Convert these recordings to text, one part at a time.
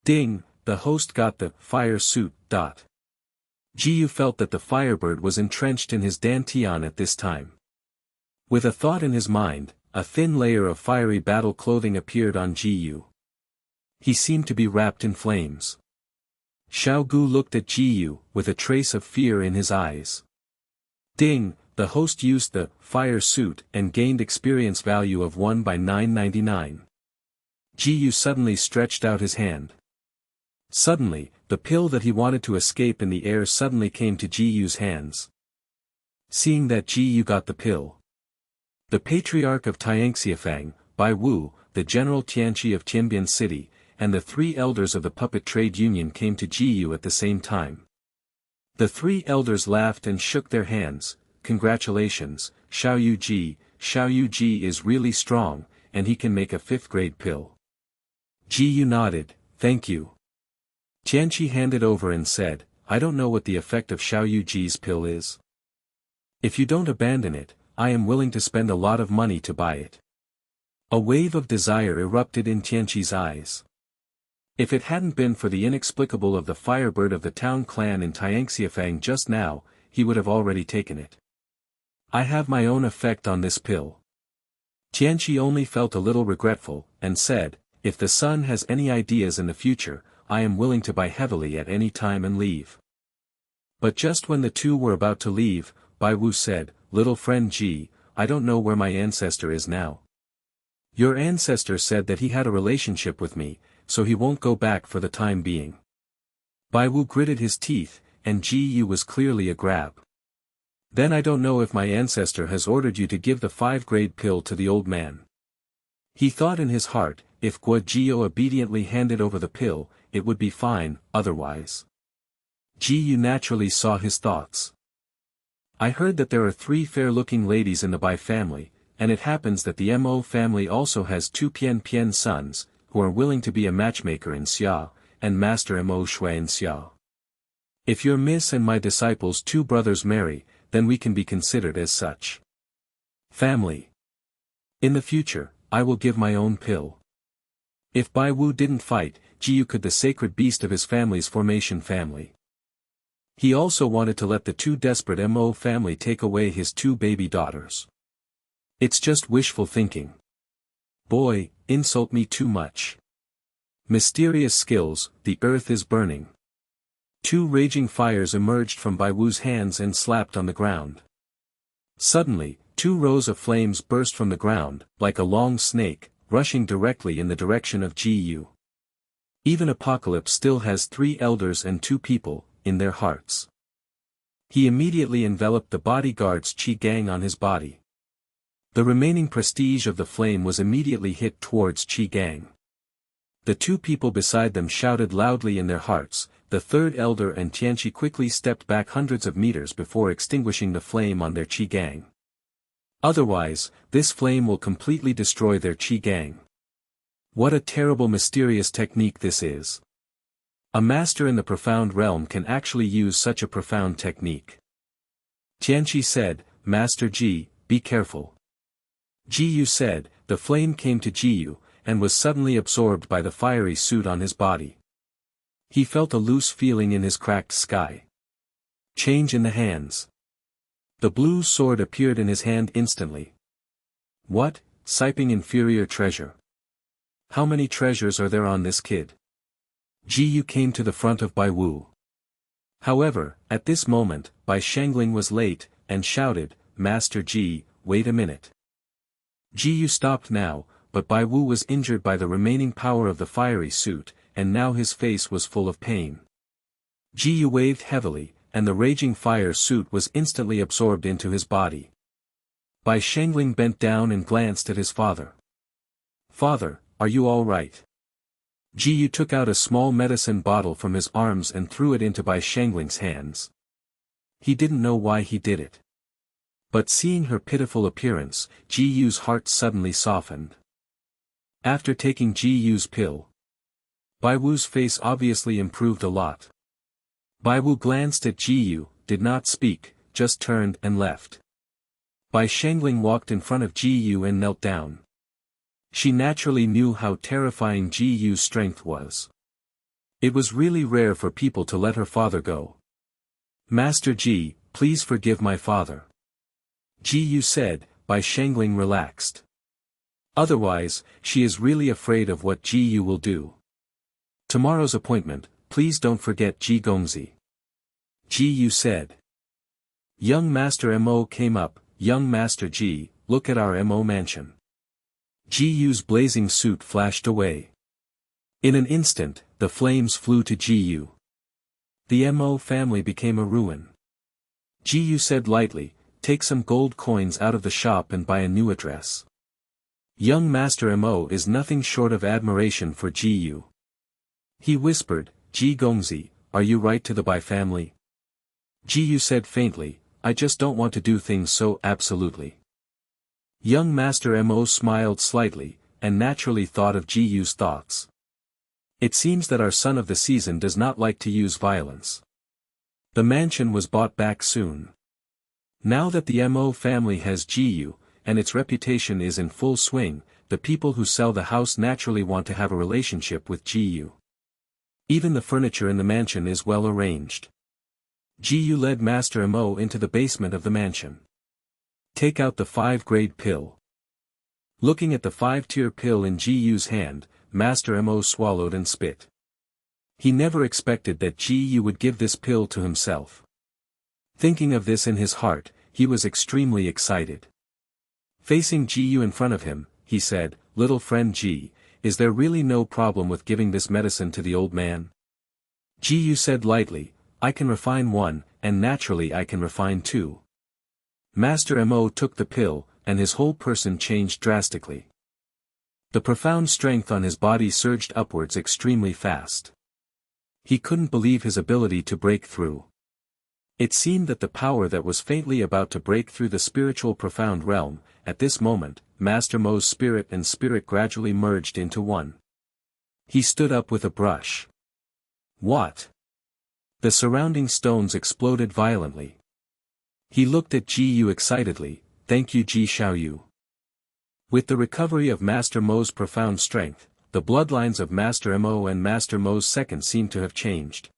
Ding, the host got the fire suit. Ji felt that the firebird was entrenched in his dantian at this time. With a thought in his mind, a thin layer of fiery battle clothing appeared on Ji. He seemed to be wrapped in flames. Xiao Gu looked at Ji with a trace of fear in his eyes. Ding, the host used the fire suit and gained experience value of 1 by 999. Ji suddenly stretched out his hand. Suddenly, the pill that he wanted to escape in the air suddenly came to Ji hands. Seeing that Ji got the pill, the patriarch of Tianxiafang, Bai Wu, the general Tianqi of Tianbian City, and the 3 elders of the puppet trade union came to Ji at the same time. The 3 elders laughed and shook their hands. Congratulations, Xiao Ji is really strong, and he can make a 5th grade pill. Ji nodded, thank you. Tianqi handed over and said, I don't know what the effect of Xiao Ji's pill is. If you don't abandon it, I am willing to spend a lot of money to buy it. A wave of desire erupted in Tianqi's eyes. If it hadn't been for the inexplicable of the firebird of the town clan in Tianxiafang just now, he would have already taken it. I have my own effect on this pill. Tianqi only felt a little regretful, and said, if the son has any ideas in the future, I am willing to buy heavily at any time and leave. But just when the two were about to leave, Bai Wu said, little friend Ji, I don't know where my ancestor is now. Your ancestor said that he had a relationship with me, so he won't go back for the time being. Bai Wu gritted his teeth, and Ji was clearly a grab. Then I don't know if my ancestor has ordered you to give the 5th grade pill to the old man. He thought in his heart, if Guo Jio obediently handed over the pill, it would be fine, otherwise. Ji naturally saw his thoughts. I heard that there are 3 fair-looking ladies in the Bai family, and it happens that the Mo family also has 2 Pian sons, who are willing to be a matchmaker in Xia, and Master Mo Shui in Xia. If your miss and my disciples' 2 brothers marry, then we can be considered as such. Family. In the future, I will give my own pill. If Bai Wu didn't fight, Ji could the sacred beast of his family's formation family. He also wanted to let the 2 desperate Mo family take away his 2 baby daughters. It's just wishful thinking. Boy, insult me too much. Mysterious skills, the earth is burning. 2 raging fires emerged from Bai Wu's hands and slapped on the ground. Suddenly, 2 rows of flames burst from the ground, like a long snake, rushing directly in the direction of Ji. Even Apocalypse still has 3 elders and 2 people, in their hearts. He immediately enveloped the bodyguard's qi gang on his body. The remaining prestige of the flame was immediately hit towards qi gang. The 2 people beside them shouted loudly in their hearts. The 3rd elder and Tianqi quickly stepped back hundreds of meters before extinguishing the flame on their qi gang. Otherwise, this flame will completely destroy their qi gang. What a terrible mysterious technique this is. A master in the profound realm can actually use such a profound technique. Tianqi said, Master Ji, be careful. Ji said, the flame came to Ji, and was suddenly absorbed by the fiery suit on his body. He felt a loose feeling in his cracked sky. Change in the hands. The blue sword appeared in his hand instantly. What, siping inferior treasure? How many treasures are there on this kid? Ji came to the front of Bai Wu. However, at this moment, Bai Shangling was late, and shouted, Master Ji, wait a minute. Ji stopped now, but Bai Wu was injured by the remaining power of the fiery suit, and now his face was full of pain. Ji waved heavily, and the raging fire suit was instantly absorbed into his body. Bai Shangling bent down and glanced at his father. Father, are you all right? Ji took out a small medicine bottle from his arms and threw it into Bai Shangling's hands. He didn't know why he did it. But seeing her pitiful appearance, Ji's heart suddenly softened. After taking Ji's pill, Bai Wu's face obviously improved a lot. Bai Wu glanced at Ji, did not speak, just turned and left. Bai Shangling walked in front of Ji and knelt down. She naturally knew how terrifying Ji's strength was. It was really rare for people to let her father go. Master Ji, please forgive my father. Ji Yu said, Bai Shangling relaxed. Otherwise, she is really afraid of what Ji Yu will do. Tomorrow's appointment, please don't forget Ji Gongzi. Ji Yu said. Young Master Mo came up, young Master Ji, look at our Mo mansion. Ji Yu's blazing suit flashed away. In an instant, the flames flew to Ji Yu. The Mo family became a ruin. Ji Yu said lightly, take some gold coins out of the shop and buy a new address. Young Master Mo is nothing short of admiration for Ji Yu. He whispered, Ji Gongzi, are you right to the Bai family? Ji Yu said faintly, I just don't want to do things so absolutely. Young Master Mo smiled slightly, and naturally thought of Ji Yu's thoughts. It seems that our son of the season does not like to use violence. The mansion was bought back soon. Now that the Mo family has Ji Yu, and its reputation is in full swing, the people who sell the house naturally want to have a relationship with Ji Yu. Even the furniture in the mansion is well arranged. Ji Yu led Master Mo into the basement of the mansion. Take out the 5-grade pill. Looking at the 5-tier pill in Ji Yu's hand, Master Mo swallowed and spit. He never expected that Ji Yu would give this pill to himself. Thinking of this in his heart, he was extremely excited. Facing Ji Yu in front of him, he said, Little friend Ji, is there really no problem with giving this medicine to the old man? Ji Yu said lightly, I can refine one, and naturally I can refine two. Master Mo took the pill, and his whole person changed drastically. The profound strength on his body surged upwards extremely fast. He couldn't believe his ability to break through. It seemed that the power that was faintly about to break through the spiritual profound realm, at this moment, Master Mo's spirit and spirit gradually merged into one. He stood up with a brush. What? The surrounding stones exploded violently. He looked at Ji Yu excitedly, thank you Ji Xiaoyu. With the recovery of Master Mo's profound strength, the bloodlines of Master Mo and Master Mo's second seemed to have changed.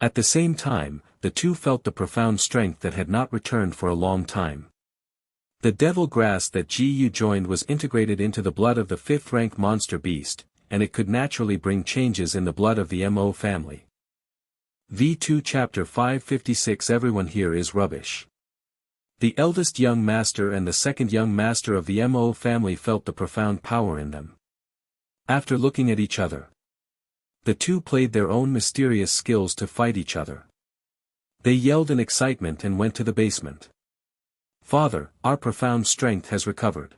At the same time, the two felt the profound strength that had not returned for a long time. The devil grass that Ji Yu joined was integrated into the blood of the 5th-rank monster beast, and it could naturally bring changes in the blood of the Mo family. V2 Chapter 556 Everyone here is rubbish. The eldest young master and the second young master of the Mo family felt the profound power in them. After looking at each other, the two played their own mysterious skills to fight each other. They yelled in excitement and went to the basement. Father, our profound strength has recovered.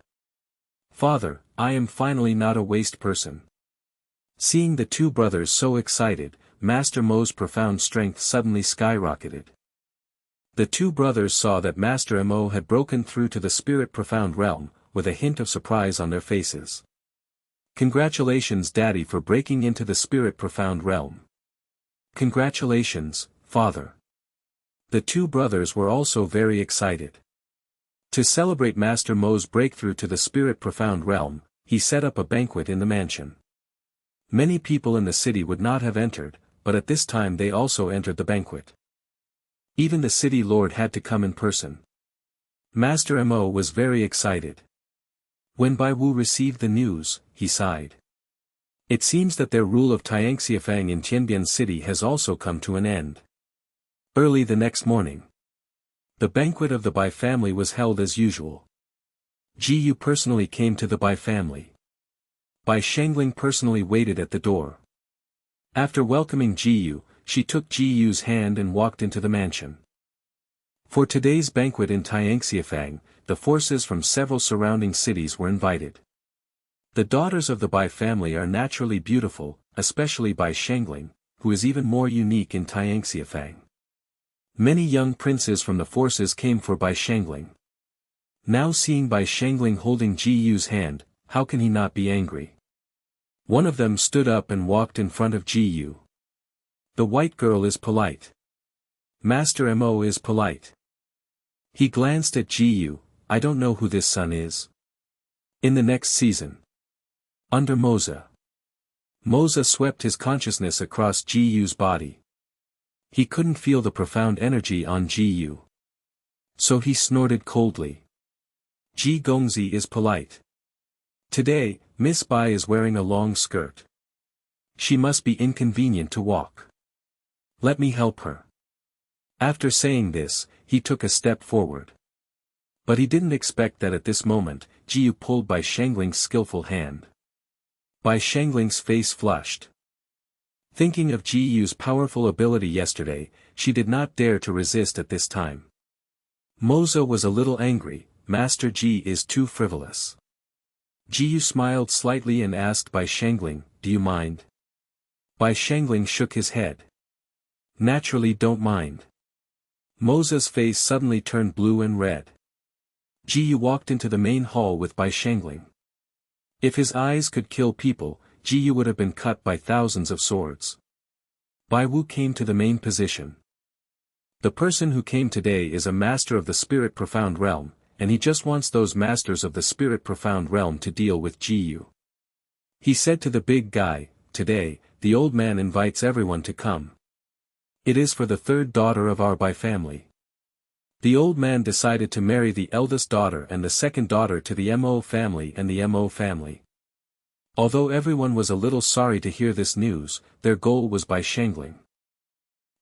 Father, I am finally not a waste person. Seeing the two brothers so excited, Master Mo's profound strength suddenly skyrocketed. The two brothers saw that Master Mo had broken through to the spirit profound realm, with a hint of surprise on their faces. Congratulations Daddy for breaking into the spirit profound realm. Congratulations, Father. The two brothers were also very excited. To celebrate Master Mo's breakthrough to the spirit profound realm, he set up a banquet in the mansion. Many people in the city would not have entered, but at this time they also entered the banquet. Even the city lord had to come in person. Master Mo was very excited. When Bai Wu received the news, he sighed. It seems that their rule of Tianxiafang in Tianbian City has also come to an end. Early the next morning, the banquet of the Bai family was held as usual. Ji Yu personally came to the Bai family. Bai Shangling personally waited at the door. After welcoming Ji Yu, she took Ji Yu's hand and walked into the mansion. For today's banquet in Tianxiafang, the forces from several surrounding cities were invited. The daughters of the Bai family are naturally beautiful, especially Bai Shangling, who is even more unique in Tianxiafang. Many young princes from the forces came for Bai Shangling. Now seeing Bai Shangling holding Ji Yu's hand, how can he not be angry? One of them stood up and walked in front of Ji Yu. The white girl is polite. Master Mo is polite. He glanced at Ji Yu, I don't know who this son is. In the next season. Under Moza. Moza swept his consciousness across Ji-Yu's body. He couldn't feel the profound energy on Ji-Yu. So he snorted coldly. Ji Gongzi is polite. Today, Miss Bai is wearing a long skirt. She must be inconvenient to walk. Let me help her. After saying this, he took a step forward. But he didn't expect that at this moment, Ji-Yu pulled Bai Shangling's skillful hand. Bai Shangling's face flushed. Thinking of Ji-Yu's powerful ability yesterday, she did not dare to resist at this time. Moza was a little angry. Master Ji is too frivolous. Ji-Yu smiled slightly and asked Bai Shangling, do you mind? Bai Shangling shook his head. Naturally don't mind. Moza's face suddenly turned blue and red. Ji-Yu walked into the main hall with Bai Shangling. If his eyes could kill people, Ji-Yu would have been cut by thousands of swords. Bai Wu came to the main position. The person who came today is a master of the Spirit Profound Realm, and he just wants those masters of the Spirit Profound Realm to deal with Ji-Yu. He said to the big guy, today, the old man invites everyone to come. It is for the third daughter of our Bai family. The old man decided to marry the eldest daughter and the second daughter to the Mo family and the Mo family. Although everyone was a little sorry to hear this news, their goal was Bai Shangling.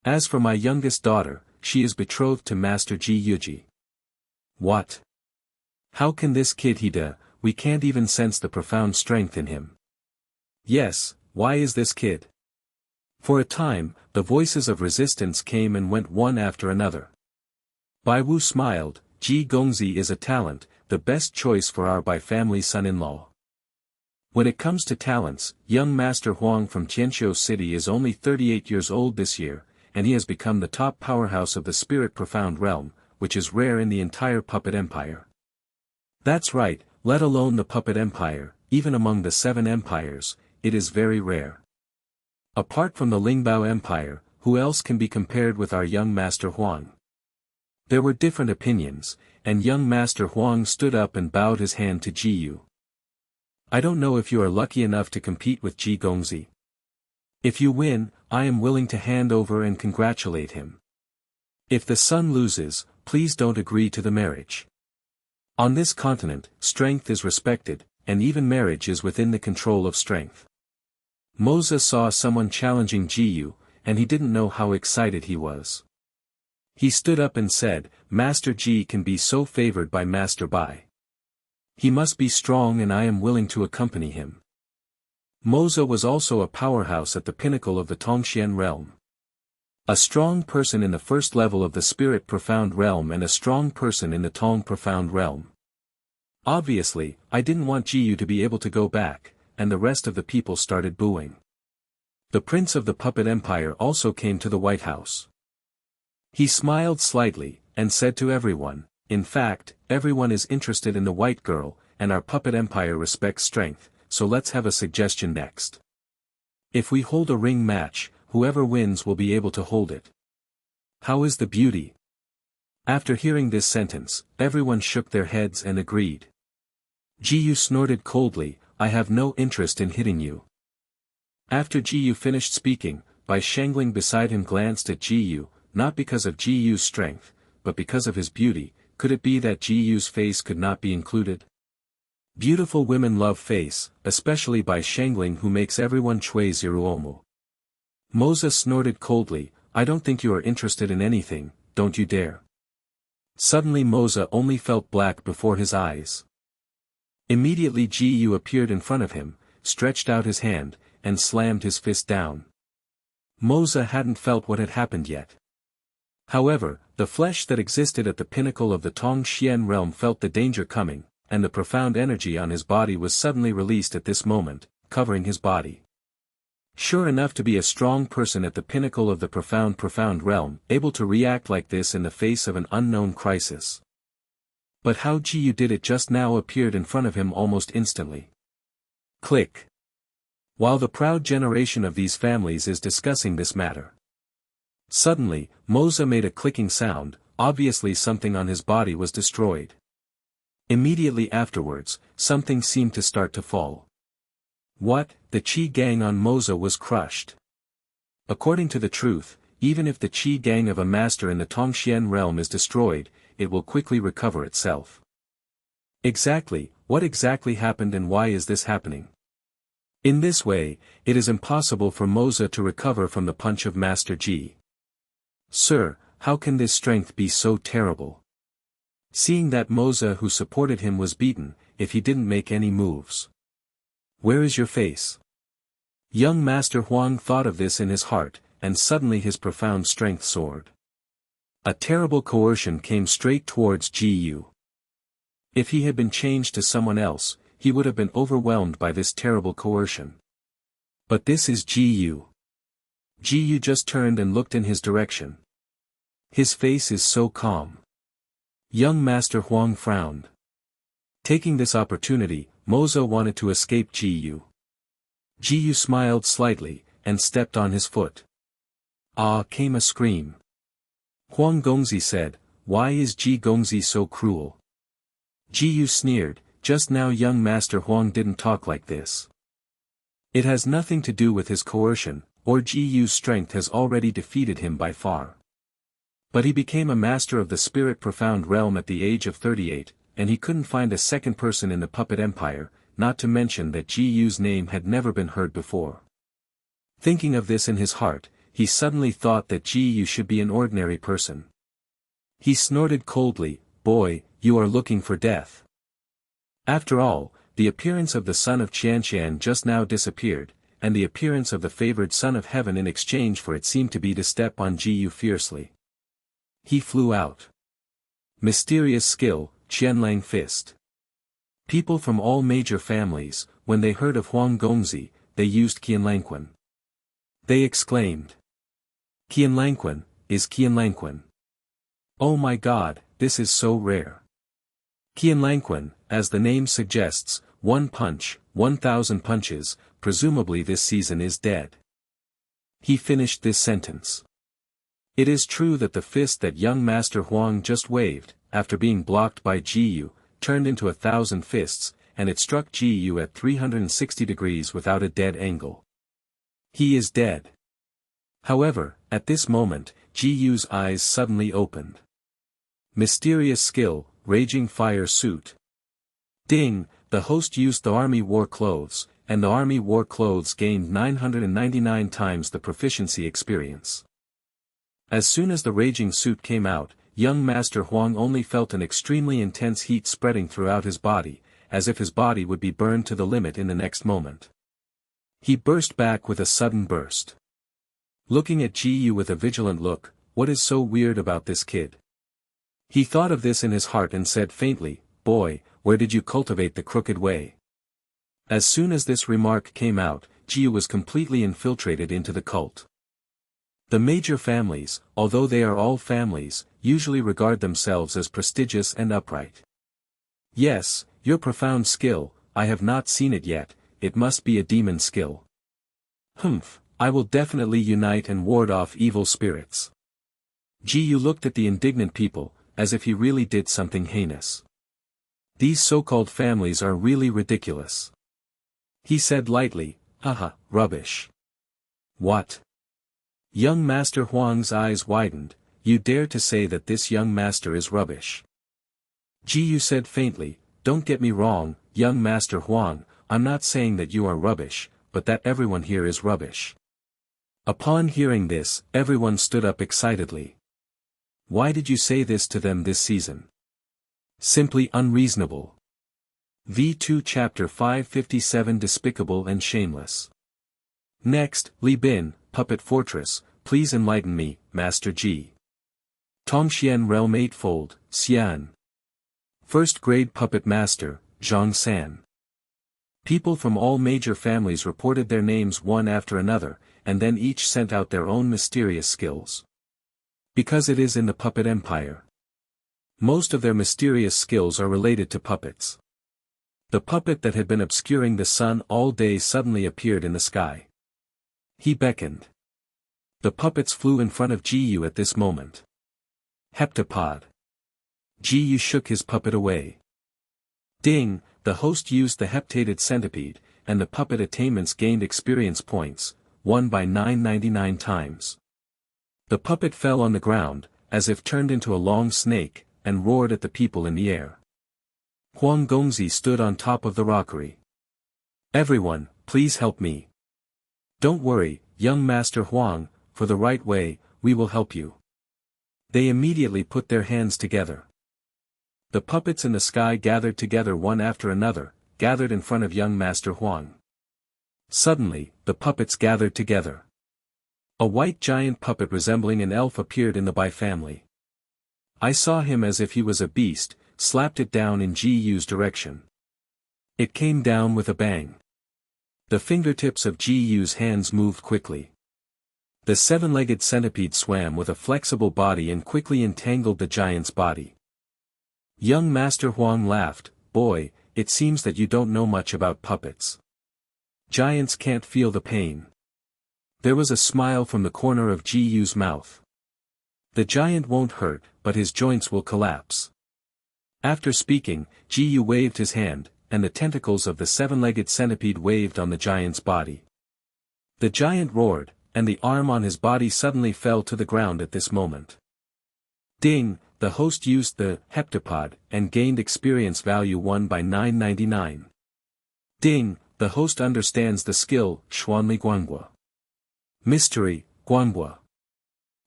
As for my youngest daughter, she is betrothed to Master Ji Yuji. What? How can this kid we can't even sense the profound strength in him. Yes, why is this kid? For a time, the voices of resistance came and went one after another. Bai Wu smiled, Ji Gongzi is a talent, the best choice for our Bai family son-in-law. When it comes to talents, young Master Huang from Tianqiu City is only 38 years old this year, and he has become the top powerhouse of the Spirit Profound Realm, which is rare in the entire Puppet Empire. That's right, let alone the Puppet Empire, even among the 7 empires, it is very rare. Apart from the Lingbao Empire, who else can be compared with our young Master Huang? There were different opinions, and young Master Huang stood up and bowed his hand to Ji-Yu. I don't know if you are lucky enough to compete with Ji Gongzi. If you win, I am willing to hand over and congratulate him. If the son loses, please don't agree to the marriage. On this continent, strength is respected, and even marriage is within the control of strength. Moza saw someone challenging Ji-Yu, and he didn't know how excited he was. He stood up and said, Master Ji can be so favored by Master Bai. He must be strong and I am willing to accompany him. Moza was also a powerhouse at the pinnacle of the Tongxian realm. A strong person in the first level of the Spirit Profound Realm and a strong person in the Tong Profound Realm. Obviously, I didn't want Ji-Yu to be able to go back, and the rest of the people started booing. The Prince of the Puppet Empire also came to the White House. He smiled slightly, and said to everyone, in fact, everyone is interested in the white girl, and our Puppet Empire respects strength, so let's have a suggestion next. If we hold a ring match, whoever wins will be able to hold it. How is the beauty? After hearing this sentence, everyone shook their heads and agreed. Ji-Yu snorted coldly, I have no interest in hitting you. After Ji-Yu finished speaking, Bai Shangling beside him glanced at Ji-Yu, not because of Ji-Yu's strength, but because of his beauty. Could it be that Ji-Yu's face could not be included? Beautiful women love face, especially Bai Shangling who makes everyone chui ziruomu. Moza snorted coldly, I don't think you are interested in anything, don't you dare. Suddenly Moza only felt black before his eyes. Immediately Ji-Yu appeared in front of him, stretched out his hand, and slammed his fist down. Moza hadn't felt what had happened yet. However, the flesh that existed at the pinnacle of the Tongxian realm felt the danger coming, and the profound energy on his body was suddenly released at this moment, covering his body. Sure enough to be a strong person at the pinnacle of the profound realm, able to react like this in the face of an unknown crisis. But how Ji-Yu did it just now appeared in front of him almost instantly. Click. While the proud generation of these families is discussing this matter. Suddenly, Moza made a clicking sound, obviously something on his body was destroyed. Immediately afterwards, something seemed to start to fall. What, the Qi gang on Moza was crushed. According to the truth, even if the Qi gang of a master in the Tongxian realm is destroyed, it will quickly recover itself. Exactly, what exactly happened and why is this happening? In this way, it is impossible for Moza to recover from the punch of Master Ji. Sir, how can this strength be so terrible? Seeing that Moza who supported him was beaten, if he didn't make any moves. Where is your face? Young Master Huang thought of this in his heart, and suddenly his profound strength soared. A terrible coercion came straight towards Ji Yu. If he had been changed to someone else, he would have been overwhelmed by this terrible coercion. But this is Ji Yu. Ji Yu just turned and looked in his direction. His face is so calm. Young Master Huang frowned. Taking this opportunity, Moza wanted to escape Ji Yu. Ji Yu smiled slightly, and stepped on his foot. Ah, came a scream. Huang Gongzi said, "Why is Ji Gongzi so cruel?" Ji Yu sneered, "Just now young Master Huang didn't talk like this. It has nothing to do with his coercion, or Ji Yu's strength has already defeated him by far. But he became a master of the spirit profound realm at the age of 38, and he couldn't find a second person in the puppet empire, not to mention that Ji Yu's name had never been heard before." Thinking of this in his heart, he suddenly thought that Ji Yu should be an ordinary person. He snorted coldly, "Boy, you are looking for death." After all, the appearance of the son of Qianqian just now disappeared, and the appearance of the favored son of heaven in exchange for it seemed to be to step on Ji Yu fiercely. He flew out. Mysterious skill, Qianlang fist. People from all major families, when they heard of Huang Gongzi, they used Qianlangquan. They exclaimed, "Qianlangquan, is Qianlangquan. Oh my God, this is so rare." Qianlangquan, as the name suggests, one punch, 1,000 punches, presumably this season is dead. He finished this sentence. It is true that the fist that young Master Huang just waved, after being blocked by Ji Yu, turned into 1,000 fists, and it struck Ji Yu at 360 degrees without a dead angle. He is dead. However, at this moment, Ji Yu's eyes suddenly opened. Mysterious skill, raging fire suit. Ding, the host used the army war clothes, and the army war clothes gained 999 times the proficiency experience. As soon as the raging suit came out, young Master Huang only felt an extremely intense heat spreading throughout his body, as if his body would be burned to the limit in the next moment. He burst back with a sudden burst. Looking at Ji Yu with a vigilant look, "What is so weird about this kid?" He thought of this in his heart and said faintly, "Boy, where did you cultivate the crooked way?" As soon as this remark came out, Ji Yu was completely infiltrated into the cult. The major families, although they are all families, usually regard themselves as prestigious and upright. Yes, your profound skill, I have not seen it yet, it must be a demon skill. Humph, I will definitely unite and ward off evil spirits. Ji Yu looked at the indignant people, as if he really did something heinous. These so-called families are really ridiculous. He said lightly, "Haha, rubbish." What? Young Master Huang's eyes widened, "You dare to say that this young master is rubbish?" Ji Yu said faintly, "Don't get me wrong, young Master Huang, I'm not saying that you are rubbish, but that everyone here is rubbish." Upon hearing this, everyone stood up excitedly. Why did you say this to them this season? Simply unreasonable. V2 Chapter 557 Despicable and Shameless. Next, Li Bin, Puppet Fortress, please enlighten me, Master Ji. Tongxian Realm Eightfold, Xian. First Grade Puppet Master, Zhang San. People from all major families reported their names one after another, and then each sent out their own mysterious skills. Because it is in the puppet empire. Most of their mysterious skills are related to puppets. The puppet that had been obscuring the sun all day suddenly appeared in the sky. He beckoned. The puppets flew in front of Ji Yu at this moment. Heptapod. Ji Yu shook his puppet away. Ding, the host used the heptated centipede, and the puppet attainments gained experience points, 1 by 999 times. The puppet fell on the ground, as if turned into a long snake, and roared at the people in the air. Huang Gongzi stood on top of the rockery. "Everyone, please help me. Don't worry, young Master Huang, for the right way, we will help you." They immediately put their hands together. The puppets in the sky gathered together one after another, gathered in front of young Master Huang. Suddenly, the puppets gathered together. A white giant puppet resembling an elf appeared in the Bai family. I saw him as if he was a beast, slapped it down in Ji-Yu's direction. It came down with a bang. The fingertips of Ji-Yu's hands moved quickly. The seven-legged centipede swam with a flexible body and quickly entangled the giant's body. Young Master Huang laughed, "Boy, it seems that you don't know much about puppets. Giants can't feel the pain." There was a smile from the corner of Ji-Yu's mouth. "The giant won't hurt, but his joints will collapse." After speaking, Ji-Yu waved his hand, and the tentacles of the seven-legged centipede waved on the giant's body. The giant roared, and the arm on his body suddenly fell to the ground at this moment. Ding, the host used the heptapod, and gained experience value 1 by 999. Ding, the host understands the skill, Xuanli Guanghua. Mystery, Guanghua.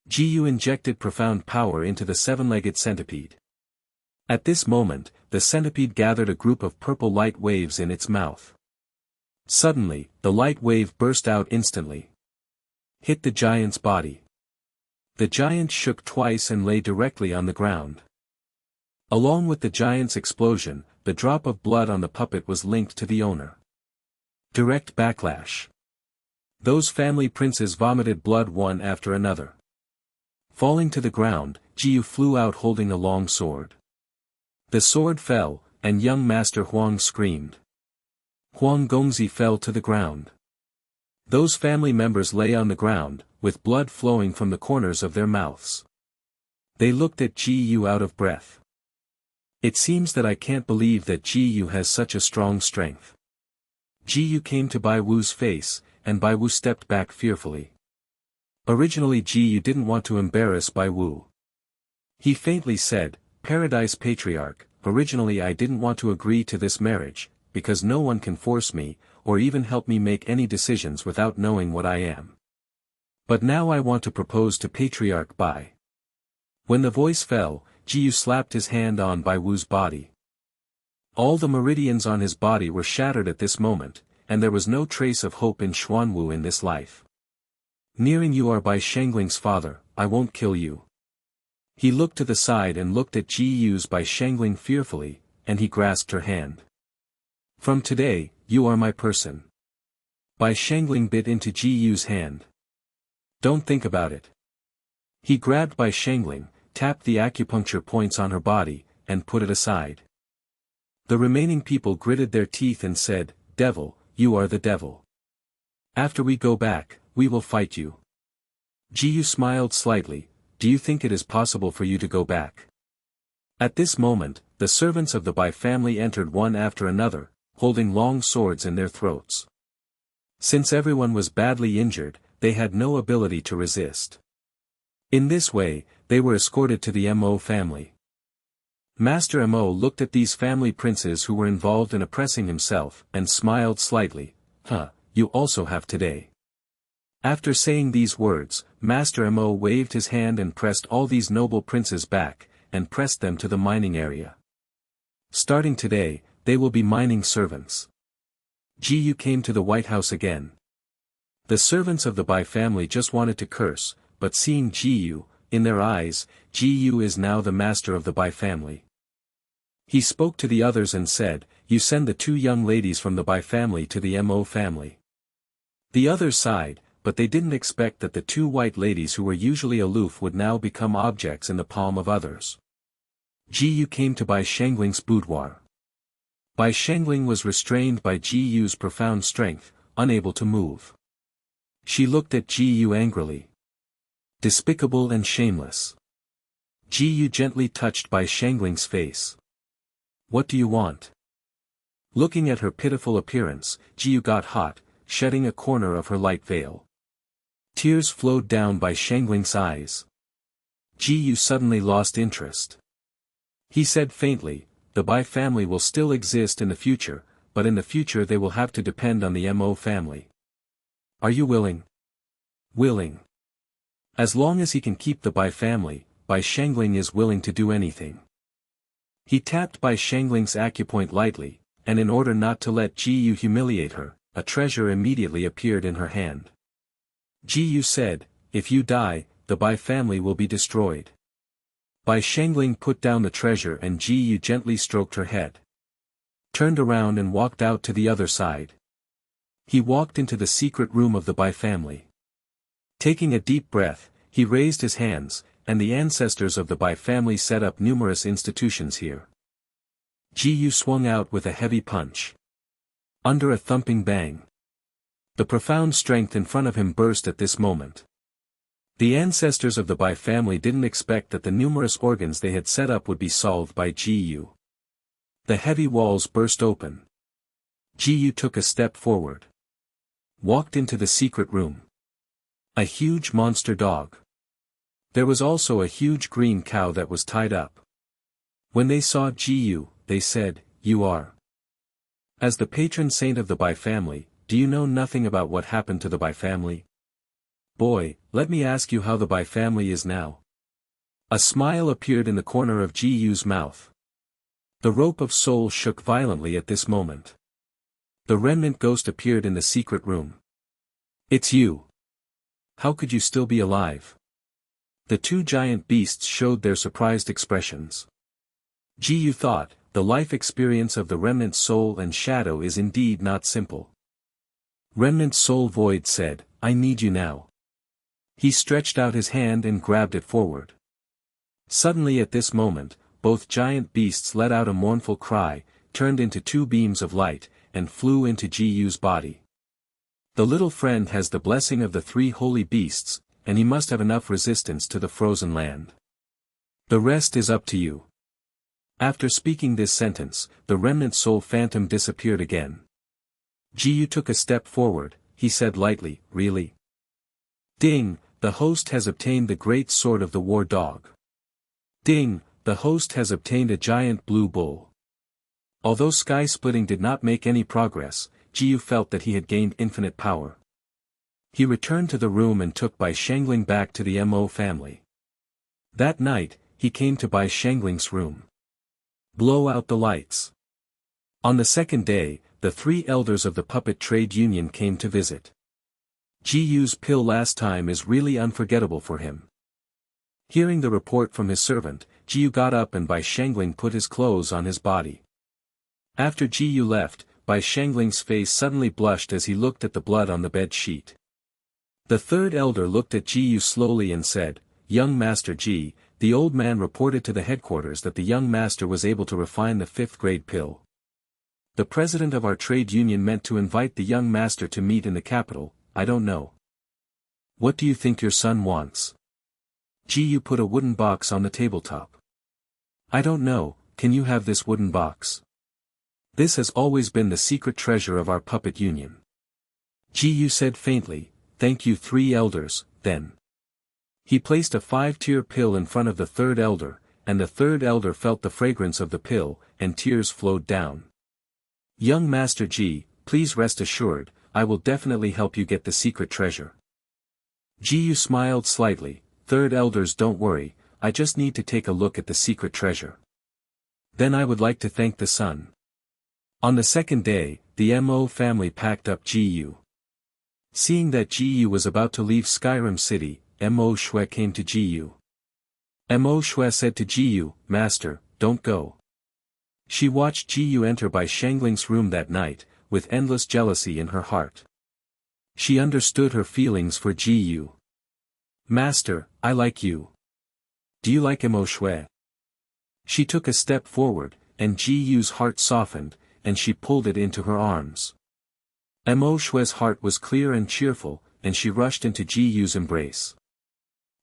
Ji-Yu injected profound power into the seven-legged centipede. At this moment, the centipede gathered a group of purple light waves in its mouth. Suddenly, the light wave burst out instantly. Hit the giant's body. The giant shook twice and lay directly on the ground. Along with the giant's explosion, the drop of blood on the puppet was linked to the owner. Direct backlash. Those family princes vomited blood one after another. Falling to the ground, Ji-Yu flew out holding a long sword. The sword fell, and young Master Huang screamed. Huang Gongzi fell to the ground. Those family members lay on the ground, with blood flowing from the corners of their mouths. They looked at Ji-Yu out of breath. "It seems that I can't believe that Ji-Yu has such a strong strength." Ji-Yu came to Bai Wu's face, and Bai Wu stepped back fearfully. Originally Ji-Yu didn't want to embarrass Bai Wu. He faintly said, "Paradise Patriarch, originally I didn't want to agree to this marriage, because no one can force me, or even help me make any decisions without knowing what I am. But now I want to propose to Patriarch Bai." When the voice fell, Ji-Yu slapped his hand on Bai Wu's body. All the meridians on his body were shattered at this moment, and there was no trace of hope in Xuanwu in this life. "Nearing you are Bai Shangling's father, I won't kill you." He looked to the side and looked at Ji-Yu's Bai Shangling fearfully, and he grasped her hand. "From today, you are my person." Bai Shangling bit into Ji-Yu's hand. "Don't think about it." He grabbed Bai Shangling, tapped the acupuncture points on her body, and put it aside. The remaining people gritted their teeth and said, "Devil, you are the devil. After we go back, we will fight you." Ji-Yu smiled slightly, "Do you think it is possible for you to go back?" At this moment, the servants of the Bai family entered one after another, holding long swords in their throats. Since everyone was badly injured, they had no ability to resist. In this way, they were escorted to the Mo family. Master Mo looked at these family princes who were involved in oppressing himself, and smiled slightly. You also have today." After saying these words, Master Mo waved his hand and pressed all these noble princes back, and pressed them to the mining area. Starting today, they will be mining servants. Ji-Yu came to the White House again. The servants of the Bai family just wanted to curse, but seeing Ji-Yu, in their eyes, Ji-Yu is now the master of the Bai family. He spoke to the others and said, "You send the two young ladies from the Bai family to the Mo family." The others sighed, but they didn't expect that the two white ladies who were usually aloof would now become objects in the palm of others. Ji-Yu came to Bai Shangling's boudoir. Bai Shangling was restrained by Ji-Yu's profound strength, unable to move. She looked at Ji-Yu angrily. Despicable and shameless. Ji-Yu gently touched Bai Shangling's face. "What do you want?" Looking at her pitiful appearance, Jiyu got hot, shedding a corner of her light veil. Tears flowed down by Shangling's eyes. Jiyu suddenly lost interest. He said faintly, "The Bai family will still exist in the future, but in the future they will have to depend on the Mo family. Are you willing?" "Willing. As long as he can keep the Bai family, Bai Shangling is willing to do anything." He tapped Bai Shangling's acupoint lightly, and in order not to let Jiyu humiliate her, a treasure immediately appeared in her hand. Jiyu said, "If you die, the Bai family will be destroyed." Bai Shangling put down the treasure and Jiyu gently stroked her head. Turned around and walked out to the other side. He walked into the secret room of the Bai family. Taking a deep breath, he raised his hands, and the ancestors of the Bai family set up numerous institutions here. Jiyu swung out with a heavy punch. Under a thumping bang. The profound strength in front of him burst at this moment. The ancestors of the Bai family didn't expect that the numerous organs they had set up would be solved by Jiyu. The heavy walls burst open. Jiyu took a step forward. Walked into the secret room. A huge monster dog. There was also a huge green cow that was tied up. When they saw Jiyu, they said, "You are." As the patron saint of the Bai family, do you know nothing about what happened to the Bai family? Boy, let me ask you how the Bai family is now. A smile appeared in the corner of Jiyu's mouth. The rope of soul shook violently at this moment. The remnant ghost appeared in the secret room. "It's you. How could you still be alive?" The two giant beasts showed their surprised expressions. Jiyu thought, the life experience of the remnant soul and shadow is indeed not simple. Remnant soul void said, "I need you now." He stretched out his hand and grabbed it forward. Suddenly at this moment, both giant beasts let out a mournful cry, turned into two beams of light, and flew into Jiyu's body. The little friend has the blessing of the three holy beasts, and he must have enough resistance to the frozen land. The rest is up to you. After speaking this sentence, the remnant soul phantom disappeared again. Jiyu took a step forward, he said lightly, "Really?" Ding, the host has obtained the great sword of the war dog. Ding, the host has obtained a giant blue bull. Although sky splitting did not make any progress, Jiyu felt that he had gained infinite power. He returned to the room and took Bai Shangling back to the Mo family. That night, he came to Bai Shangling's room. Blow out the lights. On the second day, the three elders of the puppet trade union came to visit. Jiyu's pill last time is really unforgettable for him. Hearing the report from his servant, Jiyu got up and Bai Shangling put his clothes on his body. After Jiyu left, Bai Shangling's face suddenly blushed as he looked at the blood on the bed sheet. The third elder looked at Jiyu slowly and said, "Young Master Ji, the old man reported to the headquarters that the young master was able to refine the 5th grade pill. The president of our trade union meant to invite the young master to meet in the capital. I don't know. What do you think your son wants?" Jiyu put a wooden box on the tabletop. "I don't know, can you have this wooden box? This has always been the secret treasure of our puppet union." Jiyu said faintly, "Thank you three elders, then." He placed a 5-tier pill in front of the third elder, and the third elder felt the fragrance of the pill, and tears flowed down. "Young Master Ji, please rest assured, I will definitely help you get the secret treasure." Jiyu smiled slightly, "Third elders, don't worry, I just need to take a look at the secret treasure. Then I would like to thank the sun." On the second day, the Mo family packed up Jiyu. Seeing that Jiyu was about to leave Skyrim City, Mo Shue came to Jiyu. Mo Shue said to Jiyu, "Master, don't go." She watched Jiyu enter Bai Shangling's room that night, with endless jealousy in her heart. She understood her feelings for Jiyu. "Master, I like you. Do you like Mo Shue?" She took a step forward, and Jiyu's heart softened, and she pulled it into her arms. Mo Shue's heart was clear and cheerful, and she rushed into Jiyu's embrace.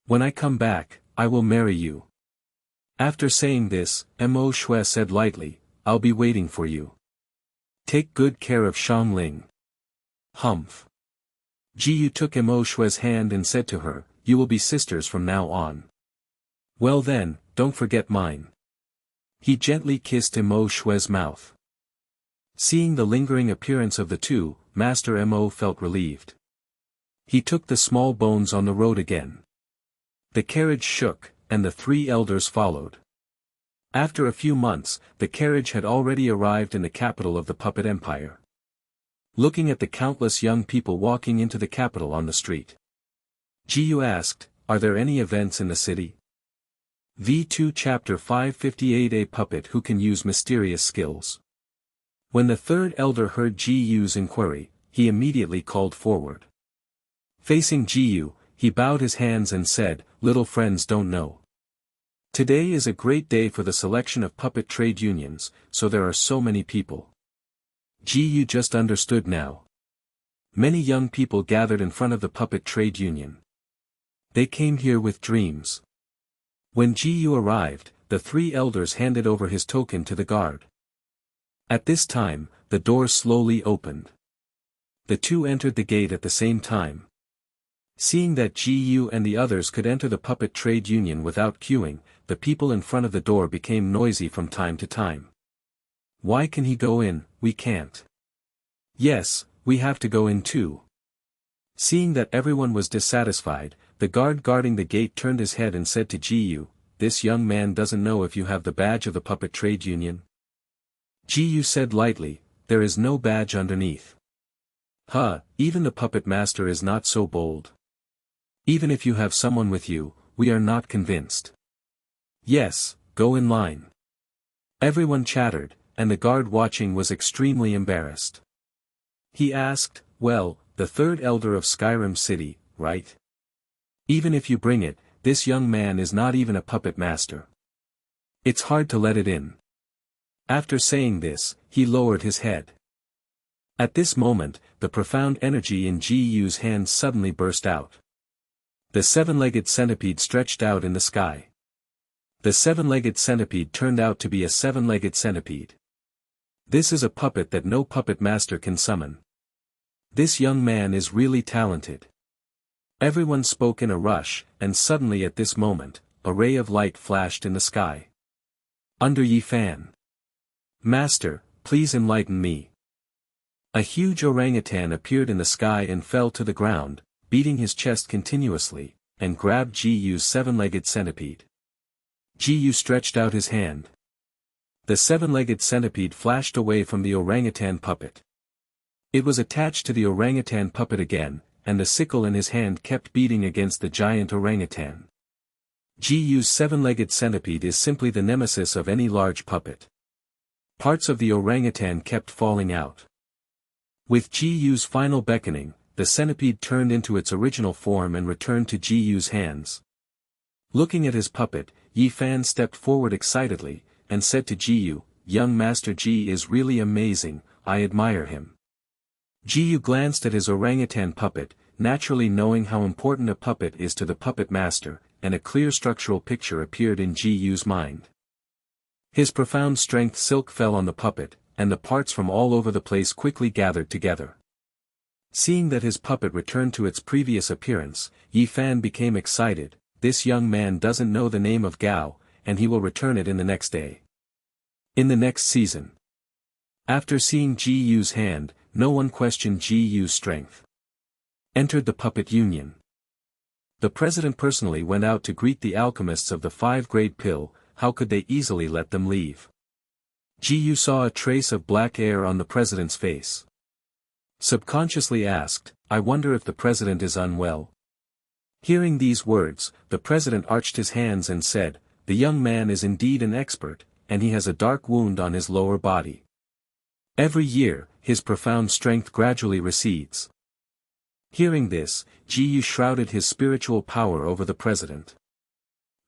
"When I come back, I will marry you." After saying this, Mo Shue said lightly, "I'll be waiting for you." Take good care of Xiangling. Humph. Jiyu took Mo Shui's hand and said to her, you will be sisters from now on. Well then, don't forget mine. He gently kissed Mo Shui's mouth. Seeing the lingering appearance of the two, Master Mo felt relieved. He took the small bones on the road again. The carriage shook, and the three elders followed. After a few months, the carriage had already arrived in the capital of the Puppet Empire. Looking at the countless young people walking into the capital on the street, Jiyu asked, are there any events in the city? V2 Chapter 558 A puppet who can use mysterious skills. When the third elder heard Jiyu's inquiry, he immediately called forward. Facing Jiyu, he bowed his hands and said, little friends don't know. Today is a great day for the selection of puppet trade unions, so there are so many people. Jiyu just understood now. Many young people gathered in front of the puppet trade union. They came here with dreams. When Jiyu arrived, the three elders handed over his token to the guard. At this time, the door slowly opened. The two entered the gate at the same time. Seeing that Jiyu and the others could enter the puppet trade union without queuing, the people in front of the door became noisy from time to time. Why can he go in, we can't? Yes, we have to go in too. Seeing that everyone was dissatisfied, the guard guarding the gate turned his head and said to Jiyu, this young man doesn't know if you have the badge of the puppet trade union. Jiyu said lightly, there is no badge underneath. Even the puppet master is not so bold. Even if you have someone with you, we are not convinced. Yes, go in line. Everyone chattered, and the guard watching was extremely embarrassed. He asked, well, the third elder of Skyrim City, right? Even if you bring it, this young man is not even a puppet master. It's hard to let it in. After saying this, he lowered his head. At this moment, the profound energy in Jiyu's hands suddenly burst out. The seven-legged centipede stretched out in the sky. The seven-legged centipede turned out to be a seven-legged centipede. This is a puppet that no puppet master can summon. This young man is really talented. Everyone spoke in a rush, and suddenly at this moment, a ray of light flashed in the sky. Under Yi Fan. Master, please enlighten me. A huge orangutan appeared in the sky and fell to the ground, beating his chest continuously, and grabbed Jiyu's seven-legged centipede. Jiyu stretched out his hand. The seven-legged centipede flashed away from the orangutan puppet. It was attached to the orangutan puppet again, and the sickle in his hand kept beating against the giant orangutan. Jiyu's seven-legged centipede is simply the nemesis of any large puppet. Parts of the orangutan kept falling out. With Jiyu's final beckoning, the centipede turned into its original form and returned to Jiyu's hands. Looking at his puppet, Yi Fan stepped forward excitedly, and said to Jiyu, young Master Ji is really amazing, I admire him. Jiyu glanced at his orangutan puppet, naturally knowing how important a puppet is to the puppet master, and a clear structural picture appeared in Jiyu's mind. His profound strength silk fell on the puppet, and the parts from all over the place quickly gathered together. Seeing that his puppet returned to its previous appearance, Yi Fan became excited, this young man doesn't know the name of Gao, and he will return it in the next day. In the next season. After seeing Jiyu's hand, no one questioned Jiyu's strength. Entered the puppet union. The president personally went out to greet the alchemists of the 5-grade pill, how could they easily let them leave? Jiyu saw a trace of black air on the president's face. Subconsciously asked, I wonder if the president is unwell. Hearing these words, the president arched his hands and said, the young man is indeed an expert, and he has a dark wound on his lower body. Every year, his profound strength gradually recedes. Hearing this, Jiyu shrouded his spiritual power over the president.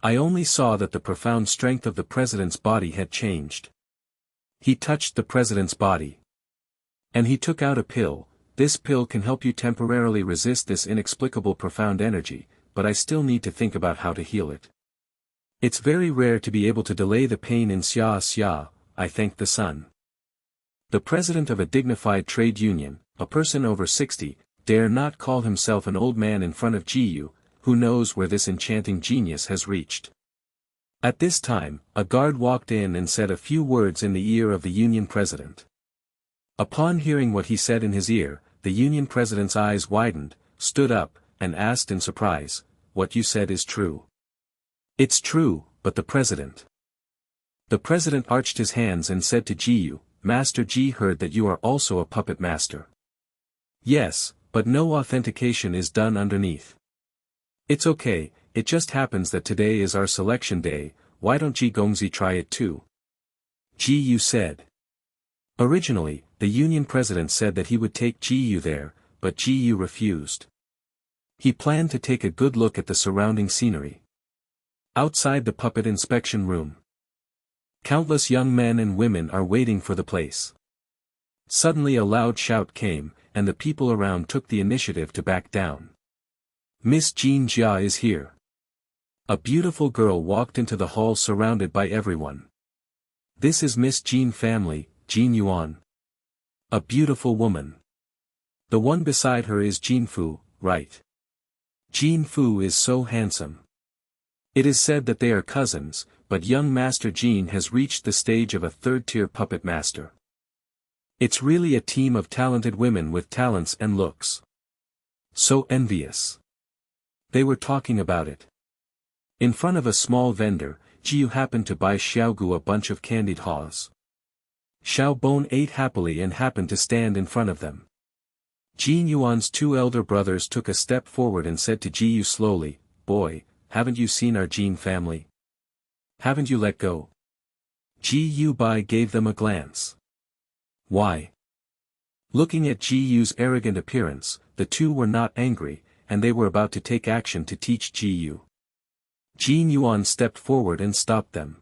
I only saw that the profound strength of the president's body had changed. He touched the president's body. And he took out a pill. This pill can help you temporarily resist this inexplicable profound energy, but I still need to think about how to heal it. It's very rare to be able to delay the pain in Xia Xia, I thank the sun. The president of a dignified trade union, a person over 60, dare not call himself an old man in front of Jiyu, who knows where this enchanting genius has reached. At this time, a guard walked in and said a few words in the ear of the union president. Upon hearing what he said in his ear, the union president's eyes widened, stood up, and asked in surprise, "What you said is true?" "It's true, but the president." The president arched his hands and said to Jiyu, "Master Ji heard that you are also a puppet master." "Yes, but no authentication is done underneath." "It's okay, it just happens that today is our selection day, why don't Ji Gongzi try it too?" Jiyu said. Originally, the union president said that he would take Jiyu there, but Jiyu refused. He planned to take a good look at the surrounding scenery. Outside the puppet inspection room, countless young men and women are waiting for the place. Suddenly a loud shout came, and the people around took the initiative to back down. "Miss Jean Jia is here." A beautiful girl walked into the hall surrounded by everyone. "This is Miss Jean family, Jean Yuan." "A beautiful woman. The one beside her is Jean Fu, right? Jean Fu is so handsome." It is said that they are cousins, but young Master Jean has reached the stage of a third-tier puppet master. It's really a team of talented women with talents and looks. So envious. They were talking about it. In front of a small vendor, Jiu happened to buy Xiaogu a bunch of candied haws. Xiaobon ate happily and happened to stand in front of them. Jin Yuan's two elder brothers took a step forward and said to Jiu slowly, "Boy, haven't you seen our Jin family? Haven't you let go?" Jiu Bai gave them a glance. "Why?" Looking at Jiu's arrogant appearance, the two were not angry, and they were about to take action to teach Jiu. Jin Yuan stepped forward and stopped them.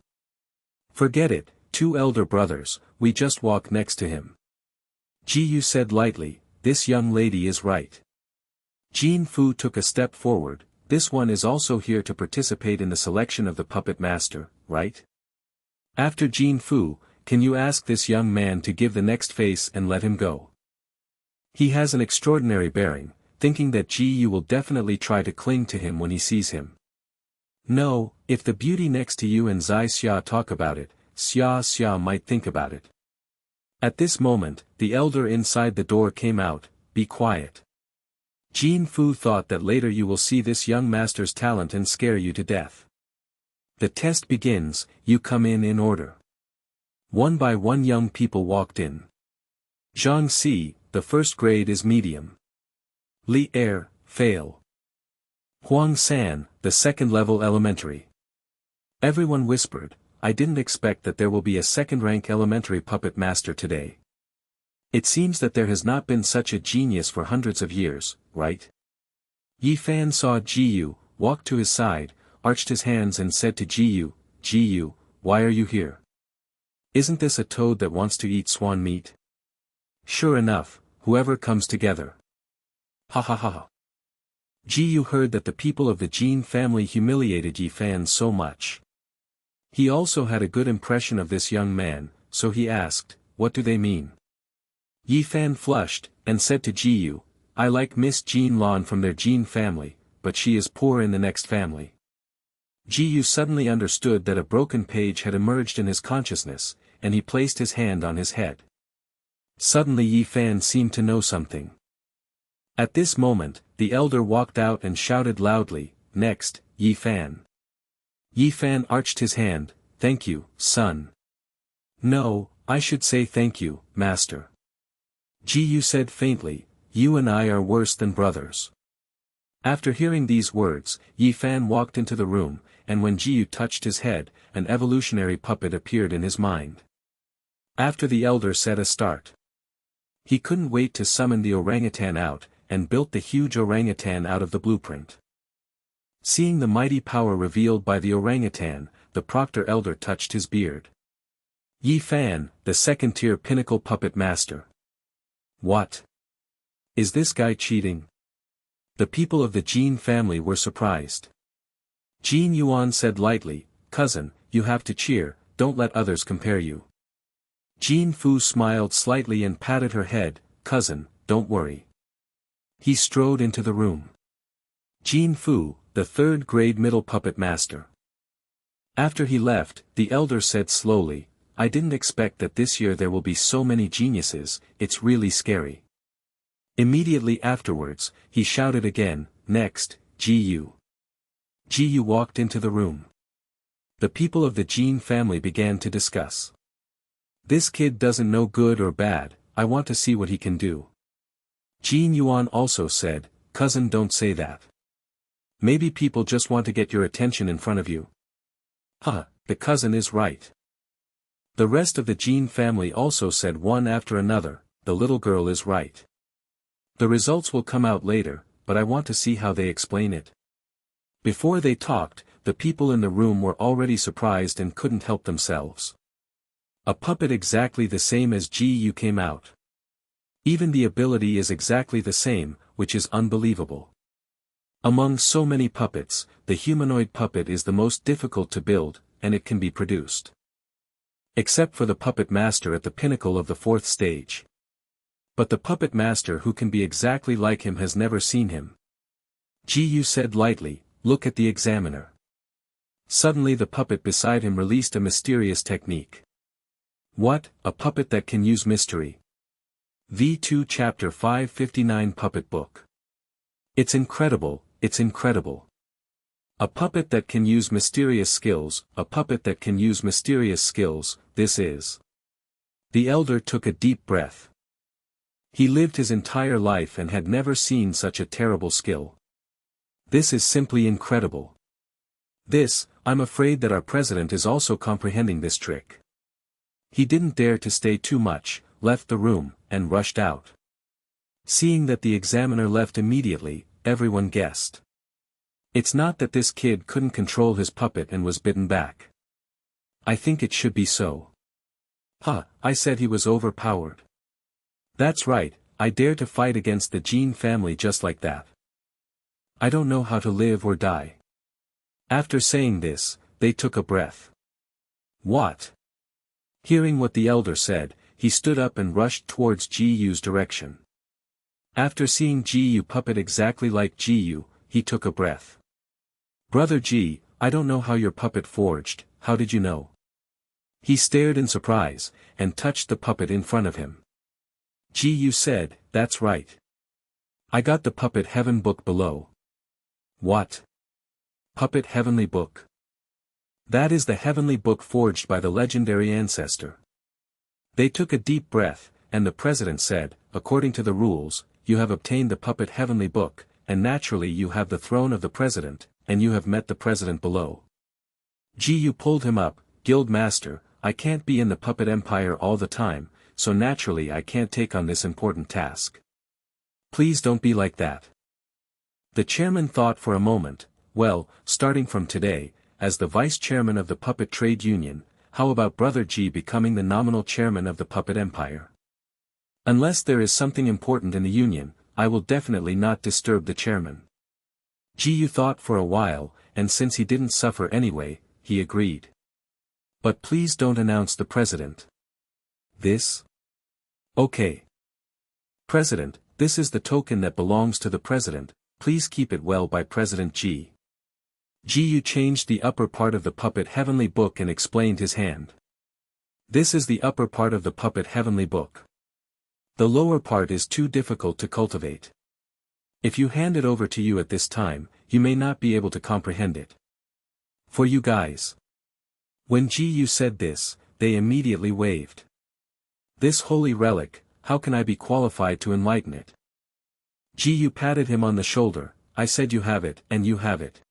"Forget it, two elder brothers, we just walk next to him." Jiu said lightly, "This young lady is right." Jin Fu took a step forward, "This one is also here to participate in the selection of the puppet master, right?" After Jin Fu, "Can you ask this young man to give the next face and let him go? He has an extraordinary bearing," thinking that Jiu will definitely try to cling to him when he sees him. "No, if the beauty next to you and Zai Xia talk about it, Xia might think about it." At this moment, the elder inside the door came out, "Be quiet. Jin Fu thought that later you will see this young master's talent and scare you to death. The test begins, you come in order." One by one young people walked in. Zhang Si, the first grade is medium. Li Er, fail. Huang San, the second level elementary. Everyone whispered, "I didn't expect that there will be a second-rank elementary puppet master today. It seems that there has not been such a genius for hundreds of years, right?" Yi Fan saw Jiu, walked to his side, arched his hands and said to Jiu, "Why are you here? Isn't this a toad that wants to eat swan meat?" "Sure enough, whoever comes together." Ha ha ha ha. Jiu heard that the people of the Jin family humiliated Yi Fan so much. He also had a good impression of this young man, so he asked, "What do they mean?" Yi Fan flushed, and said to Jiu, "I like Miss Jin Lan from their Jin family, but she is poor in the next family." Jiu suddenly understood that a broken page had emerged in his consciousness, and he placed his hand on his head. Suddenly Yi Fan seemed to know something. At this moment, the elder walked out and shouted loudly, "Next, Yi Fan." Yi Fan arched his hand, "Thank you, son." "No, I should say thank you, master." Jiu said faintly, "You and I are worse than brothers." After hearing these words, Yi Fan walked into the room, and when Jiu touched his head, an evolutionary puppet appeared in his mind. After the elder said a start. He couldn't wait to summon the orangutan out, and built the huge orangutan out of the blueprint. Seeing the mighty power revealed by the orangutan, the proctor elder touched his beard. Yi Fan, the second-tier pinnacle puppet master. What? Is this guy cheating? The people of the Jin family were surprised. Jin Yuan said lightly, "Cousin, you have to cheer, don't let others compare you." Jean Fu smiled slightly and patted her head. Cousin, don't worry. He strode into the room. Jean Fu, the third-grade middle puppet master. After he left, the elder said slowly, I didn't expect that this year there will be so many geniuses, it's really scary. Immediately afterwards, he shouted again, next, Gu. Gu walked into the room. The people of the Jean family began to discuss. This kid doesn't know good or bad, I want to see what he can do. Jean Yuan also said, cousin, don't say that. Maybe people just want to get your attention in front of you. The cousin is right. The rest of the Jean family also said one after another, the little girl is right. The results will come out later, but I want to see how they explain it. Before they talked, the people in the room were already surprised and couldn't help themselves. A puppet exactly the same as Gu came out. Even the ability is exactly the same, which is unbelievable. Among so many puppets, the humanoid puppet is the most difficult to build, and it can be produced. Except for the puppet master at the pinnacle of the 4th stage. But the puppet master who can be exactly like him has never seen him. Gu said lightly, look at the examiner. Suddenly the puppet beside him released a mysterious technique. What, a puppet that can use mystery? V2 Chapter 559 Puppet Book. It's incredible, it's incredible. A puppet that can use mysterious skills, a puppet that can use mysterious skills, this is. The elder took a deep breath. He lived his entire life and had never seen such a terrible skill. This is simply incredible. I'm afraid that our president is also comprehending this trick. He didn't dare to stay too much, left the room, and rushed out. Seeing that the examiner left immediately, everyone guessed. It's not that this kid couldn't control his puppet and was bitten back. I think it should be so. I said he was overpowered. That's right, I dare to fight against the Jean family just like that. I don't know how to live or die. After saying this, they took a breath. What? Hearing what the elder said, he stood up and rushed towards Gu's direction. After seeing Gu puppet exactly like Gu, he took a breath. Brother G, I don't know how your puppet forged, how did you know? He stared in surprise, and touched the puppet in front of him. Gu said, that's right. I got the puppet heaven book below. What? Puppet heavenly book? That is the heavenly book forged by the legendary ancestor. They took a deep breath, and the president said, according to the rules, you have obtained the puppet heavenly book, and naturally you have the throne of the president, and you have met the president below. Gu pulled him up, Guild Master, I can't be in the puppet empire all the time, so naturally I can't take on this important task. Please don't be like that. The chairman thought for a moment, well, starting from today, as the vice chairman of the puppet trade union, how about Brother G becoming the nominal chairman of the puppet empire? Unless there is something important in the union, I will definitely not disturb the chairman. Gu thought for a while, and since he didn't suffer anyway, he agreed. But please don't announce the president. This? Okay. President, this is the token that belongs to the president, please keep it well by President G. Gu changed the upper part of the puppet heavenly book and explained his hand. This is the upper part of the puppet heavenly book. The lower part is too difficult to cultivate. If you hand it over to you at this time, you may not be able to comprehend it. For you guys. When Gu said this, they immediately waved. This holy relic, how can I be qualified to enlighten it? Gu patted him on the shoulder, I said you have it, and you have it.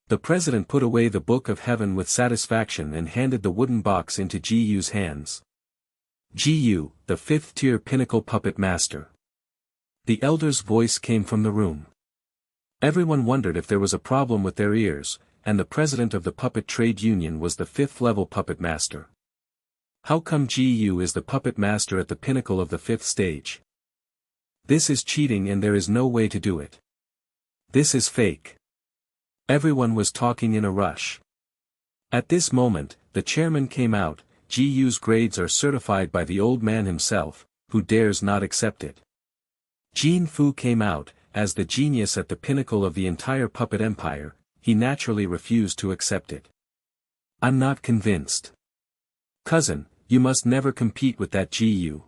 The president put away the book of heaven with satisfaction and handed the wooden box into Gu's hands. Gu, the 5th-tier pinnacle puppet master. The elder's voice came from the room. Everyone wondered if there was a problem with their ears, and the president of the puppet trade union was the 5th-level puppet master. How come Gu is the puppet master at the pinnacle of the 5th stage? This is cheating and there is no way to do it. This is fake. Everyone was talking in a rush. At this moment, the chairman came out, Ji Yu's grades are certified by the old man himself, who dares not accept it. Jin Fu came out, as the genius at the pinnacle of the entire puppet empire. He naturally refused to accept it. I'm not convinced. Cousin, you must never compete with that Ji Yu.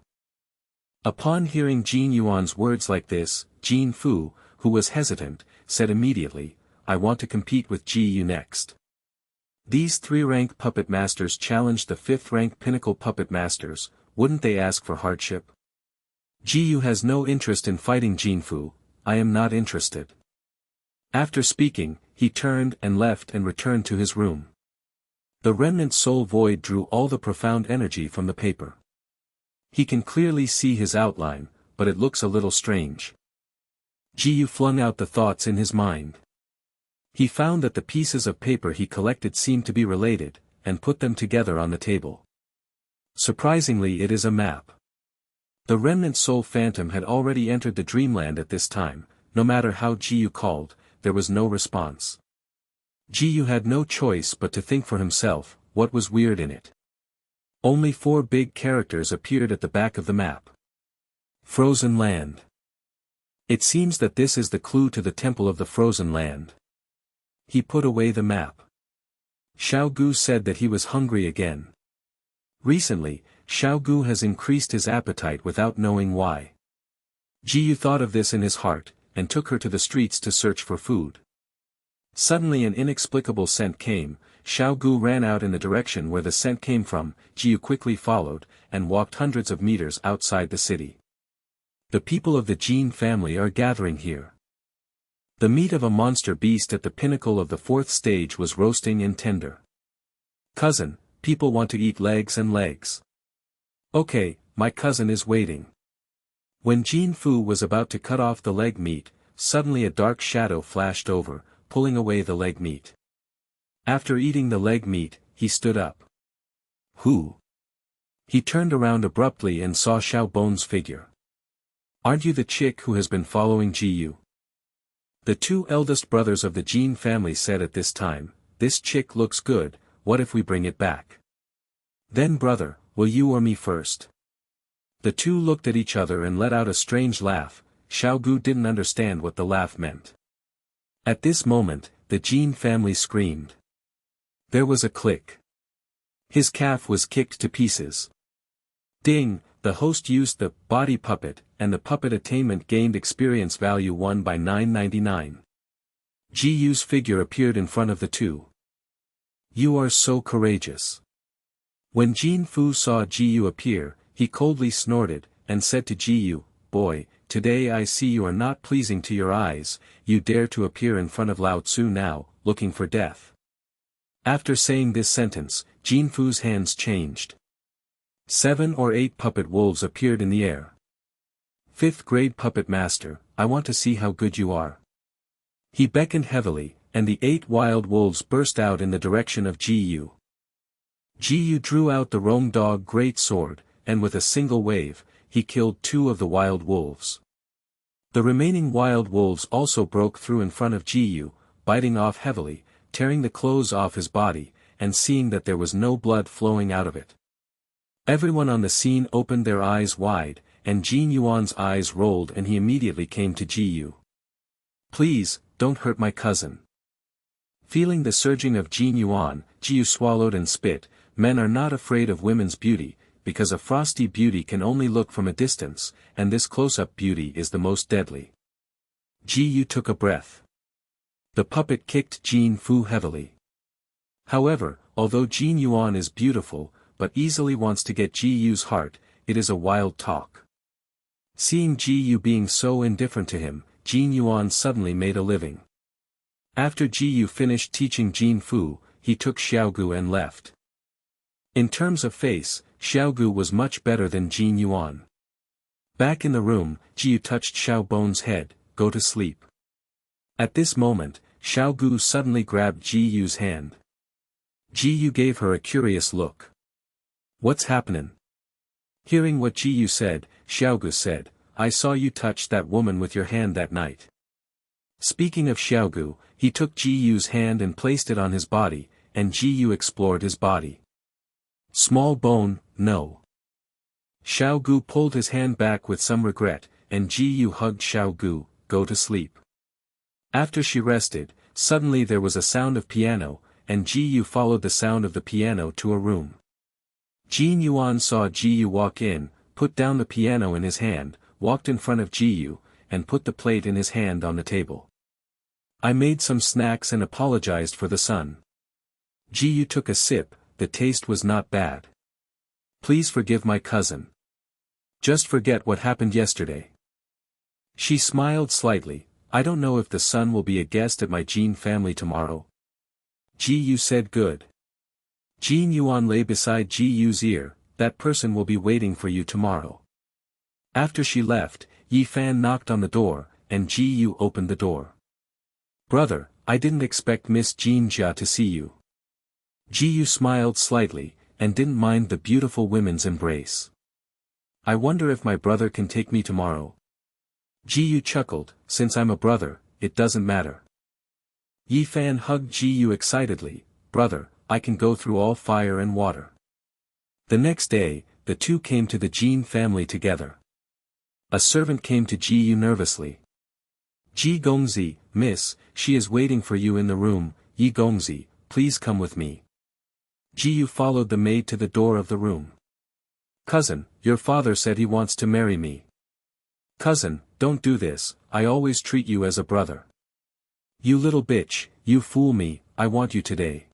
Upon hearing Jin Yuan's words like this, Jin Fu, who was hesitant, said immediately, I want to compete with Ji Yu next. These 3-rank puppet masters challenged the 5th-rank pinnacle puppet masters, wouldn't they ask for hardship? Ji Yu has no interest in fighting Jin Fu, I am not interested. After speaking, he turned and left and returned to his room. The remnant soul void drew all the profound energy from the paper. He can clearly see his outline, but it looks a little strange. Ji Yu flung out the thoughts in his mind. He found that the pieces of paper he collected seemed to be related, and put them together on the table. Surprisingly, it is a map. The remnant soul phantom had already entered the dreamland at this time. No matter how Ji Yu called, there was no response. Ji Yu had no choice but to think for himself, what was weird in it. Only 4 big characters appeared at the back of the map. Frozen Land. It seems that this is the clue to the Temple of the Frozen Land. He put away the map. Xiao Gu said that he was hungry again. Recently, Xiao Gu has increased his appetite without knowing why. Ji Yu thought of this in his heart, and took her to the streets to search for food. Suddenly an inexplicable scent came. Xiao Gu ran out in the direction where the scent came from. Ji Yu quickly followed, and walked hundreds of meters outside the city. The people of the Jin family are gathering here. The meat of a monster beast at the pinnacle of the 4th stage was roasting and tender. Cousin, people want to eat legs and legs. Okay, my cousin is waiting. When Jin Fu was about to cut off the leg meat, suddenly a dark shadow flashed over, pulling away the leg meat. After eating the leg meat, he stood up. Who? He turned around abruptly and saw Xiao Bone's figure. Aren't you the chick who has been following Ji Yu? The 2 eldest brothers of the Jin family said at this time, this chick looks good, what if we bring it back? Then brother, will you or me first? The 2 looked at each other and let out a strange laugh. Xiao Gu didn't understand what the laugh meant. At this moment, the Jin family screamed. There was a click. His calf was kicked to pieces. Ding, the host used the body puppet, and the puppet attainment gained experience value 1 by 999. Ji Yu's figure appeared in front of the 2. You are so courageous. When Jin Fu saw Ji Yu appear, he coldly snorted, and said to Ji Yu, boy, today I see you are not pleasing to your eyes, you dare to appear in front of Lao Tzu now, looking for death. After saying this sentence, Jin Fu's hands changed. 7 or 8 puppet wolves appeared in the air. 5th grade puppet master, I want to see how good you are. He beckoned heavily, and the 8 wild wolves burst out in the direction of Ji Yu. Ji Yu drew out the roam dog great sword, and with a single wave, he killed 2 of the wild wolves. The remaining wild wolves also broke through in front of Ji Yu, biting off heavily, tearing the clothes off his body, and seeing that there was no blood flowing out of it. Everyone on the scene opened their eyes wide, and Jin Yuan's eyes rolled and he immediately came to Ji Yu. Please, don't hurt my cousin. Feeling the surging of Jin Yuan, Ji Yu swallowed and spit. Men are not afraid of women's beauty, because a frosty beauty can only look from a distance, and this close-up beauty is the most deadly. Ji Yu took a breath. The puppet kicked Jin Fu heavily. However, although Jin Yuan is beautiful, but easily wants to get Ji Yu's heart, it is a wild talk. Seeing Ji Yu being so indifferent to him, Jin Yuan suddenly made a living. After Ji Yu finished teaching Jin Fu, he took Xiaogu and left. In terms of face, Xiaogu was much better than Jin Yuan. Back in the room, Ji Yu touched Xiao Bone's head, go to sleep. At this moment, Xiaogu suddenly grabbed Ji Yu's hand. Ji Yu gave her a curious look. What's happening? Hearing what Ji Yu said, Xiaogu said, I saw you touch that woman with your hand that night. Speaking of Xiaogu, he took Ji Yu's hand and placed it on his body, and Ji Yu explored his body. Small bone, no. Xiao Gu pulled his hand back with some regret, and Ji Yu hugged Xiao Gu, go to sleep. After she rested, suddenly there was a sound of piano, and Ji Yu followed the sound of the piano to a room. Jin Yuan saw Ji Yu walk in, put down the piano in his hand, walked in front of Ji Yu, and put the plate in his hand on the table. I made some snacks and apologized for the sun. Ji Yu took a sip, the taste was not bad. Please forgive my cousin. Just forget what happened yesterday. She smiled slightly. I don't know if the son will be a guest at my Jin family tomorrow. Ji Yu said good. Jin Yuan lay beside Ji Yu's ear, that person will be waiting for you tomorrow. After she left, Yi Fan knocked on the door, and Ji Yu opened the door. Brother, I didn't expect Miss Jin Jia to see you. Ji Yu smiled slightly, and didn't mind the beautiful women's embrace. I wonder if my brother can take me tomorrow. Ji Yu chuckled, since I'm a brother, it doesn't matter. Yi Fan hugged Ji Yu excitedly, brother, I can go through all fire and water. The next day, the two came to the Jin family together. A servant came to Ji Yu nervously. Ji Gongzi, miss, she is waiting for you in the room, Yi Gongzi, please come with me. Ji Yu followed the maid to the door of the room. Cousin, your father said he wants to marry me. Cousin, don't do this, I always treat you as a brother. You little bitch, you fool me, I want you today.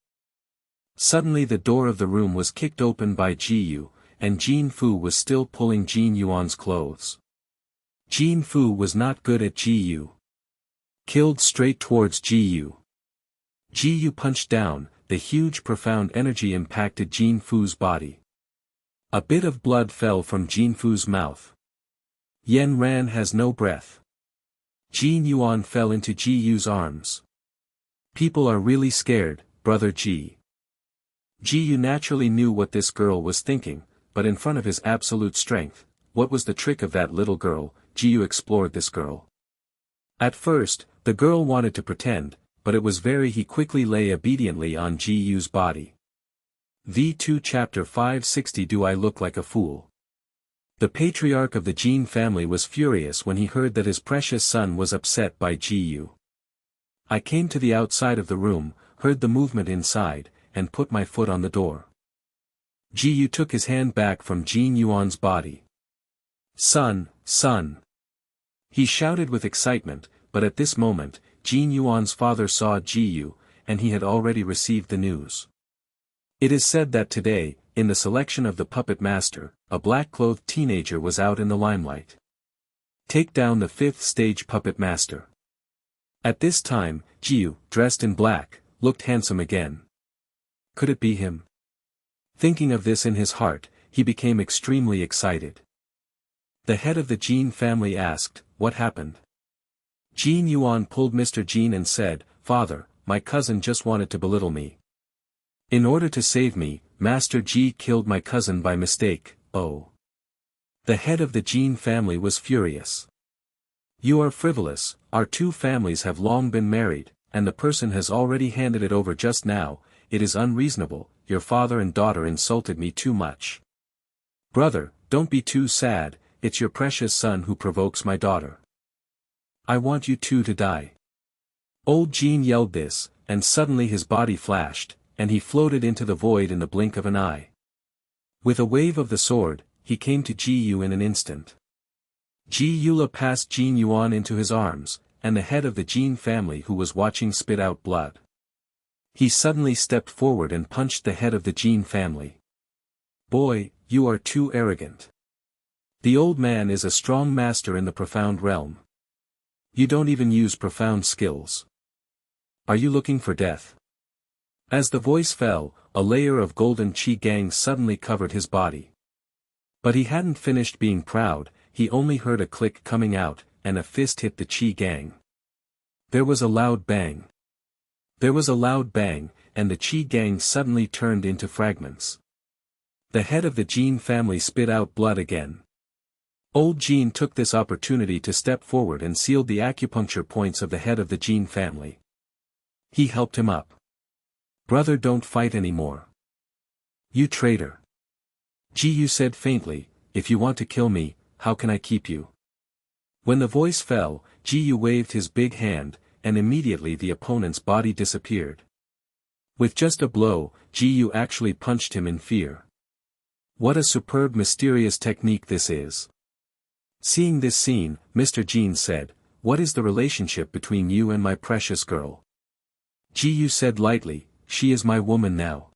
Suddenly the door of the room was kicked open by Ji Yu, and Jin Fu was still pulling Jin Yuan's clothes. Jin Fu was not good at Ji Yu. Killed straight towards Ji Yu. Ji Yu punched down, the huge profound energy impacted Jin Fu's body. A bit of blood fell from Jin Fu's mouth. Yen Ran has no breath. Jin Yuan fell into Ji Yu's arms. People are really scared, brother Ji. Ji Yu naturally knew what this girl was thinking, but in front of his absolute strength, what was the trick of that little girl? Ji Yu explored this girl. At first, the girl wanted to pretend, but it was he quickly lay obediently on Ji Yu's body. V2 Chapter 560 Do I Look Like a Fool? The patriarch of the Jin family was furious when he heard that his precious son was upset by Ji Yu. I came to the outside of the room, heard the movement inside, and put my foot on the door. Ji Yu took his hand back from Jin Yuan's body. Son, son! He shouted with excitement, but at this moment, Jin Yuan's father saw Ji Yu, and he had already received the news. It is said that today, in the selection of the puppet master, a black-clothed teenager was out in the limelight. Take down the 5th stage puppet master. At this time, Ji Yu, dressed in black, looked handsome again. Could it be him? Thinking of this in his heart, he became extremely excited. The head of the Jin family asked, what happened? Jin Yuan pulled Mr. Jin and said, Father, my cousin just wanted to belittle me. In order to save me, Master Ji killed my cousin by mistake, oh. The head of the Jin family was furious. You are frivolous, our two families have long been married, and the person has already handed it over just now. It is unreasonable, your father and daughter insulted me too much. Brother, don't be too sad, it's your precious son who provokes my daughter. I want you two to die. Old Jin yelled this, and suddenly his body flashed, and he floated into the void in the blink of an eye. With a wave of the sword, he came to Ji Yu in an instant. Ji Yula passed Jin Yuan into his arms, and the head of the Jin family who was watching spit out blood. He suddenly stepped forward and punched the head of the Jin family. Boy, you are too arrogant. The old man is a strong master in the profound realm. You don't even use profound skills. Are you looking for death? As the voice fell, a layer of golden qi gang suddenly covered his body. But he hadn't finished being proud, he only heard a click coming out, and a fist hit the qi gang. There was a loud bang. There was a loud bang, and the qi gang suddenly turned into fragments. The head of the Jin family spit out blood again. Old Jin took this opportunity to step forward and sealed the acupuncture points of the head of the Jin family. He helped him up. Brother, don't fight anymore. You traitor. Ji said faintly, if you want to kill me, how can I keep you? When the voice fell, Ji waved his big hand, and immediately the opponent's body disappeared. With just a blow, Ji actually punched him in fear. What a superb mysterious technique this is. Seeing this scene, Mr. Jean said, what is the relationship between you and my precious girl? Ji said lightly, she is my woman now.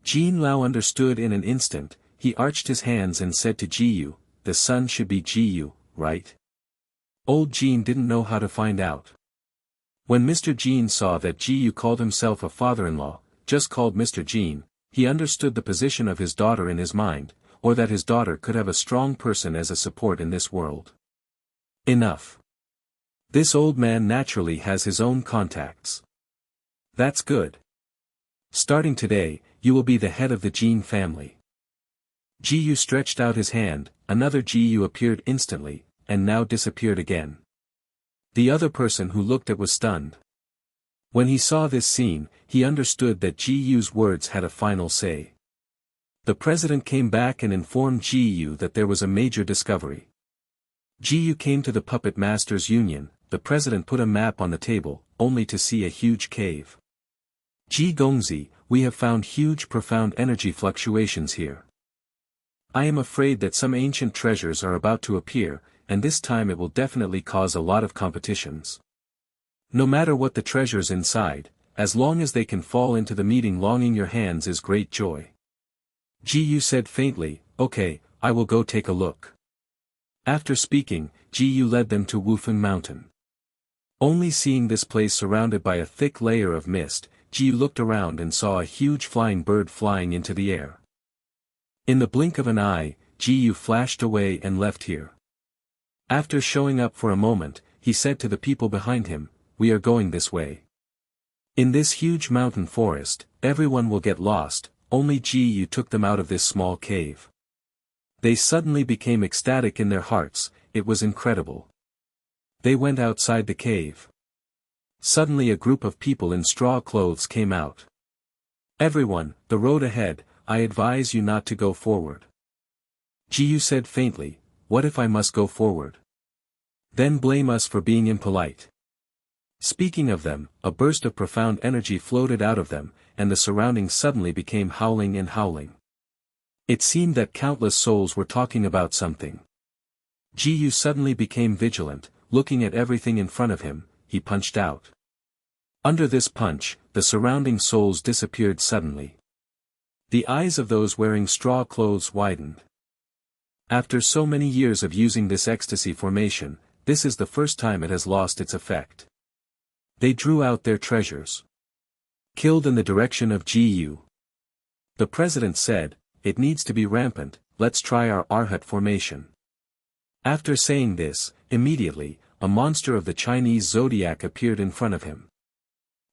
Jean Lao understood in an instant. He arched his hands and said to Ji, the son should be Ji, right? Old Jean didn't know how to find out. When Mr. Jean saw that Ji called himself a father-in-law, just called Mr. Jean, he understood the position of his daughter in his mind, or that his daughter could have a strong person as a support in this world. Enough. This old man naturally has his own contacts. That's good. Starting today, you will be the head of the Jean family. Ji stretched out his hand, another Ji appeared instantly, and now disappeared again. The other person who looked at was stunned. When he saw this scene, he understood that Ji's words had a final say. The president came back and informed Ji that there was a major discovery. Ji came to the Puppet Masters Union. The president put a map on the table, only to see a huge cave. Ji Gongzi, we have found huge profound energy fluctuations here. I am afraid that some ancient treasures are about to appear, and this time it will definitely cause a lot of competitions. No matter what the treasures inside, as long as they can fall into the meeting longing your hands is great joy. Ji said faintly, okay, I will go take a look. After speaking, Ji led them to Wufeng Mountain. Only seeing this place surrounded by a thick layer of mist, Ji looked around and saw a huge flying bird flying into the air. In the blink of an eye, Ji flashed away and left here. After showing up for a moment, he said to the people behind him, we are going this way. In this huge mountain forest, everyone will get lost, only Ji took them out of this small cave. They suddenly became ecstatic in their hearts, it was incredible. They went outside the cave. Suddenly a group of people in straw clothes came out. Everyone, the road ahead, I advise you not to go forward. Ji said faintly, what if I must go forward? Then blame us for being impolite. Speaking of them, a burst of profound energy floated out of them, and the surroundings suddenly became howling and howling. It seemed that countless souls were talking about something. Ji suddenly became vigilant, looking at everything in front of him, he punched out. Under this punch, the surrounding souls disappeared suddenly. The eyes of those wearing straw clothes widened. After so many years of using this ecstasy formation, this is the first time it has lost its effect. They drew out their treasures. Killed in the direction of Ji. The president said, it needs to be rampant, let's try our Arhat formation. After saying this, immediately, a monster of the Chinese zodiac appeared in front of him.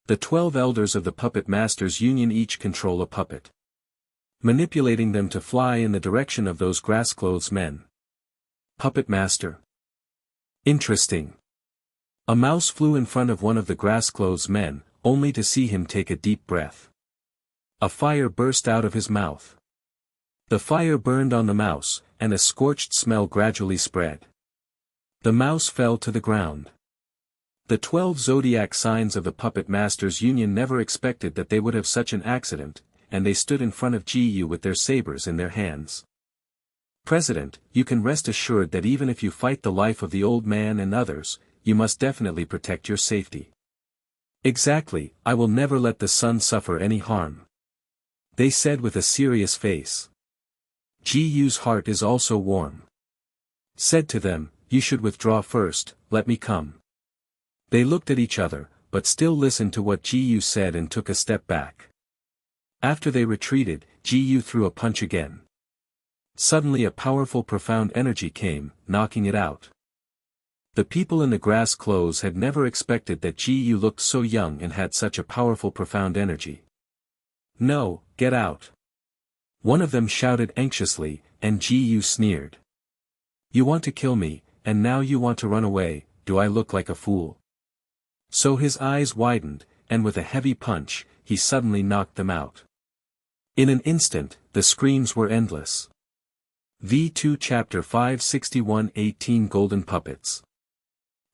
The 12 elders of the Puppet Masters Union each control a puppet, manipulating them to fly in the direction of those grass-clothes men. Puppet Master. Interesting. A mouse flew in front of one of the grass-clothes men, only to see him take a deep breath. A fire burst out of his mouth. The fire burned on the mouse, and a scorched smell gradually spread. The mouse fell to the ground. The 12 zodiac signs of the Puppet Masters Union never expected that they would have such an accident, and they stood in front of Ji with their sabers in their hands. President, you can rest assured that even if you fight the life of the old man and others, you must definitely protect your safety. Exactly, I will never let the son suffer any harm. They said with a serious face. Ji's heart is also warm. Said to them, you should withdraw first, let me come. They looked at each other, but still listened to what Ji said and took a step back. After they retreated, Ji threw a punch again. Suddenly a powerful profound energy came, knocking it out. The people in the grass clothes had never expected that Ji looked so young and had such a powerful profound energy. No, get out. One of them shouted anxiously, and Ji sneered. You want to kill me, and now you want to run away, do I look like a fool? So his eyes widened, and with a heavy punch, he suddenly knocked them out. In an instant, the screams were endless. V2 Chapter 561 18 Golden Puppets.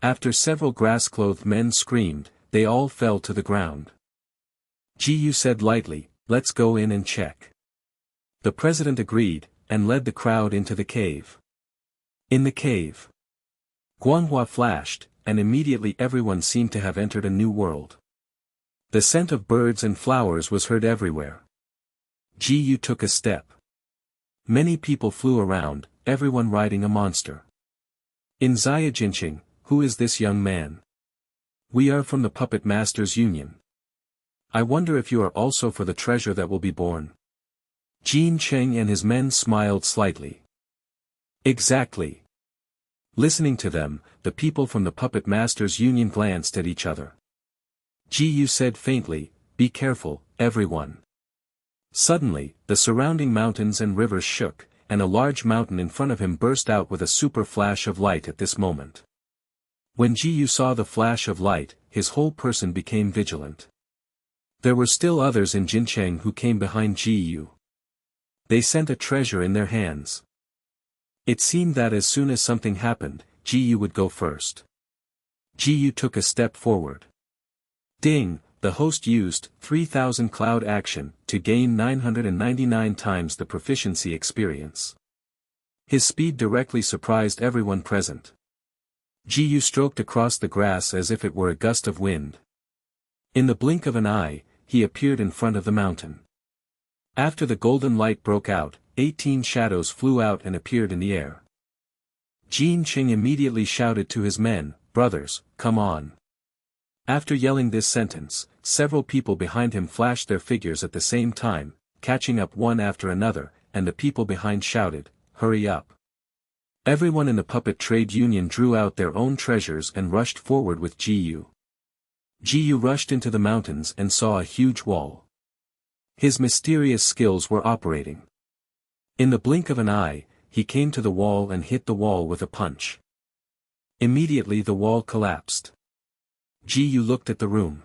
After several grass-clothed men screamed, they all fell to the ground. Ji-yu said lightly, "Let's go in and check." The president agreed, and led the crowd into the cave. In the cave, Manhwa flashed, and immediately everyone seemed to have entered a new world. The scent of birds and flowers was heard everywhere. Ji-yu took a step. Many people flew around, everyone riding a monster. In Xia Jinqing, who is this young man? We are from the Puppet Masters Union. I wonder if you are also for the treasure that will be born. Jin Cheng and his men smiled slightly. Exactly. Listening to them, the people from the Puppet Masters Union glanced at each other. Ji-yu said faintly, "Be careful, everyone." Suddenly, the surrounding mountains and rivers shook, and a large mountain in front of him burst out with a super flash of light at this moment. When Ji-yu saw the flash of light, his whole person became vigilant. There were still others in Jincheng who came behind Ji-yu. They sent a treasure in their hands. It seemed that as soon as something happened, Ji-yu would go first. Ji-yu took a step forward. Ding, the host used 3000 cloud action to gain 999 times the proficiency experience. His speed directly surprised everyone present. Ji-yu stroked across the grass as if it were a gust of wind. In the blink of an eye, he appeared in front of the mountain. After the golden light broke out, 18 shadows flew out and appeared in the air. Jin Qing immediately shouted to his men, "Brothers, come on." After yelling this sentence, several people behind him flashed their figures at the same time, catching up one after another, and the people behind shouted, "Hurry up." Everyone in the puppet trade union drew out their own treasures and rushed forward with Ji-yu. Ji-yu rushed into the mountains and saw a huge wall. His mysterious skills were operating. In the blink of an eye, he came to the wall and hit the wall with a punch. Immediately the wall collapsed. Ji-yu looked at the room.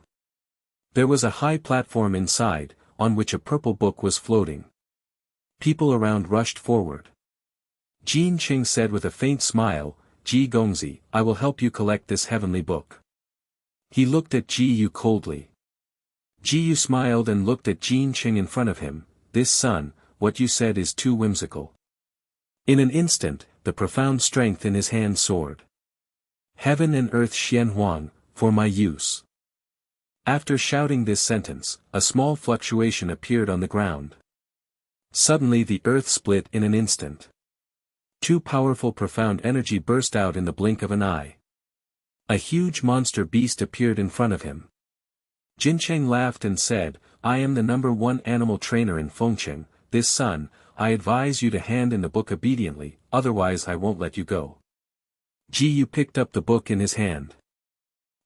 There was a high platform inside, on which a purple book was floating. People around rushed forward. Jin Qing said with a faint smile, "Ji Gongzi, I will help you collect this heavenly book." He looked at Ji-yu coldly. Ji-yu smiled and looked at Jin Qing in front of him, "This son, what you said is too whimsical." In an instant, the profound strength in his hand soared. "Heaven and earth Xian Huang, for my use." After shouting this sentence, a small fluctuation appeared on the ground. Suddenly the earth split in an instant. Two powerful profound energy burst out in the blink of an eye. A huge monster beast appeared in front of him. Jincheng laughed and said, "I am the #1 animal trainer in Fengcheng, this son, I advise you to hand in the book obediently, otherwise I won't let you go." Ji-yu picked up the book in his hand.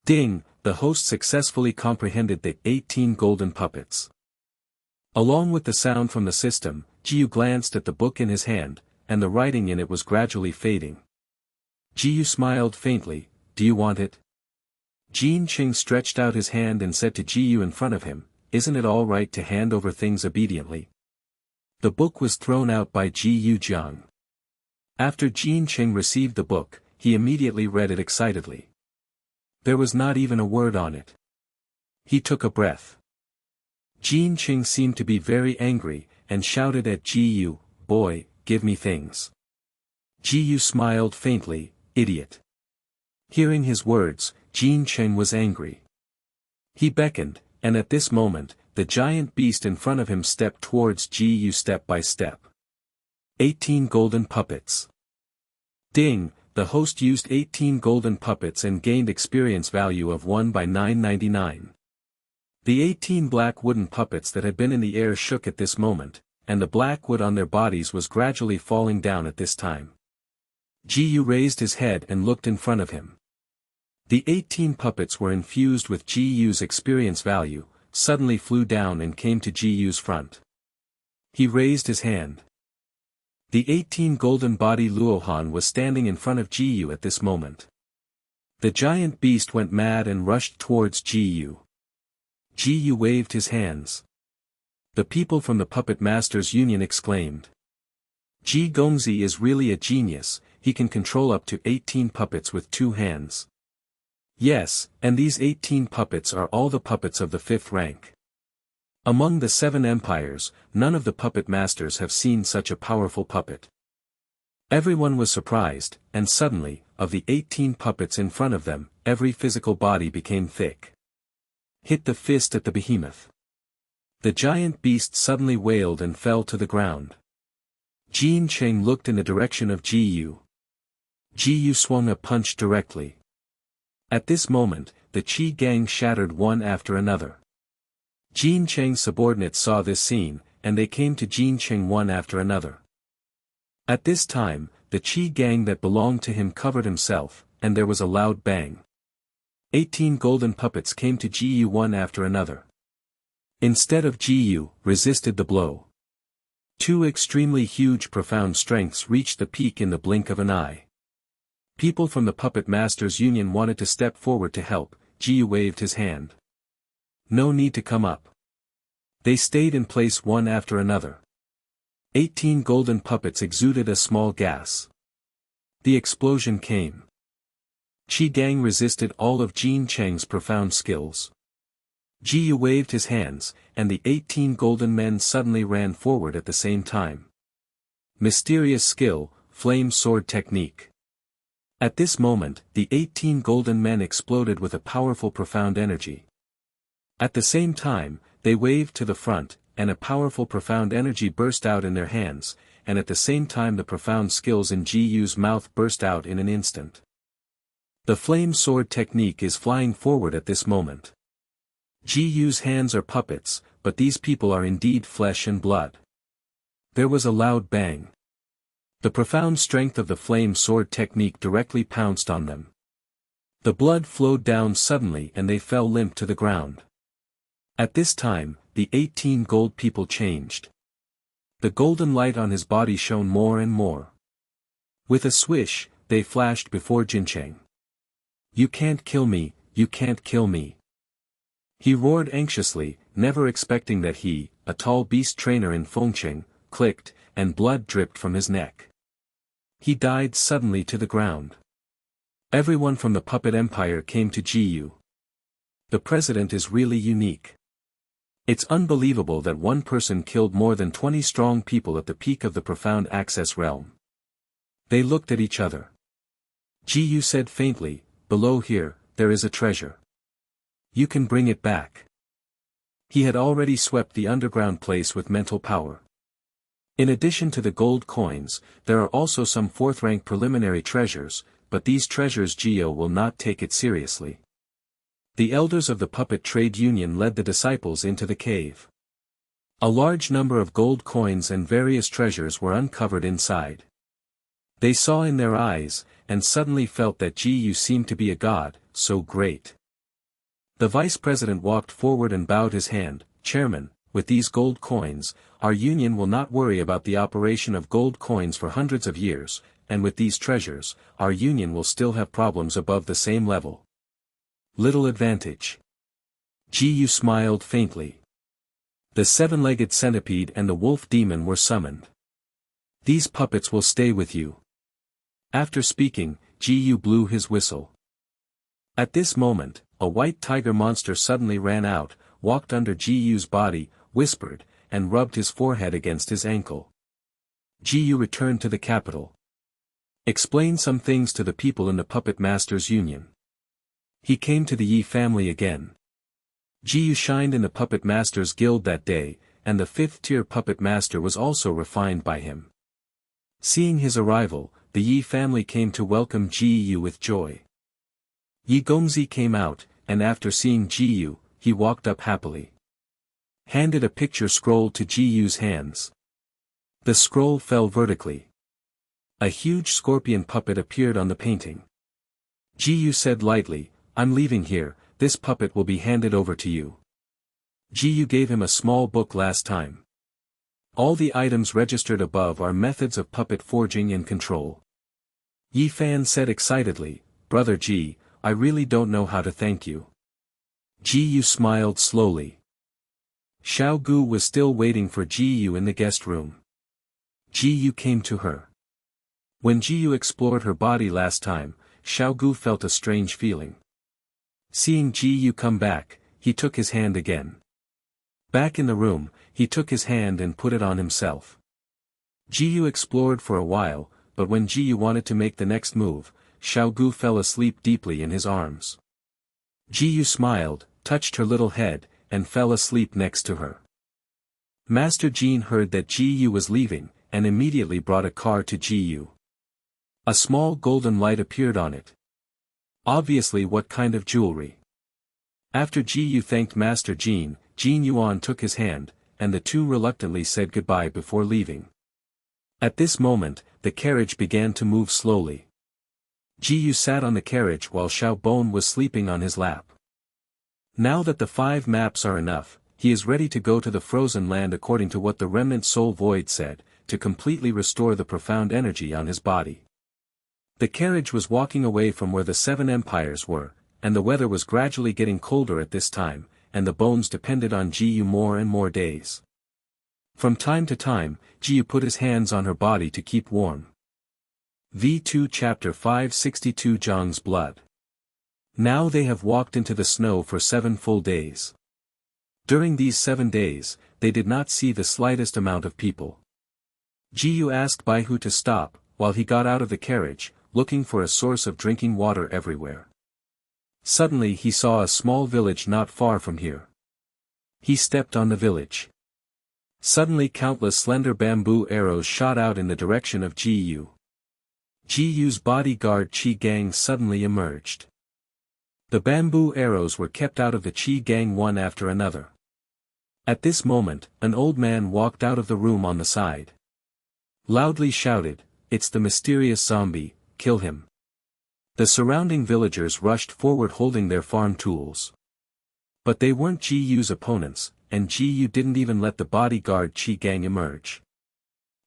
Ding, the host successfully comprehended the 18 golden puppets. Along with the sound from the system, Ji-yu glanced at the book in his hand, and the writing in it was gradually fading. Ji-yu smiled faintly, "Do you want it?" Jin Qing stretched out his hand and said to Ji-yu in front of him, "Isn't it all right to hand over things obediently?" The book was thrown out by Ji-yu Jiang. After Jin Qing received the book, he immediately read it excitedly. There was not even a word on it. He took a breath. Jin Qing seemed to be very angry, and shouted at Ji-yu, "Boy, give me things." Ji-yu smiled faintly, "Idiot." Hearing his words, Jin Qing was angry. He beckoned, and at this moment, the giant beast in front of him stepped towards Ji-yu step by step. 18 golden puppets. Ding, the host used 18 golden puppets and gained experience value of 1 by 999. The 18 black wooden puppets that had been in the air shook at this moment, and the black wood on their bodies was gradually falling down at this time. Ji-yu raised his head and looked in front of him. The 18 puppets were infused with Ji-yu's experience value, suddenly flew down and came to Ji-yu's front. He raised his hand. The 18 golden body Luohan was standing in front of Ji-yu at this moment. The giant beast went mad and rushed towards Ji-yu. Ji-yu waved his hands. The people from the Puppet Masters Union exclaimed. Ji Gongzi is really a genius, he can control up to 18 puppets with 2 hands. Yes, and these 18 puppets are all the puppets of the 5th rank. Among the 7 empires, none of the puppet masters have seen such a powerful puppet. Everyone was surprised, and suddenly, of the 18 puppets in front of them, every physical body became thick. Hit the fist at the behemoth. The giant beast suddenly wailed and fell to the ground. Jin Cheng looked in the direction of Ji Yu. Ji Yu swung a punch directly. At this moment, the Qi gang shattered one after another. Jin Cheng's subordinates saw this scene, and they came to Jin Cheng one after another. At this time, the Qi gang that belonged to him covered himself, and there was a loud bang. 18 golden puppets came to Ji Yu one after another. Instead of Ji Yu, resisted the blow. 2 extremely huge profound strengths reached the peak in the blink of an eye. People from the Puppet Masters Union wanted to step forward to help. Ji Yu waved his hand. No need to come up. They stayed in place one after another. 18 golden puppets exuded a small gas. The explosion came. Qi gang resisted all of Jin Cheng's profound skills. Ji Yu waved his hands, and the 18 golden men suddenly ran forward at the same time. Mysterious skill, flame sword technique. At this moment, the 18 golden men exploded with a powerful profound energy. At the same time, they waved to the front, and a powerful profound energy burst out in their hands, and at the same time the profound skills in Ji Yu's mouth burst out in an instant. The flame sword technique is flying forward at this moment. Ji Yu's hands are puppets, but these people are indeed flesh and blood. There was a loud bang. The profound strength of the flame sword technique directly pounced on them. The blood flowed down suddenly and they fell limp to the ground. At this time, the 18 gold people changed. The golden light on his body shone more and more. With a swish, they flashed before Jincheng. You can't kill me, you can't kill me. He roared anxiously, never expecting that he, a tall beast trainer in Fengcheng, clicked, and blood dripped from his neck. He died suddenly to the ground. Everyone from the Puppet Empire came to Ji Yu. The president is really unique. It's unbelievable that one person killed more than 20 strong people at the peak of the profound access realm. They looked at each other. Ji Yu said faintly, below here, there is a treasure. You can bring it back. He had already swept the underground place with mental power. In addition to the gold coins, there are also some 4th-rank preliminary treasures, but these treasures Ji Yu will not take it seriously. The elders of the Puppet Trade Union led the disciples into the cave. A large number of gold coins and various treasures were uncovered inside. They saw in their eyes, and suddenly felt that Ji Yu seemed to be a god, so great. The vice president walked forward and bowed his hand. Chairman, with these gold coins, our union will not worry about the operation of gold coins for hundreds of years, and with these treasures, our union will still have problems above the same level. Little advantage. Ji Yu smiled faintly. The 7-legged centipede and the wolf demon were summoned. These puppets will stay with you. After speaking, Ji Yu blew his whistle. At this moment, a white tiger monster suddenly ran out, walked under Ji Yu's body, whispered, and rubbed his forehead against his ankle. Ji Yu returned to the capital. Explain some things to the people in the Puppet Masters Union. He came to the Yi family again. Ji Yu shined in the Puppet Masters Guild that day, and the 5th-tier Puppet Master was also refined by him. Seeing his arrival, the Yi family came to welcome Ji Yu with joy. Yi Gongzi came out, and after seeing Ji Yu, he walked up happily. Handed a picture scroll to Ji Yu's hands. The scroll fell vertically. A huge scorpion puppet appeared on the painting. Ji Yu said lightly, I'm leaving here, this puppet will be handed over to you. Ji Yu gave him a small book last time. All the items registered above are methods of puppet forging and control. Yi Fan said excitedly, Brother Ji, I really don't know how to thank you. Ji Yu smiled slowly. Xiao Gu was still waiting for Ji Yu in the guest room. Ji Yu came to her. When Ji Yu explored her body last time, Xiao Gu felt a strange feeling. Seeing Ji Yu come back, he took his hand again. Back in the room, he took his hand and put it on himself. Ji Yu explored for a while, but when Ji Yu wanted to make the next move, Xiao Gu fell asleep deeply in his arms. Ji Yu smiled, touched her little head, and fell asleep next to her. Master Jin heard that Ji Yu was leaving, and immediately brought a car to Ji Yu. A small golden light appeared on it. Obviously what kind of jewelry. After Ji Yu thanked Master Jin, Jin Yuan took his hand, and the two reluctantly said goodbye before leaving. At this moment, the carriage began to move slowly. Ji Yu sat on the carriage while Xiao Bon was sleeping on his lap. Now that the 5 maps are enough, he is ready to go to the frozen land according to what the remnant soul void said, to completely restore the profound energy on his body. The carriage was walking away from where the 7 empires were, and the weather was gradually getting colder at this time, and the bones depended on Ji Yu more and more days. From time to time, Ji Yu put his hands on her body to keep warm. V2 Chapter 562 Zhang's Blood. Now they have walked into the snow for 7 full days. During these 7 days, they did not see the slightest amount of people. Ji Yu asked Bai Hu to stop, while he got out of the carriage, looking for a source of drinking water everywhere. Suddenly he saw a small village not far from here. He stepped on the village. Suddenly countless slender bamboo arrows shot out in the direction of Ji Yu. Ji Yu's bodyguard Qi Gang suddenly emerged. The bamboo arrows were kept out of the Qi Gang one after another. At this moment, an old man walked out of the room on the side. Loudly shouted, "It's the mysterious zombie, kill him." The surrounding villagers rushed forward holding their farm tools. But they weren't Ji Yu's opponents, and Ji Yu didn't even let the bodyguard Qi Gang emerge.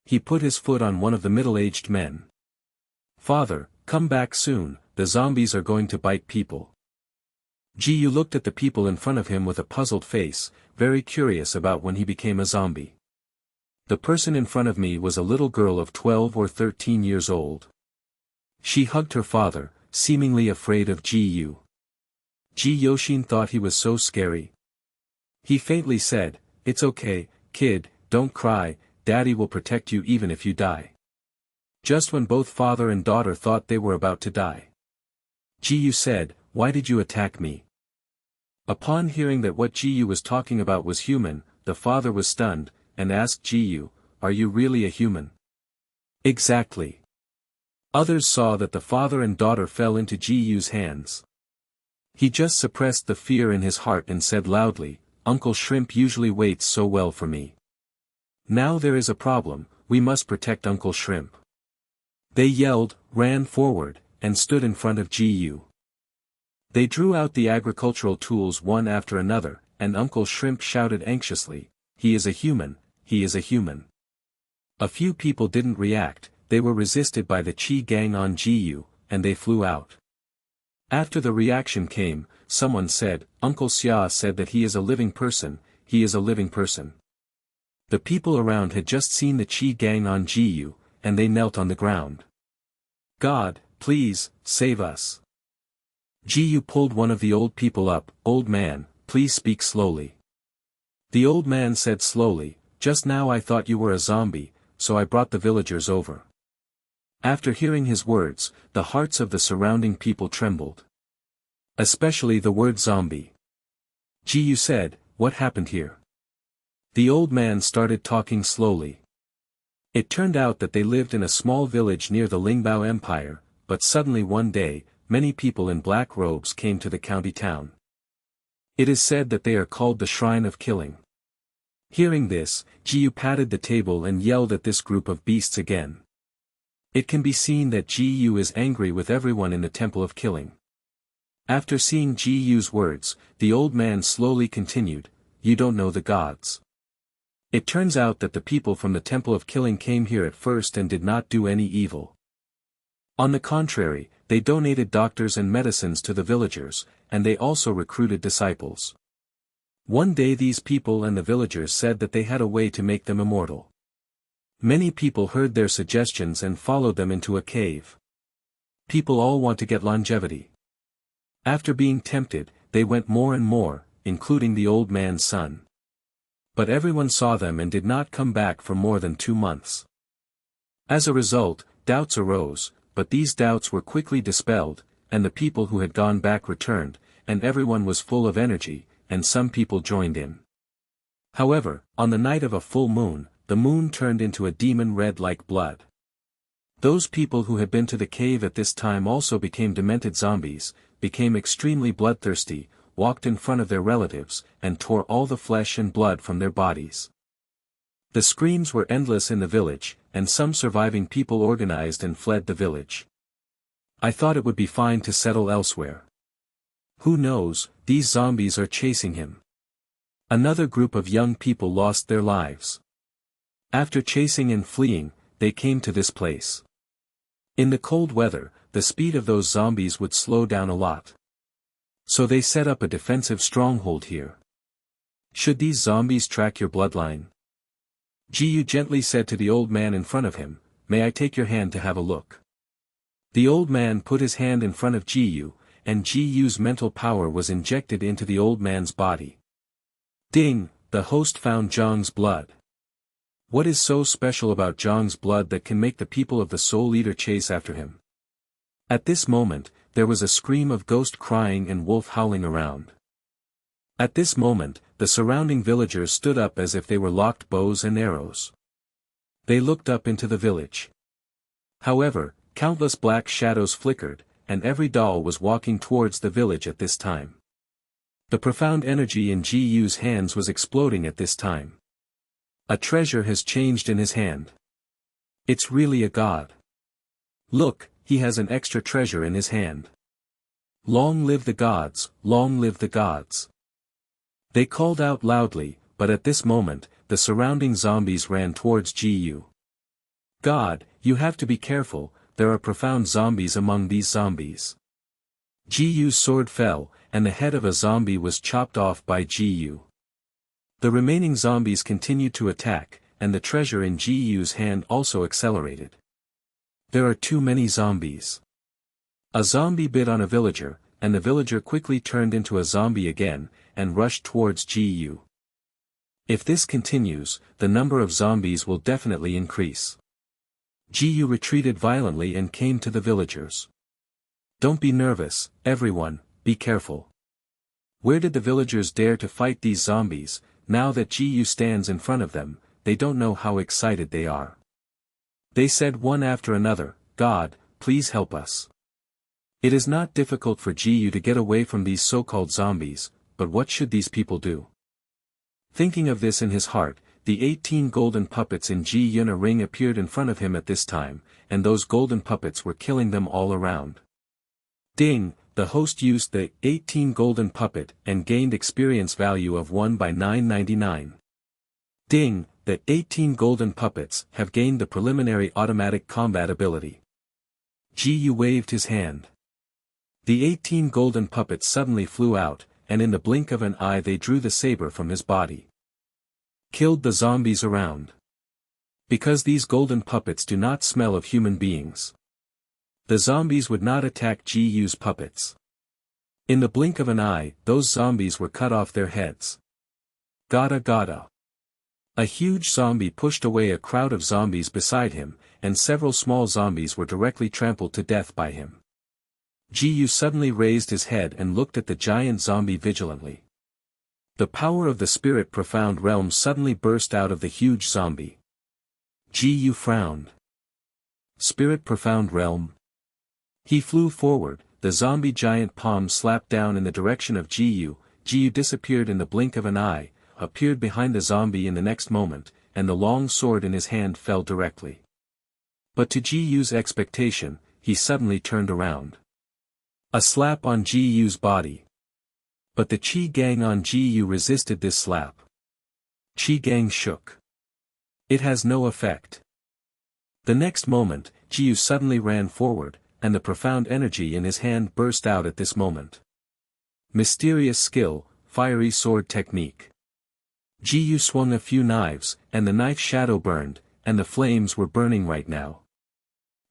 He put his foot on one of the middle-aged men. "Father, come back soon, the zombies are going to bite people." Ji Yu looked at the people in front of him with a puzzled face, very curious about when he became a zombie. The person in front of me was a little girl of 12 or 13 years old. She hugged her father, seemingly afraid of Ji Yu. Ji Yoshin thought he was so scary. He faintly said, "It's okay, kid, don't cry, Daddy will protect you even if you die." Just when both father and daughter thought they were about to die, Ji Yu said, "Why did you attack me?" Upon hearing that what Ji Yu was talking about was human, the father was stunned, and asked Ji Yu, "Are you really a human?" "Exactly." Others saw that the father and daughter fell into Ji Yu's hands. He just suppressed the fear in his heart and said loudly, "Uncle Shrimp usually waits so well for me. Now there is a problem, we must protect Uncle Shrimp." They yelled, ran forward, and stood in front of Ji Yu. They drew out the agricultural tools one after another, and Uncle Shrimp shouted anxiously, "He is a human, he is a human." A few people didn't react, they were resisted by the Qi Gang on Ji Yu, and they flew out. After the reaction came, someone said, "Uncle Xia said that he is a living person, he is a living person." The people around had just seen the Qi Gang on Ji Yu, and they knelt on the ground. "God, please, save us." Ji Yu pulled one of the old people up, "Old man, please speak slowly." The old man said slowly, "Just now I thought you were a zombie, so I brought the villagers over." After hearing his words, the hearts of the surrounding people trembled. Especially the word zombie. Ji Yu said, "What happened here?" The old man started talking slowly. It turned out that they lived in a small village near the Lingbao Empire, but suddenly one day, many people in black robes came to the county town. It is said that they are called the Shrine of Killing. Hearing this, Ji Yu patted the table and yelled at this group of beasts again. It can be seen that Ji Yu is angry with everyone in the Temple of Killing. After seeing Ji Yu's words, the old man slowly continued, "You don't know the gods. It turns out that the people from the Temple of Killing came here at first and did not do any evil. On the contrary, they donated doctors and medicines to the villagers, and they also recruited disciples. One day these people and the villagers said that they had a way to make them immortal. Many people heard their suggestions and followed them into a cave. People all want to get longevity. After being tempted, they went more and more, including the old man's son. But everyone saw them and did not come back for more than 2 months. As a result, doubts arose, but these doubts were quickly dispelled, and the people who had gone back returned, and everyone was full of energy, and some people joined in. However, on the night of a full moon, the moon turned into a demon red like blood. Those people who had been to the cave at this time also became demented zombies, became extremely bloodthirsty, walked in front of their relatives, and tore all the flesh and blood from their bodies. The screams were endless in the village, and some surviving people organized and fled the village. I thought it would be fine to settle elsewhere. Who knows, these zombies are chasing him. Another group of young people lost their lives. After chasing and fleeing, they came to this place. In the cold weather, the speed of those zombies would slow down a lot. So they set up a defensive stronghold here. Should these zombies track your bloodline? Jiyu gently said to the old man in front of him, "May I take your hand to have a look?" The old man put his hand in front of Jiyu, and Jiyu's mental power was injected into the old man's body. Ding, the host found Zhang's blood. What is so special about Zhang's blood that can make the people of the Soul Eater chase after him? At this moment, there was a scream of ghost crying and wolf howling around. At this moment, the surrounding villagers stood up as if they were locked bows and arrows. They looked up into the village. However, countless black shadows flickered, and every doll was walking towards the village at this time. The profound energy in Jiyu's hands was exploding at this time. A treasure has changed in his hand. It's really a god. Look, he has an extra treasure in his hand. Long live the gods, long live the gods. They called out loudly, but at this moment, the surrounding zombies ran towards Jiyu. God, you have to be careful, there are profound zombies among these zombies. Jiyu's sword fell, and the head of a zombie was chopped off by Jiyu. The remaining zombies continued to attack, and the treasure in Jiyu's hand also accelerated. There are too many zombies. A zombie bit on a villager, and the villager quickly turned into a zombie again, and rushed towards Jiyu. If this continues, the number of zombies will definitely increase. Jiyu retreated violently and came to the villagers. Don't be nervous, everyone, be careful. Where did the villagers dare to fight these zombies? Now that Jiyu stands in front of them, they don't know how excited they are. They said one after another, God, please help us. It is not difficult for Jiyu to get away from these so-called zombies, but what should these people do? Thinking of this in his heart, the 18 golden puppets in Ji Yun a ring appeared in front of him at this time, and those golden puppets were killing them all around. Ding, the host used the 18 golden puppet and gained experience value of 1 by 999. Ding, the 18 golden puppets have gained the preliminary automatic combat ability. Ji Yu waved his hand. The 18 golden puppets suddenly flew out, and in the blink of an eye they drew the saber from his body. Killed the zombies around. Because these golden puppets do not smell of human beings. The zombies would not attack Ji Yu's puppets. In the blink of an eye, those zombies were cut off their heads. Gada gada. A huge zombie pushed away a crowd of zombies beside him, and several small zombies were directly trampled to death by him. Ji Yu suddenly raised his head and looked at the giant zombie vigilantly. The power of the spirit profound realm suddenly burst out of the huge zombie. Ji Yu frowned. Spirit profound realm? He flew forward, the zombie giant palm slapped down in the direction of Ji Yu. Ji Yu disappeared in the blink of an eye, appeared behind the zombie in the next moment, and the long sword in his hand fell directly. But to Ji Yu's expectation, he suddenly turned around. A slap on Ji Yu's body. But the Qi Gang on Ji Yu resisted this slap. Qi Gang shook. It has no effect. The next moment, Ji Yu suddenly ran forward, and the profound energy in his hand burst out at this moment. Mysterious skill, fiery sword technique. Ji swung a few knives, and the knife shadow burned, and the flames were burning right now.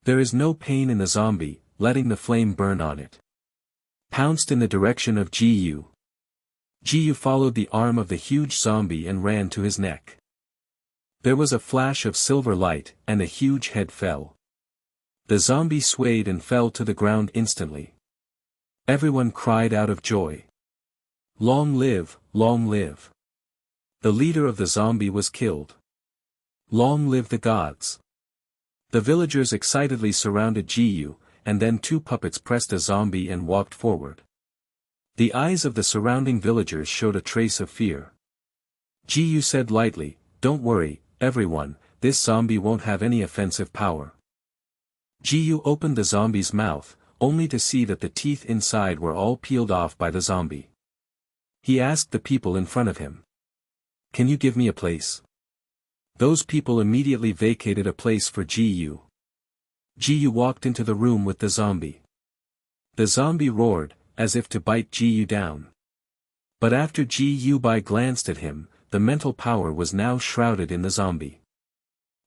There is no pain in the zombie, letting the flame burn on it. Pounced in the direction of Ji. Ji followed the arm of the huge zombie and ran to his neck. There was a flash of silver light, and the huge head fell. The zombie swayed and fell to the ground instantly. Everyone cried out of joy. Long live, long live. The leader of the zombie was killed. Long live the gods. The villagers excitedly surrounded Ji, and then two puppets pressed a zombie and walked forward. The eyes of the surrounding villagers showed a trace of fear. Ji said lightly, "Don't worry, everyone, this zombie won't have any offensive power." Ji opened the zombie's mouth, only to see that the teeth inside were all peeled off by the zombie. He asked the people in front of him, "Can you give me a place?" Those people immediately vacated a place for Ji. Ji walked into the room with the zombie. The zombie roared, as if to bite Ji down. But after Ji glanced at him, the mental power was now shrouded in the zombie.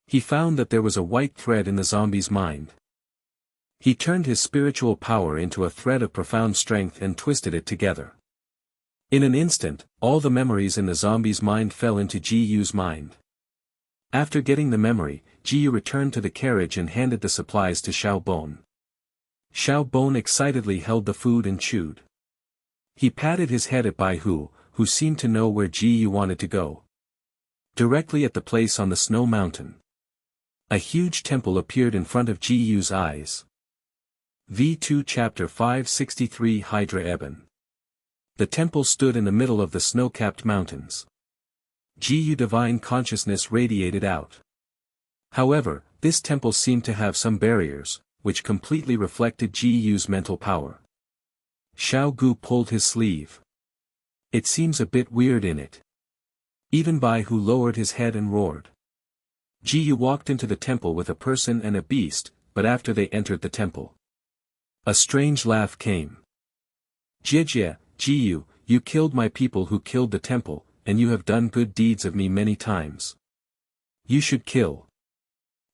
He found that there was a white thread in the zombie's mind. He turned his spiritual power into a thread of profound strength and twisted it together. In an instant, all the memories in the zombie's mind fell into Ji's mind. After getting the memory, Ji returned to the carriage and handed the supplies to Xiaobon. Xiaobon excitedly held the food and chewed. He patted his head at Bai Hu, who seemed to know where Ji wanted to go. Directly at the place on the snow mountain. A huge temple appeared in front of Ji's eyes. V2 Chapter 563 Hydra Eben. The temple stood in the middle of the snow-capped mountains. Ji divine consciousness radiated out. However, this temple seemed to have some barriers, which completely reflected Ji's mental power. Xiao Gu pulled his sleeve. It seems a bit weird in it. Even Bai Hu lowered his head and roared. Ji walked into the temple with a person and a beast, but after they entered the temple, a strange laugh came. Jie, Ji, you killed my people who killed the temple, and you have done good deeds of me many times. You should kill.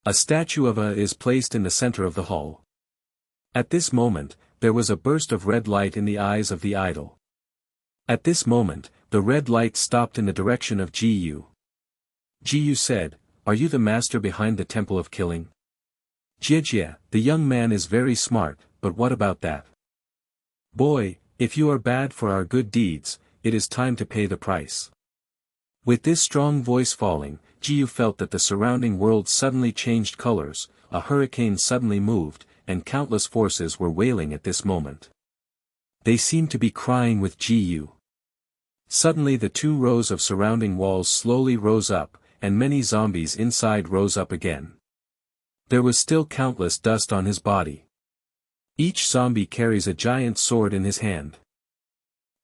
A statue of A is placed in the center of the hall. At this moment, there was a burst of red light in the eyes of the idol. At this moment, the red light stopped in the direction of Ji. Ji said, "Are you the master behind the temple of killing?" Jie, the young man is very smart, but what about that? Boy, if you are bad for our good deeds, it is time to pay the price. With this strong voice falling, Ji felt that the surrounding world suddenly changed colors, a hurricane suddenly moved, and countless forces were wailing at this moment. They seemed to be crying with Ji. Suddenly the 2 rows of surrounding walls slowly rose up, and many zombies inside rose up again. There was still countless dust on his body. Each zombie carries a giant sword in his hand.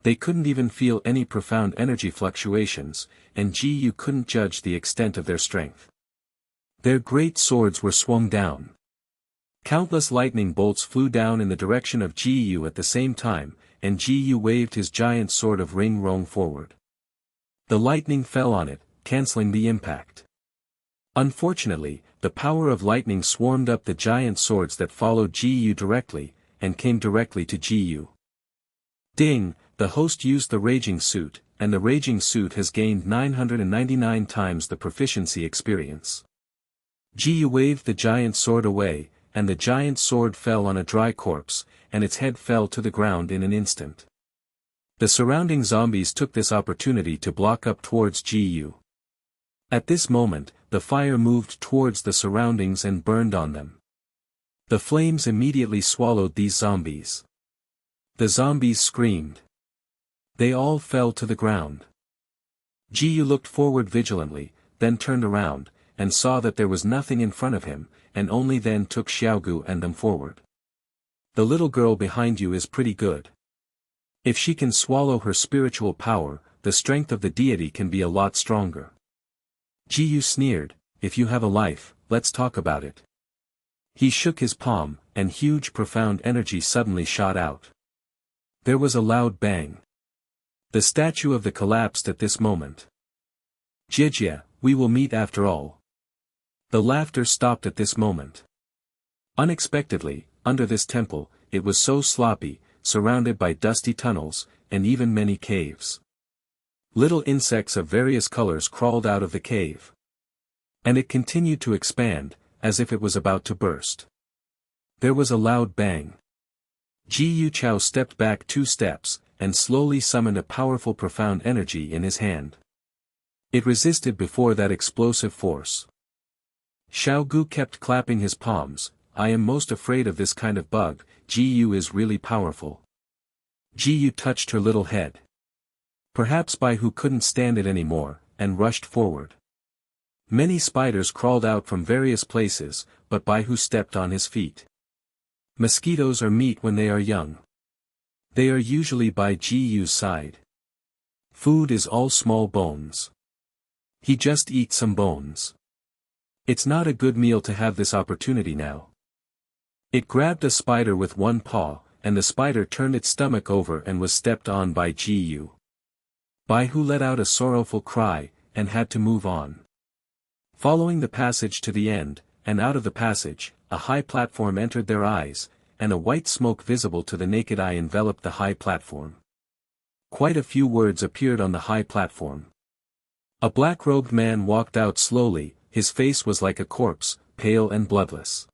They couldn't even feel any profound energy fluctuations, and Ji couldn't judge the extent of their strength. Their great swords were swung down. Countless lightning bolts flew down in the direction of Ji at the same time, and Ji waved his giant sword of Ring Rong forward. The lightning fell on it, canceling the impact. Unfortunately, the power of lightning swarmed up the giant swords that followed Ji directly, and came directly to Ji. Ding, the host used the raging suit, and the raging suit has gained 999 times the proficiency experience. Ji waved the giant sword away, and the giant sword fell on a dry corpse, and its head fell to the ground in an instant. The surrounding zombies took this opportunity to block up towards Ji. At this moment, the fire moved towards the surroundings and burned on them. The flames immediately swallowed these zombies. The zombies screamed. They all fell to the ground. Ji looked forward vigilantly, then turned around, and saw that there was nothing in front of him, and only then took Xiaogu and them forward. The little girl behind you is pretty good. If she can swallow her spiritual power, the strength of the deity can be a lot stronger. Ji sneered, "If you have a life, let's talk about it." He shook his palm, and huge profound energy suddenly shot out. There was a loud bang. The statue of the collapsed at this moment. Jijia, we will meet after all. The laughter stopped at this moment. Unexpectedly, under this temple, it was so sloppy, surrounded by dusty tunnels, and even many caves. Little insects of various colors crawled out of the cave. And it continued to expand, as if it was about to burst. There was a loud bang. Ji Yu Chao stepped back 2 steps, and slowly summoned a powerful profound energy in his hand. It resisted before that explosive force. Xiao Gu kept clapping his palms. I am most afraid of this kind of bug. Ji Yu is really powerful. Ji Yu touched her little head. Perhaps Bai Hu couldn't stand it anymore, and rushed forward. Many spiders crawled out from various places, but Bai Hu stepped on his feet. Mosquitoes are meat when they are young. They are usually by Ji Yu's side. Food is all small bones. He just eats some bones. It's not a good meal to have this opportunity now. It grabbed a spider with one paw, and the spider turned its stomach over and was stepped on by Ji Yu. Bai Hu let out a sorrowful cry, and had to move on. Following the passage to the end, and out of the passage, a high platform entered their eyes, and a white smoke visible to the naked eye enveloped the high platform. Quite a few words appeared on the high platform. A black-robed man walked out slowly, his face was like a corpse, pale and bloodless.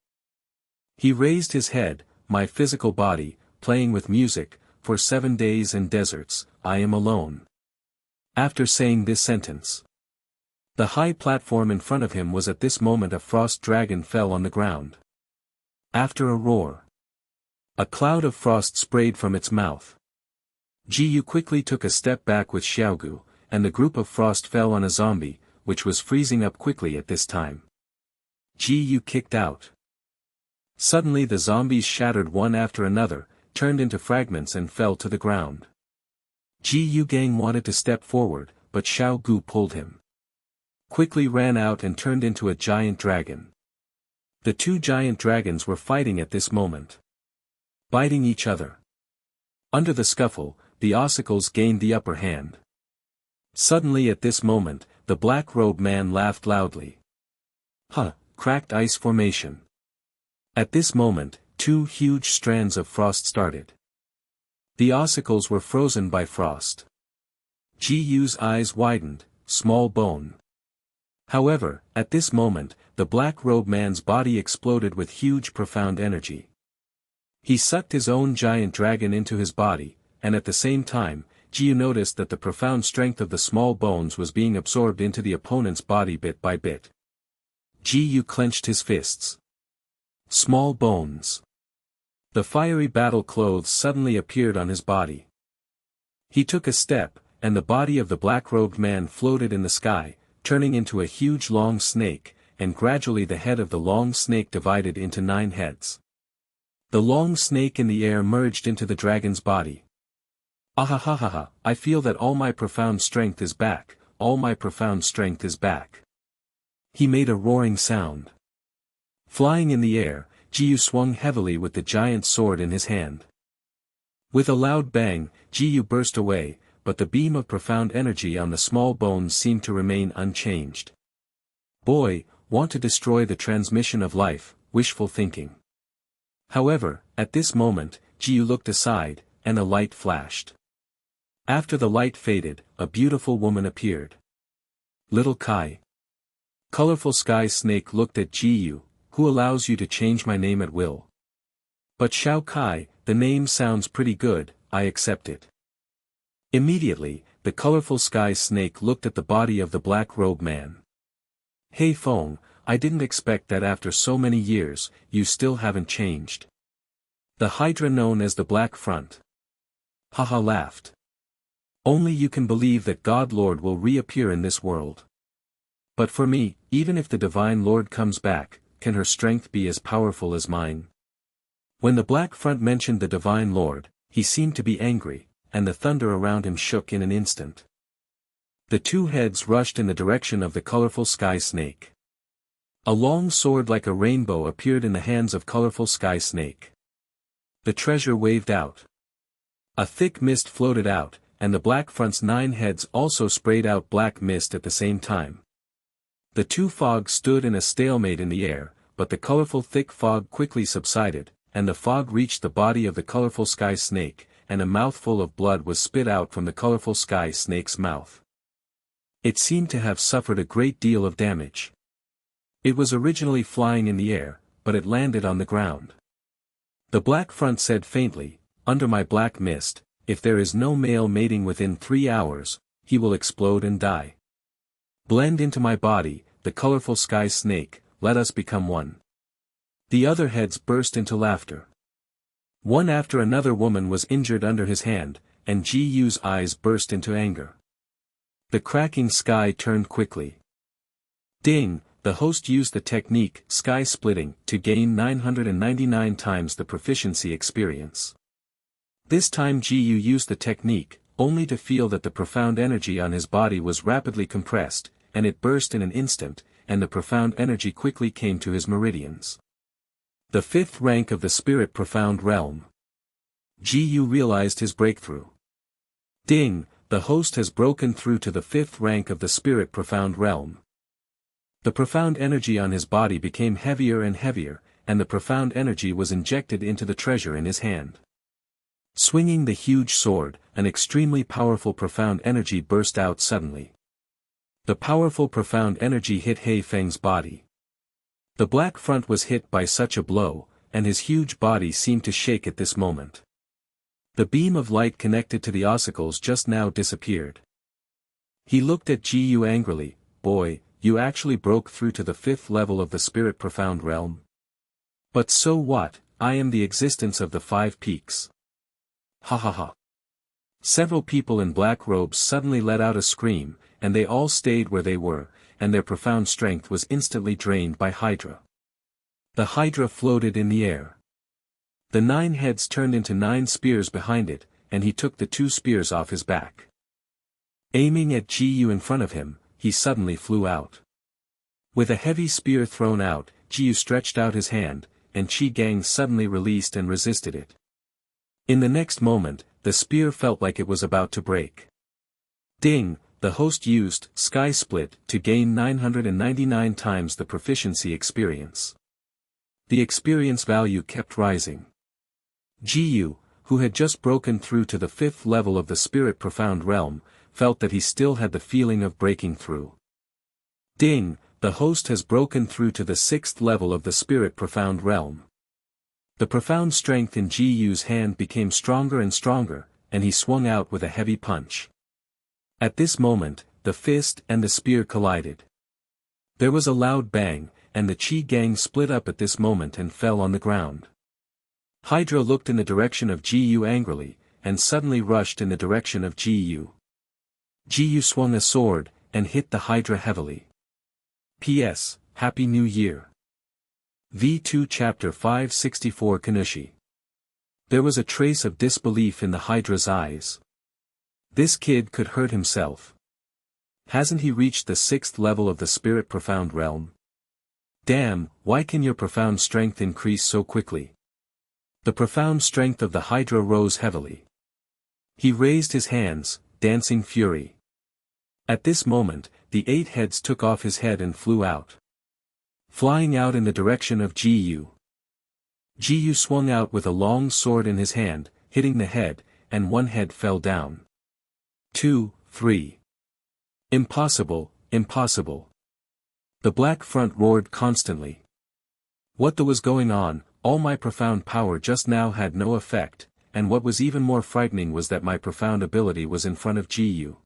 He raised his head, my physical body, playing with music, for 7 days and deserts, I am alone. After saying this sentence, the high platform in front of him was at this moment a frost dragon fell on the ground. After a roar, a cloud of frost sprayed from its mouth. Ji Yu quickly took a step back with Xiaogu, and the group of frost fell on a zombie, which was freezing up quickly at this time. Ji Yu kicked out. Suddenly the zombies shattered one after another, turned into fragments and fell to the ground. Ji Yu Gang wanted to step forward, but Xiao Gu pulled him. Quickly ran out and turned into a giant dragon. The 2 giant dragons were fighting at this moment. Biting each other. Under the scuffle, the ossicles gained the upper hand. Suddenly at this moment, the black-robed man laughed loudly. Huh, cracked ice formation. At this moment, 2 huge strands of frost started. The ossicles were frozen by frost. Ji Yu's eyes widened, small bone. However, at this moment, the black-robed man's body exploded with huge profound energy. He sucked his own giant dragon into his body, and at the same time, Ji Yu noticed that the profound strength of the small bones was being absorbed into the opponent's body bit by bit. Ji Yu clenched his fists. Small bones. The fiery battle clothes suddenly appeared on his body. He took a step, and the body of the black-robed man floated in the sky, turning into a huge long snake, and gradually the head of the long snake divided into 9 heads. The long snake in the air merged into the dragon's body. Ahahaha, I feel that all my profound strength is back, all my profound strength is back. He made a roaring sound. Flying in the air, Ji Yu swung heavily with the giant sword in his hand. With a loud bang, Ji Yu burst away, but the beam of profound energy on the small bones seemed to remain unchanged. Boy, want to destroy the transmission of life, wishful thinking. However, at this moment, Ji Yu looked aside, and a light flashed. After the light faded, a beautiful woman appeared. Little Kai. Colorful Sky Snake looked at Ji Yu, who allows you to change my name at will. But Xiao Kai, the name sounds pretty good, I accept it. Immediately, the colorful Sky Snake looked at the body of the black-robed man. Hey Feng, I didn't expect that after so many years, you still haven't changed. The Hydra known as the Black Front. Haha laughed. Only you can believe that God Lord will reappear in this world. But for me, even if the Divine Lord comes back, can her strength be as powerful as mine? When the Black Front mentioned the Divine Lord, he seemed to be angry, and the thunder around him shook in an instant. The 2 heads rushed in the direction of the colorful Sky Snake. A long sword like a rainbow appeared in the hands of colorful Sky Snake. The treasure waved out. A thick mist floated out, and the Black Front's 9 heads also sprayed out black mist at the same time. The two fogs stood in a stalemate in the air, but the colorful thick fog quickly subsided, and the fog reached the body of the colorful sky snake, and a mouthful of blood was spit out from the colorful sky snake's mouth. It seemed to have suffered a great deal of damage. It was originally flying in the air, but it landed on the ground. The Black Front said faintly, "Under my black mist, if there is no male mating within 3 hours, he will explode and die. Blend into my body, the colorful sky snake, let us become one." The other heads burst into laughter. One after another woman was injured under his hand, and Ji-Yu's eyes burst into anger. The cracking sky turned quickly. Ding, the host used the technique, sky splitting, to gain 999 times the proficiency experience. This time Ji-Yu used the technique, only to feel that the profound energy on his body was rapidly compressed, and it burst in an instant, and the profound energy quickly came to his meridians. The 5th rank of the Spirit Profound Realm. Ji-Yu realized his breakthrough. Ding, the host has broken through to the 5th rank of the Spirit Profound Realm. The profound energy on his body became heavier and heavier, and the profound energy was injected into the treasure in his hand. Swinging the huge sword, an extremely powerful profound energy burst out suddenly. The powerful profound energy hit He Feng's body. The Black Front was hit by such a blow, and his huge body seemed to shake at this moment. The beam of light connected to the ossicles just now disappeared. He looked at Ji-Yu angrily, "Boy, you actually broke through to the 5th level of the Spirit Profound Realm. But so what, I am the existence of the 5 peaks." Ha ha ha. Several people in black robes suddenly let out a scream, and they all stayed where they were, and their profound strength was instantly drained by Hydra. The Hydra floated in the air. The 9 heads turned into 9 spears behind it, and he took the 2 spears off his back. Aiming at Ji-Yu in front of him, he suddenly flew out. With a heavy spear thrown out, Ji-Yu stretched out his hand, and Qi Gang suddenly released and resisted it. In the next moment, the spear felt like it was about to break. Ding, the host used Sky Split to gain 999 times the proficiency experience. The experience value kept rising. Ji-Yu, who had just broken through to the 5th level of the Spirit Profound Realm, felt that he still had the feeling of breaking through. Ding, the host has broken through to the 6th level of the Spirit Profound Realm. The profound strength in Ji-Yu's hand became stronger and stronger, and he swung out with a heavy punch. At this moment, the fist and the spear collided. There was a loud bang, and the Qi Gang split up at this moment and fell on the ground. Hydra looked in the direction of Ji-Yu angrily, and suddenly rushed in the direction of Ji-Yu. Ji-Yu swung a sword, and hit the Hydra heavily. P.S. Happy New Year. V2 Chapter 564 Kanushi. There was a trace of disbelief in the Hydra's eyes. This kid could hurt himself. Hasn't he reached the 6th level of the Spirit Profound Realm? Damn, why can your profound strength increase so quickly? The profound strength of the Hydra rose heavily. He raised his hands, dancing fury. At this moment, the 8 heads took off his head and flew out. Flying out in the direction of Ji-Yu. Ji-Yu swung out with a long sword in his hand, hitting the head, and 1 head fell down. 2, 3. Impossible, impossible. The Black Front roared constantly. What was going on? All my profound power just now had no effect, and what was even more frightening was that my profound ability was in front of Ji-Yu.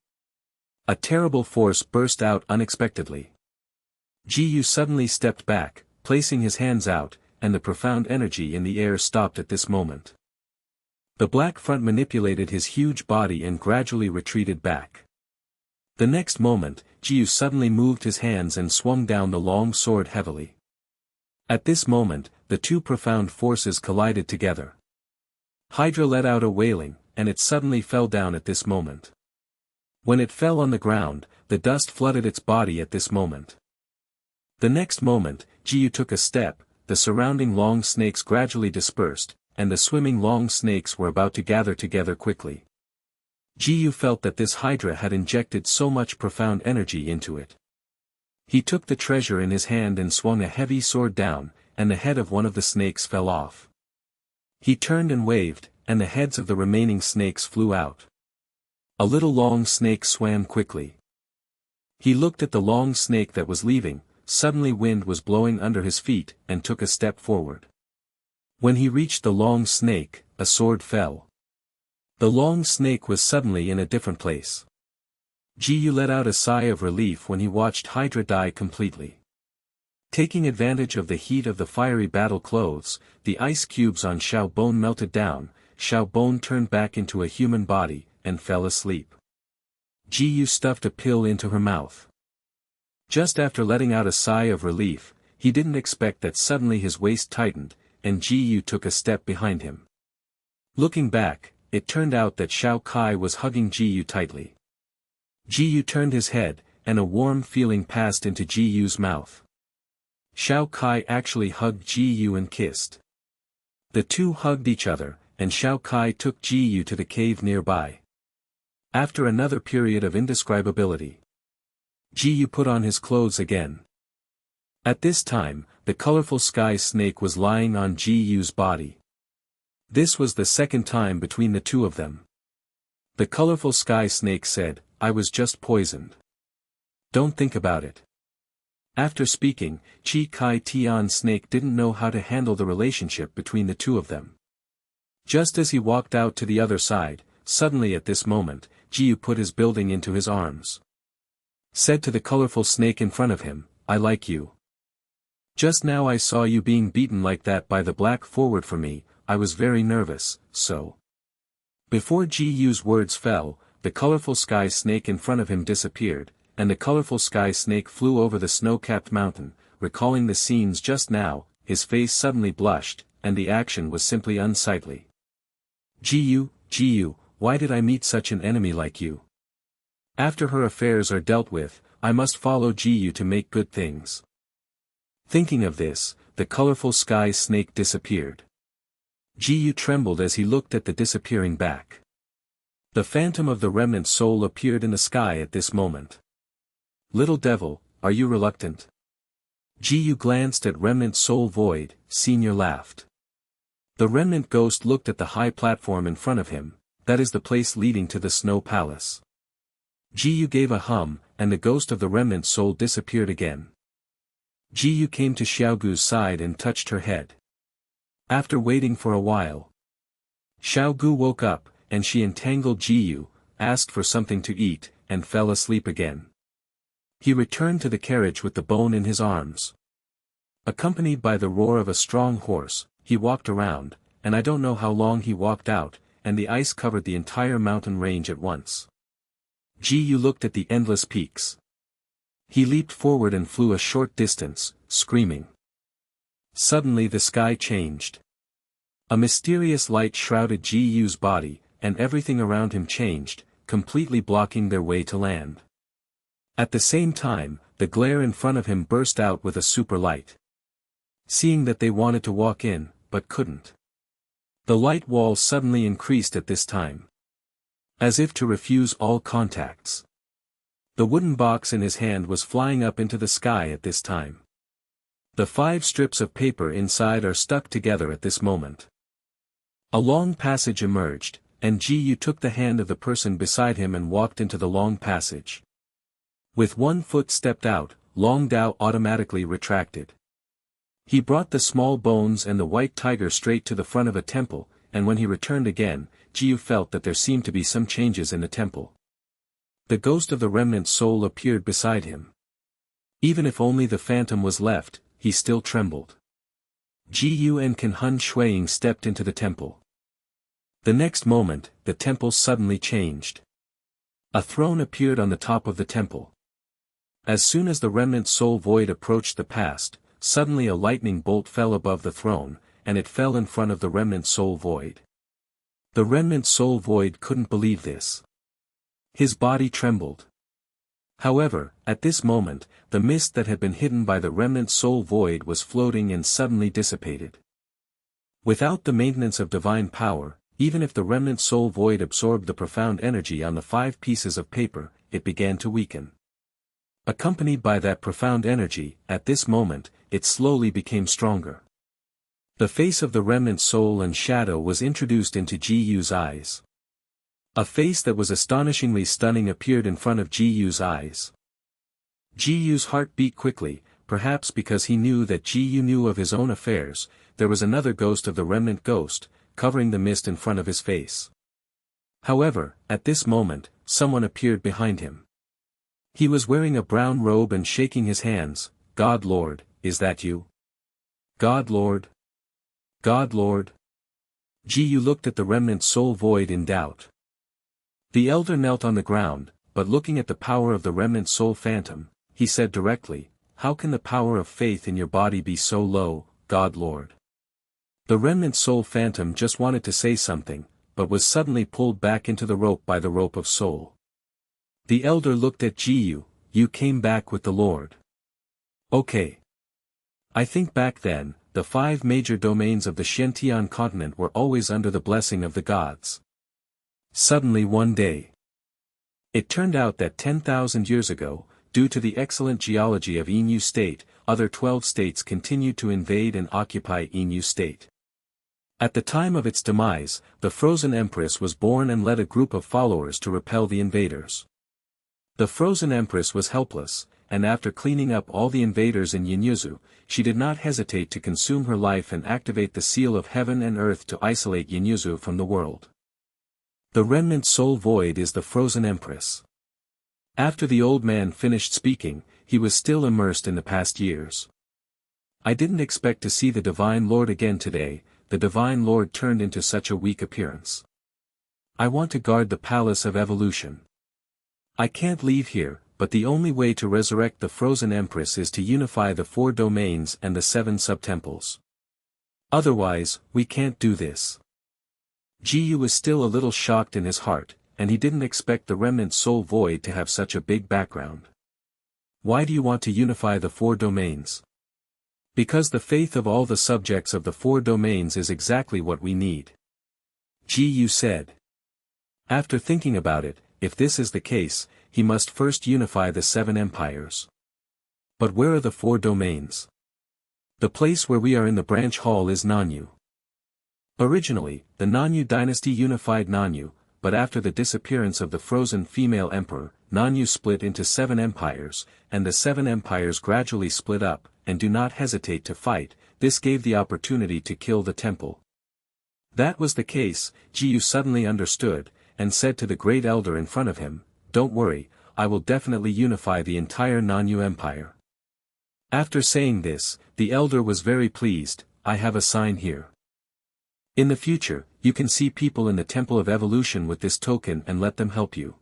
A terrible force burst out unexpectedly. Ji-Yu suddenly stepped back, placing his hands out, and the profound energy in the air stopped at this moment. The Black Front manipulated his huge body and gradually retreated back. The next moment, Ji-Yu suddenly moved his hands and swung down the long sword heavily. At this moment, the 2 profound forces collided together. Hydra let out a wailing, and it suddenly fell down at this moment. When it fell on the ground, the dust flooded its body at this moment. The next moment, Ji-Yu took a step, the surrounding long snakes gradually dispersed, and the swimming long snakes were about to gather together quickly. Ji felt that this hydra had injected so much profound energy into it. He took the treasure in his hand and swung a heavy sword down, and the head of one of the snakes fell off. He turned and waved, and the heads of the remaining snakes flew out. A little long snake swam quickly. He looked at the long snake that was leaving. Suddenly wind was blowing under his feet, and took a step forward. When he reached the long snake, a sword fell. The long snake was suddenly in a different place. Ji let out a sigh of relief when he watched Hydra die completely. Taking advantage of the heat of the fiery battle clothes, the ice cubes on Xiao Bone melted down. Xiao Bone turned back into a human body, and fell asleep. Ji stuffed a pill into her mouth. Just after letting out a sigh of relief, he didn't expect that suddenly his waist tightened, and Ji took a step behind him. Looking back, it turned out that Xiao Kai was hugging Ji tightly. Ji turned his head, and a warm feeling passed into Ji's mouth. Xiao Kai actually hugged Ji and kissed. The two hugged each other, and Xiao Kai took Ji to the cave nearby. After another period of indescribability, Ji put on his clothes again. At this time, the colorful sky snake was lying on Ji's body. This was the second time between the two of them. The colorful sky snake said, "I was just poisoned. Don't think about it." After speaking, Chi Kai Tian Snake didn't know how to handle the relationship between the two of them. Just as he walked out to the other side, suddenly at this moment, Jiu put his building into his arms. Said to the colorful snake in front of him, "I like you. Just now I saw you being beaten like that by the black forward for me, I was very nervous, so." Before Jiu's words fell, the colorful sky snake in front of him disappeared, and the colorful sky snake flew over the snow-capped mountain. Recalling the scenes just now, his face suddenly blushed, and the action was simply unsightly. Jiu, why did I meet such an enemy like you? After her affairs are dealt with, I must follow Jiu to make good things. Thinking of this, the colorful sky snake disappeared. Jiu trembled as he looked at the disappearing back. The phantom of the remnant soul appeared in the sky at this moment. "Little devil, are you reluctant?" Jiu glanced at remnant soul void. Senior laughed. The remnant ghost looked at the high platform in front of him. That is the place leading to the snow palace. Jiu gave a hum, and the ghost of the remnant soul disappeared again. Jiu came to Xiaogu's side and touched her head. After waiting for a while, Xiaogu woke up, and she entangled Jiu, asked for something to eat, and fell asleep again. He returned to the carriage with the bone in his arms. Accompanied by the roar of a strong horse, he walked around, and I don't know how long he walked out, and the ice covered the entire mountain range at once. Jiu looked at the endless peaks. He leaped forward and flew a short distance, screaming. Suddenly the sky changed. A mysterious light shrouded Jiu's body, and everything around him changed, completely blocking their way to land. At the same time, the glare in front of him burst out with a super light. Seeing that they wanted to walk in, but couldn't. The light wall suddenly increased at this time. As if to refuse all contacts. The wooden box in his hand was flying up into the sky at this time. The 5 strips of paper inside are stuck together at this moment. A long passage emerged, and Jiu took the hand of the person beside him and walked into the long passage. With one foot stepped out, Long Dao automatically retracted. He brought the small bones and the white tiger straight to the front of a temple, and when he returned again, Jiu felt that there seemed to be some changes in the temple. The ghost of the remnant soul appeared beside him. Even if only the phantom was left, he still trembled. Jiu and Kanhun Shuiying stepped into the temple. The next moment, the temple suddenly changed. A throne appeared on the top of the temple. As soon as the remnant soul void approached the past, suddenly a lightning bolt fell above the throne, and it fell in front of the remnant soul void. The remnant soul void couldn't believe this. His body trembled. However, at this moment, the mist that had been hidden by the remnant soul void was floating and suddenly dissipated. Without the maintenance of divine power, Even if the remnant soul void absorbed the profound energy on the 5 pieces of paper, it began to weaken. Accompanied by that profound energy, at this moment, it slowly became stronger. The face of the remnant soul and shadow was introduced into Ji-Yu's eyes. A face that was astonishingly stunning appeared in front of Ji-Yu's eyes. Ji-Yu's heart beat quickly, perhaps because he knew that Ji-Yu knew of his own affairs. There was another ghost of the remnant ghost, covering the mist in front of his face. However, at this moment, someone appeared behind him. He was wearing a brown robe and shaking his hands. "God Lord, is that you? God Lord? God Lord?" Ji-Yu looked at the remnant soul void in doubt. The elder knelt on the ground, but looking at the power of the remnant soul phantom, he said directly, "How can the power of faith in your body be so low, God Lord?" The remnant soul phantom just wanted to say something, but was suddenly pulled back into the rope by the rope of soul. The elder looked at Ji-Yu. "You came back with the Lord. Okay. I think back then, the 5 major domains of the Xiantian continent were always under the blessing of the gods. Suddenly one day, it turned out that 10,000 years ago, due to the excellent geology of Inu State, other 12 states continued to invade and occupy Inu State. At the time of its demise, the Frozen Empress was born and led a group of followers to repel the invaders. The Frozen Empress was helpless, and after cleaning up all the invaders in Yinyuzu, she did not hesitate to consume her life and activate the seal of heaven and earth to isolate Yinyuzu from the world. The remnant soul void is the Frozen Empress. After the old man finished speaking, he was still immersed in the past years. "I didn't expect to see the Divine Lord again today." The Divine Lord turned into such a weak appearance. "I want to guard the Palace of Evolution. I can't leave here, but the only way to resurrect the Frozen Empress is to unify the 4 domains and the 7 subtemples. Otherwise, we can't do this." Ji-Yu was still a little shocked in his heart, and he didn't expect the remnant soul void to have such a big background. "Why do you want to unify the 4 domains?" "Because the faith of all the subjects of the 4 domains is exactly what we need," Ji-Yu said. After thinking about it, if this is the case, he must first unify the 7 empires. But where are the 4 domains? The place where we are in the branch hall is Nanyu. Originally, the Nanyu dynasty unified Nanyu, but after the disappearance of the frozen female emperor, Nanyu split into 7 empires, and the 7 empires gradually split up, and do not hesitate to fight. This gave the opportunity to kill the temple. That was the case. Ji-Yu suddenly understood, and said to the great elder in front of him, "Don't worry, I will definitely unify the entire Nanyu Empire." After saying this, the elder was very pleased. "I have a sign here. In the future, you can see people in the Temple of Evolution with this token and let them help you."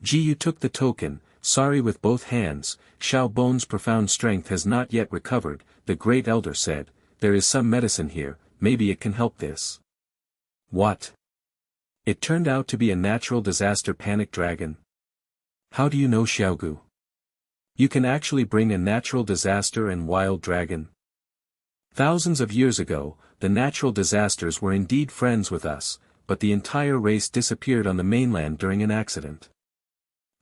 Ji-Yu took the token, sorry with both hands. "Xiao Bone's profound strength has not yet recovered," the great elder said. "There is some medicine here, maybe it can help this." What? It turned out to be a natural disaster panic dragon. How do you know, Xiaogu? You can actually bring a natural disaster and wild dragon? Thousands of years ago, the natural disasters were indeed friends with us, but the entire race disappeared on the mainland during an accident.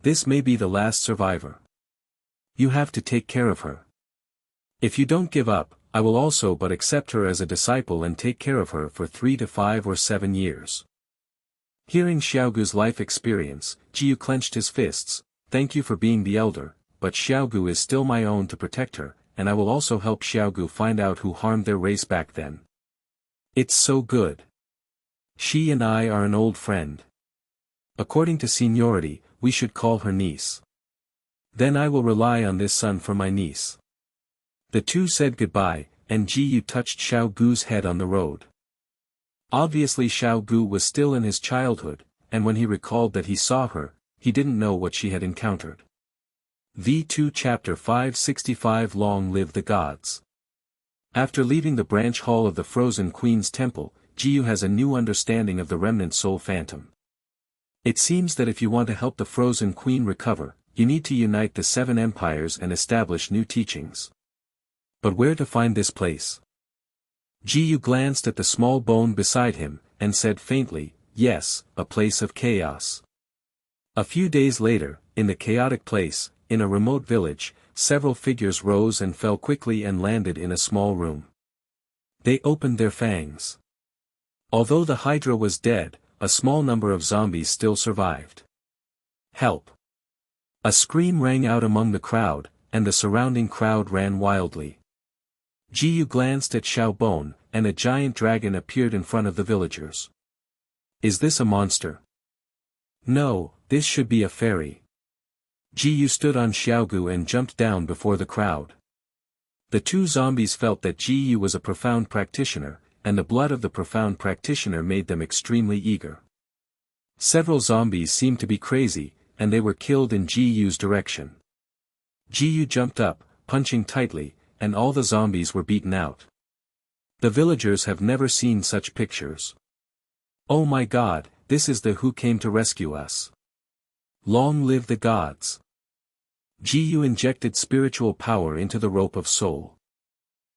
This may be the last survivor. You have to take care of her. If you don't give up, I will also but accept her as a disciple and take care of her for 3 to 5 or 7 years. Hearing Xiaogu's life experience, Ji-Yu clenched his fists. "Thank you for being the elder, but Xiaogu is still my own to protect her, and I will also help Xiaogu find out who harmed their race back then. It's so good. She and I are an old friend. According to seniority, we should call her niece. Then I will rely on this son for my niece." The two said goodbye, and Ji-Yu touched Xiaogu's head on the road. Obviously Xiaogu was still in his childhood, and when he recalled that he saw her, he didn't know what she had encountered. V2 Chapter 565 Long Live the Gods. After leaving the branch hall of the Frozen Queen's Temple, Ji-Yu has a new understanding of the remnant soul phantom. It seems that if you want to help the Frozen Queen recover, you need to unite the 7 empires and establish new teachings. But where to find this place? Ji-Yu glanced at the small bone beside him, and said faintly, "Yes, a place of chaos." A few days later, in the chaotic place, in a remote village, several figures rose and fell quickly and landed in a small room. They opened their fangs. Although the Hydra was dead, a small number of zombies still survived. "Help!" A scream rang out among the crowd, and the surrounding crowd ran wildly. Jiyu glanced at Xiaobon, and a giant dragon appeared in front of the villagers. "Is this a monster?" "No, this should be a fairy." Jiyu stood on Xiaogu and jumped down before the crowd. The two zombies felt that Jiyu was a profound practitioner, and the blood of the profound practitioner made them extremely eager. Several zombies seemed to be crazy, and they were killed in Jiyu's direction. Jiyu jumped up, punching tightly, and all the zombies were beaten out. The villagers have never seen such pictures. "Oh my God, this is the who came to rescue us. Long live the gods." Jiyu injected spiritual power into the rope of soul.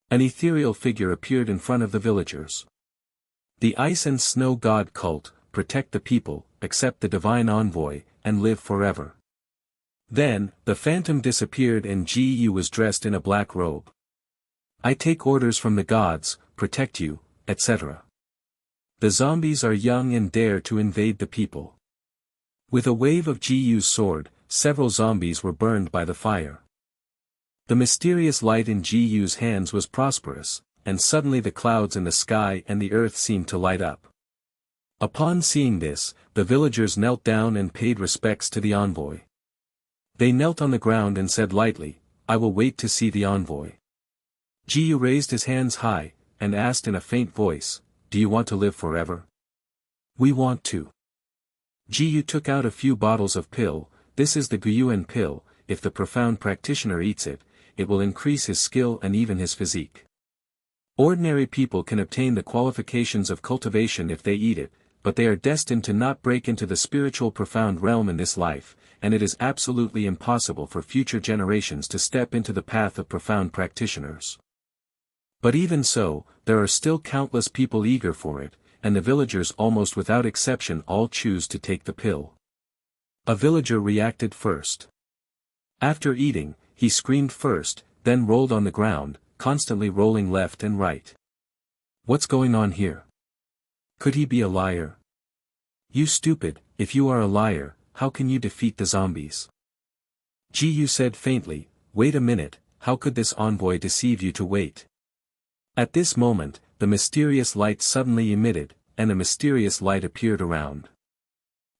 An ethereal figure appeared in front of the villagers. "The ice and snow god cult, protect the people, accept the divine envoy, and live forever." Then, the phantom disappeared and Jiyu was dressed in a black robe. "I take orders from the gods, protect you, etc. The zombies are young and dare to invade the people." With a wave of Jiyu's sword, several zombies were burned by the fire. The mysterious light in Jiyu's hands was prosperous, and suddenly the clouds in the sky and the earth seemed to light up. Upon seeing this, the villagers knelt down and paid respects to the envoy. They knelt on the ground and said lightly, "I will wait to see the envoy." Jiyu raised his hands high, and asked in a faint voice, "Do you want to live forever?" "We want to." Jiyu took out a few bottles of pill. "This is the Guyuan pill. If the profound practitioner eats it, it will increase his skill and even his physique. Ordinary people can obtain the qualifications of cultivation if they eat it, but they are destined to not break into the spiritual profound realm in this life, and it is absolutely impossible for future generations to step into the path of profound practitioners. But even so, there are still countless people eager for it, and the villagers almost without exception all choose to take the pill." A villager reacted first. After eating, he screamed first, then rolled on the ground, constantly rolling left and right. "What's going on here? Could he be a liar? You stupid, if you are a liar, how can you defeat the zombies?" Jiyu said faintly, "Wait a minute, how could this envoy deceive you to wait?" At this moment, the mysterious light suddenly emitted, and a mysterious light appeared around.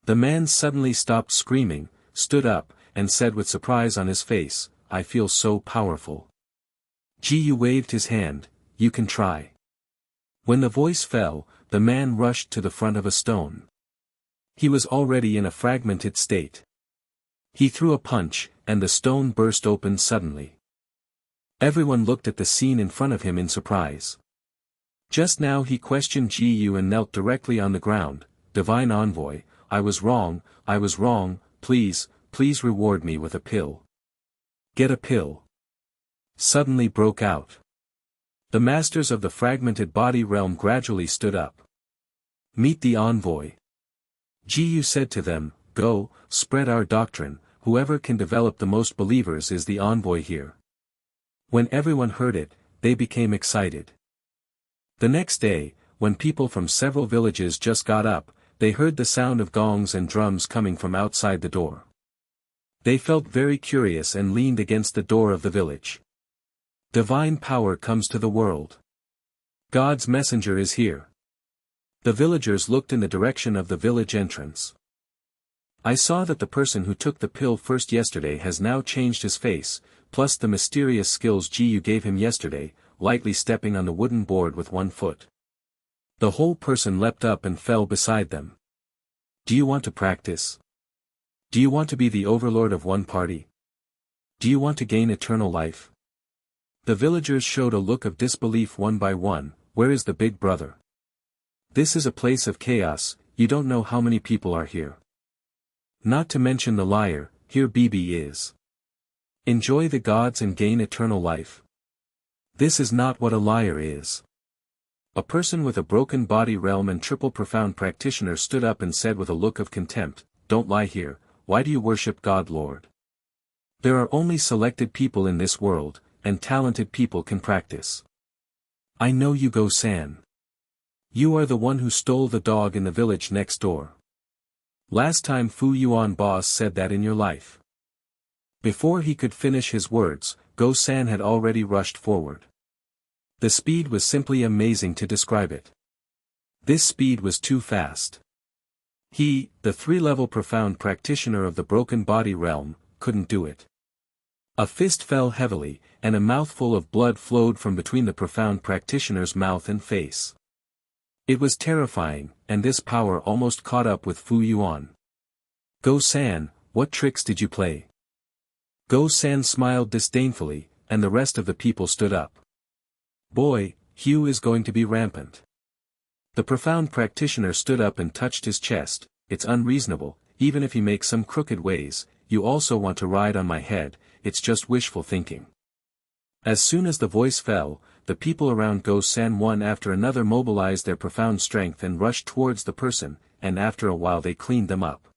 The man suddenly stopped screaming, stood up, and said with surprise on his face, "I feel so powerful." Jiyu waved his hand, "You can try." When the voice fell, the man rushed to the front of a stone. He was already in a fragmented state. He threw a punch, and the stone burst open suddenly. Everyone looked at the scene in front of him in surprise. Just now he questioned Jiyu and knelt directly on the ground, "Divine envoy, I was wrong, please reward me with a pill." "Get a pill." Suddenly broke out. The masters of the fragmented body realm gradually stood up. "Meet the envoy." Jiyu said to them, "Go, spread our doctrine, whoever can develop the most believers is the envoy here." When everyone heard it, they became excited. The next day, when people from several villages just got up, they heard the sound of gongs and drums coming from outside the door. They felt very curious and leaned against the door of the village. Divine power comes to the world. God's messenger is here. The villagers looked in the direction of the village entrance. "I saw that the person who took the pill first yesterday has now changed his face, plus the mysterious skills Jiyu gave him yesterday, lightly stepping on the wooden board with one foot. The whole person leapt up and fell beside them. Do you want to practice? Do you want to be the overlord of one party? Do you want to gain eternal life?" The villagers showed a look of disbelief one by one. "Where is the big brother? This is a place of chaos, you don't know how many people are here. Not to mention the liar, here Bibi is. Enjoy the gods and gain eternal life. This is not what a liar is." A person with a broken body realm and triple profound practitioner stood up and said with a look of contempt, "Don't lie here, why do you worship God, Lord? There are only selected people in this world, and talented people can practice. I know you, Go-san. You are the one who stole the dog in the village next door. Last time Fu Yuan boss said that in your life." Before he could finish his words, Go-san had already rushed forward. The speed was simply amazing to describe it. This speed was too fast. He, the 3-level profound practitioner of the broken body realm, couldn't do it. A fist fell heavily, and a mouthful of blood flowed from between the profound practitioner's mouth and face. It was terrifying, and this power almost caught up with Fu Yuan. "Go-san, what tricks did you play?" Go-san smiled disdainfully, and the rest of the people stood up. "Boy, Hugh is going to be rampant." The profound practitioner stood up and touched his chest. "It's unreasonable, even if he makes some crooked ways, you also want to ride on my head, it's just wishful thinking." As soon as the voice fell, the people around Go-san one after another mobilized their profound strength and rushed towards the person, and after a while they cleaned them up.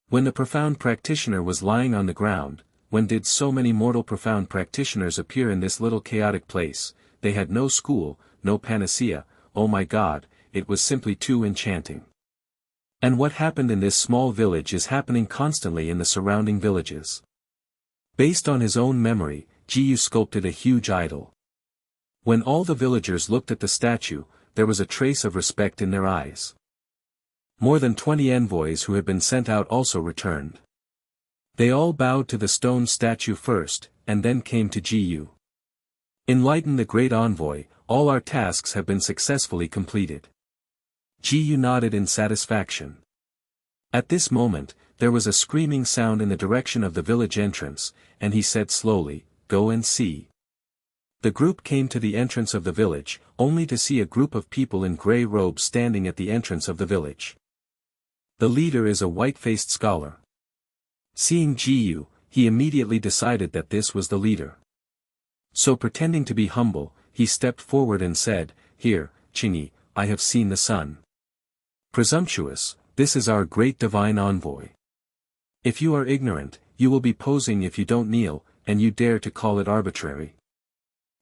When the profound practitioner was lying on the ground, when did so many mortal profound practitioners appear in this little chaotic place? They had no school, no panacea. Oh my God, it was simply too enchanting. And what happened in this small village is happening constantly in the surrounding villages. Based on his own memory, Jiyu sculpted a huge idol. When all the villagers looked at the statue, there was a trace of respect in their eyes. More than 20 envoys who had been sent out also returned. They all bowed to the stone statue first, and then came to Jiyu. "Enlighten the great envoy, all our tasks have been successfully completed." Jiyu nodded in satisfaction. At this moment, there was a screaming sound in the direction of the village entrance, and he said slowly, "Go and see." The group came to the entrance of the village, only to see a group of people in grey robes standing at the entrance of the village. The leader is a white-faced scholar. Seeing Jiyu, he immediately decided that this was the leader. So pretending to be humble, he stepped forward and said, "Here, Qingyi, I have seen the sun. Presumptuous, this is our great divine envoy. If you are ignorant, you will be posing if you don't kneel, and you dare to call it arbitrary."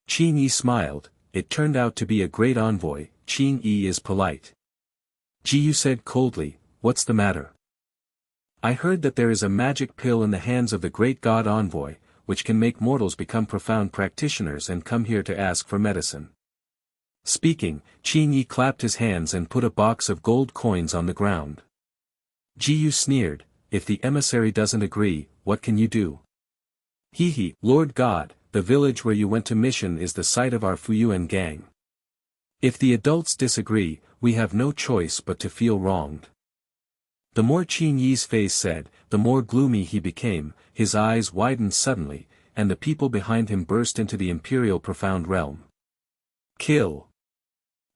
Qingyi smiled. It turned out to be a great envoy. Qingyi is polite. Jiyu said coldly, "What's the matter?" "I heard that there is a magic pill in the hands of the great god envoy, which can make mortals become profound practitioners and come here to ask for medicine." Speaking, Qingyi clapped his hands and put a box of gold coins on the ground. Jiyu sneered, "If the emissary doesn't agree, what can you do?" "He, Lord God, the village where you went to mission is the site of our Fuyuan gang. If the adults disagree, we have no choice but to feel wronged." The more Qingyi's face said, the more gloomy he became, his eyes widened suddenly, and the people behind him burst into the imperial profound realm. "Kill!"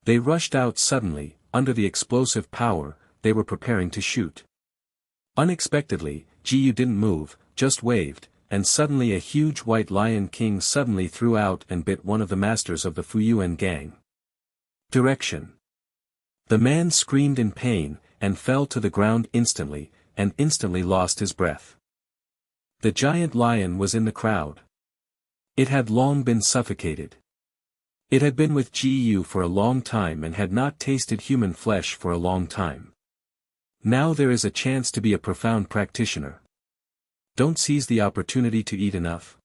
They rushed out suddenly, under the explosive power, they were preparing to shoot. Unexpectedly, Jiyu didn't move, just waved, and suddenly a huge white lion king suddenly threw out and bit one of the masters of the Fuyuan gang. Direction. The man screamed in pain, and fell to the ground instantly, and instantly lost his breath. The giant lion was in the crowd. It had long been suffocated. It had been with Jiyu for a long time and had not tasted human flesh for a long time. Now there is a chance to be a profound practitioner. Don't seize the opportunity to eat enough.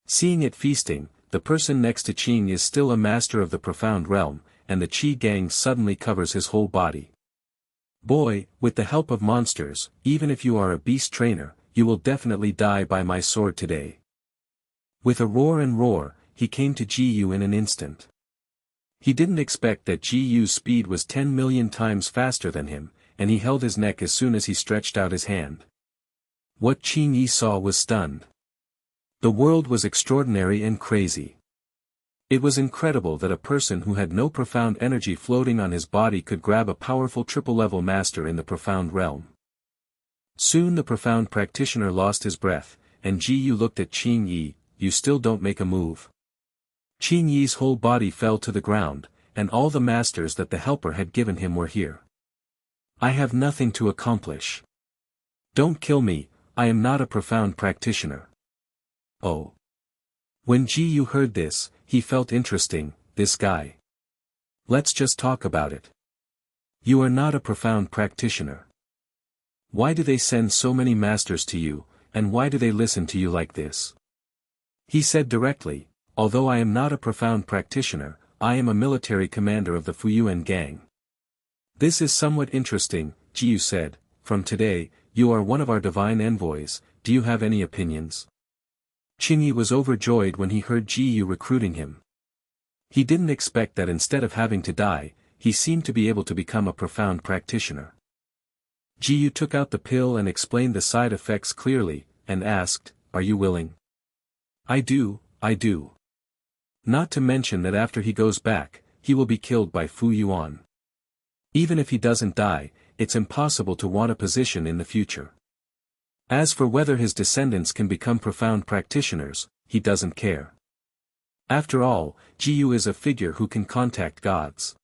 Seeing it feasting, the person next to Qing is still a master of the profound realm, and the Qi gang suddenly covers his whole body. "Boy, with the help of monsters, even if you are a beast trainer, you will definitely die by my sword today." With a roar, he came to Jiyu in an instant. He didn't expect that Jiyu's speed was 10 million times faster than him, and he held his neck as soon as he stretched out his hand. What Qingyi saw was stunned. The world was extraordinary and crazy. It was incredible that a person who had no profound energy floating on his body could grab a powerful triple-level master in the profound realm. Soon the profound practitioner lost his breath, and Jiyu looked at Qingyi. "You still don't make a move." Qingyi's whole body fell to the ground, and all the masters that the helper had given him were here. I have nothing to accomplish. Don't kill me, I am not a profound practitioner. Oh. When Ji Yu heard this, he felt interesting, this guy. Let's just talk about it. You are not a profound practitioner. Why do they send so many masters to you, and why do they listen to you like this? He said directly, although I am not a profound practitioner, I am a military commander of the Fuyuan gang. This is somewhat interesting, Ji Yu said. From today, you are one of our divine envoys. Do you have any opinions? Qingyi was overjoyed when he heard Ji Yu recruiting him. He didn't expect that instead of having to die, he seemed to be able to become a profound practitioner. Ji Yu took out the pill and explained the side effects clearly, and asked, are you willing? I do. Not to mention that after he goes back, he will be killed by Fu Yuan. Even if he doesn't die, it's impossible to want a position in the future. As for whether his descendants can become profound practitioners, he doesn't care. After all, Ji Yu is a figure who can contact gods.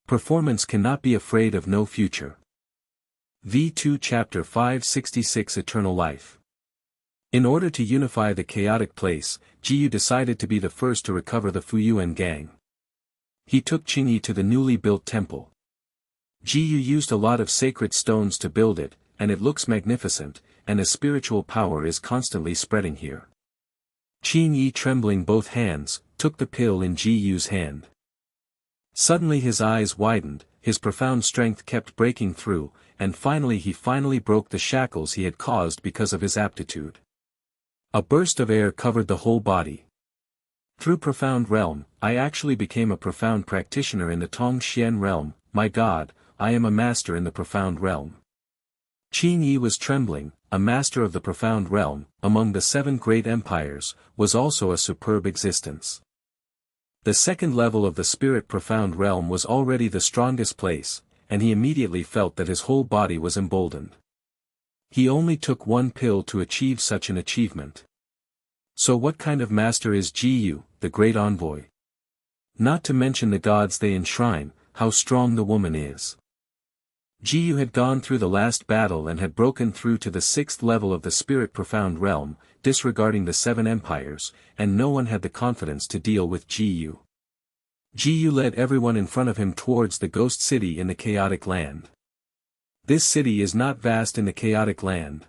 Performance cannot be afraid of no future. V2 Chapter 566 Eternal Life. In order to unify the chaotic place, Ji Yu decided to be the first to recover the Fuyuan gang. He took Qingyi to the newly built temple. Ji Yu used a lot of sacred stones to build it, and it looks magnificent, and a spiritual power is constantly spreading here. Qingyi, trembling both hands, took the pill in Ji Yu's hand. Suddenly his eyes widened, his profound strength kept breaking through, and he finally broke the shackles he had caused because of his aptitude. A burst of air covered the whole body. Through profound realm, I actually became a profound practitioner in the Tongxian realm. My God, I am a master in the profound realm. Qingyi was trembling. A master of the profound realm, among the 7 great empires, was also a superb existence. The second level of the spirit profound realm was already the strongest place, and he immediately felt that his whole body was emboldened. He only took one pill to achieve such an achievement. So what kind of master is Ji Yu, the great envoy? Not to mention the gods they enshrine, how strong the woman is. Ji Yu had gone through the last battle and had broken through to the 6th level of the spirit profound realm, disregarding the 7 empires, and no one had the confidence to deal with Ji Yu. Ji Yu led everyone in front of him towards the ghost city in the chaotic land. This city is not vast in the chaotic land.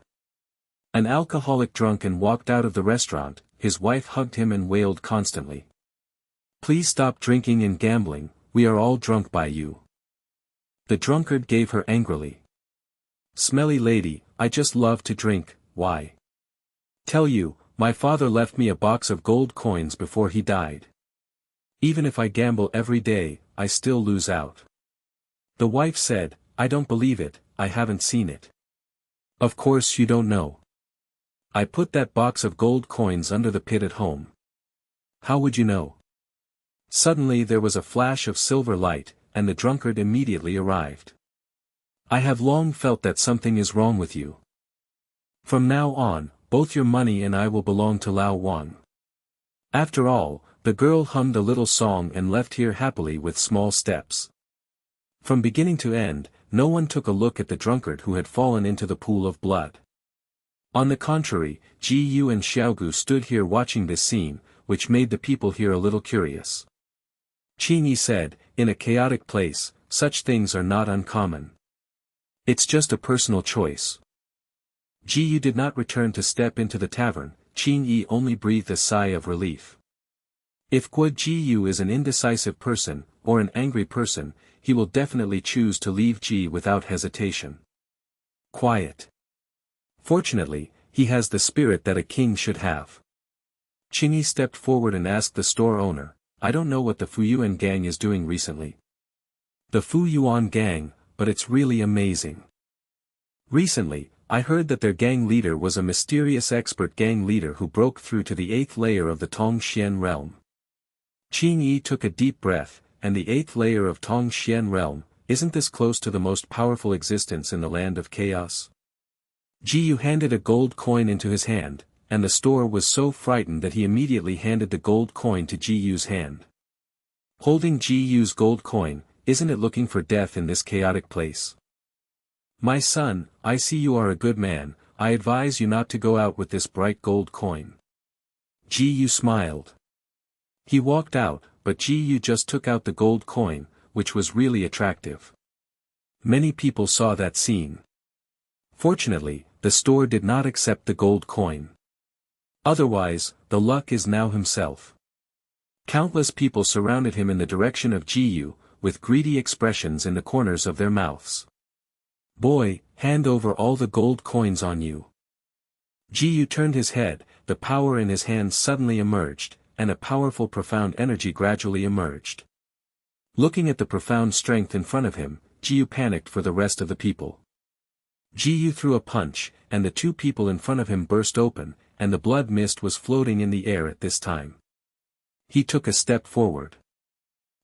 An alcoholic drunken walked out of the restaurant, his wife hugged him and wailed constantly. Please stop drinking and gambling, we are all drunk by you. The drunkard gave her angrily. Smelly lady, I just love to drink, why? Tell you, my father left me a box of gold coins before he died. Even if I gamble every day, I still lose out. The wife said, I don't believe it, I haven't seen it. Of course you don't know. I put that box of gold coins under the pit at home. How would you know? Suddenly there was a flash of silver light, and the drunkard immediately arrived. I have long felt that something is wrong with you. From now on, both your money and I will belong to Lao Wan. After all, the girl hummed a little song and left here happily with small steps. From beginning to end, no one took a look at the drunkard who had fallen into the pool of blood. On the contrary, Ji Yu and Xiaogu stood here watching this scene, which made the people here a little curious. Qingyi said, in a chaotic place, such things are not uncommon. It's just a personal choice. Ji Yu did not return to step into the tavern, Qingyi only breathed a sigh of relief. If Guo Ji Yu is an indecisive person, or an angry person, he will definitely choose to leave Ji without hesitation. Quiet. Fortunately, he has the spirit that a king should have. Qingyi stepped forward and asked the store owner, I don't know what the Fuyuan gang is doing recently. The Fuyuan gang, but it's really amazing. Recently, I heard that their gang leader was a mysterious expert gang leader who broke through to the 8th layer of the Tongxian realm. Qingyi took a deep breath, and the 8th layer of Tongxian realm, isn't this close to the most powerful existence in the land of chaos? Ji Yu handed a gold coin into his hand, and the store was so frightened that he immediately handed the gold coin to Ji Yu's hand. holding Ji-Yu's gold coin. Isn't it looking for death in this chaotic place? My son, I see you are a good man. I advise you not to go out with this bright gold coin. Ji-Yu smiled. He walked out, but Ji-Yu just took out the gold coin, which was really attractive. Many people saw that scene. Fortunately, the store did not accept the gold coin. Otherwise, the luck is now himself. Countless people surrounded him in the direction of Ji-Yu, with greedy expressions in the corners of their mouths. Boy, hand over all the gold coins on you. Ji-Yu turned his head, the power in his hands suddenly emerged, and a powerful profound energy gradually emerged. Looking at the profound strength in front of him, Ji-Yu panicked for the rest of the people. Ji-Yu threw a punch, and the two people in front of him burst open, and the blood mist was floating in the air at this time. He took a step forward.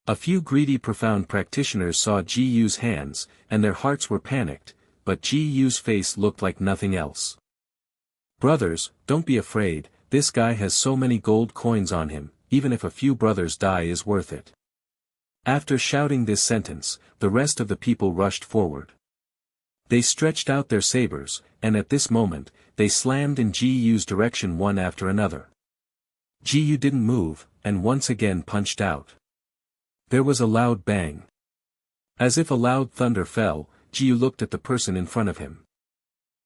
A few greedy profound practitioners saw Ji-Yu's hands, and their hearts were panicked, but Ji-Yu's face looked like nothing else. Brothers, don't be afraid, this guy has so many gold coins on him, even if a few brothers die is worth it. After shouting this sentence, the rest of the people rushed forward. They stretched out their sabers, and at this moment, they slammed in Ji-Yu's direction one after another. Ji-Yu didn't move, and once again punched out. There was a loud bang. As if a loud thunder fell, Ji-Yu looked at the person in front of him.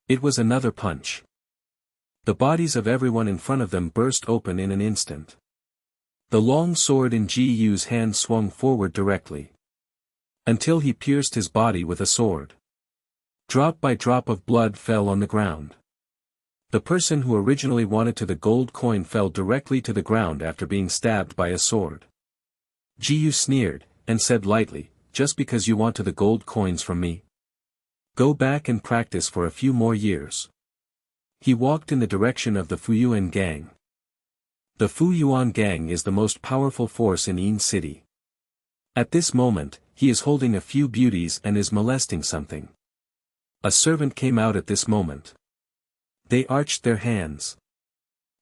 It was another punch. The bodies of everyone in front of them burst open in an instant. The long sword in Ji-Yu's hand swung forward directly. Until he pierced his body with a sword. Drop by drop of blood fell on the ground. The person who originally wanted the gold coin fell directly to the ground after being stabbed by a sword. Ji-Yu sneered, and said lightly, just because you want the gold coins from me? Go back and practice for a few more years. He walked in the direction of the Fuyuan gang. The Fuyuan gang is the most powerful force in Yin City. At this moment, he is holding a few beauties and is molesting something. A servant came out at this moment. They arched their hands.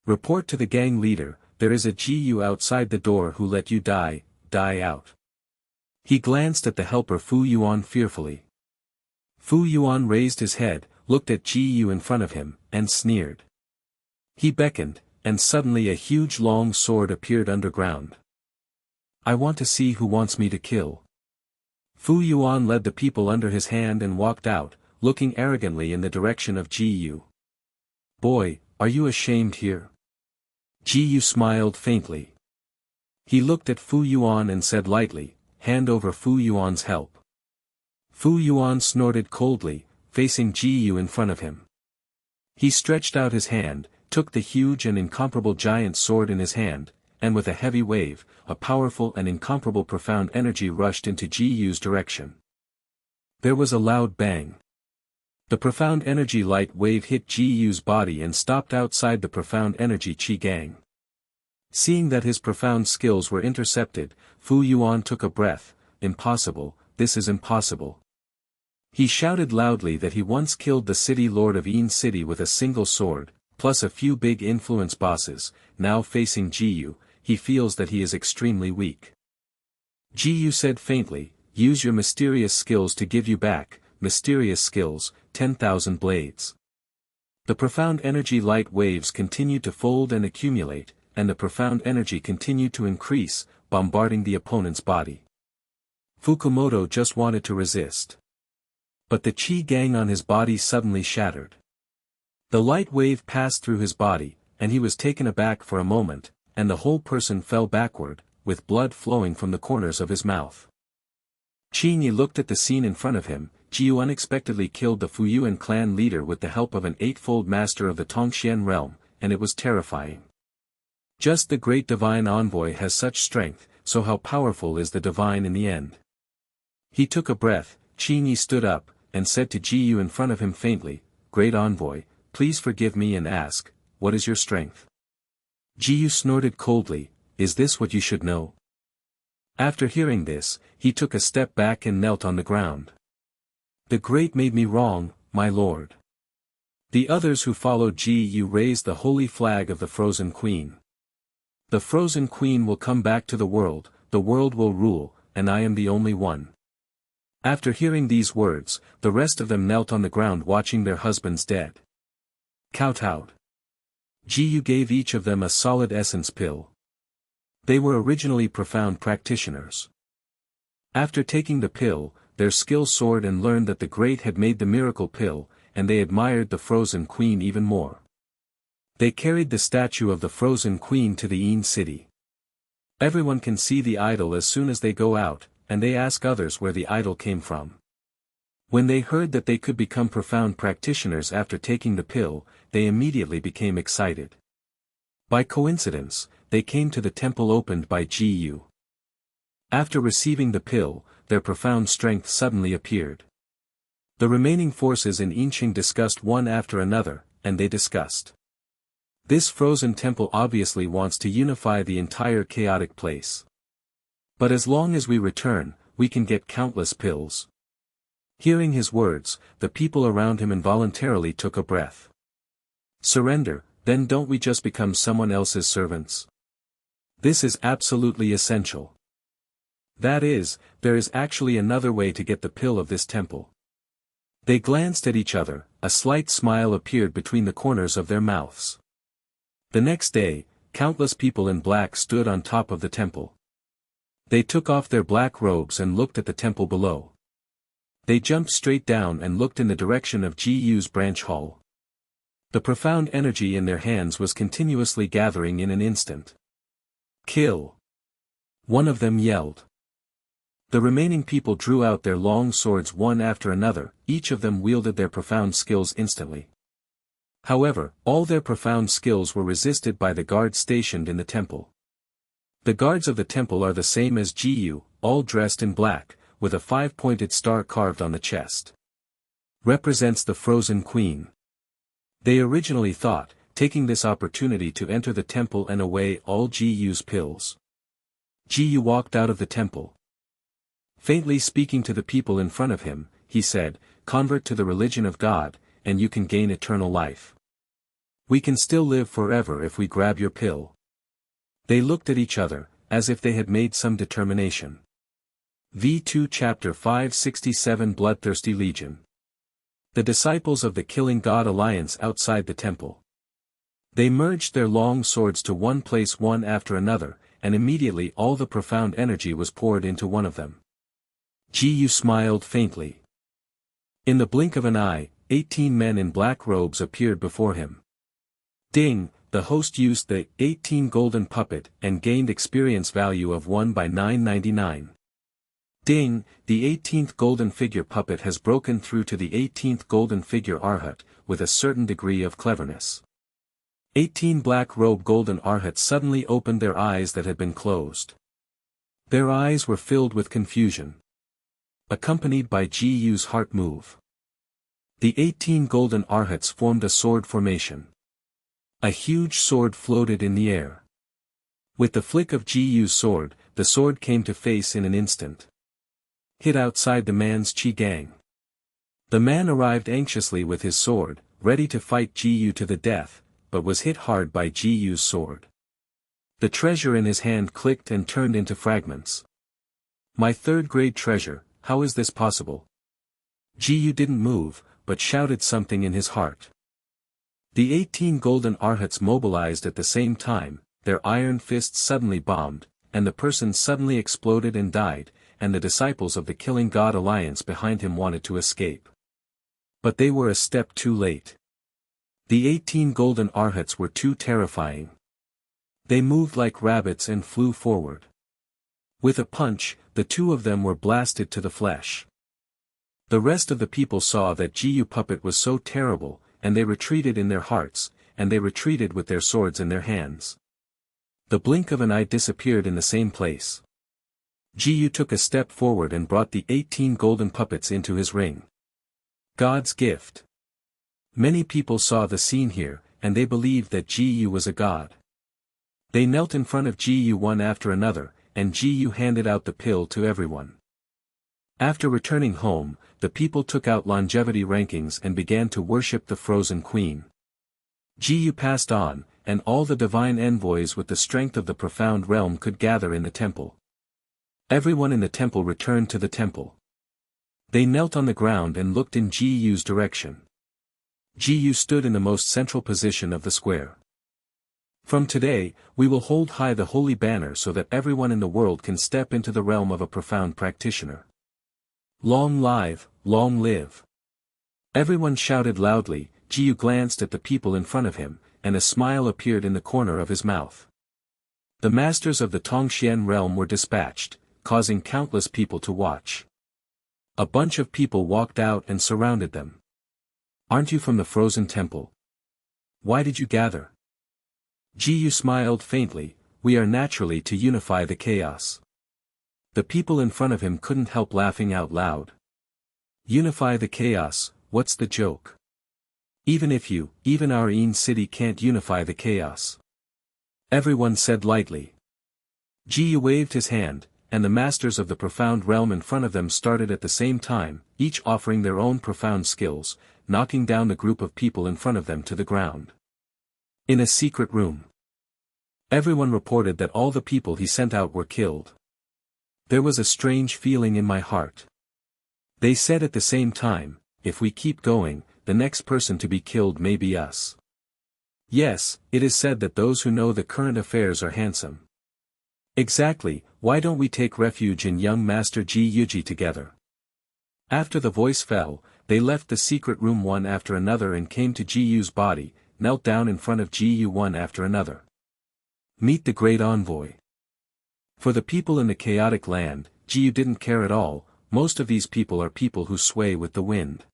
Report to the gang leader, there is a Ji-Yu outside the door who let you die out. He glanced at the helper Fu Yuan fearfully. Fu Yuan raised his head, looked at Ji-Yu in front of him, and sneered. He beckoned, and suddenly a huge long sword appeared underground. I want to see who wants me to kill. Fu Yuan led the people under his hand and walked out, looking arrogantly in the direction of Ji-Yu. Boy, are you ashamed here? Ji-Yu smiled faintly. He looked at Fu Yuan and said lightly, hand over Fu Yuan's help. Fu Yuan snorted coldly, facing Ji-Yu in front of him. He stretched out his hand, took the huge and incomparable giant sword in his hand, and with a heavy wave, a powerful and incomparable profound energy rushed into Ji-Yu's direction. There was a loud bang. The profound energy light wave hit Ji-Yu's body and stopped outside the profound energy Qi gang. Seeing that his profound skills were intercepted, Fu Yuan took a breath. Impossible, this is impossible. He shouted loudly that he once killed the city lord of Yin City with a single sword, plus a few big influence bosses. Now facing Ji-Yu, he feels that he is extremely weak. Ji-Yu said faintly, use your mysterious skills to give you back, mysterious skills, 10,000 blades. The profound energy light waves continued to fold and accumulate, and the profound energy continued to increase, bombarding the opponent's body. Fukumoto just wanted to resist. But the Qi gang on his body suddenly shattered. The light wave passed through his body, and he was taken aback for a moment, and the whole person fell backward, with blood flowing from the corners of his mouth. Qi looked at the scene in front of him. Ji-Yu unexpectedly killed the Fuyuan clan leader with the help of an eightfold master of the Tongxian realm, and it was terrifying. Just the great divine envoy has such strength, so how powerful is the divine in the end? He took a breath. Qi stood up, and said to Ji-Yu in front of him faintly, Great envoy, please forgive me and ask, what is your strength? Ji-Yu snorted coldly, is this what you should know? After hearing this, he took a step back and knelt on the ground. The great made me wrong, my lord. The others who followed Ji-Yu raised the holy flag of the Frozen Queen. The Frozen Queen will come back to the world, the world will rule, and I am the only one." After hearing these words, the rest of them knelt on the ground watching their husbands dead. Kowtowed. Jiyu gave each of them a solid essence pill. They were originally profound practitioners. After taking the pill, their skill soared and learned that the great had made the miracle pill, and they admired the frozen queen even more. They carried the statue of the frozen queen to the Yin city. Everyone can see the idol as soon as they go out, and they ask others where the idol came from. When they heard that they could become profound practitioners after taking the pill, they immediately became excited. By coincidence, they came to the temple opened by Jiyu. After receiving the pill, their profound strength suddenly appeared. The remaining forces in Yinqing discussed one after another, and they discussed. This frozen temple obviously wants to unify the entire chaotic place. But as long as we return, we can get countless pills. Hearing his words, the people around him involuntarily took a breath. Surrender, then don't we just become someone else's servants? This is absolutely essential. That is, there is actually another way to get the pill of this temple. They glanced at each other, a slight smile appeared between the corners of their mouths. The next day, countless people in black stood on top of the temple. They took off their black robes and looked at the temple below. They jumped straight down and looked in the direction of Jiyu's branch hall. The profound energy in their hands was continuously gathering in an instant. "Kill!" one of them yelled. The remaining people drew out their long swords one after another, each of them wielded their profound skills instantly. However, all their profound skills were resisted by the guards stationed in the temple. The guards of the temple are the same as Jiyu, all dressed in black, with a 5-pointed star carved on the chest. Represents the frozen queen. They originally thought, taking this opportunity to enter the temple and away all Jiyu's pills. Jiyu walked out of the temple. Faintly speaking to the people in front of him, he said, "Convert to the religion of God, and you can gain eternal life. We can still live forever if we grab your pill." They looked at each other, as if they had made some determination. V2 Chapter 567 Bloodthirsty Legion. The disciples of the Killing God Alliance outside the temple. They merged their long swords to one place one after another, and immediately all the profound energy was poured into one of them. Jiyu smiled faintly. In the blink of an eye, 18 men in black robes appeared before him. Ding, the host used the 18 golden puppet and gained experience value of 1 by 999. Ding, the 18th golden figure puppet has broken through to the 18th golden figure Arhat, with a certain degree of cleverness. 18 black robe golden Arhats suddenly opened their eyes that had been closed. Their eyes were filled with confusion. Accompanied by Jiyu's heart move. The 18 golden Arhats formed a sword formation. A huge sword floated in the air. With the flick of Jiyu's sword, the sword came to face in an instant. Hit outside the man's Qi Gang. The man arrived anxiously with his sword, ready to fight Jiyu to the death, but was hit hard by Jiyu's sword. The treasure in his hand clicked and turned into fragments. "My third-grade treasure, how is this possible?" Jiyu didn't move, but shouted something in his heart. The 18 golden Arhats mobilized at the same time, their iron fists suddenly bombed, and the person suddenly exploded and died, and the disciples of the Killing God Alliance behind him wanted to escape. But they were a step too late. The 18 golden Arhats were too terrifying. They moved like rabbits and flew forward. With a punch, the two of them were blasted to the flesh. The rest of the people saw that Jiyu puppet was so terrible, and they retreated in their hearts, and they retreated with their swords in their hands. The blink of an eye disappeared in the same place. Jiyu took a step forward and brought the 18 golden puppets into his ring. God's gift. Many people saw the scene here, and they believed that Jiyu was a god. They knelt in front of Jiyu one after another, and Jiyu handed out the pill to everyone. After returning home, the people took out longevity rankings and began to worship the frozen queen. Jiyu passed on, and all the divine envoys with the strength of the profound realm could gather in the temple. Everyone in the temple returned to the temple. They knelt on the ground and looked in Ji-Yu's direction. Ji-Yu stood in the most central position of the square. From today, we will hold high the holy banner so that everyone in the world can step into the realm of a profound practitioner. Long live. Everyone shouted loudly. Ji-Yu glanced at the people in front of him, and a smile appeared in the corner of his mouth. The masters of the Tongxian realm were dispatched, causing countless people to watch. A bunch of people walked out and surrounded them. Aren't you from the frozen temple? Why did you gather? Ji-Yu smiled faintly. We are naturally to unify the chaos. The people in front of him couldn't help laughing out loud. Unify the chaos, what's the joke? Even our Yin city can't unify the chaos. Everyone said lightly. Ji-Yu waved his hand, and the masters of the profound realm in front of them started at the same time, each offering their own profound skills, knocking down the group of people in front of them to the ground. In a secret room. Everyone reported that all the people he sent out were killed. There was a strange feeling in my heart. They said at the same time, if we keep going, the next person to be killed may be us. Yes, it is said that those who know the current affairs are handsome. Exactly, why don't we take refuge in young Master Ji-Yuji together? After the voice fell, they left the secret room one after another and came to Ji-Yu's body, knelt down in front of Ji-Yu one after another. Meet the great envoy. For the people in the chaotic land, Ji-Yu didn't care at all. Most of these people are people who sway with the wind.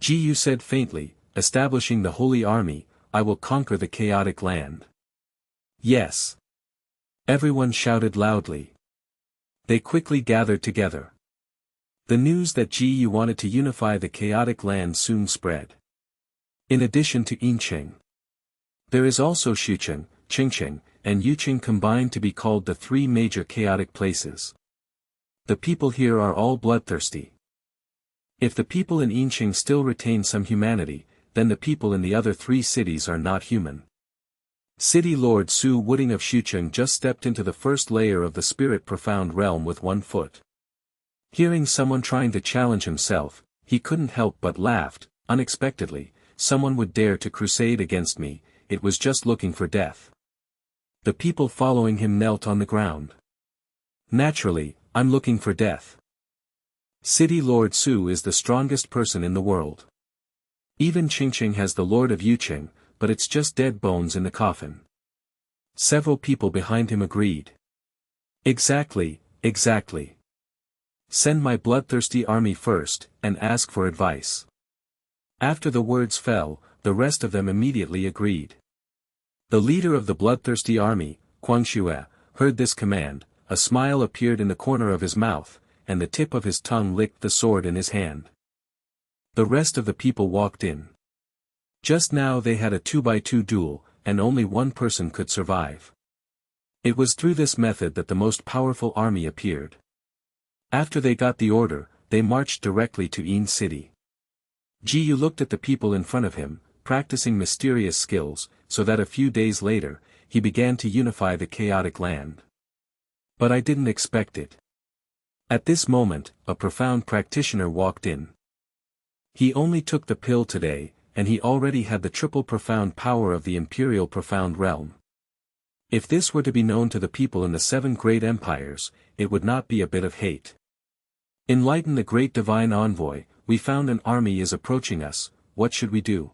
Ji-Yu said faintly, establishing the holy army, I will conquer the chaotic land. Yes. Everyone shouted loudly. They quickly gathered together. The news that Ji-Yu wanted to unify the chaotic land soon spread. In addition to Yinqing, there is also Xucheng, Qingqing, and Yuqing combined to be called the three major chaotic places. The people here are all bloodthirsty. If the people in Yinqing still retain some humanity, then the people in the other three cities are not human. City Lord Su Wooding of Xucheng just stepped into the first layer of the spirit profound realm with 1 foot. Hearing someone trying to challenge himself, he couldn't help but laughed. Unexpectedly, someone would dare to crusade against me. It was just looking for death. The people following him knelt on the ground. Naturally, I'm looking for death. City Lord Su is the strongest person in the world. Even Qingqing has the Lord of Yuqing, but it's just dead bones in the coffin. Several people behind him agreed. Exactly. Send my bloodthirsty army first, and ask for advice. After the words fell, the rest of them immediately agreed. The leader of the bloodthirsty army, Guangxue, heard this command. A smile appeared in the corner of his mouth, and the tip of his tongue licked the sword in his hand. The rest of the people walked in. Just now they had a 2-by-2 duel, and only one person could survive. It was through this method that the most powerful army appeared. After they got the order, they marched directly to Yin City. Ji-Yu looked at the people in front of him, practicing mysterious skills, so that a few days later, he began to unify the chaotic land. But I didn't expect it. At this moment, a profound practitioner walked in. He only took the pill today, and he already had the triple profound power of the imperial profound realm. If this were to be known to the people in the 7 great empires, it would not be a bit of hate. Enlighten the great divine envoy, we found an army is approaching us, what should we do?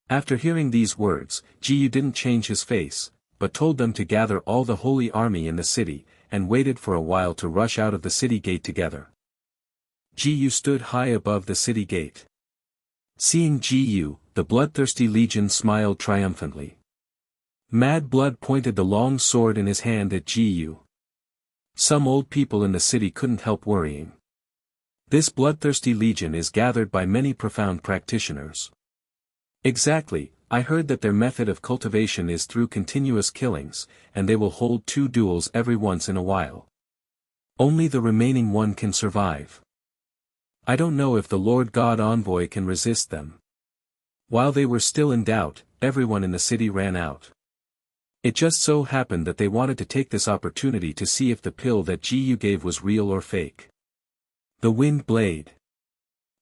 After hearing these words, Ji-Yu didn't change his face, but told them to gather all the holy army in the city, and waited for a while to rush out of the city gate together. Ji-Yu stood high above the city gate. Seeing Ji-Yu, the bloodthirsty legion smiled triumphantly. Mad Blood pointed the long sword in his hand at Ji-Yu. Some old people in the city couldn't help worrying. This bloodthirsty legion is gathered by many profound practitioners. Exactly, I heard that their method of cultivation is through continuous killings, and they will hold 2 duels every once in a while. Only the remaining one can survive. I don't know if the Lord God Envoy can resist them. While they were still in doubt, everyone in the city ran out. It just so happened that they wanted to take this opportunity to see if the pill that Ji gave was real or fake. The wind blade.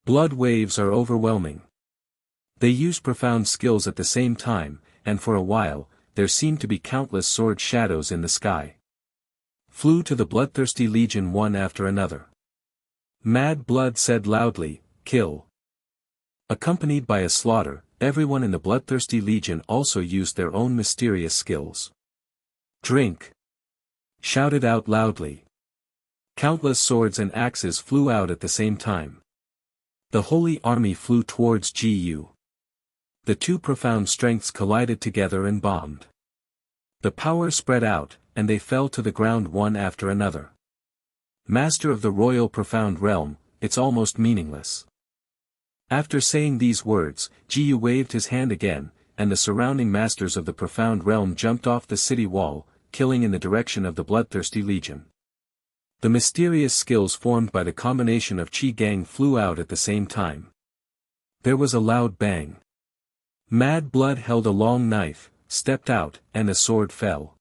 Blood waves are overwhelming. They use profound skills at the same time, and for a while, there seemed to be countless sword shadows in the sky. Flew to the bloodthirsty legion one after another. Mad Blood said loudly, "Kill." Accompanied by a slaughter, everyone in the bloodthirsty legion also used their own mysterious skills. "Drink!" shouted out loudly. Countless swords and axes flew out at the same time. The holy army flew towards Gu. The two profound strengths collided together and bombed. The power spread out, and they fell to the ground one after another. Master of the royal profound realm, it's almost meaningless. After saying these words, Gu waved his hand again, and the surrounding masters of the profound realm jumped off the city wall, killing in the direction of the bloodthirsty legion. The mysterious skills formed by the combination of Qi Gang flew out at the same time. There was a loud bang. Mad Blood held a long knife, stepped out, and a sword fell.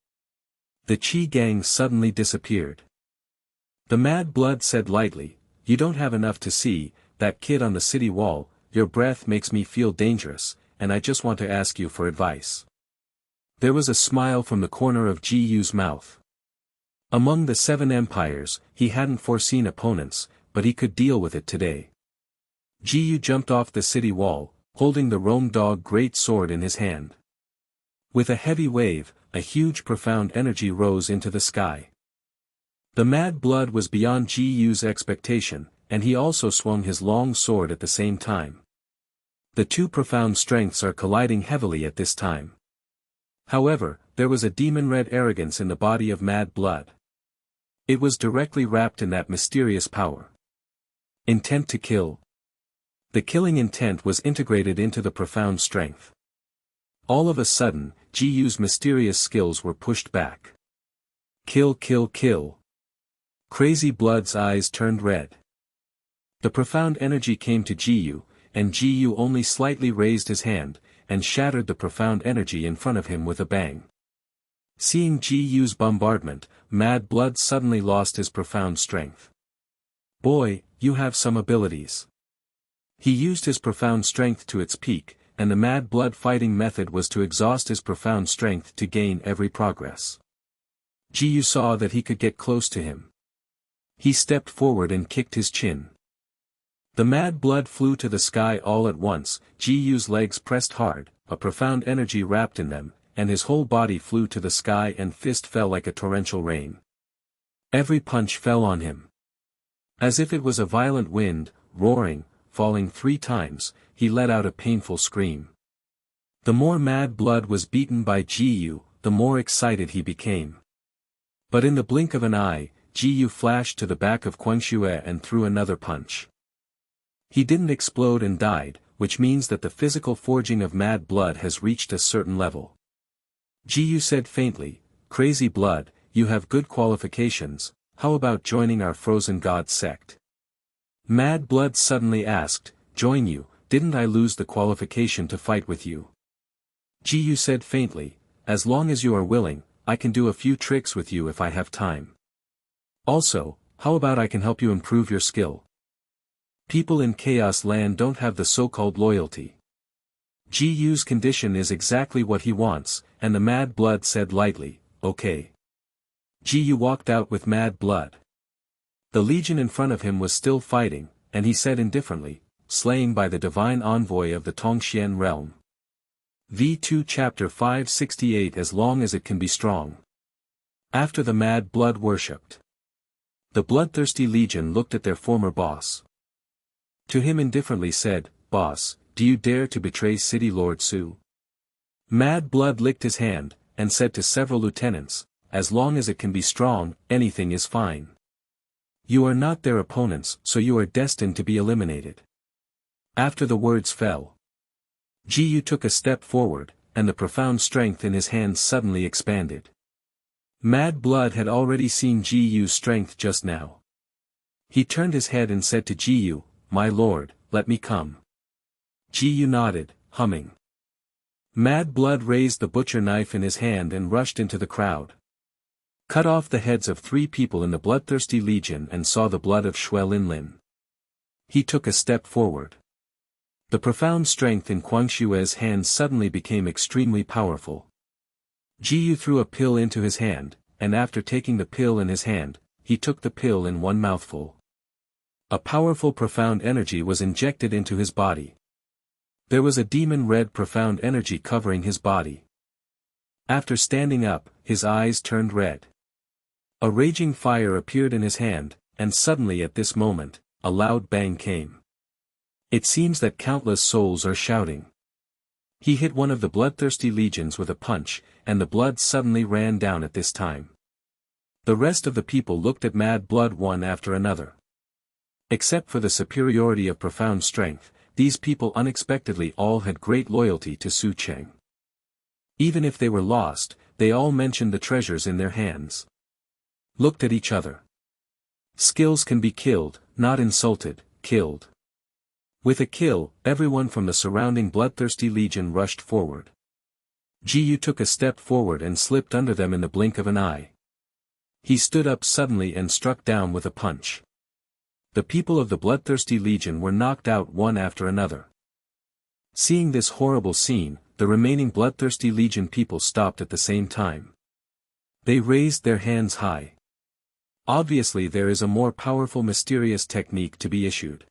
The Qi Gang suddenly disappeared. The Mad Blood said lightly, "You don't have enough to see, that kid on the city wall, your breath makes me feel dangerous, and I just want to ask you for advice." There was a smile from the corner of Jiu's mouth. Among the 7 empires, he hadn't foreseen opponents, but he could deal with it today. Jiu jumped off the city wall, holding the Rome Dog great sword in his hand. With a heavy wave, a huge profound energy rose into the sky. The Mad Blood was beyond Jiu's expectation, and he also swung his long sword at the same time. The two profound strengths are colliding heavily at this time. However, there was a demon-red arrogance in the body of Mad Blood. It was directly wrapped in that mysterious power. Intent to kill. The killing intent was integrated into the profound strength. All of a sudden, Jiu's mysterious skills were pushed back. Kill, kill, kill. Crazy Blood's eyes turned red. The profound energy came to Jiu, and Jiu only slightly raised his hand, and shattered the profound energy in front of him with a bang. Seeing Jiu's bombardment, Mad Blood suddenly lost his profound strength. "Boy, you have some abilities." He used his profound strength to its peak, and the Mad Blood fighting method was to exhaust his profound strength to gain every progress. Jiu saw that he could get close to him. He stepped forward and kicked his chin. The Mad Blood flew to the sky all at once. Jiu's legs pressed hard, a profound energy wrapped in them, and his whole body flew to the sky and fist fell like a torrential rain. Every punch fell on him. As if it was a violent wind, roaring, falling 3 times, he let out a painful scream. The more Mad Blood was beaten by Jiu, the more excited he became. But in the blink of an eye, Jiu flashed to the back of Quangxue and threw another punch. He didn't explode and died, which means that the physical forging of Mad Blood has reached a certain level. Jiu said faintly, "Crazy Blood, you have good qualifications, how about joining our Frozen God sect?" Mad Blood suddenly asked, "Join you, didn't I lose the qualification to fight with you?" Jiu said faintly, "As long as you are willing, I can do a few tricks with you if I have time. Also, how about I can help you improve your skill? People in Chaos Land don't have the so-called loyalty." Jiu's condition is exactly what he wants, and the Mad Blood said lightly, "Okay." Jiu walked out with Mad Blood. The legion in front of him was still fighting, and he said indifferently, "Slaying by the divine envoy of the Tongxian realm." V2 Chapter 568 As long as it can be strong. After the Mad Blood worshipped, the bloodthirsty legion looked at their former boss. To him indifferently said, "Boss, do you dare to betray City Lord Su?" Mad Blood licked his hand, and said to several lieutenants, "As long as it can be strong, anything is fine. You are not their opponents, so you are destined to be eliminated." After the words fell, Jiu took a step forward, and the profound strength in his hands suddenly expanded. Mad Blood had already seen Jiu's strength just now. He turned his head and said to Jiu, "My lord, let me come." Jiu nodded, humming. Mad Blood raised the butcher knife in his hand and rushed into the crowd. Cut off the heads of 3 people in the bloodthirsty legion and saw the blood of Shui Linlin. He took a step forward. The profound strength in Kuang Xue's hands suddenly became extremely powerful. Jiyu threw a pill into his hand, and after taking the pill in his hand, he took the pill in one mouthful. A powerful profound energy was injected into his body. There was a demon-red profound energy covering his body. After standing up, his eyes turned red. A raging fire appeared in his hand, and suddenly at this moment, a loud bang came. It seems that countless souls are shouting. He hit one of the bloodthirsty legions with a punch, and the blood suddenly ran down at this time. The rest of the people looked at Mad Blood one after another. Except for the superiority of profound strength, these people unexpectedly all had great loyalty to Su Cheng. Even if they were lost, they all mentioned the treasures in their hands. Looked at each other. Skills can be killed, not insulted, killed. With a kill, everyone from the surrounding bloodthirsty legion rushed forward. Jiyu took a step forward and slipped under them in the blink of an eye. He stood up suddenly and struck down with a punch. The people of the bloodthirsty legion were knocked out one after another. Seeing this horrible scene, the remaining bloodthirsty legion people stopped at the same time. They raised their hands high. Obviously there is a more powerful mysterious technique to be issued.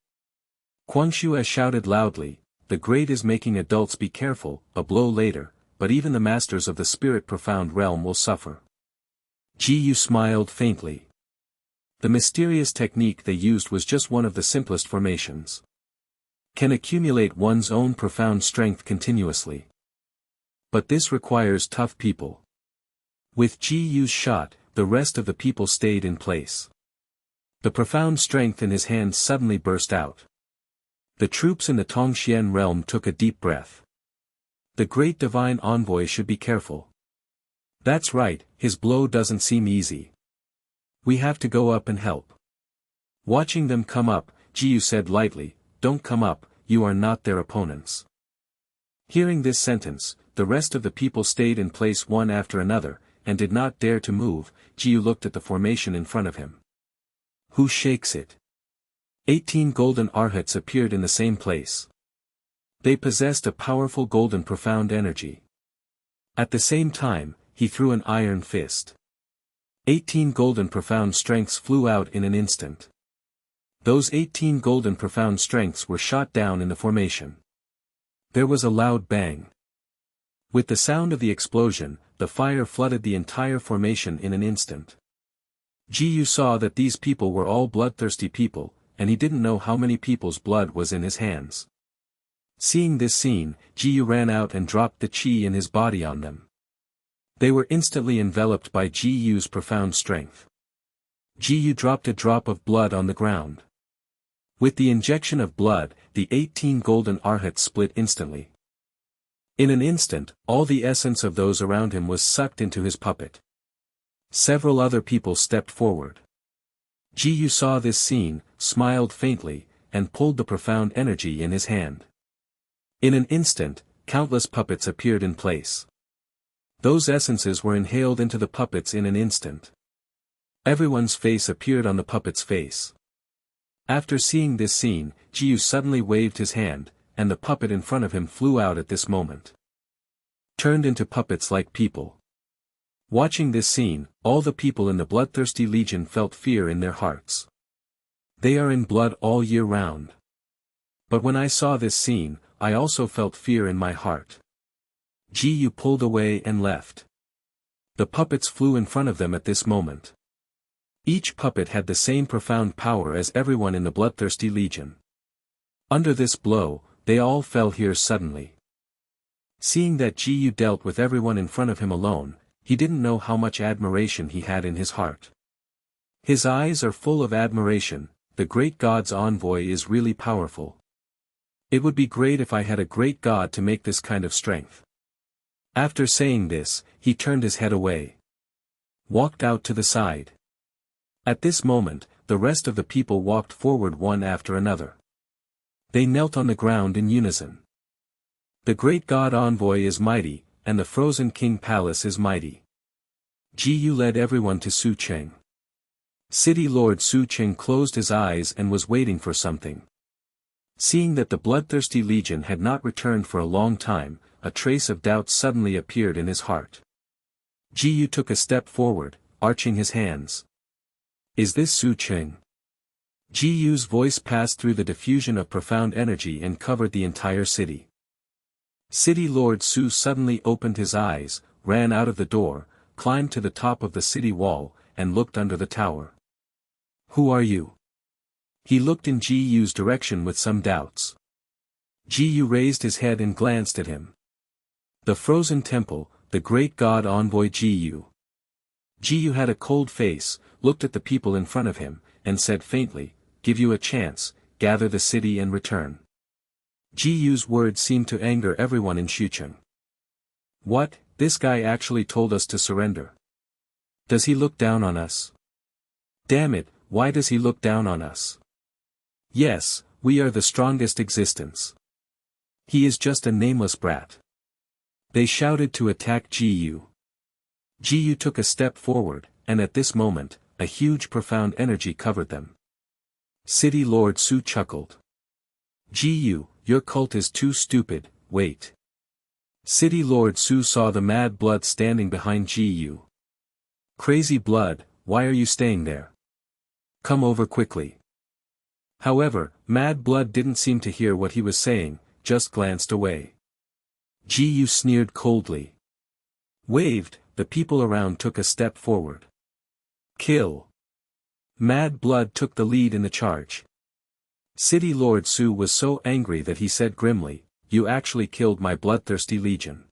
Kuang Xue shouted loudly, "The great is making adults be careful, a blow later, but even the masters of the spirit profound realm will suffer." Jiyu smiled faintly. The mysterious technique they used was just one of the simplest formations. Can accumulate one's own profound strength continuously. But this requires tough people. With Jiyu's shot, the rest of the people stayed in place. The profound strength in his hands suddenly burst out. The troops in the Tongxian realm took a deep breath. The great divine envoy should be careful. That's right, his blow doesn't seem easy. We have to go up and help. Watching them come up, Jiyu said lightly, "Don't come up, you are not their opponents." Hearing this sentence, the rest of the people stayed in place one after another, and did not dare to move. Jiyu looked at the formation in front of him. Who shakes it? 18 golden arhats appeared in the same place. They possessed a powerful golden profound energy. At the same time, he threw an iron fist. 18 golden profound strengths flew out in an instant. Those 18 golden profound strengths were shot down in the formation. There was a loud bang. With the sound of the explosion, the fire flooded the entire formation in an instant. Jiyu saw that these people were all bloodthirsty people, and he didn't know how many people's blood was in his hands. Seeing this scene, Jiyu ran out and dropped the chi in his body on them. They were instantly enveloped by Jiyu's profound strength. Jiyu dropped a drop of blood on the ground. With the injection of blood, the 18 golden arhats split instantly. In an instant, all the essence of those around him was sucked into his puppet. Several other people stepped forward. Jiyu saw this scene, smiled faintly, and pulled the profound energy in his hand. In an instant, countless puppets appeared in place. Those essences were inhaled into the puppets in an instant. Everyone's face appeared on the puppet's face. After seeing this scene, Jiyu suddenly waved his hand, and the puppet in front of him flew out at this moment. Turned into puppets like people. Watching this scene, all the people in the bloodthirsty legion felt fear in their hearts. They are in blood all year round. But when I saw this scene, I also felt fear in my heart. Jiyu pulled away and left. The puppets flew in front of them at this moment. Each puppet had the same profound power as everyone in the bloodthirsty legion. Under this blow, they all fell here suddenly. Seeing that Jiyu dealt with everyone in front of him alone, he didn't know how much admiration he had in his heart. His eyes are full of admiration. The great god's envoy is really powerful. It would be great if I had a great god to make this kind of strength. After saying this, he turned his head away. Walked out to the side. At this moment, the rest of the people walked forward one after another. They knelt on the ground in unison. The great god envoy is mighty, and the frozen king palace is mighty. Ji led everyone to Su Cheng. City Lord Su Cheng closed his eyes and was waiting for something. Seeing that the bloodthirsty legion had not returned for a long time, a trace of doubt suddenly appeared in his heart. Ji took a step forward, arching his hands. Is this Su Cheng? Ji's voice passed through the diffusion of profound energy and covered the entire city. City Lord Su suddenly opened his eyes, ran out of the door, climbed to the top of the city wall, and looked under the tower. Who are you? He looked in Ji's direction with some doubts. Ji raised his head and glanced at him. The frozen temple, the great god envoy Ji. Ji had a cold face, looked at the people in front of him, and said faintly, "Give you a chance, gather the city and return." Ji's words seemed to anger everyone in Xucheng. What, this guy actually told us to surrender. Does he look down on us? Damn it, why does he look down on us? Yes, we are the strongest existence. He is just a nameless brat. They shouted to attack Ji. Ji took a step forward, and at this moment, a huge profound energy covered them. City Lord Su chuckled. Ji, your cult is too stupid, wait. City Lord Su saw the mad blood standing behind Ji. Crazy blood, why are you staying there? Come over quickly. However, Mad Blood didn't seem to hear what he was saying, just glanced away. Ji sneered coldly. Waved, the people around took a step forward. Kill. Mad Blood took the lead in the charge. City Lord Su was so angry that he said grimly, "You actually killed my bloodthirsty legion.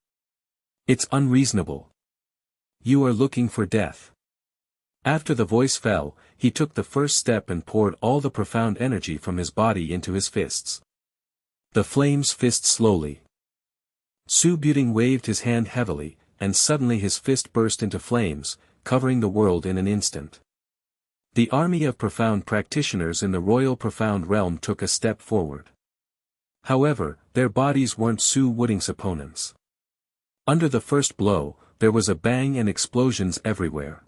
It's unreasonable. You are looking for death." After the voice fell, he took the first step and poured all the profound energy from his body into his fists. The flames fist slowly. Su Buting waved his hand heavily, and suddenly his fist burst into flames, covering the world in an instant. The army of profound practitioners in the royal profound realm took a step forward. However, their bodies weren't Su Buting's opponents. Under the first blow, there was a bang and explosions everywhere.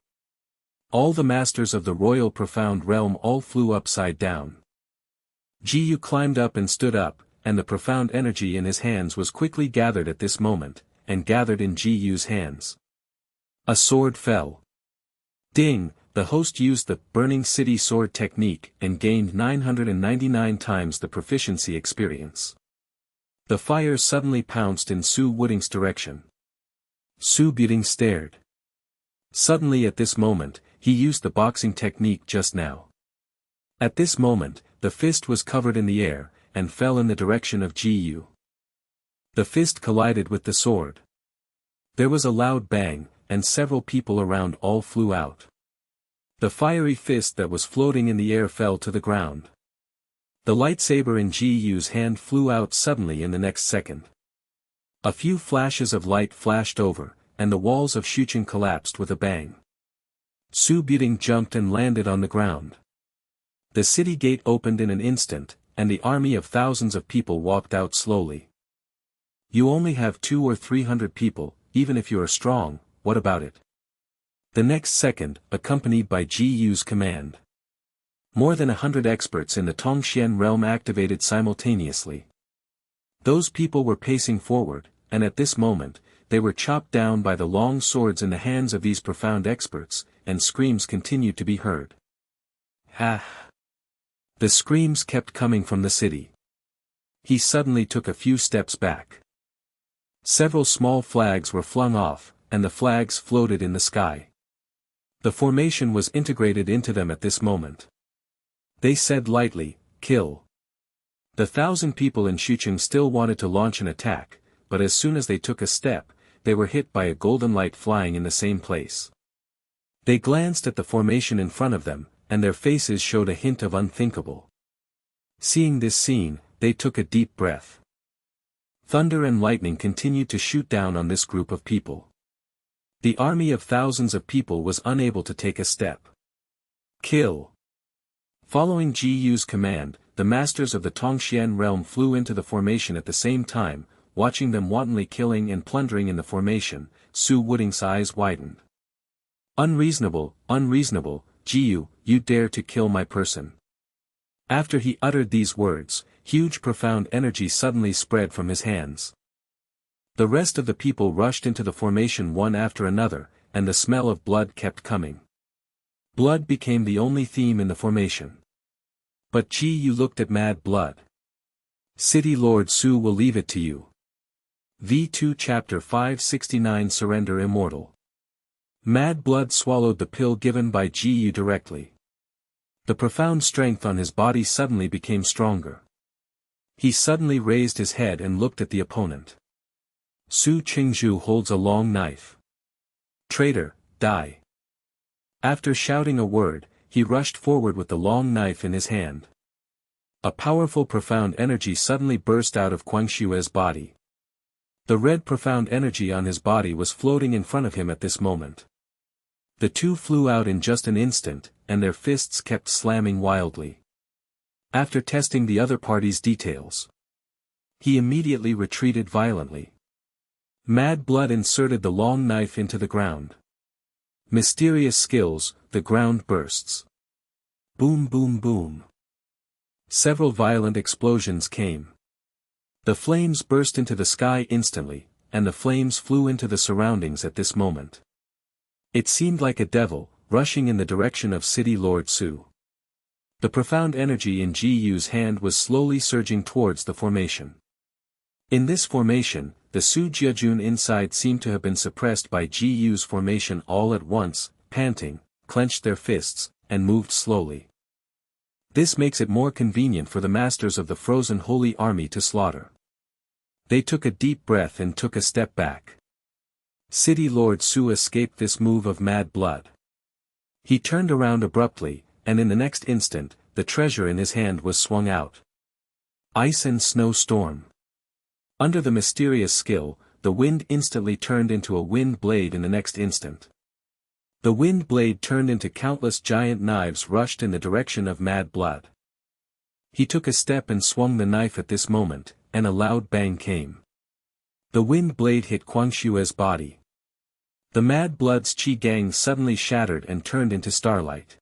All the masters of the royal profound realm all flew upside down. Ji climbed up and stood up, and the profound energy in his hands was quickly gathered at this moment, and gathered in Ji's hands. A sword fell. Ding, the host used the burning city sword technique and gained 999 times the proficiency experience. The fire suddenly pounced in Su Buting's direction. Su Buting stared. Suddenly at this moment, he used the boxing technique just now. At this moment, the fist was covered in the air, and fell in the direction of Ji. The fist collided with the sword. There was a loud bang, and several people around all flew out. The fiery fist that was floating in the air fell to the ground. The lightsaber in Ji's hand flew out suddenly in the next second. A few flashes of light flashed over, and the walls of Xucheng collapsed with a bang. Su Buting jumped and landed on the ground. The city gate opened in an instant, and the army of thousands of people walked out slowly. You only have 200 or 300 people, even if you are strong, what about it? The next second, accompanied by Ji's command. More than 100 experts in the Tongxian realm activated simultaneously. Those people were pacing forward, and at this moment, they were chopped down by the long swords in the hands of these profound experts, and screams continued to be heard. Ha! The screams kept coming from the city. He suddenly took a few steps back. Several small flags were flung off, and the flags floated in the sky. The formation was integrated into them at this moment. They said lightly, "Kill." The 1,000 people in Xucheng still wanted to launch an attack, but as soon as they took a step, they were hit by a golden light flying in the same place. They glanced at the formation in front of them, and their faces showed a hint of unthinkable. Seeing this scene, they took a deep breath. Thunder and lightning continued to shoot down on this group of people. The army of thousands of people was unable to take a step. Kill. Following Ji's command, the masters of the Tongxian realm flew into the formation at the same time, watching them wantonly killing and plundering in the formation. Su Wuding's eyes widened. Unreasonable, unreasonable, Jiyu, you dare to kill my person. After he uttered these words, huge profound energy suddenly spread from his hands. The rest of the people rushed into the formation one after another, and the smell of blood kept coming. Blood became the only theme in the formation. But Jiyu looked at Mad Blood. City Lord Su will leave it to you. V2 Chapter 569 Surrender Immortal. Mad Blood swallowed the pill given by Jiyu directly. The profound strength on his body suddenly became stronger. He suddenly raised his head and looked at the opponent. Su Qingzhu holds a long knife. Traitor, die. After shouting a word, he rushed forward with the long knife in his hand. A powerful profound energy suddenly burst out of Guangshue's body. The red profound energy on his body was floating in front of him at this moment. The two flew out in just an instant, and their fists kept slamming wildly. After testing the other party's details, he immediately retreated violently. Mad Blood inserted the long knife into the ground. Mysterious skills, the ground bursts. Boom boom boom. Several violent explosions came. The flames burst into the sky instantly, and the flames flew into the surroundings at this moment. It seemed like a devil, rushing in the direction of City Lord Su. The profound energy in Jiyu's hand was slowly surging towards the formation. In this formation, the Su Jiajun inside seemed to have been suppressed by Jiyu's formation all at once, panting, clenched their fists, and moved slowly. This makes it more convenient for the masters of the frozen holy army to slaughter. They took a deep breath and took a step back. City Lord Su escaped this move of Mad Blood. He turned around abruptly, and in the next instant, the treasure in his hand was swung out. Ice and Snow Storm. Under the mysterious skill, the wind instantly turned into a wind blade in the next instant. The wind blade turned into countless giant knives rushed in the direction of Mad Blood. He took a step and swung the knife at this moment, and a loud bang came. The wind blade hit Guangshue's body. The Mad Blood's Qi Gang suddenly shattered and turned into starlight.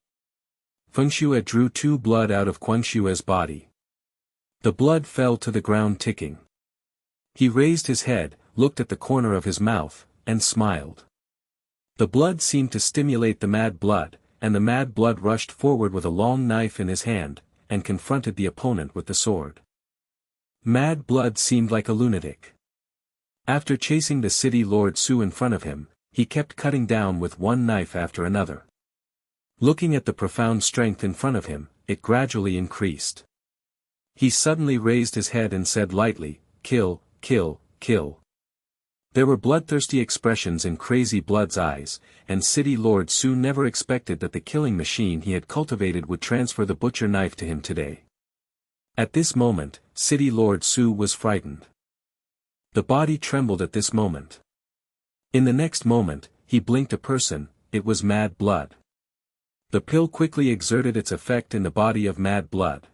Fengxue drew 2 blood out of Guangshue's body. The blood fell to the ground ticking. He raised his head, looked at the corner of his mouth, and smiled. The blood seemed to stimulate the Mad Blood, and the Mad Blood rushed forward with a long knife in his hand, and confronted the opponent with the sword. Mad Blood seemed like a lunatic. After chasing the City Lord Su in front of him, he kept cutting down with one knife after another. Looking at the profound strength in front of him, it gradually increased. He suddenly raised his head and said lightly, "Kill, kill, kill." There were bloodthirsty expressions in Crazy Blood's eyes, and City Lord Su never expected that the killing machine he had cultivated would transfer the butcher knife to him today. At this moment, City Lord Su was frightened. The body trembled at this moment. In the next moment, he blinked a person, it was Mad Blood. The pill quickly exerted its effect in the body of Mad Blood.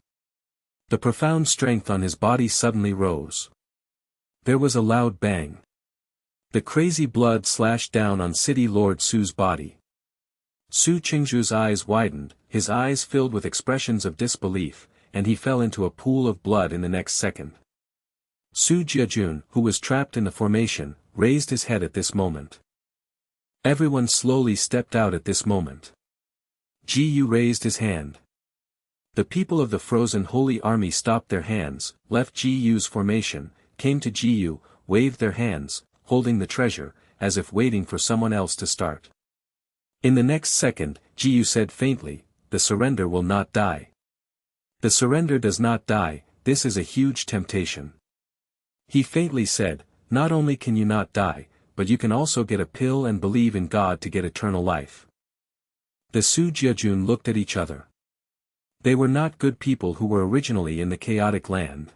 The profound strength on his body suddenly rose. There was a loud bang. The Crazy Blood slashed down on City Lord Su's body. Su Qingzhu's eyes widened, his eyes filled with expressions of disbelief, and he fell into a pool of blood in the next second. Su Jiajun, who was trapped in the formation, raised his head at this moment. Everyone slowly stepped out at this moment. Jiyu raised his hand. The people of the frozen holy army stopped their hands, left Jiyu's formation, came to Jiyu, waved their hands, holding the treasure, as if waiting for someone else to start. In the next second, Jiyu said faintly, "The surrender will not die. The surrender does not die, this is a huge temptation." He faintly said, "Not only can you not die, but you can also get a pill and believe in God to get eternal life." The Su Jiajun looked at each other. They were not good people who were originally in the chaotic land.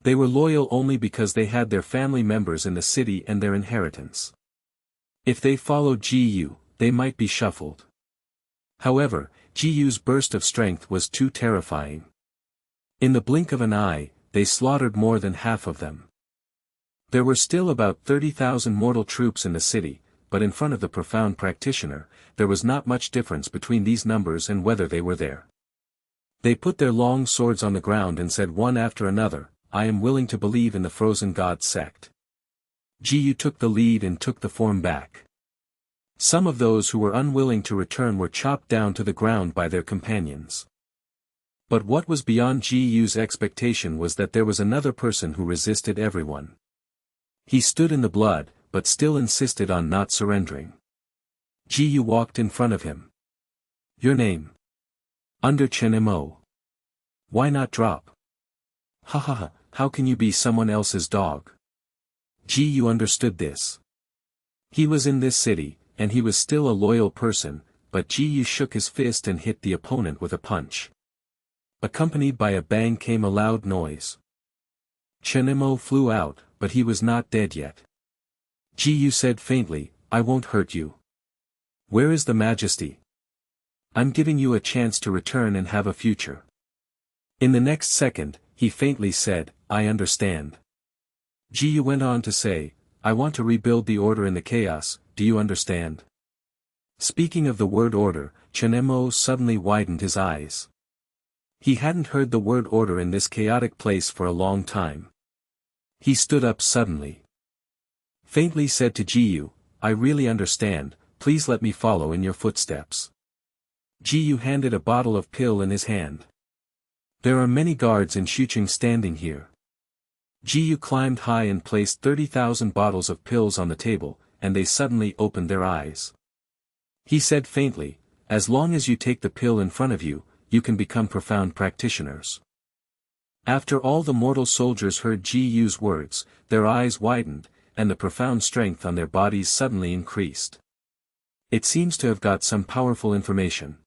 They were loyal only because they had their family members in the city and their inheritance. If they followed Jiyu, they might be shuffled. However, Jiyu's burst of strength was too terrifying. In the blink of an eye, they slaughtered more than half of them. There were still about 30,000 mortal troops in the city, but in front of the profound practitioner, there was not much difference between these numbers and whether they were there. They put their long swords on the ground and said one after another, "I am willing to believe in the frozen god sect." Jiyu took the lead and took the form back. Some of those who were unwilling to return were chopped down to the ground by their companions. But what was beyond Jiyu's expectation was that there was another person who resisted everyone. He stood in the blood, but still insisted on not surrendering. Jiyu walked in front of him. "Your name?" "Under Chenemo." "Why not drop?" "Ha ha ha, how can you be someone else's dog?" Jiyu understood this. He was in this city, and he was still a loyal person, but Jiyu shook his fist and hit the opponent with a punch. Accompanied by a bang came a loud noise. Chenemo flew out, but he was not dead yet. Jiyu said faintly, "I won't hurt you." "Where is the majesty? I'm giving you a chance to return and have a future." In the next second, he faintly said, "I understand." Jiyu went on to say, "I want to rebuild the order in the chaos, do you understand?" Speaking of the word order, Chenemo suddenly widened his eyes. He hadn't heard the word order in this chaotic place for a long time. He stood up suddenly. Faintly said to Jiyu, "I really understand, please let me follow in your footsteps." Jiyu handed a bottle of pill in his hand. "There are many guards in Shucheng standing here." Jiyu climbed high and placed 30,000 bottles of pills on the table, and they suddenly opened their eyes. He said faintly, "As long as you take the pill in front of you, you can become profound practitioners." After all the mortal soldiers heard Jiyu's words, their eyes widened, and the profound strength on their bodies suddenly increased. It seems to have got some powerful information.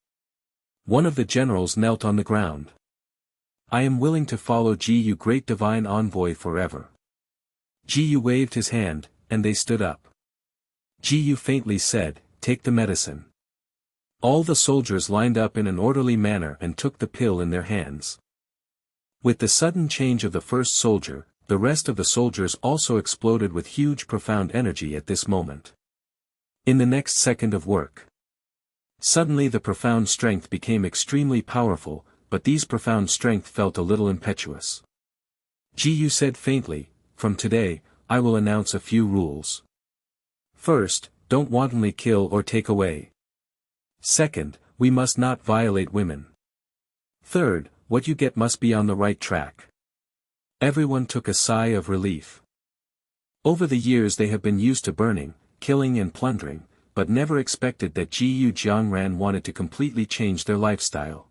One of the generals knelt on the ground. "I am willing to follow Jiyu, great divine envoy, forever." Jiyu waved his hand, and they stood up. Jiyu faintly said, "Take the medicine." All the soldiers lined up in an orderly manner and took the pill in their hands. With the sudden change of the first soldier, the rest of the soldiers also exploded with huge profound energy at this moment. In the next second of work, suddenly the profound strength became extremely powerful, but these profound strength felt a little impetuous. Jiyu said faintly, "From today, I will announce a few rules. First, don't wantonly kill or take away. Second, we must not violate women. Third, what you get must be on the right track." Everyone took a sigh of relief. Over the years they have been used to burning, killing and plundering, but never expected that Jiyu Jiangran wanted to completely change their lifestyle.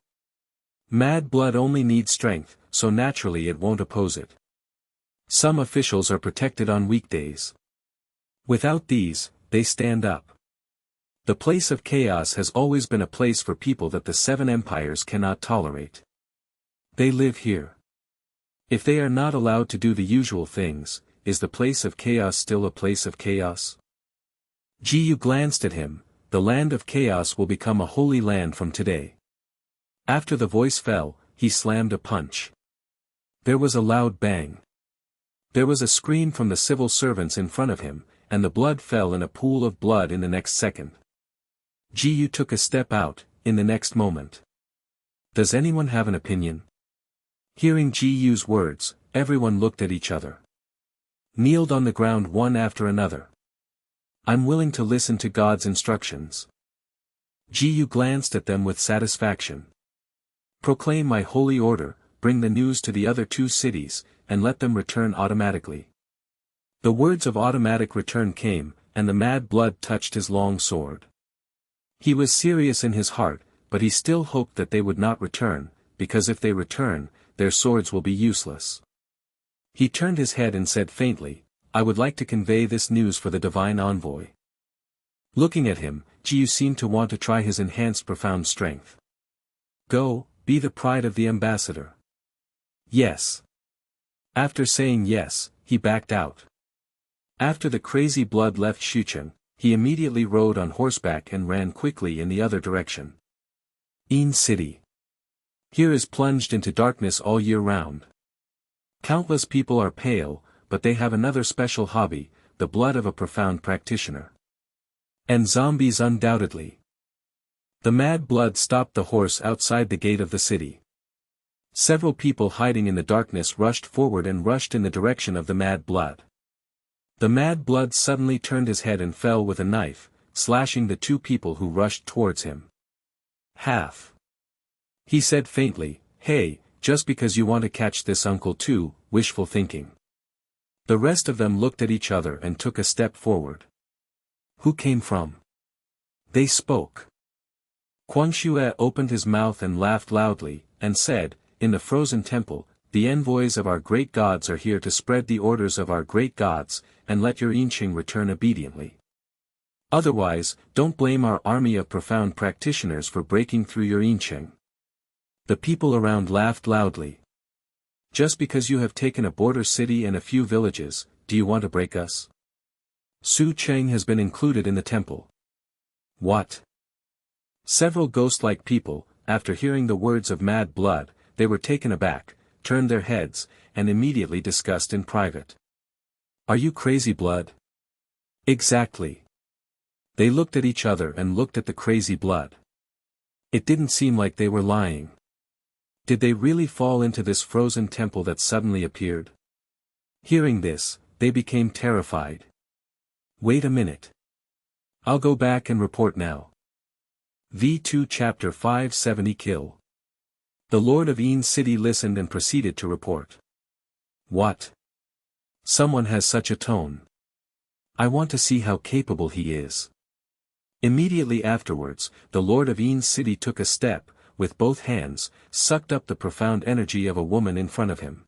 Mad blood only needs strength, so naturally it won't oppose it. Some officials are protected on weekdays. Without these, they stand up. The place of chaos has always been a place for people that the seven empires cannot tolerate. They live here. If they are not allowed to do the usual things, is the place of chaos still a place of chaos? Jiyu glanced at him. "The land of chaos will become a holy land from today." After the voice fell, he slammed a punch. There was a loud bang. There was a scream from the civil servants in front of him, and the blood fell in a pool of blood in the next second. Jiyu took a step out, in the next moment. Does anyone have an opinion? Hearing Jiyu's words, everyone looked at each other. Kneeled on the ground one after another. "I'm willing to listen to God's instructions." Jiyu glanced at them with satisfaction. "Proclaim my holy order, bring the news to the other two cities, and let them return automatically." The words of automatic return came, and the mad blood touched his long sword. He was serious in his heart, but he still hoped that they would not return, because if they return, their swords will be useless. He turned his head and said faintly, "I would like to convey this news for the divine envoy." Looking at him, Jiyu seemed to want to try his enhanced profound strength. "Go, be the pride of the ambassador." "Yes." After saying yes, he backed out. After the crazy blood left Shucheng, he immediately rode on horseback and ran quickly in the other direction. In City. Here is plunged into darkness all year round. Countless people are pale, but they have another special hobby, the blood of a profound practitioner. And zombies undoubtedly. The mad blood stopped the horse outside the gate of the city. Several people hiding in the darkness rushed forward and rushed in the direction of the mad blood. The mad blood suddenly turned his head and fell with a knife, slashing the two people who rushed towards him. Half. He said faintly, "Hey, just because you want to catch this uncle too, wishful thinking." The rest of them looked at each other and took a step forward. Who came from? They spoke. Quangshue opened his mouth and laughed loudly, and said, "In the frozen temple, the envoys of our great gods are here to spread the orders of our great gods, and let your Yinqing return obediently. Otherwise, don't blame our army of profound practitioners for breaking through your Yinqing." The people around laughed loudly. "Just because you have taken a border city and a few villages, do you want to break us? Su Cheng has been included in the temple." What? Several ghost-like people, after hearing the words of mad blood, they were taken aback, turned their heads, and immediately discussed in private. "Are you crazy, blood?" "Exactly." They looked at each other and looked at the crazy blood. It didn't seem like they were lying. Did they really fall into this frozen temple that suddenly appeared? Hearing this, they became terrified. "Wait a minute. I'll go back and report now." V2 Chapter 570 Kill. The Lord of Yin City listened and proceeded to report. "What? Someone has such a tone. I want to see how capable he is." Immediately afterwards, the Lord of Yin City took a step, with both hands, sucked up the profound energy of a woman in front of him.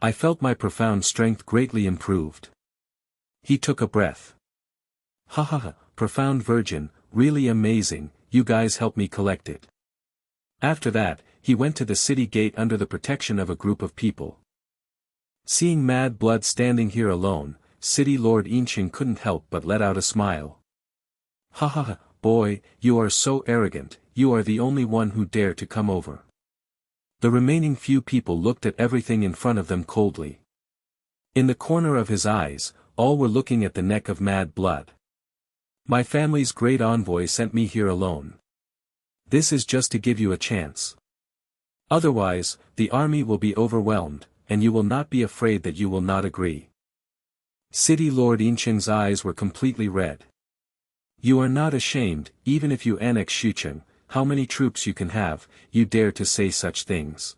I felt my profound strength greatly improved. He took a breath. "Ha ha ha, profound virgin, really amazing, you guys help me collect it." After that, he went to the city gate under the protection of a group of people. Seeing mad blood standing here alone, City Lord Yinqing couldn't help but let out a smile. "Ha ha ha, boy, you are so arrogant, you are the only one who dare to come over." The remaining few people looked at everything in front of them coldly. In the corner of his eyes, all were looking at the neck of mad blood. "My family's great envoy sent me here alone. This is just to give you a chance. Otherwise, the army will be overwhelmed, and you will not be afraid that you will not agree." City Lord Yinqing's eyes were completely red. "You are not ashamed, even if you annex Xucheng, how many troops you can have, you dare to say such things."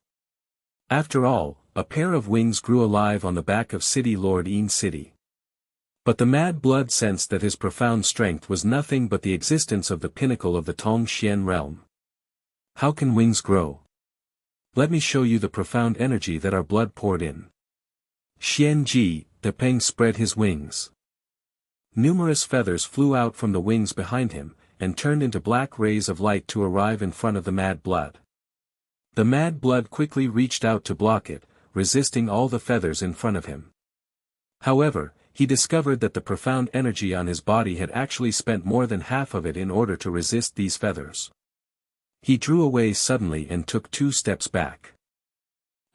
After all, a pair of wings grew alive on the back of City Lord Yin City. But the mad blood sensed that his profound strength was nothing but the existence of the pinnacle of the Tong Xian realm. "How can wings grow? Let me show you the profound energy that our blood poured in." Xian Ji, the Peng spread his wings. Numerous feathers flew out from the wings behind him, and turned into black rays of light to arrive in front of the mad blood. The mad blood quickly reached out to block it, resisting all the feathers in front of him. However, he discovered that the profound energy on his body had actually spent more than half of it in order to resist these feathers. He drew away suddenly and took 2 steps back.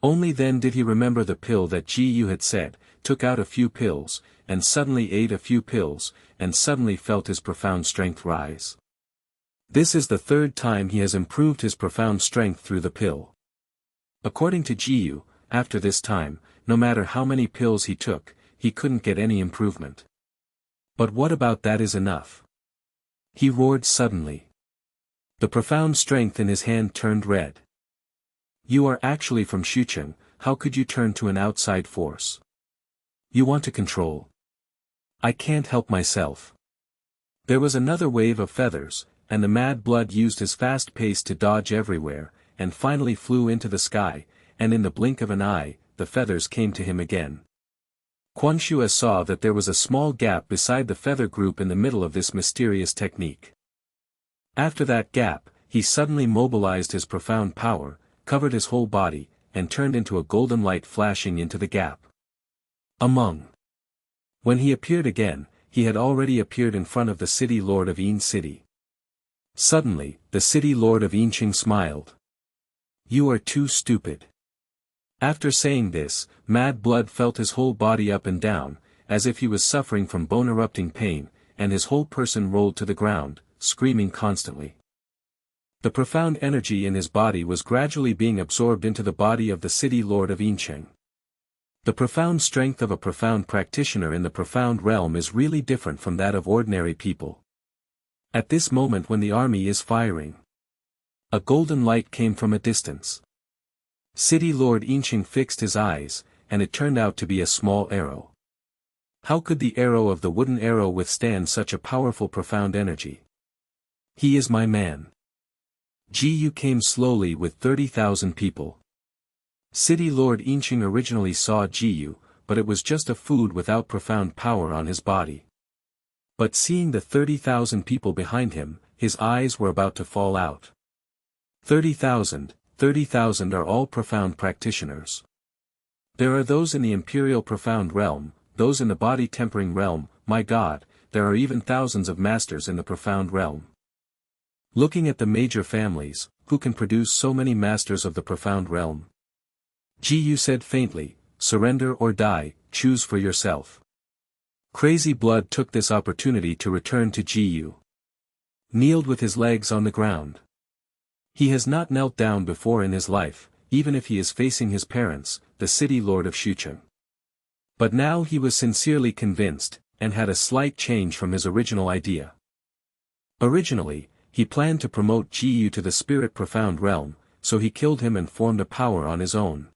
Only then did he remember the pill that Ji Yu had said, took out a few pills, and suddenly ate a few pills, and suddenly felt his profound strength rise. This is the 3rd time he has improved his profound strength through the pill. According to Ji Yu, after this time, no matter how many pills he took, he couldn't get any improvement. But what about that is enough? He roared suddenly. The profound strength in his hand turned red. "You are actually from Xucheng, how could you turn to an outside force? You want to control? I can't help myself." There was another wave of feathers, and the mad blood used his fast pace to dodge everywhere, and finally flew into the sky, and in the blink of an eye, the feathers came to him again. Quangshue saw that there was a small gap beside the feather group in the middle of this mysterious technique. After that gap, he suddenly mobilized his profound power, covered his whole body, and turned into a golden light flashing into the gap. When he appeared again, he had already appeared in front of the City Lord of Yin City. Suddenly, the City Lord of Yinqing smiled. "You are too stupid. After saying this, Mad Blood felt his whole body up and down, as if he was suffering from bone-erupting pain, and his whole person rolled to the ground, screaming constantly. The profound energy in his body was gradually being absorbed into the body of the city lord of Yincheng. The profound strength of a profound practitioner in the profound realm is really different from that of ordinary people. At this moment when the army is firing, a golden light came from a distance. City Lord Yincheng fixed his eyes, and it turned out to be a small arrow. How could the arrow of the wooden arrow withstand such a powerful profound energy? He is my man. Ji came slowly with 30,000 people. City Lord Yincheng originally saw Ji, but it was just a food without profound power on his body. But seeing the 30,000 people behind him, his eyes were about to fall out. 30,000 are all profound practitioners. There are those in the imperial profound realm, those in the body tempering realm, my God, there are even thousands of masters in the profound realm. Looking at the major families, who can produce so many masters of the profound realm? Ji said faintly, surrender or die, choose for yourself. Crazy Blood took this opportunity to return to Ji. Kneeled with his legs on the ground. He has not knelt down before in his life, even if he is facing his parents, the city lord of Shucheng. But now he was sincerely convinced, and had a slight change from his original idea. Originally, he planned to promote Ji to the spirit profound realm, so he killed him and formed a power on his own.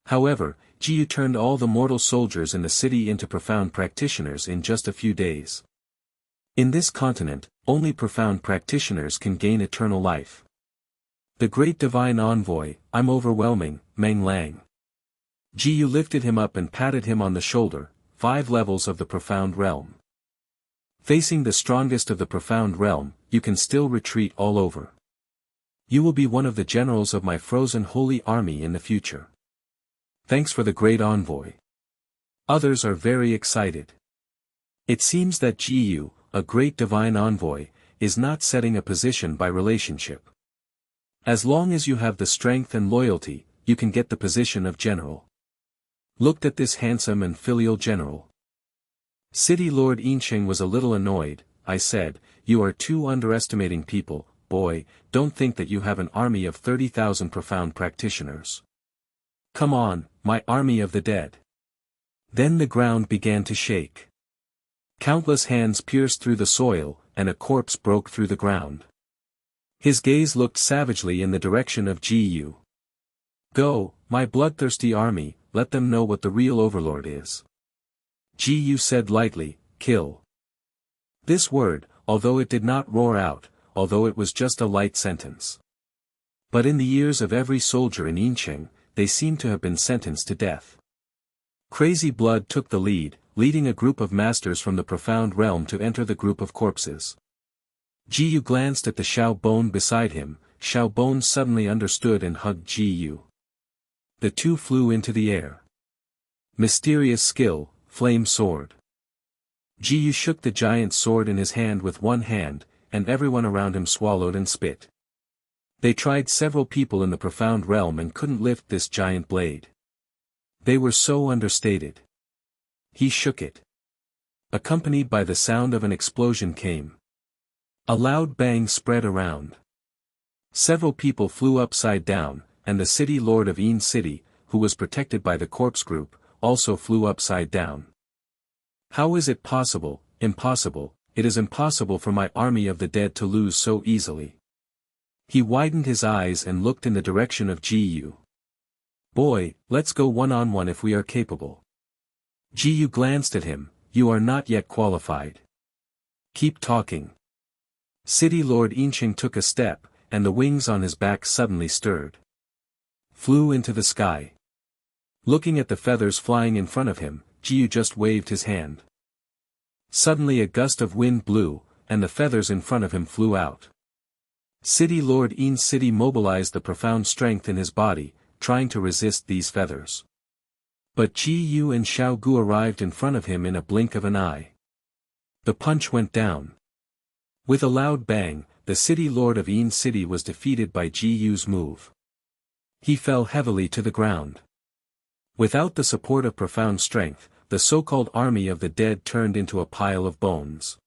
However, Ji turned all the mortal soldiers in the city into profound practitioners in just a few days. In this continent, only profound practitioners can gain eternal life. The great divine envoy, I'm overwhelming, Meng Lang. Ji lifted him up and patted him on the shoulder, 5 levels of the profound realm. Facing the strongest of the profound realm, you can still retreat all over. You will be one of the generals of my frozen holy army in the future. Thanks for the great envoy. Others are very excited. It seems that Ji, a great divine envoy, is not setting a position by relationship. As long as you have the strength and loyalty, you can get the position of general. Looked at this handsome and filial general. City Lord Yincheng was a little annoyed. I said, you are too underestimating people, boy, don't think that you have an army of 30,000 profound practitioners. Come on, my army of the dead. Then the ground began to shake. Countless hands pierced through the soil, and a corpse broke through the ground. His gaze looked savagely in the direction of Ji. Go, my bloodthirsty army, let them know what the real overlord is. Ji said lightly, kill. This word, although it did not roar out, although it was just a light sentence. But in the ears of every soldier in Yincheng, they seem to have been sentenced to death. Crazy Blood took the lead, leading a group of masters from the profound realm to enter the group of corpses. Ji glanced at the Xiao Bone beside him. Xiao Bone suddenly understood and hugged Ji. The two flew into the air. Mysterious skill, flame sword. Ji shook the giant sword in his hand with one hand, and everyone around him swallowed and spit. They tried several people in the profound realm and couldn't lift this giant blade. They were so understated. He shook it. Accompanied by the sound of an explosion came. A loud bang spread around. Several people flew upside down, and the city lord of Yin City, who was protected by the corpse group, also flew upside down. How is it possible? Impossible, it is impossible for my army of the dead to lose so easily. He widened his eyes and looked in the direction of Ji. Boy, let's go one-on-one if we are capable. Ji glanced at him, you are not yet qualified. Keep talking. City Lord Yincheng took a step, and the wings on his back suddenly stirred. Flew into the sky. Looking at the feathers flying in front of him, Ji just waved his hand. Suddenly a gust of wind blew, and the feathers in front of him flew out. City Lord Yin City mobilized the profound strength in his body, trying to resist these feathers. But Ji and Xiao Gu arrived in front of him in a blink of an eye. The punch went down. With a loud bang, the city lord of Yin City was defeated by Ji Yu's move. He fell heavily to the ground. Without the support of profound strength, the so-called army of the dead turned into a pile of bones.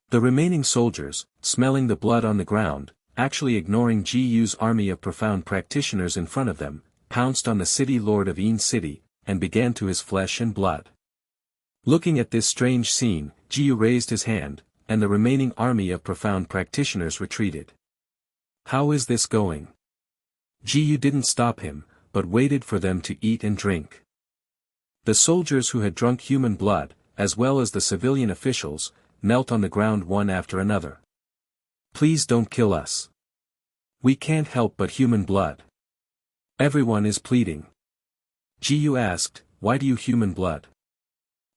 The remaining soldiers, smelling the blood on the ground, actually ignoring Jiu's army of profound practitioners in front of them, pounced on the city lord of Yin City, and began to his flesh and blood. Looking at this strange scene, Jiu raised his hand, and the remaining army of profound practitioners retreated. How is this going? Jiu didn't stop him, but waited for them to eat and drink. The soldiers who had drunk human blood, as well as the civilian officials, knelt on the ground one after another. Please don't kill us. We can't help but human blood. Everyone is pleading. Jiu asked, why do you human blood?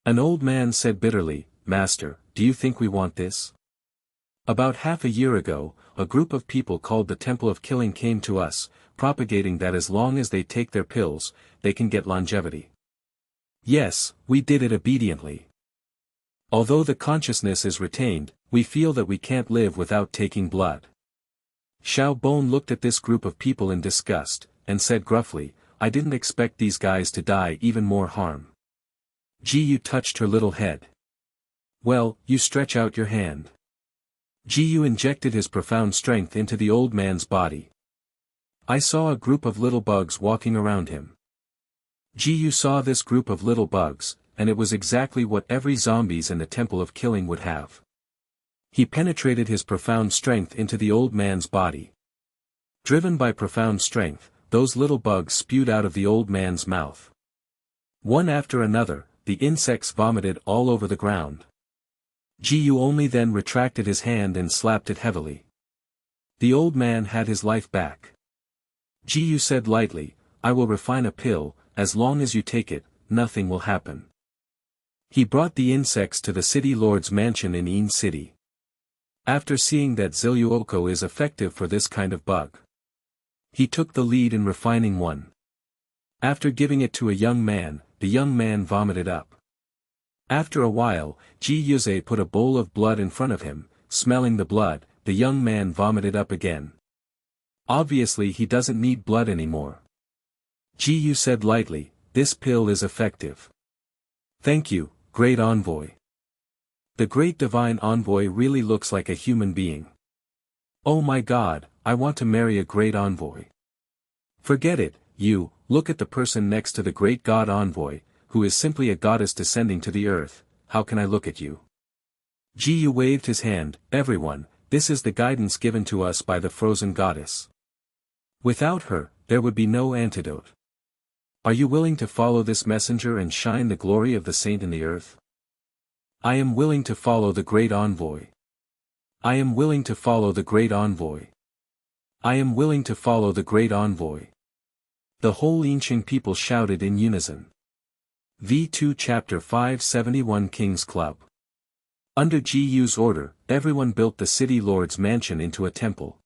An old man said bitterly, Master, do you think we want this? About half a year ago, a group of people called the Temple of Killing came to us, propagating that as long as they take their pills, they can get longevity. Yes, we did it obediently. Although the consciousness is retained, we feel that we can't live without taking blood. Xiao Bone looked at this group of people in disgust, and said gruffly, I didn't expect these guys to die even more harm. Jiu touched her little head. Well, you stretch out your hand. Jiu injected his profound strength into the old man's body. I saw a group of little bugs walking around him. Jiu saw this group of little bugs, and it was exactly what every zombies in the Temple of Killing would have. He penetrated his profound strength into the old man's body. Driven by profound strength, those little bugs spewed out of the old man's mouth. One after another, the insects vomited all over the ground. Jiu only then retracted his hand and slapped it heavily. The old man had his life back. Jiu said lightly, I will refine a pill, as long as you take it, nothing will happen. He brought the insects to the city lord's mansion in Yin City. After seeing that Ziluoko is effective for this kind of bug, he took the lead in refining one. After giving it to a young man, the young man vomited up. After a while, Ji Yuze put a bowl of blood in front of him, smelling the blood, the young man vomited up again. Obviously he doesn't need blood anymore. Ji Yu said lightly, this pill is effective. Thank you, great envoy. The great divine envoy really looks like a human being. Oh my God, I want to marry a great envoy. Forget it, you, look at the person next to the great god envoy, who is simply a goddess descending to the earth, how can I look at you? Ji Yu waved his hand, everyone, this is the guidance given to us by the frozen goddess. Without her, there would be no antidote. Are you willing to follow this messenger and shine the glory of the saint in the earth? I am willing to follow the great envoy. I am willing to follow the great envoy. I am willing to follow the great envoy. The whole ancient people shouted in unison. V2 Chapter 571 King's Club. Under Ji Yu's order, everyone built the city lord's mansion into a temple.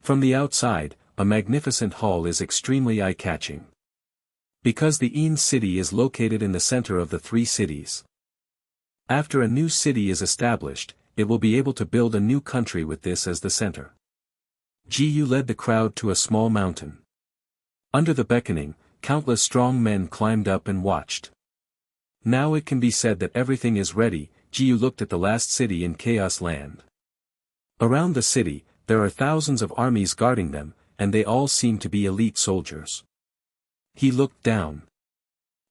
From the outside, a magnificent hall is extremely eye-catching. Because the Yin city is located in the center of the three cities. After a new city is established, it will be able to build a new country with this as the center. Ji Yu led the crowd to a small mountain. Under the beckoning, countless strong men climbed up and watched. Now it can be said that everything is ready. Ji Yu looked at the last city in Chaos Land. Around the city, there are thousands of armies guarding them, and they all seem to be elite soldiers. He looked down.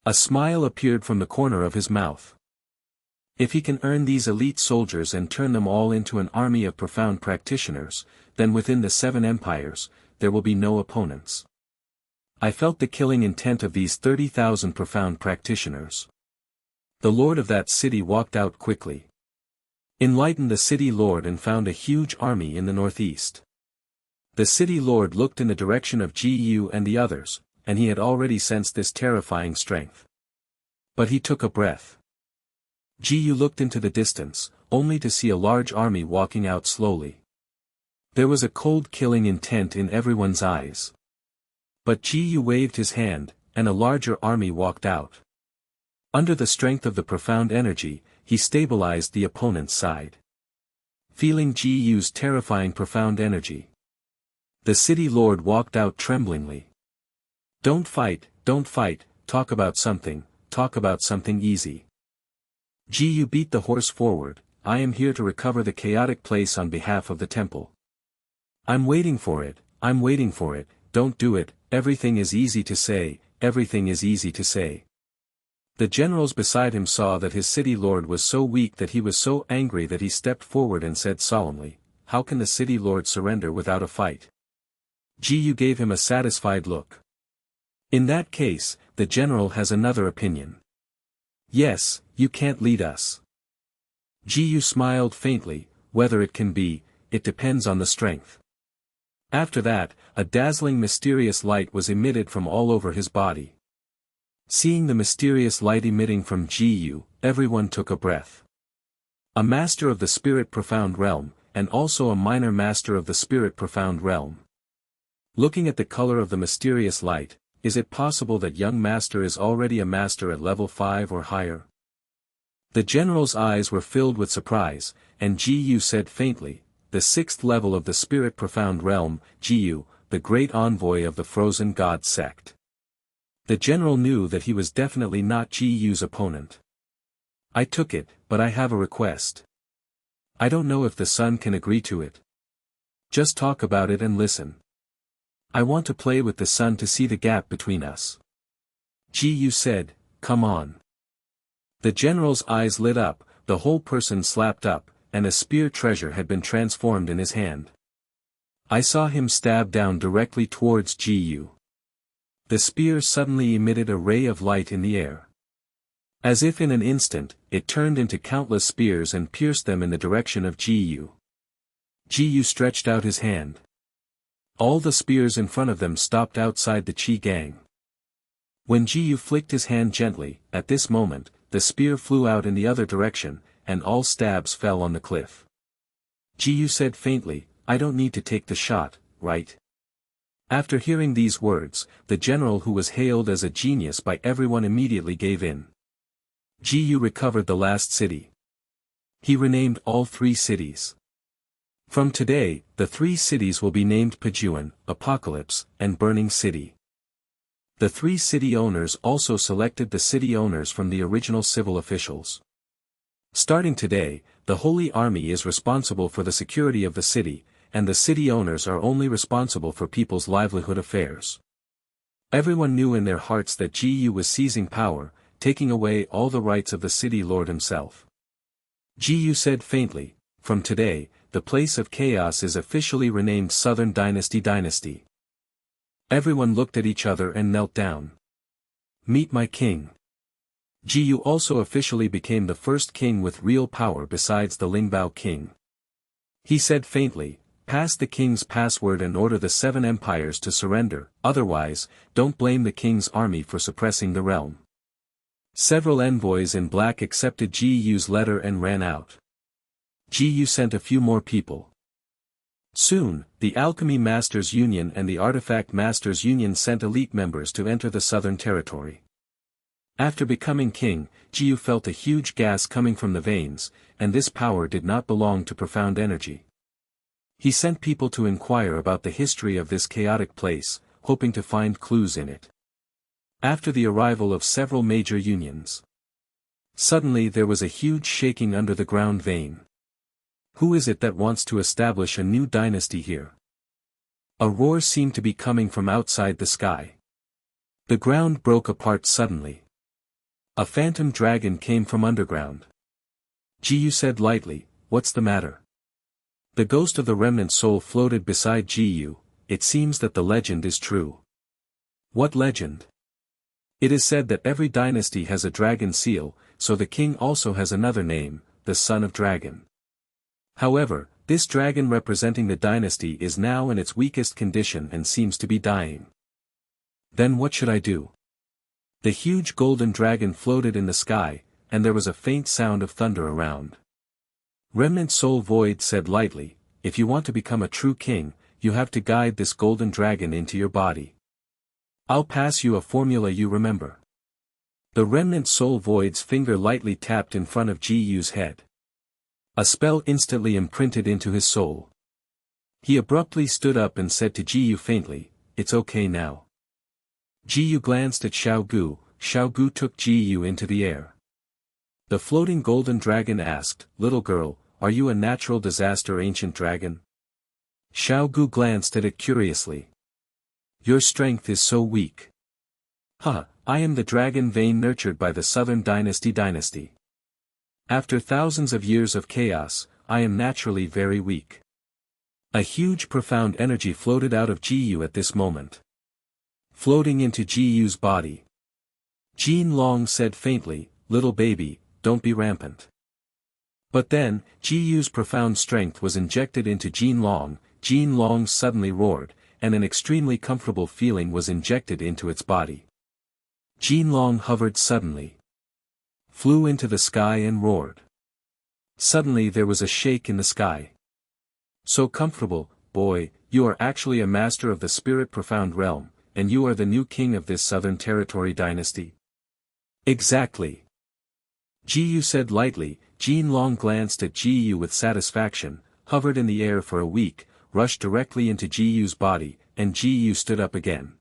A smile appeared from the corner of his mouth. If he can earn these elite soldiers and turn them all into an army of profound practitioners, then within the 7 empires, there will be no opponents. I felt the killing intent of these 30,000 profound practitioners. The lord of that city walked out quickly. Enlightened the city lord and found a huge army in the northeast. The city lord looked in the direction of Ji Yu and the others, and he had already sensed this terrifying strength. But he took a breath. Ji Yu looked into the distance, only to see a large army walking out slowly. There was a cold killing intent in everyone's eyes. But Ji Yu waved his hand, and a larger army walked out. Under the strength of the profound energy, he stabilized the opponent's side. Feeling Ji Yu's terrifying profound energy, the city lord walked out tremblingly. Don't fight, talk about something easy. Ji beat the horse forward. I am here to recover the chaotic place on behalf of the temple. I'm waiting for it, don't do it, everything is easy to say, everything is easy to say. The generals beside him saw that his city lord was so weak that he was so angry that he stepped forward and said solemnly, how can the city lord surrender without a fight? Ji gave him a satisfied look. In that case, the general has another opinion. Yes, you can't lead us. Ji smiled faintly, whether it can be, it depends on the strength. After that, a dazzling mysterious light was emitted from all over his body. Seeing the mysterious light emitting from Ji, everyone took a breath. A master of the spirit profound realm, and also a minor master of the spirit profound realm. Looking at the color of the mysterious light, is it possible that young master is already a master at level 5 or higher? The general's eyes were filled with surprise, and Ji said faintly, the 6th level of the spirit profound realm, Ji, the great envoy of the frozen god sect. The general knew that he was definitely not Ji's opponent. I took it, but I have a request. I don't know if the sun can agree to it. Just talk about it and listen. I want to play with the sun to see the gap between us. Ji said, come on. The general's eyes lit up, the whole person slapped up, and a spear treasure had been transformed in his hand. I saw him stab down directly towards Ji. The spear suddenly emitted a ray of light in the air. As if in an instant, it turned into countless spears and pierced them in the direction of Ji. Ji stretched out his hand. All the spears in front of them stopped outside the Qi gang. When Ji flicked his hand gently, at this moment, the spear flew out in the other direction, and all stabs fell on the cliff. Ji said faintly, I don't need to take the shot, right? After hearing these words, the general who was hailed as a genius by everyone immediately gave in. Ji recovered the last city. He renamed all 3 cities. From today, the 3 cities will be named Pajuan, Apocalypse, and Burning City. The 3 city owners also selected the city owners from the original civil officials. Starting today, the Holy Army is responsible for the security of the city, and the city owners are only responsible for people's livelihood affairs. Everyone knew in their hearts that Ji was seizing power, taking away all the rights of the city lord himself. Ji said faintly, from today, the place of chaos is officially renamed Southern Dynasty. Everyone looked at each other and knelt down. Meet my king. Ji also officially became the first king with real power besides the Lingbao king. He said faintly, pass the king's password and order the 7 empires to surrender, otherwise, don't blame the king's army for suppressing the realm. Several envoys in black accepted Ji's letter and ran out. Ji sent a few more people. Soon, the Alchemy Masters Union and the Artifact Masters Union sent elite members to enter the southern territory. After becoming king, Ji felt a huge gas coming from the veins, and this power did not belong to profound energy. He sent people to inquire about the history of this chaotic place, hoping to find clues in it. After the arrival of several major unions, suddenly there was a huge shaking under the ground vein. Who is it that wants to establish a new dynasty here? A roar seemed to be coming from outside the sky. The ground broke apart suddenly. A phantom dragon came from underground. Ji said lightly, what's the matter? The ghost of the remnant soul floated beside Ji. It seems that the legend is true. What legend? It is said that every dynasty has a dragon seal, so the king also has another name, the son of dragon. However, this dragon representing the dynasty is now in its weakest condition and seems to be dying. Then what should I do? The huge golden dragon floated in the sky, and there was a faint sound of thunder around. Remnant Soul Void said lightly, if you want to become a true king, you have to guide this golden dragon into your body. I'll pass you a formula you remember. The Remnant Soul Void's finger lightly tapped in front of Ji's head. A spell instantly imprinted into his soul. He abruptly stood up and said to Ji faintly, it's okay now. Ji glanced at Xiao Gu, Xiaogu took Ji into the air. The floating golden dragon asked, "Little girl, are you a natural disaster ancient dragon?" Xiaogu glanced at it curiously. "Your strength is so weak." "Huh, I am the dragon vein nurtured by the Southern Dynasty. After thousands of years of chaos, I am naturally very weak." A huge profound energy floated out of Ji at this moment. Floating into Ji's body. Jin Long said faintly, "Little baby, don't be rampant." But then, Ji's profound strength was injected into Jin Long suddenly roared, and an extremely comfortable feeling was injected into its body. Jin Long hovered suddenly. Flew into the sky and roared. Suddenly there was a shake in the sky. "So comfortable, boy, you are actually a master of the spirit profound realm, and you are the new king of this Southern Territory dynasty?" "Exactly." Ji said lightly. Jin Long glanced at Ji with satisfaction, hovered in the air for a week, rushed directly into Ji's body, and Ji stood up again.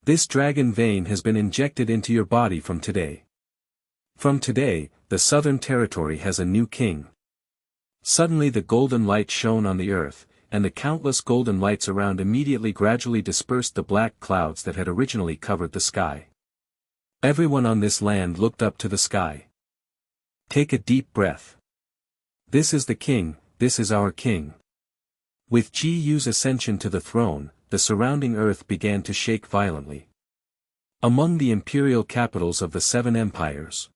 "This dragon vein has been injected into your body from today. From today, the Southern Territory has a new king." Suddenly the golden light shone on the earth, and the countless golden lights around immediately gradually dispersed the black clouds that had originally covered the sky. Everyone on this land looked up to the sky. Take a deep breath. This is the king, this is our king. With Ji's ascension to the throne, the surrounding earth began to shake violently. Among the imperial capitals of the Seven Empires.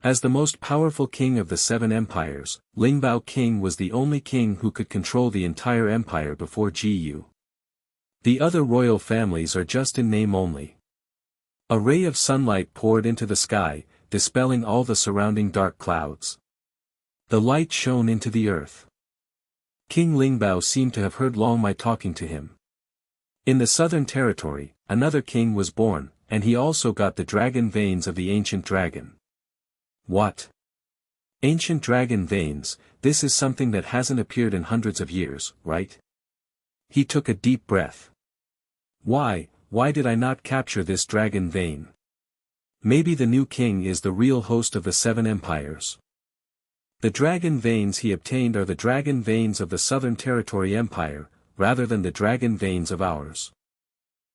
As the most powerful king of the Seven Empires, Lingbao King was the only king who could control the entire empire before Ji. The other royal families are just in name only. A ray of sunlight poured into the sky, dispelling all the surrounding dark clouds. The light shone into the earth. King Lingbao seemed to have heard long my talking to him. In the Southern Territory, another king was born, and he also got the dragon veins of the ancient dragon. What? Ancient dragon veins, this is something that hasn't appeared in hundreds of years, right? He took a deep breath. Why did I not capture this dragon vein? Maybe the new king is the real host of the Seven Empires. The dragon veins he obtained are the dragon veins of the Southern Territory Empire, rather than the dragon veins of ours.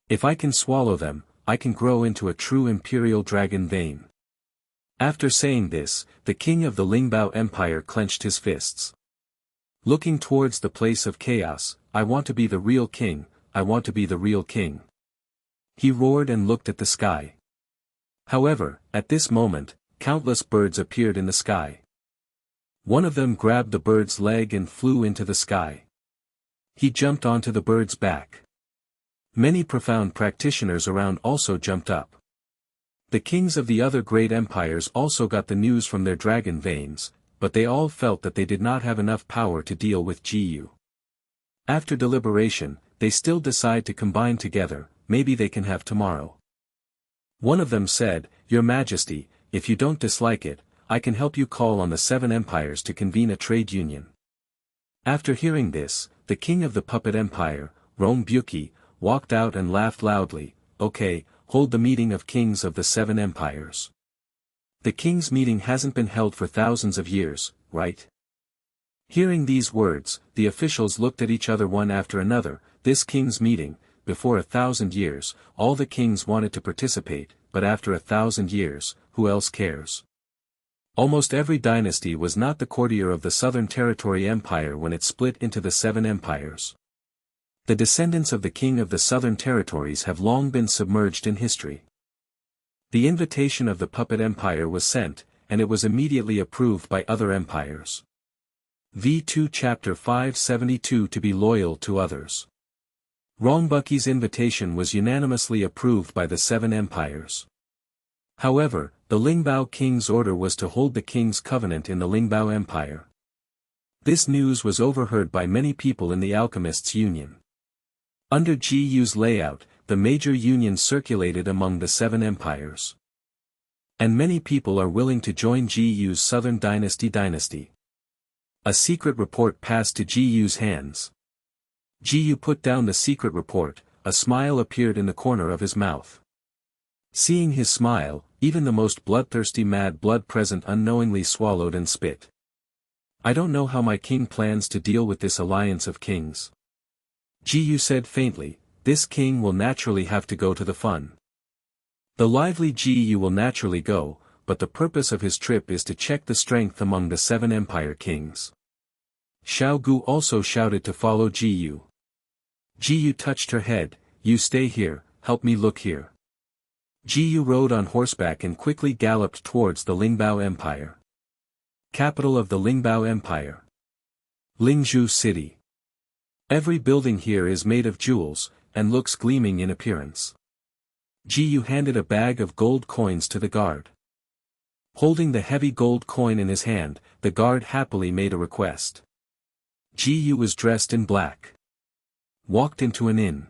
If I can swallow them, I can grow into a true imperial dragon vein. After saying this, the king of the Lingbao Empire clenched his fists. Looking towards the place of chaos, "I want to be the real king, I want to be the real king." He roared and looked at the sky. However, at this moment, countless birds appeared in the sky. One of them grabbed the bird's leg and flew into the sky. He jumped onto the bird's back. Many profound practitioners around also jumped up. The kings of the other great empires also got the news from their dragon veins, but they all felt that they did not have enough power to deal with Ji. After deliberation, they still decide to combine together, maybe they can have tomorrow. One of them said, "Your Majesty, if you don't dislike it, I can help you call on the Seven Empires to convene a trade union." After hearing this, the king of the puppet empire, Rome Buki, walked out and laughed loudly. "Okay, hold the meeting of kings of the Seven Empires. The king's meeting hasn't been held for thousands of years, right?" Hearing these words, the officials looked at each other one after another. This king's meeting, before 1,000 years, all the kings wanted to participate, but after 1,000 years, who else cares? Almost every dynasty was not the courtier of the Southern Territory Empire when it split into the Seven Empires. The descendants of the king of the Southern Territories have long been submerged in history. The invitation of the puppet empire was sent, and it was immediately approved by other empires. V2 Chapter 572 To be loyal to others. Rongbuki's invitation was unanimously approved by the Seven Empires. However, the Lingbao king's order was to hold the king's covenant in the Lingbao Empire. This news was overheard by many people in the Alchemists' Union. Under Ji's layout, the major unions circulated among the Seven Empires. And many people are willing to join Ji's Southern Dynasty. A secret report passed to Ji's hands. Ji put down the secret report, a smile appeared in the corner of his mouth. Seeing his smile, even the most bloodthirsty mad blood present unknowingly swallowed and spit. I don't know how my king plans to deal with this alliance of kings. Ji Yu said faintly, this king will naturally have to go to the fun. The lively Ji Yu will naturally go, but the purpose of his trip is to check the strength among the 7 empire kings. Xiao Gu also shouted to follow Ji Yu. Ji Yu touched her head, you stay here, help me look here. Ji Yu rode on horseback and quickly galloped towards the Lingbao Empire. Capital of the Lingbao Empire. Lingzhou City. Every building here is made of jewels, and looks gleaming in appearance. Ji Yu handed a bag of gold coins to the guard. Holding the heavy gold coin in his hand, the guard happily made a request. Ji Yu was dressed in black. Walked into an inn.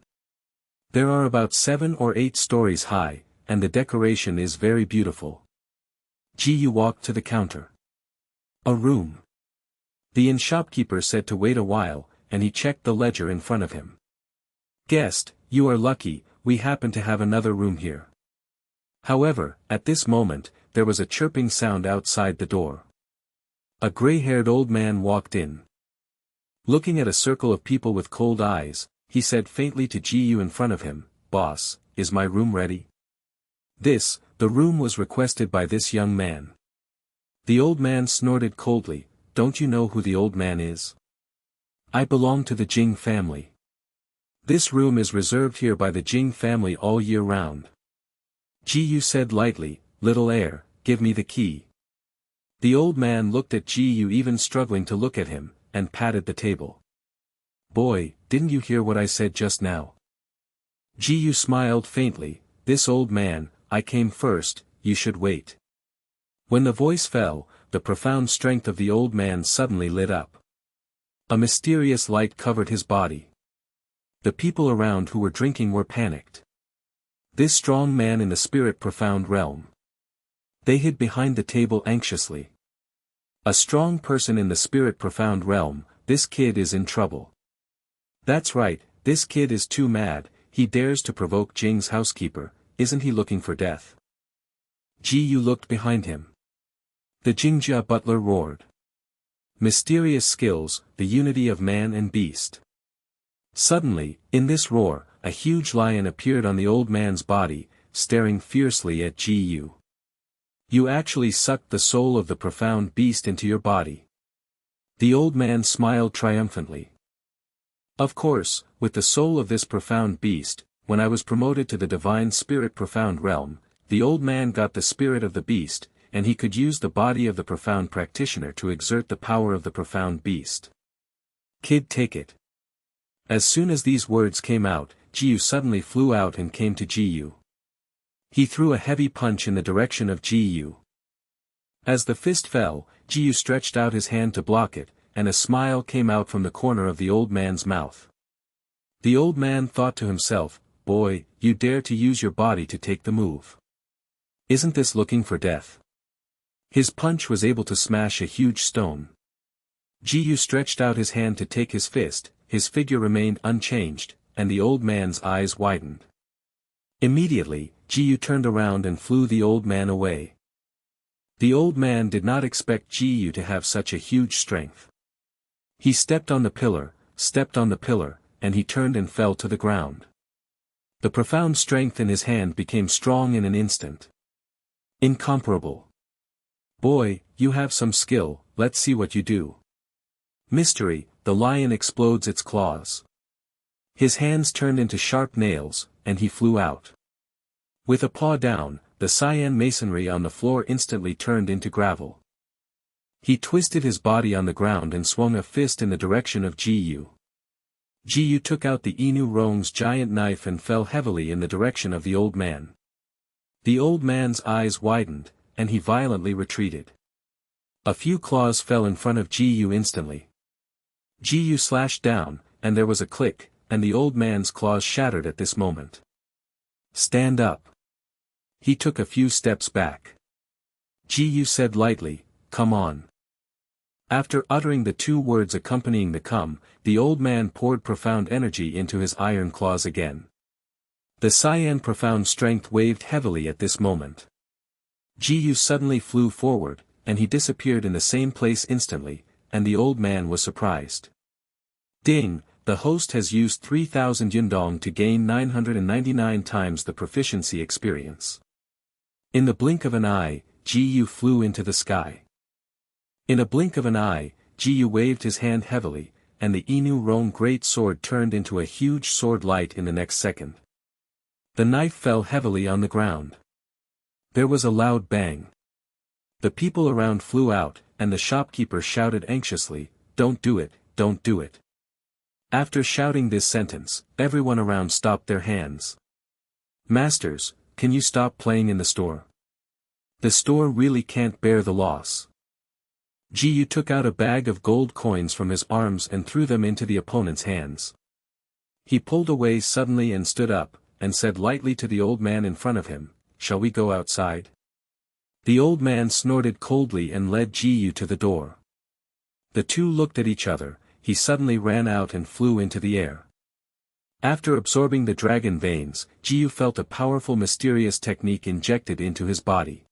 There are about 7 or 8 stories high, and the decoration is very beautiful. Ji Yu walked to the counter. A room. The inn shopkeeper said to wait a while, and he checked the ledger in front of him. Guest, you are lucky, we happen to have another room here. However, at this moment, there was a chirping sound outside the door. A gray-haired old man walked in. Looking at a circle of people with cold eyes, he said faintly to Ji Yu in front of him, Boss, is my room ready? The room was requested by this young man. The old man snorted coldly, don't you know who the old man is? I belong to the Jing family. This room is reserved here by the Jing family all year round. Ji Yu said lightly, little heir, give me the key. The old man looked at Ji Yu even struggling to look at him, and patted the table. Boy, didn't you hear what I said just now? Ji Yu smiled faintly, this old man, I came first, you should wait. When the voice fell, the profound strength of the old man suddenly lit up. A mysterious light covered his body. The people around who were drinking were panicked. This strong man in the spirit profound realm. They hid behind the table anxiously. A strong person in the spirit profound realm, this kid is in trouble. That's right, this kid is too mad, he dares to provoke Jing's housekeeper, isn't he looking for death? Ji Yu looked behind him. The Jingjia butler roared. Mysterious skills, the unity of man and beast. Suddenly, in this roar, a huge lion appeared on the old man's body, staring fiercely at Ji Yu. You actually sucked the soul of the profound beast into your body. The old man smiled triumphantly. Of course, with the soul of this profound beast, when I was promoted to the divine spirit profound realm, the old man got the spirit of the beast, and he could use the body of the profound practitioner to exert the power of the profound beast. Kid, take it. As soon as these words came out, Ji Yu suddenly flew out and came to Ji Yu. He threw a heavy punch in the direction of Ji Yu. As the fist fell, Ji Yu stretched out his hand to block it, and a smile came out from the corner of the old man's mouth. The old man thought to himself, boy, you dare to use your body to take the move. Isn't this looking for death? His punch was able to smash a huge stone. Ji Yu stretched out his hand to take his fist, his figure remained unchanged, and the old man's eyes widened. Immediately, Ji Yu turned around and flew the old man away. The old man did not expect Ji Yu to have such a huge strength. He stepped on the pillar, and he turned and fell to the ground. The profound strength in his hand became strong in an instant. Incomparable. Boy, you have some skill, let's see what you do. Mystery, the lion explodes its claws. His hands turned into sharp nails, and he flew out. With a paw down, the cyan masonry on the floor instantly turned into gravel. He twisted his body on the ground and swung a fist in the direction of Ji Yu. Ji Yu took out the Inu Rong's giant knife and fell heavily in the direction of the old man. The old man's eyes widened, and he violently retreated. A few claws fell in front of Ji Yu instantly. Ji Yu slashed down, and there was a click, and the old man's claws shattered at this moment. Stand up. He took a few steps back. Ji Yu said lightly, come on. After uttering the 2 words accompanying the come, the old man poured profound energy into his iron claws again. The cyan profound strength waved heavily at this moment. Ji suddenly flew forward, and he disappeared in the same place instantly, and the old man was surprised. Ding, the host has used 3,000 yundong to gain 999 times the proficiency experience. In the blink of an eye, Ji flew into the sky. In a blink of an eye, Ji waved his hand heavily, and the Inu Rong great sword turned into a huge sword light in the next second. The knife fell heavily on the ground. There was a loud bang. The people around flew out, and the shopkeeper shouted anxiously, "Don't do it, don't do it." After shouting this sentence, everyone around stopped their hands. "Masters, can you stop playing in the store? The store really can't bear the loss." Ji took out a bag of gold coins from his arms and threw them into the opponent's hands. He pulled away suddenly and stood up, and said lightly to the old man in front of him, "Shall we go outside?" The old man snorted coldly and led Ji to the door. The two looked at each other. He suddenly ran out and flew into the air. After absorbing the dragon veins, Ji felt a powerful mysterious technique injected into his body.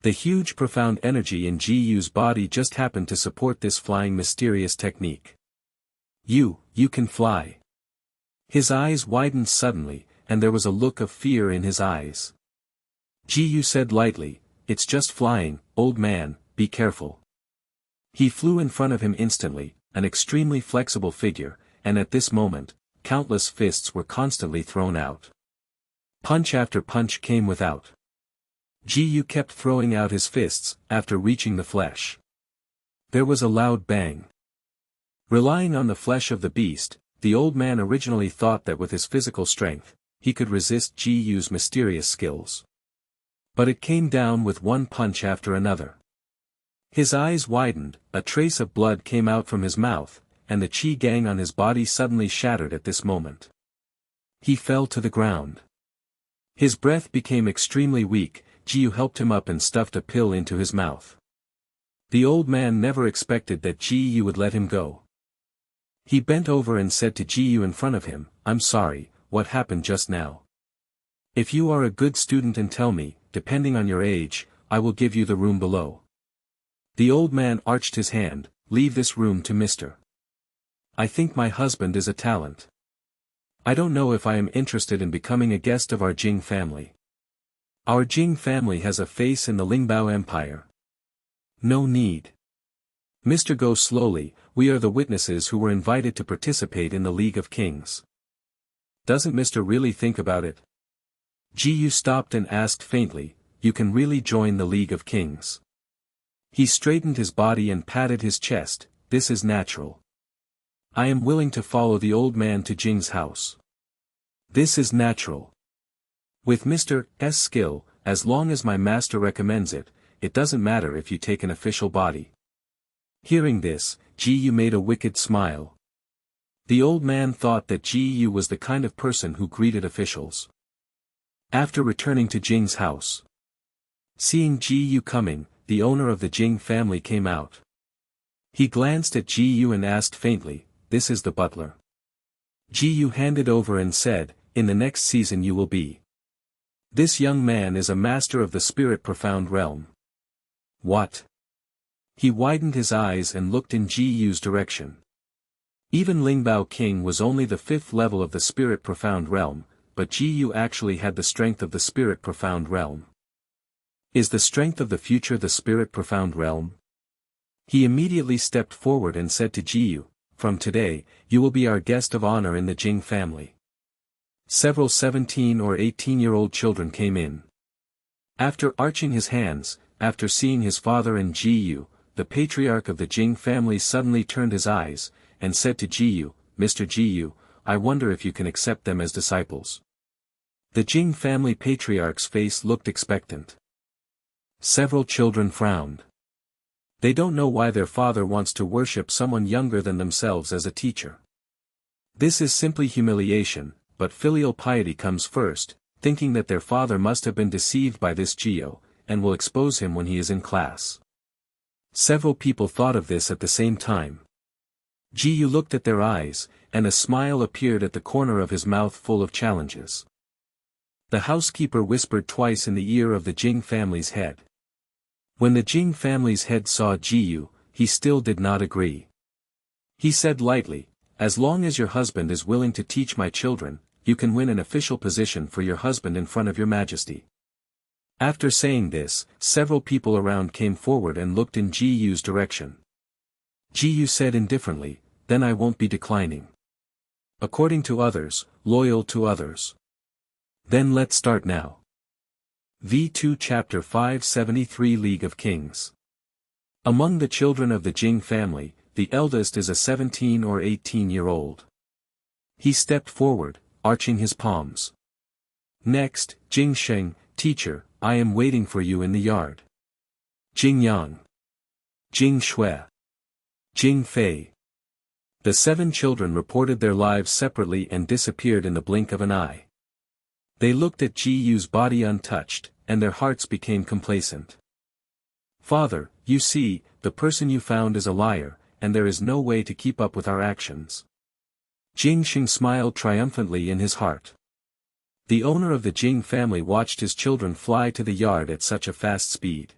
The huge profound energy in Ji's body just happened to support this flying mysterious technique. You can fly." His eyes widened suddenly, and there was a look of fear in his eyes. Ji said lightly, "It's just flying, old man, be careful." He flew in front of him instantly, an extremely flexible figure, and at this moment, countless fists were constantly thrown out. Punch after punch came without. Ji kept throwing out his fists, after reaching the flesh. There was a loud bang. Relying on the flesh of the beast, the old man originally thought that with his physical strength, he could resist Ji's mysterious skills. But it came down with one punch after another. His eyes widened, a trace of blood came out from his mouth, and the qi gang on his body suddenly shattered at this moment. He fell to the ground. His breath became extremely weak. Ji helped him up and stuffed a pill into his mouth. The old man never expected that Ji would let him go. He bent over and said to Ji in front of him, "I'm sorry, what happened just now? If you are a good student and tell me, depending on your age, I will give you the room below." The old man arched his hand, "Leave this room to Mr. I think my husband is a talent. I don't know if I am interested in becoming a guest of our Jing family. Our Jing family has a face in the Lingbao Empire. No need. Mr. Go slowly, we are the witnesses who were invited to participate in the League of Kings. Doesn't Mr. really think about it?" Ji stopped and asked faintly, "You can really join the League of Kings?" He straightened his body and patted his chest, "This is natural. I am willing to follow the old man to Jing's house. This is natural. With Mr. S skill, as long as my master recommends it, it doesn't matter if you take an official body." Hearing this, Ji made a wicked smile. The old man thought that Ji was the kind of person who greeted officials. After returning to Jing's house, seeing Ji coming, the owner of the Jing family came out. He glanced at Ji and asked faintly, "This is the butler." Ji handed over and said, "In the next season you will be. This young man is a master of the spirit profound realm." What? He widened his eyes and looked in Ji's direction. Even Lingbao King was only the 5th level of the spirit profound realm, but Ji actually had the strength of the spirit profound realm. Is the strength of the future the spirit profound realm? He immediately stepped forward and said to Ji, "From today, you will be our guest of honor in the Jing family." Several 17 or 18-year-old children came in. After arching his hands, after seeing his father and Ji, the patriarch of the Jing family suddenly turned his eyes, and said to Ji, "Mr. Ji, I wonder if you can accept them as disciples." The Jing family patriarch's face looked expectant. Several children frowned. They don't know why their father wants to worship someone younger than themselves as a teacher. This is simply humiliation, but filial piety comes first, thinking that their father must have been deceived by this Geo, and will expose him when he is in class. Several people thought of this at the same time. Ji looked at their eyes, and a smile appeared at the corner of his mouth full of challenges. The housekeeper whispered twice in the ear of the Jing family's head. When the Jing family's head saw Jiyu, he still did not agree. He said lightly, "As long as your husband is willing to teach my children, you can win an official position for your husband in front of your majesty." After saying this, several people around came forward and looked in Jiyu's direction. Jiyu said indifferently, "Then I won't be declining. According to others, loyal to others. Then let's start now." V2 Chapter 573 League of Kings. Among the children of the Jing family, the eldest is a 17 or 18-year-old. He stepped forward, arching his palms. "Next, Jing Sheng, teacher, I am waiting for you in the yard." Jing Yang. Jing Shui. Jing Fei. The 7 children reported their lives separately and disappeared in the blink of an eye. They looked at Jiyu's body untouched, and their hearts became complacent. "Father, you see, the person you found is a liar, and there is no way to keep up with our actions." Jing Sheng smiled triumphantly in his heart. The owner of the Jing family watched his children fly to the yard at such a fast speed.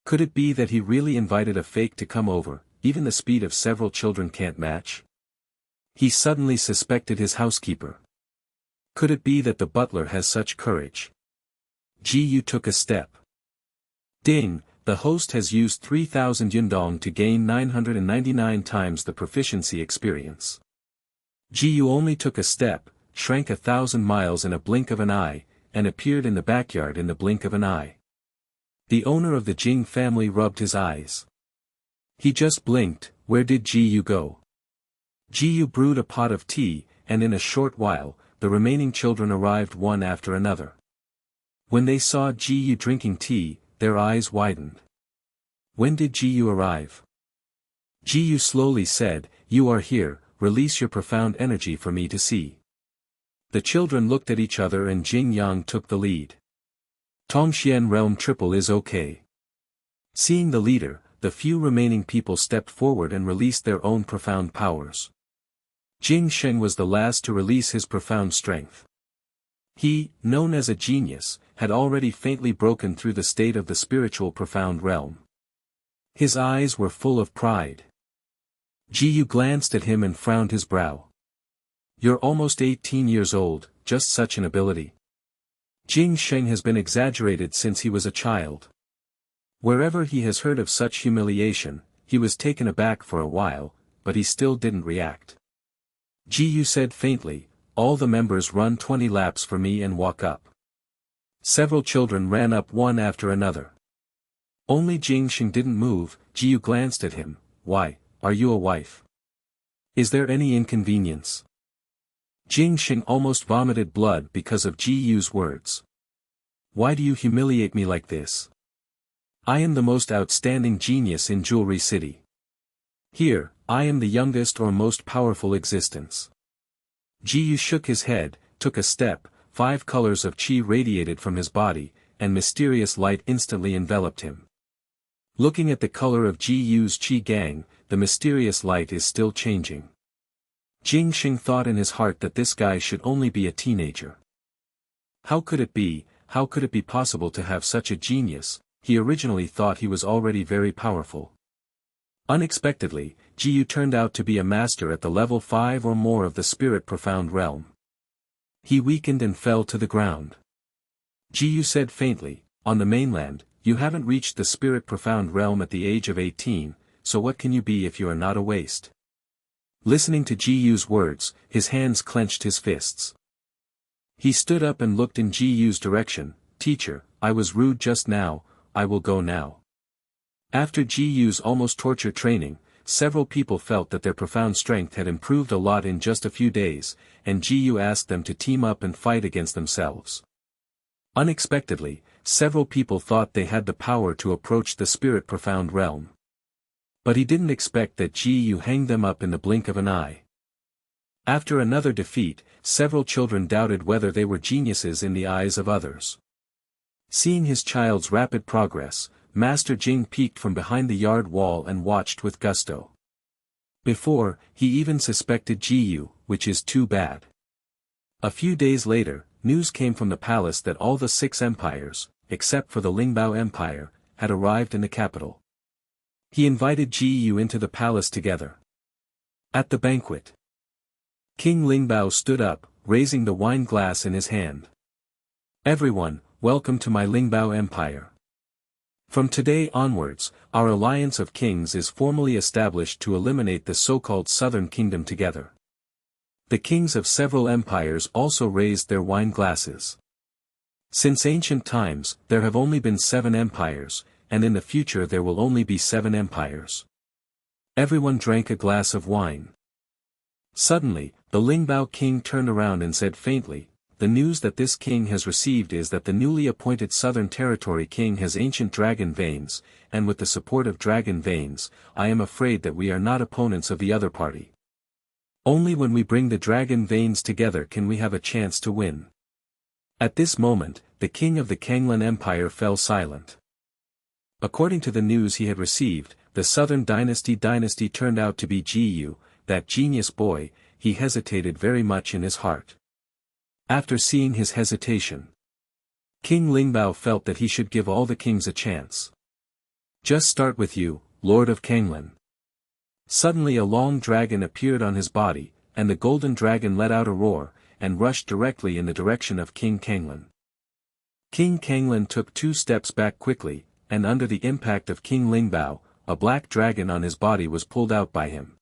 Could it be that he really invited a fake to come over? Even the speed of several children can't match? He suddenly suspected his housekeeper. Could it be that the butler has such courage? Jiyu took a step. Ding, the host has used 3,000 yundong to gain 999 times the proficiency experience. Jiyu only took a step, shrank 1,000 miles in a blink of an eye, and appeared in the backyard in the blink of an eye. The owner of the Jing family rubbed his eyes. He just blinked. Where did Jiyu go? Jiyu brewed a pot of tea, and in a short while, the remaining children arrived one after another. When they saw Jiyu drinking tea, their eyes widened. When did Jiyu arrive? Jiyu slowly said, "You are here, release your profound energy for me to see." The children looked at each other and Jing Yang took the lead. Tongxian realm triple is okay. Seeing the leader, the few remaining people stepped forward and released their own profound powers. Jing Sheng was the last to release his profound strength. He, known as a genius, had already faintly broken through the state of the spiritual profound realm. His eyes were full of pride. Jiyu glanced at him and frowned his brow. "You're almost 18 years old, just such an ability." Jing Sheng has been exaggerated since he was a child. Wherever he has heard of such humiliation, he was taken aback for a while, but he still didn't react. Jiyu said faintly, "All the members run 20 laps for me and walk up." Several children ran up one after another. Only Jing Sheng didn't move. Jiyu glanced at him. "Why, are you a wife? Is there any inconvenience?" Jing Sheng almost vomited blood because of Jiyu's words. "Why do you humiliate me like this? I am the most outstanding genius in Jewelry City. Here, I am the youngest or most powerful existence." Jiyu shook his head, took a step, 5 colors of qi radiated from his body, and mysterious light instantly enveloped him. Looking at the color of Jiyu's qi gang, the mysterious light is still changing. Jing Sheng thought in his heart that this guy should only be a teenager. How could it be possible to have such a genius? He originally thought he was already very powerful. Unexpectedly, Jiyu turned out to be a master at the level 5 or more of the spirit profound realm. He weakened and fell to the ground. Jiyu said faintly, "On the mainland, you haven't reached the spirit profound realm at the age of 18, so what can you be if you are not a waste?" Listening to Jiyu's words, his hands clenched his fists. He stood up and looked in Jiyu's direction. "Teacher, I was rude just now, I will go now." After Jiyu's almost torture training, several people felt that their profound strength had improved a lot in just a few days, and Jiyu asked them to team up and fight against themselves. Unexpectedly, several people thought they had the power to approach the spirit profound realm. But he didn't expect that Jiyu hanged them up in the blink of an eye. After another defeat, several children doubted whether they were geniuses in the eyes of others. Seeing his child's rapid progress, Master Jing peeked from behind the yard wall and watched with gusto. Before, he even suspected Jiyu, which is too bad. A few days later, news came from the palace that all the 6 empires, except for the Lingbao Empire, had arrived in the capital. He invited Ji into the palace together. At the banquet, King Lingbao stood up, raising the wine glass in his hand. "Everyone, welcome to my Lingbao Empire. From today onwards, our alliance of kings is formally established to eliminate the so-called Southern Kingdom together." The kings of several empires also raised their wine glasses. Since ancient times, there have only been 7 empires, and in the future there will only be 7 empires. Everyone drank a glass of wine. Suddenly, the Lingbao king turned around and said faintly, "The news that this king has received is that the newly appointed Southern Territory king has ancient dragon veins, and with the support of dragon veins, I am afraid that we are not opponents of the other party. Only when we bring the dragon veins together can we have a chance to win." At this moment, the king of the Kanglan Empire fell silent. According to the news he had received, the Southern dynasty turned out to be Ji, that genius boy. He hesitated very much in his heart. After seeing his hesitation, King Lingbao felt that he should give all the kings a chance. "Just start with you, Lord of Kanglan." Suddenly a long dragon appeared on his body, and the golden dragon let out a roar, and rushed directly in the direction of King Kanglan. King Kanglan took 2 steps back quickly, and under the impact of King Lingbao, a black dragon on his body was pulled out by him.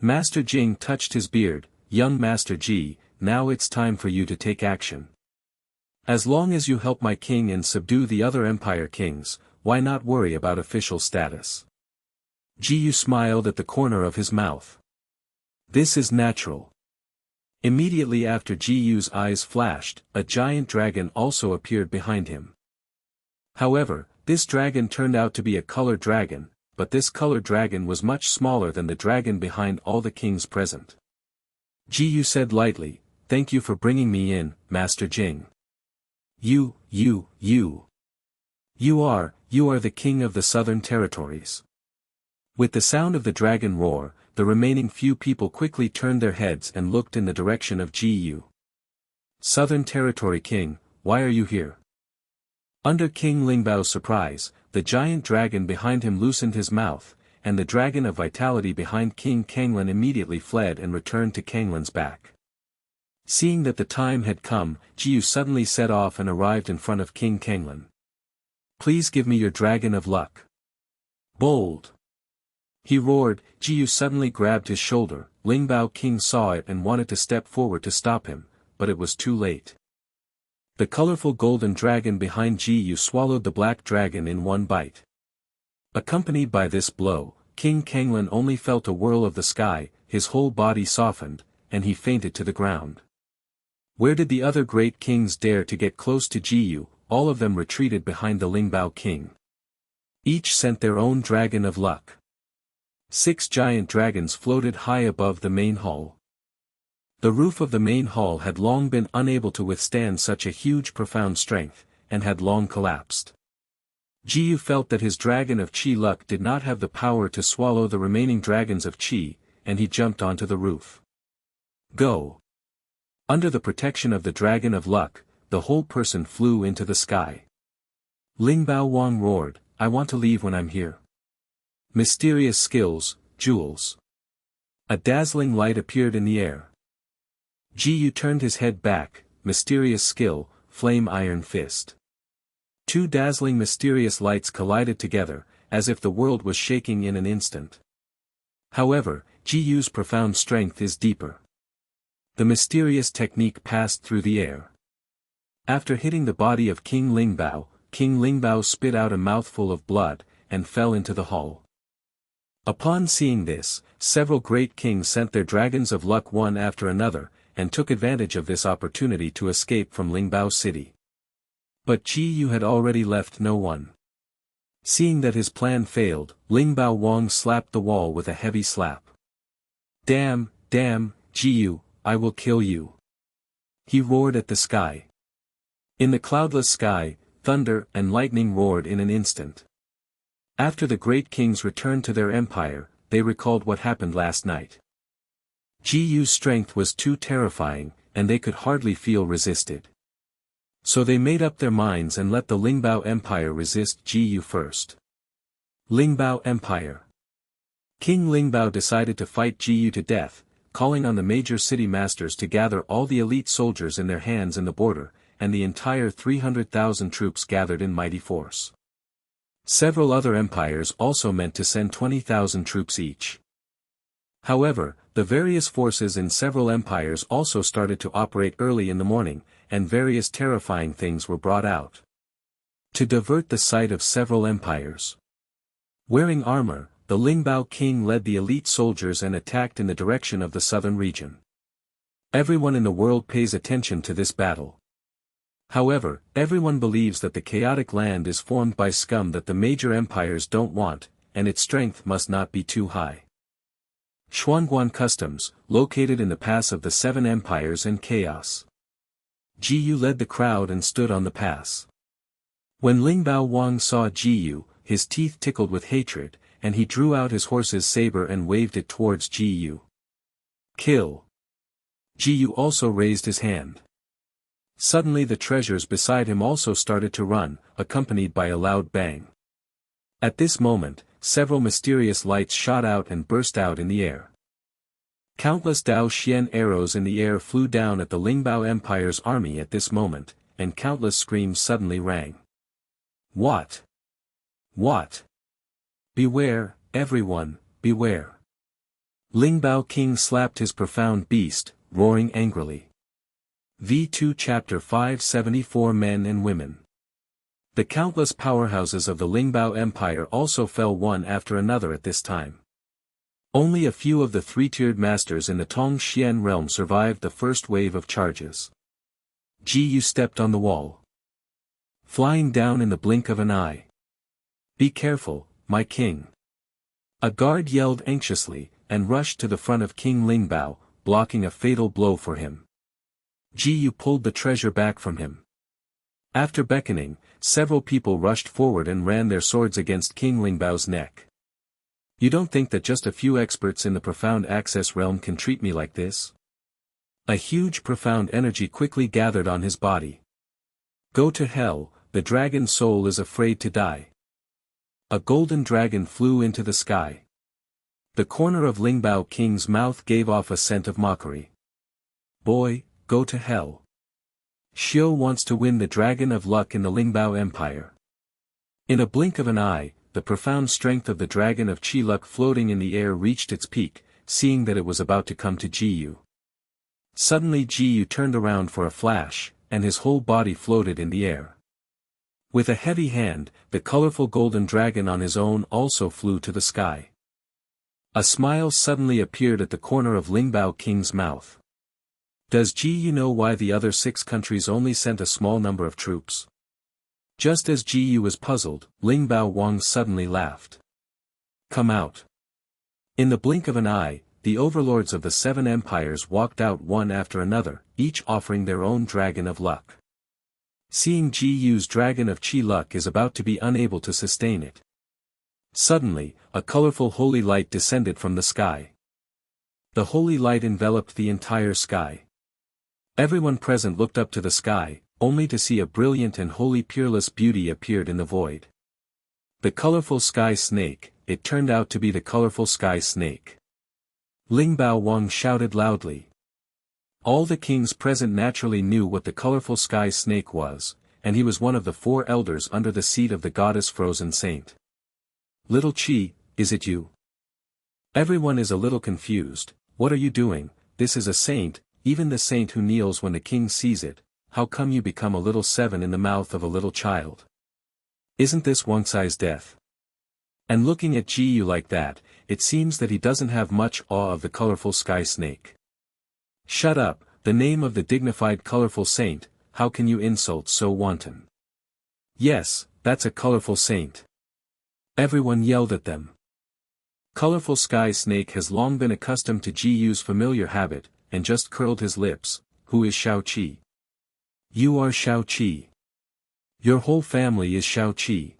Master Jing touched his beard. "Young Master Ji, now it's time for you to take action. As long as you help my king and subdue the other empire kings, why not worry about official status?" Ji smiled at the corner of his mouth. "This is natural." Immediately after Ji's eyes flashed, a giant dragon also appeared behind him. However, this dragon turned out to be a color dragon, but this color dragon was much smaller than the dragon behind all the kings present. Ji said lightly, "Thank you for bringing me in, Master Jing. You are the king of the Southern Territories." With the sound of the dragon roar, the remaining few people quickly turned their heads and looked in the direction of Ji. "Southern Territory King, why are you here?" Under King Lingbao's surprise, the giant dragon behind him loosened his mouth, and the dragon of vitality behind King Kanglan immediately fled and returned to Kanglan's back. Seeing that the time had come, Ji suddenly set off and arrived in front of King Kanglan. "Please give me your dragon of luck." "Bold!" he roared. Ji suddenly grabbed his shoulder. Lingbao King saw it and wanted to step forward to stop him, but it was too late. The colorful golden dragon behind Ji swallowed the black dragon in one bite. Accompanied by this blow, King Kanglan only felt a whirl of the sky, his whole body softened, and he fainted to the ground. Where did the other great kings dare to get close to Ji? All of them retreated behind the Lingbao King. Each sent their own dragon of luck. 6 giant dragons floated high above the main hall. The roof of the main hall had long been unable to withstand such a huge profound strength, and had long collapsed. Ji felt that his dragon of Qi luck did not have the power to swallow the remaining dragons of Qi, and he jumped onto the roof. "Go!" Under the protection of the dragon of luck, the whole person flew into the sky. Lingbao Wang roared, "I want to leave when I'm here." Mysterious skills, jewels. A dazzling light appeared in the air. Ji turned his head back. Mysterious skill, flame iron fist. 2 dazzling mysterious lights collided together, as if the world was shaking in an instant. However, Ji's profound strength is deeper. The mysterious technique passed through the air. After hitting the body of King Lingbao spit out a mouthful of blood, and fell into the hall. Upon seeing this, several great kings sent their dragons of luck one after another, and took advantage of this opportunity to escape from Lingbao City. But Ji had already left no one. Seeing that his plan failed, Lingbao Wang slapped the wall with a heavy slap. Damn, Ji, I will kill you!" he roared at the sky. In the cloudless sky, thunder and lightning roared in an instant. After the great kings returned to their empire, they recalled what happened last night. Ji's strength was too terrifying, and they could hardly feel resisted. So they made up their minds and let the Lingbao Empire resist Jiyu first. Lingbao Empire. King Lingbao decided to fight Jiyu to death, calling on the major city masters to gather all the elite soldiers in their hands in the border, and the entire 300,000 troops gathered in mighty force. Several other empires also meant to send 20,000 troops each. However, the various forces in several empires also started to operate early in the morning, and various terrifying things were brought out to divert the sight of several empires. Wearing armor, the Lingbao king led the elite soldiers and attacked in the direction of the southern region. Everyone in the world pays attention to this battle. However, everyone believes that the chaotic land is formed by scum that the major empires don't want, and its strength must not be too high. Xuanguan Customs, located in the pass of the Seven Empires and Chaos. Jiyu led the crowd and stood on the pass. When Lingbao Wang saw Jiyu, his teeth tickled with hatred, and he drew out his horse's saber and waved it towards Jiyu. Kill! Jiyu also raised his hand. Suddenly the treasures beside him also started to run, accompanied by a loud bang. At this moment, several mysterious lights shot out and burst out in the air. Countless Dao Xian arrows in the air flew down at the Lingbao Empire's army at this moment, and countless screams suddenly rang. What? What? Beware, everyone, beware. Lingbao King slapped his profound beast, roaring angrily. V2 Chapter 574 Men and Women. The countless powerhouses of the Lingbao Empire also fell one after another at this time. Only a few of the three-tiered masters in the Tongxian realm survived the first wave of charges. Jiyu stepped on the wall, flying down in the blink of an eye. Be careful, my king. A guard yelled anxiously, and rushed to the front of King Lingbao, blocking a fatal blow for him. Jiyu pulled the treasure back from him. After beckoning, several people rushed forward and ran their swords against King Lingbao's neck. You don't think that just a few experts in the profound access realm can treat me like this? A huge profound energy quickly gathered on his body. Go to hell, the dragon soul is afraid to die. A golden dragon flew into the sky. The corner of Lingbao King's mouth gave off a scent of mockery. Boy, go to hell. Xiu wants to win the Dragon of Luck in the Lingbao Empire. In a blink of an eye, the profound strength of the Dragon of Qi Luck floating in the air reached its peak, seeing that it was about to come to Jiyu. Suddenly Jiyu turned around for a flash, and his whole body floated in the air. With a heavy hand, the colorful golden dragon on his own also flew to the sky. A smile suddenly appeared at the corner of Lingbao King's mouth. Does Jiyu know why the other 6 countries only sent a small number of troops? Just as Jiyu was puzzled, Lingbao Wang suddenly laughed. Come out. In the blink of an eye, the overlords of the 7 empires walked out one after another, each offering their own dragon of luck. Seeing Jiyu's dragon of Qi Luck is about to be unable to sustain it. Suddenly, a colorful holy light descended from the sky. The holy light enveloped the entire sky. Everyone present looked up to the sky, only to see a brilliant and holy peerless beauty appeared in the void. The colorful sky snake, it turned out to be the colorful sky snake. Lingbao Wang shouted loudly. All the kings present naturally knew what the colorful sky snake was, and he was one of the 4 elders under the seat of the goddess Frozen Saint. Little Qi, is it you? Everyone is a little confused. What are you doing? This is a saint, even the saint who kneels when the king sees it. How come you become a little 7 in the mouth of a little child? Isn't this Wangcai's death? And looking at Jiyu like that, it seems that he doesn't have much awe of the colorful sky snake. Shut up, the name of the dignified colorful saint, how can you insult so wanton? Yes, that's a colorful saint. Everyone yelled at them. Colorful sky snake has long been accustomed to Jiyu's familiar habit, and just curled his lips. Who is Shao Qi? You are Shao Qi. Your whole family is Shao Qi.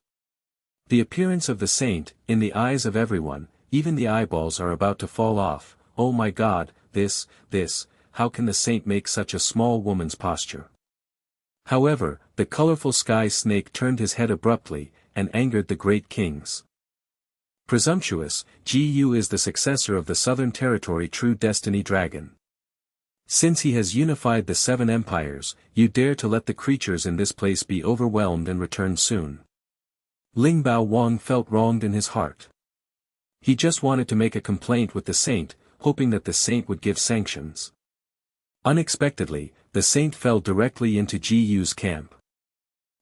The appearance of the saint, in the eyes of everyone, even the eyeballs are about to fall off. Oh my God, this, how can the saint make such a small woman's posture? However, the colorful sky snake turned his head abruptly, and angered the great kings. Presumptuous, Gu is the successor of the Southern Territory True Destiny Dragon. Since he has unified the 7 empires, you dare to let the creatures in this place be overwhelmed and return soon. Ling Bao Wang felt wronged in his heart. He just wanted to make a complaint with the saint, hoping that the saint would give sanctions. Unexpectedly, the saint fell directly into Gu's camp.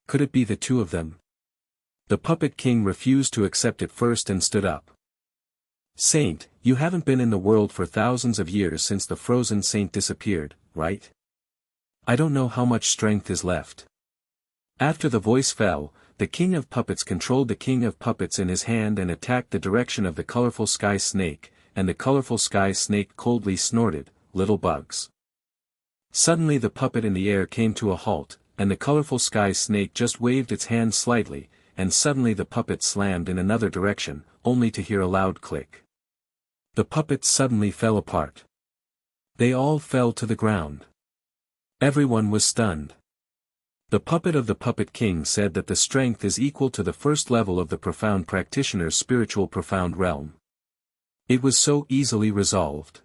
Could it be the two of them? The puppet king refused to accept it first and stood up. Saint, you haven't been in the world for thousands of years since the frozen saint disappeared, right? I don't know how much strength is left. After the voice fell, the king of puppets controlled the king of puppets in his hand and attacked the direction of the colorful sky snake, and the colorful sky snake coldly snorted, "Little bugs." Suddenly the puppet in the air came to a halt, and the colorful sky snake just waved its hand slightly, and suddenly the puppet slammed in another direction, only to hear a loud click. The puppets suddenly fell apart. They all fell to the ground. Everyone was stunned. The puppet of the Puppet King said that the strength is equal to the first level of the profound practitioner's spiritual profound realm. It was so easily resolved.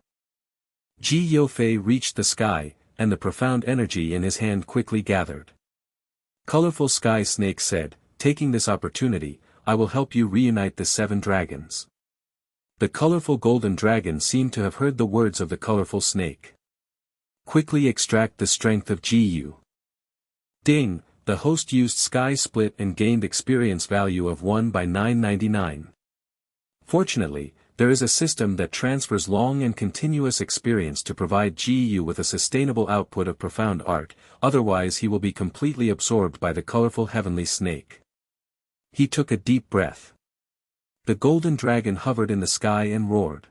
Ji Yofei reached the sky, and the profound energy in his hand quickly gathered. Colorful Sky Snake said, "Taking this opportunity, I will help you reunite the 7 dragons." The colorful golden dragon seemed to have heard the words of the colorful snake. Quickly extract the strength of Gu. Ding, the host used Sky Split and gained experience value of 1 by 999. Fortunately, there is a system that transfers long and continuous experience to provide Gu with a sustainable output of profound art, otherwise he will be completely absorbed by the colorful heavenly snake. He took a deep breath. The golden dragon hovered in the sky and roared.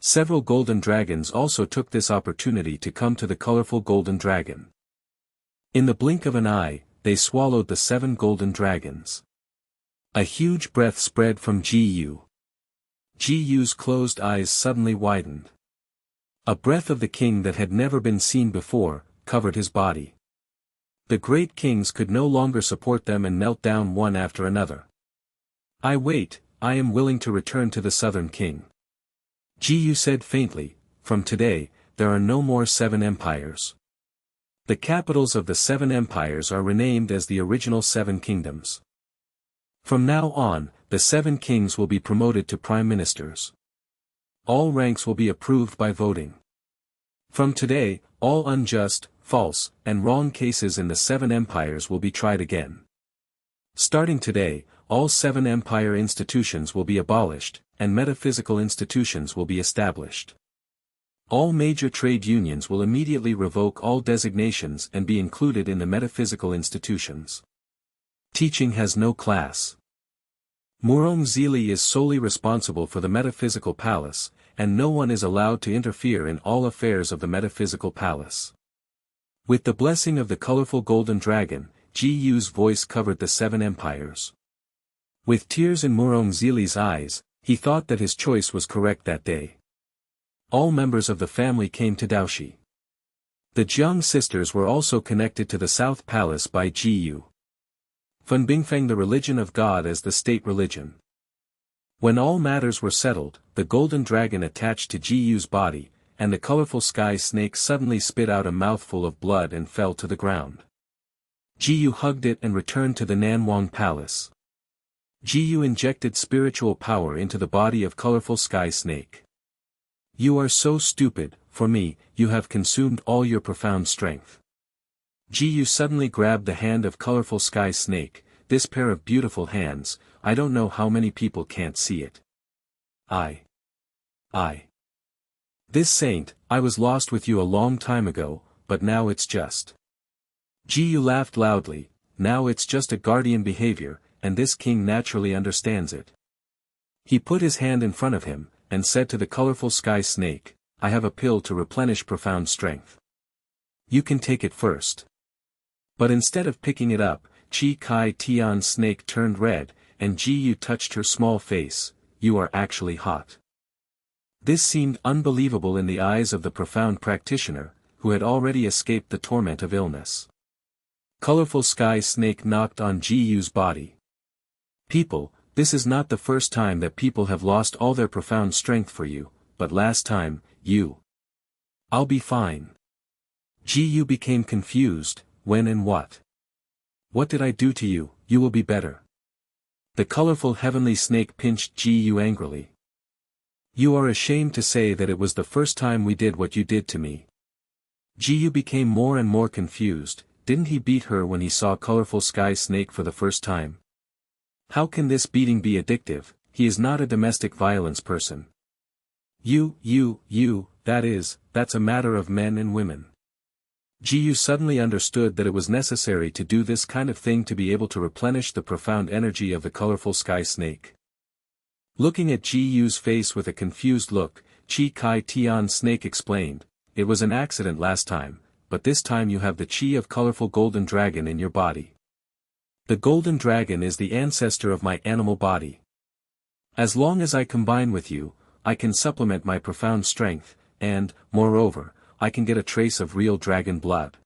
Several golden dragons also took this opportunity to come to the colorful golden dragon. In the blink of an eye, they swallowed the 7 golden dragons. A huge breath spread from Gu. Gu's closed eyes suddenly widened. A breath of the king that had never been seen before, covered his body. The great kings could no longer support them and knelt down one after another. I am willing to return to the Southern King. Gu said faintly, "From today, there are no more 7 empires. The capitals of the 7 empires are renamed as the original 7 kingdoms. From now on, the 7 kings will be promoted to prime ministers. All ranks will be approved by voting. From today, all unjust, false, and wrong cases in the 7 empires will be tried again. Starting today, all 7 empire institutions will be abolished, and metaphysical institutions will be established. All major trade unions will immediately revoke all designations and be included in the metaphysical institutions. Teaching has no class. Murong Zili is solely responsible for the metaphysical palace, and no one is allowed to interfere in all affairs of the metaphysical palace." With the blessing of the colorful golden dragon, Gu's voice covered the 7 empires. With tears in Murong Zili's eyes, he thought that his choice was correct that day. All members of the family came to Daoshi. The Jiang sisters were also connected to the South Palace by Gu. Fan Bingfeng the religion of God as the state religion. When all matters were settled, the golden dragon attached to Gu's body, and the colorful sky snake suddenly spit out a mouthful of blood and fell to the ground. Gu hugged it and returned to the Nanwang Palace. Gu injected spiritual power into the body of colorful sky snake. "You are so stupid, for me, you have consumed all your profound strength." Gu suddenly grabbed the hand of colorful sky snake, "This pair of beautiful hands, I don't know how many people can't see it. I. This saint, I was lost with you a long time ago, but now it's just." Gu laughed loudly, "Now it's just a guardian behavior, and this king naturally understands it." He put his hand in front of him, and said to the colorful sky snake, "I have a pill to replenish profound strength. You can take it first." But instead of picking it up, Chi Kai Tian's snake turned red, and Gu touched her small face, "You are actually hot." This seemed unbelievable in the eyes of the profound practitioner, who had already escaped the torment of illness. Colorful sky snake knocked on Ji-Yu's body. People, this is not the first time that people have lost all their profound strength for you, but last time, you. I'll be fine. Ji-Yu became confused, when and what? What did I do to you? You will be better. The colorful heavenly snake pinched Ji-Yu angrily. You are ashamed to say that it was the first time we did what you did to me. Ji-Yu became more and more confused. Didn't he beat her when he saw colorful sky snake for the first time? How can this beating be addictive? He is not a domestic violence person. That's a matter of men and women. Ji-Yu suddenly understood that it was necessary to do this kind of thing to be able to replenish the profound energy of the colorful sky snake. Looking at Ji-Yu's face with a confused look, Chi Kai Tian Snake explained, it was an accident last time, but this time you have the chi of colorful golden dragon in your body. The golden dragon is the ancestor of my animal body. As long as I combine with you, I can supplement my profound strength, and, moreover, I can get a trace of real dragon blood.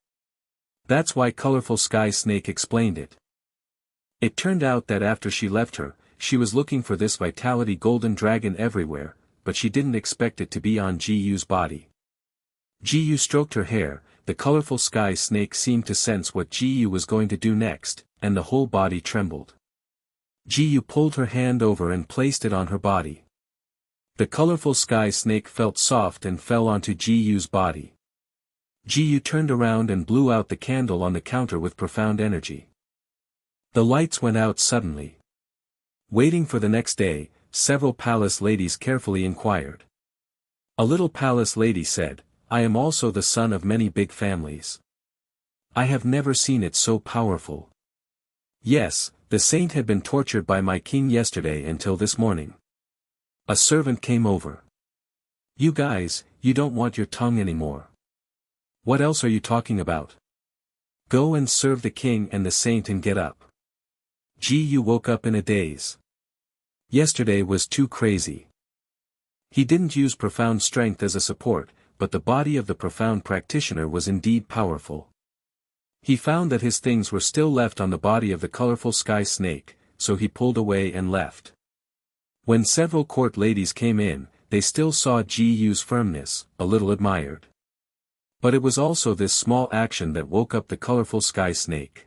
That's why colorful sky snake explained it. It turned out that after she left her, she was looking for this vitality golden dragon everywhere, but she didn't expect it to be on Ji-Yu's body. Ji-Yu stroked her hair. The colorful sky snake seemed to sense what Ji-Yu was going to do next, and the whole body trembled. Ji-Yu pulled her hand over and placed it on her body. The colorful sky snake felt soft and fell onto Ji-Yu's body. Ji-Yu turned around and blew out the candle on the counter with profound energy. The lights went out suddenly. Waiting for the next day, several palace ladies carefully inquired. A little palace lady said, I am also the son of many big families. I have never seen it so powerful. Yes, the saint had been tortured by my king yesterday until this morning. A servant came over. You guys, you don't want your tongue anymore. What else are you talking about? Go and serve the king and the saint and get up. Ji-Yu woke up in a daze. Yesterday was too crazy. He didn't use profound strength as a support, but the body of the profound practitioner was indeed powerful. He found that his things were still left on the body of the colorful sky snake, so he pulled away and left. When several court ladies came in, they still saw Ji-Yu's firmness, a little admired. But it was also this small action that woke up the colorful sky snake.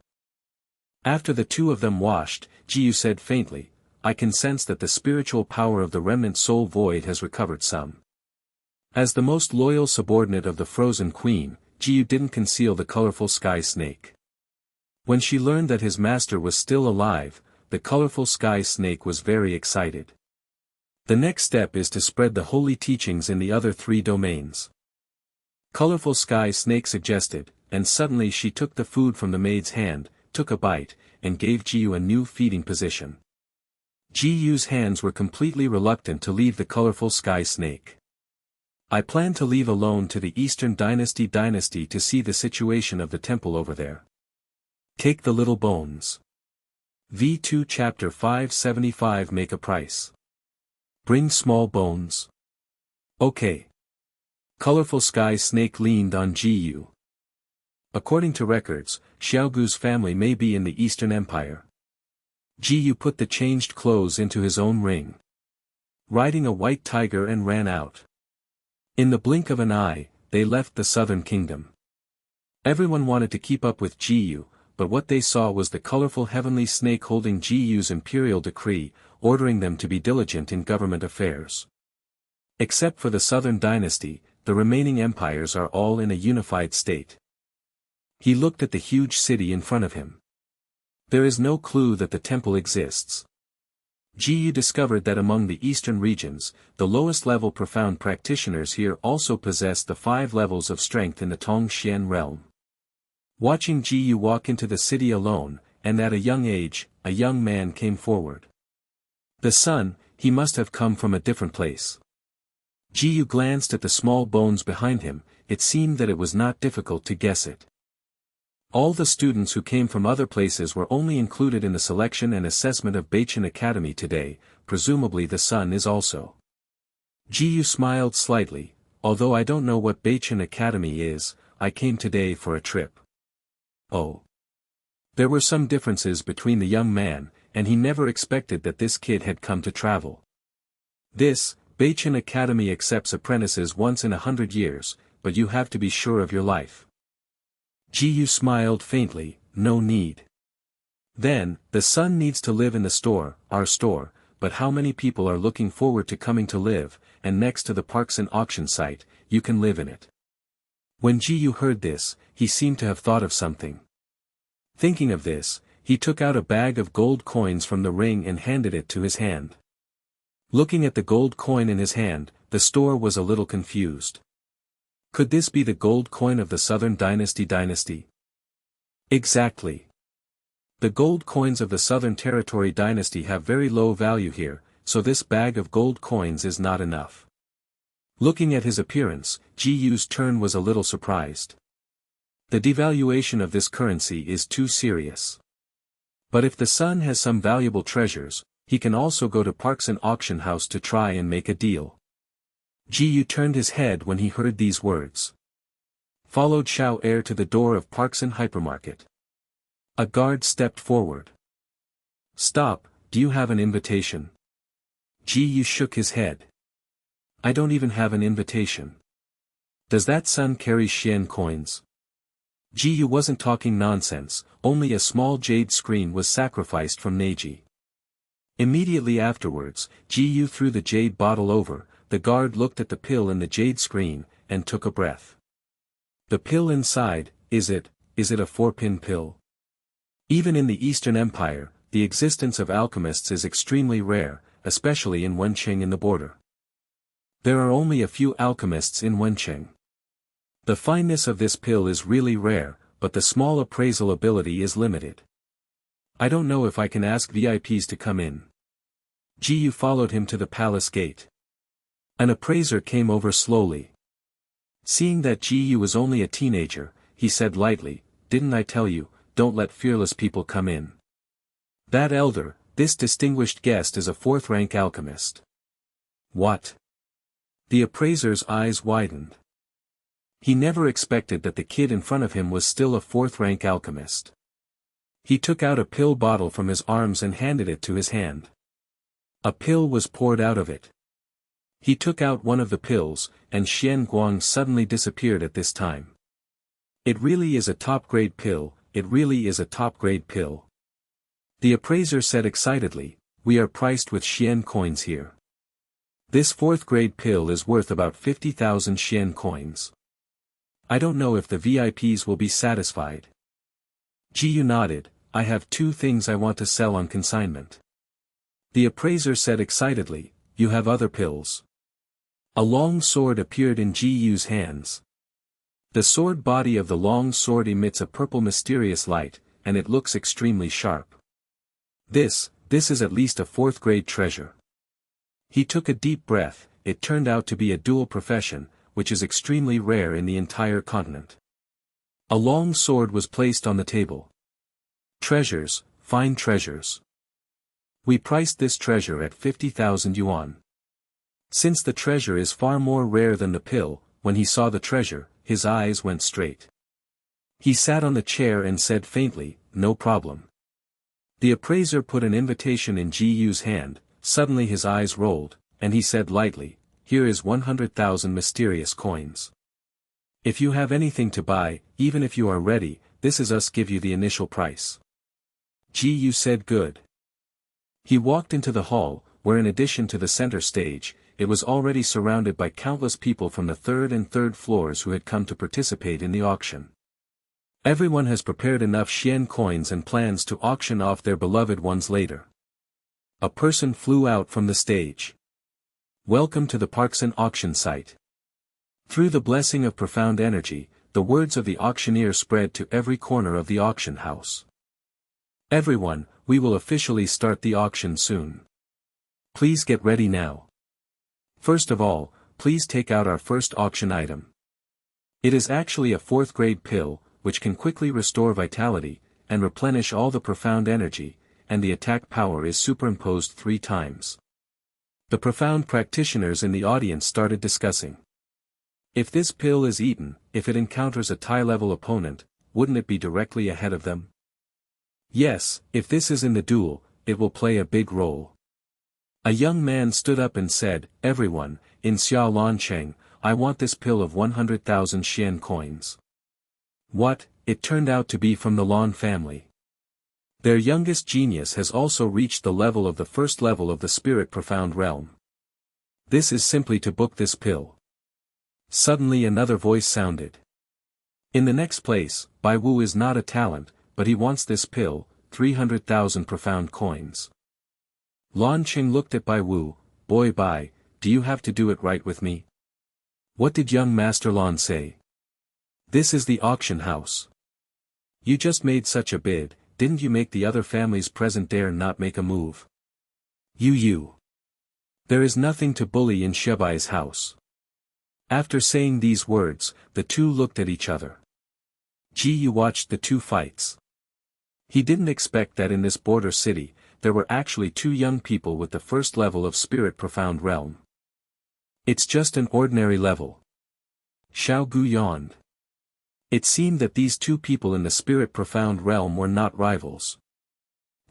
After the two of them washed, Ji-Yu said faintly, I can sense that the spiritual power of the remnant soul void has recovered some. As the most loyal subordinate of the frozen queen, Ji-Yu didn't conceal the colorful sky snake. When she learned that his master was still alive, the colorful sky snake was very excited. The next step is to spread the holy teachings in the other three domains. Colorful sky snake suggested, and suddenly she took the food from the maid's hand, took a bite, and gave Ji-Yu a new feeding position. Ji-Yu's hands were completely reluctant to leave the colorful sky snake. I plan to leave alone to the Eastern Dynasty to see the situation of the temple over there. Take the little bones. V2 Chapter 575 Make a price. Bring small bones. Okay. Colorful sky snake leaned on Ji-Yu. According to records, Xiaogu's family may be in the Eastern Empire. Ji-Yu put the changed clothes into his own ring. Riding a white tiger and ran out. In the blink of an eye, they left the southern kingdom. Everyone wanted to keep up with Ji-Yu, but what they saw was the colorful heavenly snake holding Ji-Yu's imperial decree, ordering them to be diligent in government affairs. Except for the southern dynasty, the remaining empires are all in a unified state. He looked at the huge city in front of him. There is no clue that the temple exists. Ji-Yu discovered that among the eastern regions, the lowest-level profound practitioners here also possess the 5 levels of strength in the Tongxian realm. Watching Ji-Yu walk into the city alone, and at a young age, a young man came forward. The son, he must have come from a different place. Ji-Yu glanced at the small bones behind him. It seemed that it was not difficult to guess it. All the students who came from other places were only included in the selection and assessment of Beichen Academy today, presumably the son is also. Jiyu smiled slightly. Although I don't know what Bachan Academy is, I came today for a trip. Oh. There were some differences between the young man, and he never expected that this kid had come to travel. This, Bachan Academy accepts apprentices once in 100 years, but you have to be sure of your life. Jiyu smiled faintly, no need. Then, the son needs to live in the store, our store, but how many people are looking forward to coming to live, and next to the parks and auction site, you can live in it. When Jiyu heard this, he seemed to have thought of something. Thinking of this, he took out a bag of gold coins from the ring and handed it to his hand. Looking at the gold coin in his hand, the store was a little confused. Could this be the gold coin of the Southern Dynasty? Exactly. The gold coins of the Southern Territory Dynasty have very low value here, so this bag of gold coins is not enough. Looking at his appearance, Jiyu's turn was a little surprised. The devaluation of this currency is too serious. But if the son has some valuable treasures, he can also go to Parks and Auction House to try and make a deal. Jiyu turned his head when he heard these words. Followed Xiao Er to the door of Parks and Hypermarket. A guard stepped forward. Stop, do you have an invitation? Jiyu shook his head. I don't even have an invitation. Does that son carry Xian coins? Jiyu wasn't talking nonsense, only a small jade screen was sacrificed from Neji. Immediately afterwards, Jiyu threw the jade bottle over, the guard looked at the pill in the jade screen, and took a breath. The pill inside, is it a 4-pin pill? Even in the Eastern Empire, the existence of alchemists is extremely rare, especially in Wenqing in the border. There are only a few alchemists in Wenqing. The fineness of this pill is really rare, but the small appraisal ability is limited. I don't know if I can ask VIPs to come in. Jiyu followed him to the palace gate. An appraiser came over slowly. Seeing that Jiyu was only a teenager, he said lightly, "Didn't I tell you, don't let fearless people come in." That elder, this distinguished guest is a 4th-rank alchemist. What? The appraiser's eyes widened. He never expected that the kid in front of him was still a 4th-rank alchemist. He took out a pill bottle from his arms and handed it to his hand. A pill was poured out of it. He took out one of the pills, and Xian Guang suddenly disappeared at this time. It really is a top-grade pill, it really is a top-grade pill. The appraiser said excitedly, we are priced with Xian coins here. This 4th-grade pill is worth about 50,000 Xian coins. I don't know if the VIPs will be satisfied. Jiyu nodded, I have 2 things I want to sell on consignment. The appraiser said excitedly, you have other pills. A long sword appeared in Jiyu's hands. The sword body of the long sword emits a purple mysterious light, and it looks extremely sharp. This is at least a 4th-grade treasure. He took a deep breath, it turned out to be a dual profession, which is extremely rare in the entire continent. A long sword was placed on the table. Treasures, fine treasures. We priced this treasure at 50,000 yuan. Since the treasure is far more rare than the pill, when he saw the treasure, his eyes went straight. He sat on the chair and said faintly, no problem. The appraiser put an invitation in Jiyu's hand, suddenly his eyes rolled, and he said lightly, here is 100,000 mysterious coins. If you have anything to buy, even if you are ready, this is us give you the initial price. Jiyu said good. He walked into the hall, where in addition to the center stage, it was already surrounded by countless people from the 3rd and 3rd floors who had come to participate in the auction. Everyone has prepared enough Xian coins and plans to auction off their beloved ones later. A person flew out from the stage. Welcome to the Parks and Auction site. Through the blessing of profound energy, the words of the auctioneer spread to every corner of the auction house. Everyone, we will officially start the auction soon. Please get ready now. First of all, please take out our first auction item. It is actually a 4th-grade pill, which can quickly restore vitality, and replenish all the profound energy, and the attack power is superimposed 3 times. The profound practitioners in the audience started discussing. If this pill is eaten, if it encounters a Thai-level opponent, wouldn't it be directly ahead of them? Yes, if this is in the duel, it will play a big role. A young man stood up and said, everyone, in Xiao Lancheng, I want this pill of 100,000 Xian coins. What, it turned out to be from the Lan family. Their youngest genius has also reached the level of the first level of the spirit profound realm. This is simply to book this pill. Suddenly another voice sounded. In the next place, Bai Wu is not a talent, but he wants this pill, 300,000 profound coins. Lan Qing looked at Bai Wu, boy Bai, do you have to do it right with me? What did young Master Lan say? This is the auction house. You just made such a bid, didn't you make the other families present dare not make a move? You. There is nothing to bully in Shebai's house. After saying these words, the two looked at each other. Ji Yu watched the two fights. He didn't expect that in this border city, there were actually two young people with the first level of spirit profound realm. It's just an ordinary level. Xiao Gu yawned. It seemed that these two people in the spirit profound realm were not rivals.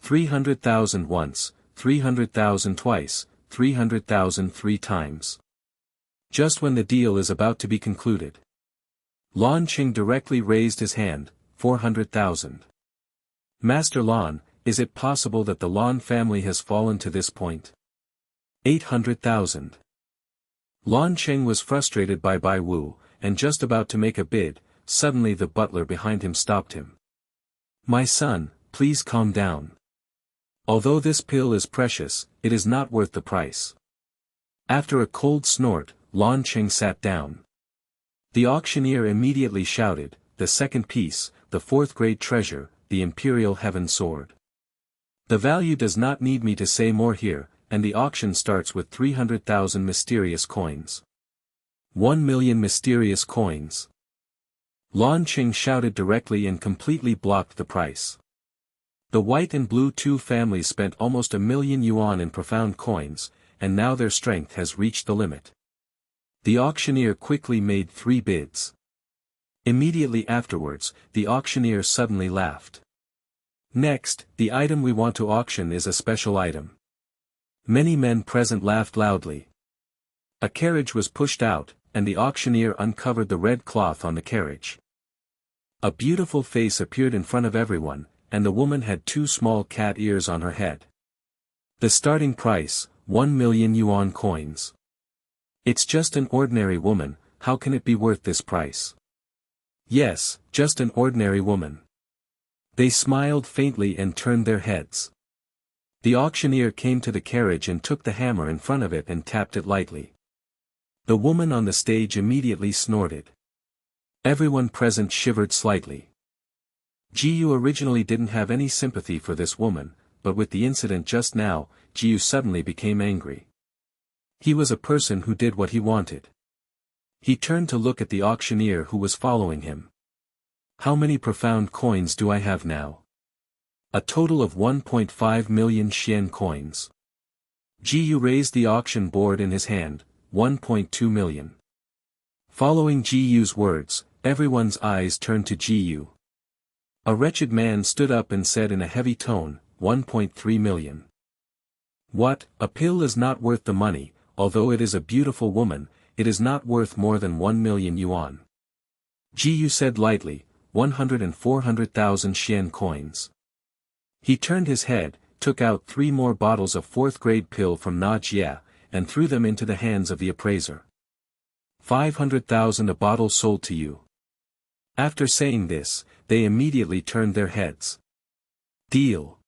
300,000 once, 300,000 twice, 300,000 three times. Just when the deal is about to be concluded. Lan Qing directly raised his hand, 400,000. Master Lan, is it possible that the Lan family has fallen to this point? 800,000. Lan Qing was frustrated by Bai Wu, and just about to make a bid, suddenly the butler behind him stopped him. My son, please calm down. Although this pill is precious, it is not worth the price. After a cold snort, Lan Qing sat down. The auctioneer immediately shouted, the second piece, the fourth-grade treasure, the Imperial Heaven Sword. The value does not need me to say more here, and the auction starts with 300,000 mysterious coins. 1 million mysterious coins. Lan Qing shouted directly and completely blocked the price. The white and blue two families spent almost 1 million yuan in profound coins, and now their strength has reached the limit. The auctioneer quickly made 3 bids. Immediately afterwards, the auctioneer suddenly laughed. Next, the item we want to auction is a special item. Many men present laughed loudly. A carriage was pushed out, and the auctioneer uncovered the red cloth on the carriage. A beautiful face appeared in front of everyone, and the woman had 2 small cat ears on her head. The starting price, 1 million yuan coins. It's just an ordinary woman, how can it be worth this price? Yes, just an ordinary woman. They smiled faintly and turned their heads. The auctioneer came to the carriage and took the hammer in front of it and tapped it lightly. The woman on the stage immediately snorted. Everyone present shivered slightly. Ji Yu originally didn't have any sympathy for this woman, but with the incident just now, Ji Yu suddenly became angry. He was a person who did what he wanted. He turned to look at the auctioneer who was following him. How many profound coins do I have now? A total of 1.5 million Xian coins. Ji Yu raised the auction board in his hand, 1.2 million. Following Ji Yu's words, everyone's eyes turned to Ji Yu. A wretched man stood up and said in a heavy tone, 1.3 million. What, a pill is not worth the money, although it is a beautiful woman, it is not worth more than 1 million yuan. Ji Yu said lightly, 100 and 400,000 Xian coins. He turned his head, took out 3 more bottles of 4th-grade pill from Na Jie, and threw them into the hands of the appraiser. 500,000 a bottle sold to you. After saying this, they immediately turned their heads. Deal.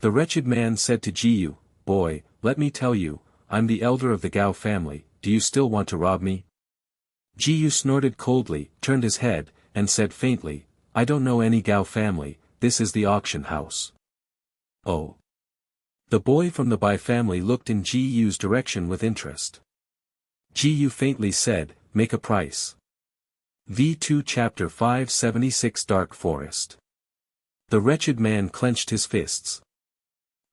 The wretched man said to Ji Yu, boy, let me tell you, I'm the elder of the Gao family, do you still want to rob me? Ji Yu snorted coldly, turned his head, and said faintly, I don't know any Gao family, this is the auction house. Oh. The boy from the Bai family looked in Ji Yu's direction with interest. Ji Yu faintly said, make a price. V2 Chapter 576 Dark Forest. The wretched man clenched his fists.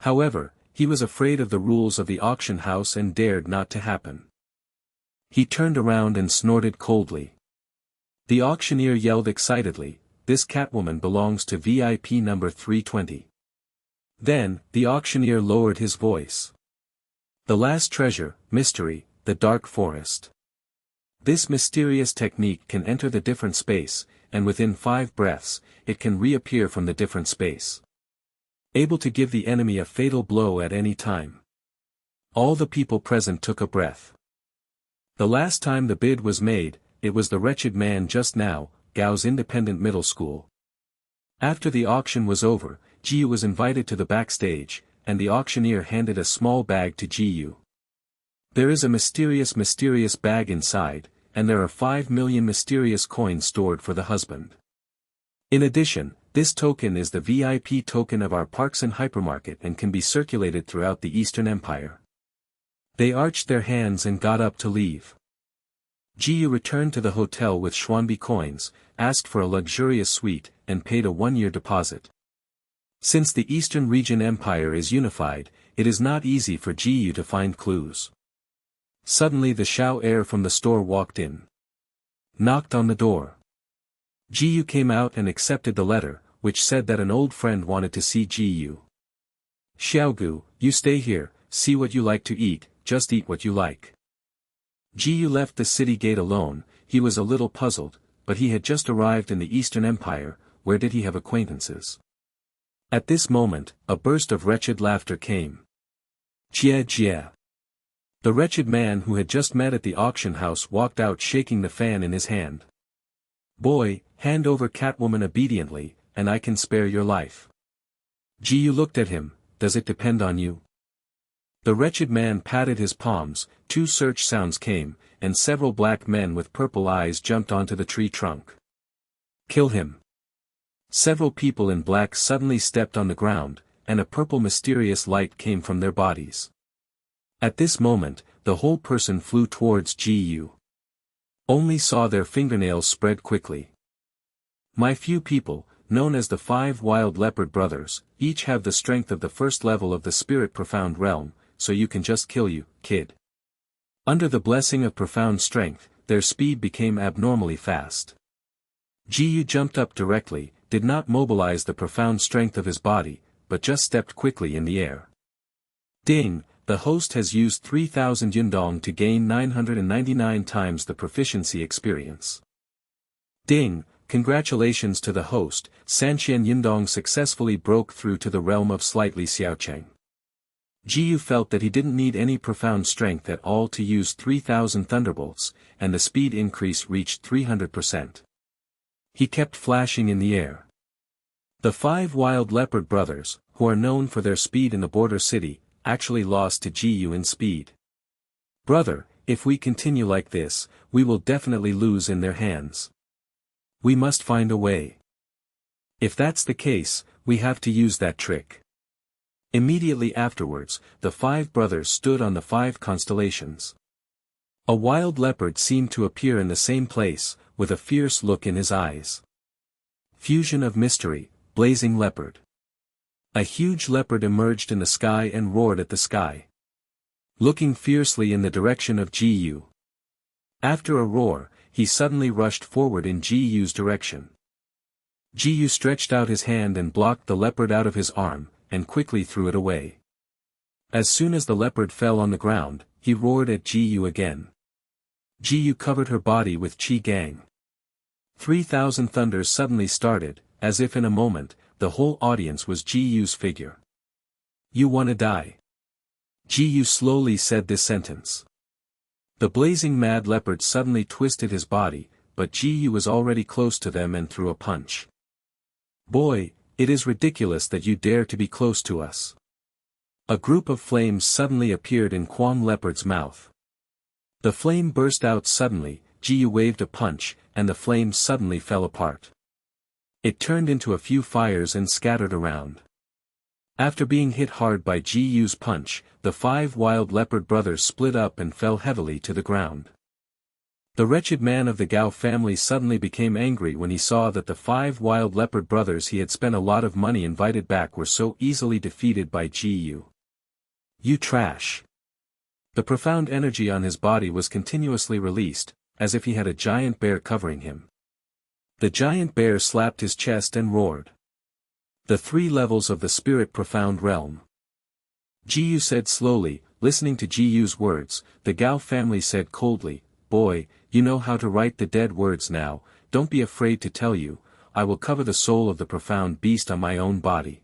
However, He was afraid of the rules of the auction house and dared not to happen. He turned around and snorted coldly. The auctioneer yelled excitedly, "This Catwoman belongs to VIP number 320. Then, the auctioneer lowered his voice. "The last treasure, mystery, the dark forest. This mysterious technique can enter the different space, and within 5 breaths, it can reappear from the different space. Able to give the enemy a fatal blow at any time." All the people present took a breath. The last time the bid was made, it was the wretched man just now, Gao's independent middle school. After the auction was over, Jiyu was invited to the backstage, and the auctioneer handed a small bag to Jiyu. There is a mysterious bag inside, and there are 5 million mysterious coins stored for the husband. In addition, this token is the VIP token of our parks and hypermarket and can be circulated throughout the Eastern Empire. They arched their hands and got up to leave. Jiyu returned to the hotel with Xuanbi coins, asked for a luxurious suite, and paid a 1-year deposit. Since the Eastern Region Empire is unified, it is not easy for Jiyu to find clues. Suddenly the Shao heir from the store walked in. Knocked on the door. Jiyu came out and accepted the letter, which said that an old friend wanted to see Jiyu. "Xiaogu, you stay here, see what you like to eat, just eat what you like." Jiyu left the city gate alone. He was a little puzzled, but he had just arrived in the Eastern Empire, where did he have acquaintances? At this moment, a burst of wretched laughter came. "Jie jie." The wretched man who had just met at the auction house walked out shaking the fan in his hand. "Boy, hand over Catwoman obediently, and I can spare your life." Jiyu looked at him, "Does it depend on you?" The wretched man patted his palms, 2 search sounds came, and several black men with purple eyes jumped onto the tree trunk. "Kill him." Several people in black suddenly stepped on the ground, and a purple mysterious light came from their bodies. At this moment, the whole person flew towards Jiyu. Only saw their fingernails spread quickly. My few people, known as the 5 wild leopard brothers, each have the strength of the first level of the spirit profound realm, so you can just kill you, kid. Under the blessing of profound strength, their speed became abnormally fast. Jiyu jumped up directly, did not mobilize the profound strength of his body, but just stepped quickly in the air. Ding, the host has used 3,000 yundong to gain 999 times the proficiency experience. Ding, congratulations to the host, Sanqian Yundong successfully broke through to the realm of slightly Xiaocheng. Jiyu felt that he didn't need any profound strength at all to use 3,000 thunderbolts, and the speed increase reached 300%. He kept flashing in the air. The 5 wild leopard brothers, who are known for their speed in the border city, actually lost to Jiyu in speed. "Brother, if we continue like this, we will definitely lose in their hands. We must find a way. If that's the case, we have to use that trick." Immediately afterwards, the 5 brothers stood on the 5 constellations. A wild leopard seemed to appear in the same place, with a fierce look in his eyes. Fusion of mystery, blazing leopard. A huge leopard emerged in the sky and roared at the sky, looking fiercely in the direction of Jiyu. After a roar, he suddenly rushed forward in Jiyu's direction. Jiyu stretched out his hand and blocked the leopard out of his arm, and quickly threw it away. As soon as the leopard fell on the ground, he roared at Jiyu again. Jiyu covered her body with Qi Gang. 3,000 thunders suddenly started, as if in a moment, the whole audience was Jiyu's figure. "You wanna die?" Jiyu slowly said this sentence. The blazing mad leopard suddenly twisted his body, but Jiyu was already close to them and threw a punch. "Boy, it is ridiculous that you dare to be close to us." A group of flames suddenly appeared in Quang Leopard's mouth. The flame burst out suddenly, Jiyu waved a punch, and the flame suddenly fell apart. It turned into a few fires and scattered around. After being hit hard by Jiyu's punch, the 5 wild leopard brothers split up and fell heavily to the ground. The wretched man of the Gao family suddenly became angry when he saw that the 5 wild leopard brothers he had spent a lot of money invited back were so easily defeated by Jiyu. You trash. The profound energy on his body was continuously released, as if he had a giant bear covering him. The giant bear slapped his chest and roared. The 3 levels of the spirit profound realm. Ji said slowly, listening to Ji's words. The Gao family said coldly, "Boy, you know how to write the dead words now, don't be afraid to tell you, I will cover the soul of the profound beast on my own body."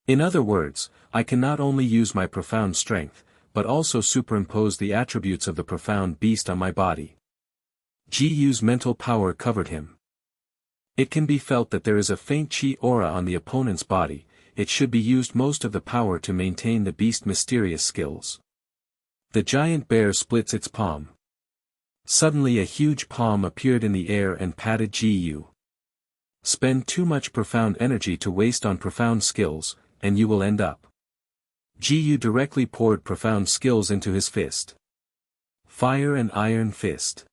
In other words, I can not only use my profound strength, but also superimpose the attributes of the profound beast on my body. Ji's mental power covered him. It can be felt that there is a faint chi aura on the opponent's body. It should be used most of the power to maintain the beast's mysterious skills. The giant bear splits its palm. Suddenly a huge palm appeared in the air and patted Ji. Spend too much profound energy to waste on profound skills, and you will end up. Ji directly poured profound skills into his fist. Fire and Iron Fist.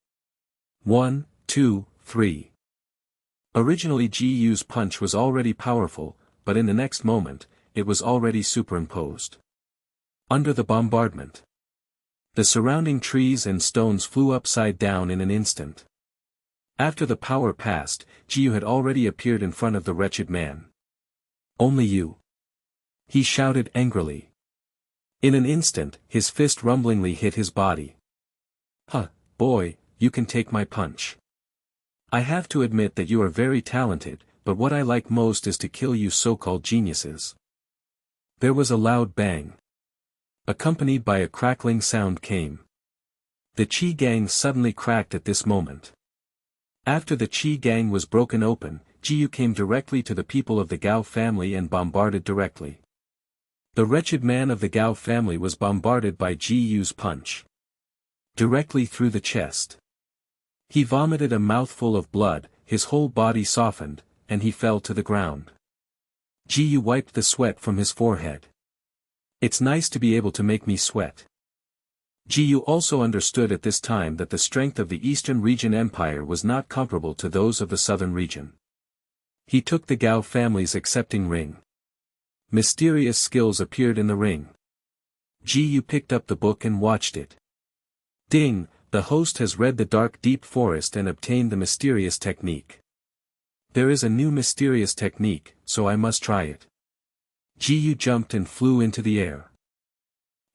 1, 2, 3. Originally Ji's punch was already powerful, but in the next moment, it was already superimposed. Under the bombardment, the surrounding trees and stones flew upside down in an instant. After the power passed, Ji had already appeared in front of the wretched man. "Only you?" he shouted angrily. In an instant, his fist rumblingly hit his body. "Huh, boy, you can take my punch. I have to admit that you are very talented, but what I like most is to kill you so-called geniuses." There was a loud bang. Accompanied by a crackling sound came. The Qi gang suddenly cracked at this moment. After the Qi gang was broken open, Jiu came directly to the people of the Gao family and bombarded directly. The wretched man of the Gao family was bombarded by Jiu's punch. Directly through the chest. He vomited a mouthful of blood, his whole body softened, and he fell to the ground. Jiu wiped the sweat from his forehead. "It's nice to be able to make me sweat." Jiu also understood at this time that the strength of the Eastern region empire was not comparable to those of the Southern region. He took the Gao family's accepting ring. Mysterious skills appeared in the ring. Jiu picked up the book and watched it. Ding, the host has read the dark deep forest and obtained the mysterious technique. There is a new mysterious technique, so I must try it. Jiu jumped and flew into the air.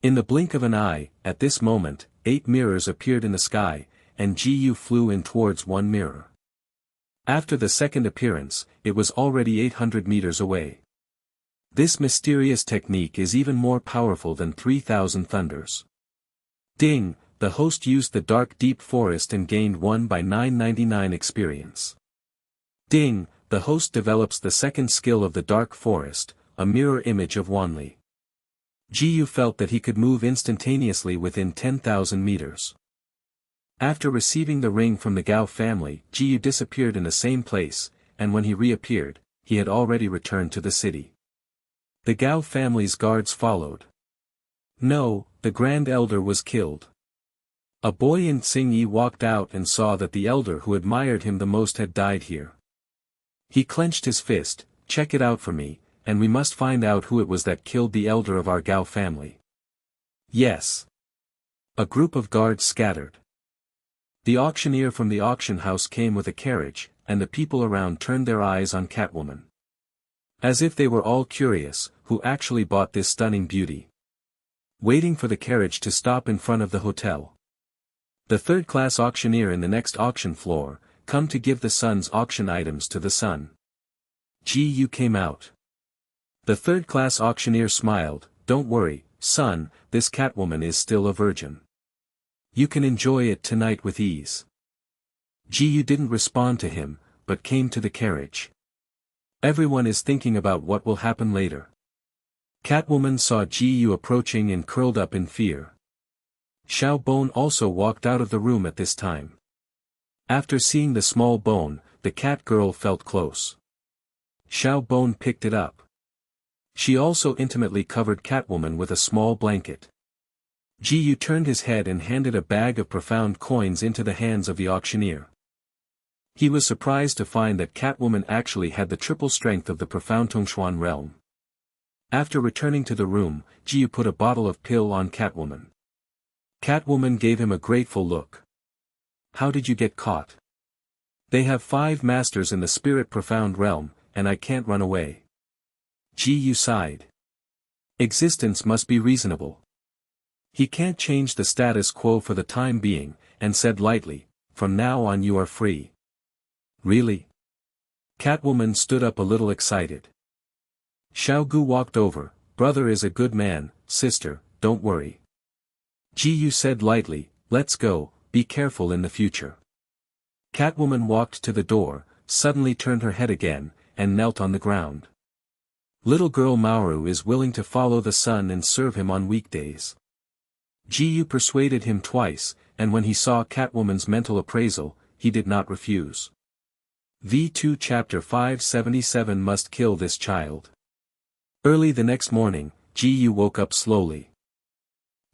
In the blink of an eye, at this moment, 8 mirrors appeared in the sky, and Jiu flew in towards one mirror. After the second appearance, it was already 800 meters away. This mysterious technique is even more powerful than 3,000 thunders. Ding, the host used the dark deep forest and gained 1 by 999 experience. Ding, the host develops the second skill of the dark forest, a mirror image of Wanli. Jiu felt that he could move instantaneously within 10,000 meters. After receiving the ring from the Gao family, Jiu disappeared in the same place, and when he reappeared, he had already returned to the city. The Gao family's guards followed. No, the Grand Elder was killed. A boy in Tsingyi walked out and saw that the elder who admired him the most had died here. He clenched his fist, "Check it out for me, and we must find out who it was that killed the elder of our Gao family." Yes. A group of guards scattered. The auctioneer from the auction house came with a carriage, and the people around turned their eyes on Catwoman. As if they were all curious, who actually bought this stunning beauty. Waiting for the carriage to stop in front of the hotel. The third-class auctioneer in the next auction floor, come to give the son's auction items to the son. Jiu came out. The third-class auctioneer smiled, "Don't worry, son, this Catwoman is still a virgin. You can enjoy it tonight with ease." Jiu didn't respond to him, but came to the carriage. Everyone is thinking about what will happen later. Catwoman saw Jiu approaching and curled up in fear. Xiao Bone also walked out of the room at this time. After seeing the small bone, the cat girl felt close. Xiao Bone picked it up. She also intimately covered Catwoman with a small blanket. Jiu turned his head and handed a bag of profound coins into the hands of the auctioneer. He was surprised to find that Catwoman actually had the triple strength of the profound Tongshuan realm. After returning to the room, Jiyu put a bottle of pill on Catwoman. Catwoman gave him a grateful look. How did you get caught? They have 5 masters in the spirit profound realm, and I can't run away. Jiyu sighed. Existence must be reasonable. He can't change the status quo for the time being, and said lightly, from now on you are free. Really? Catwoman stood up a little excited. Xiaogu walked over. Brother is a good man, sister, don't worry. Jiyu said lightly, let's go, be careful in the future. Catwoman walked to the door, suddenly turned her head again, and knelt on the ground. Little girl Maoru is willing to follow the sun and serve him on weekdays. Jiyu persuaded him twice, and when he saw Catwoman's mental appraisal, he did not refuse. V2 Chapter 577 Must kill this child. Early the next morning, Jiyu woke up slowly.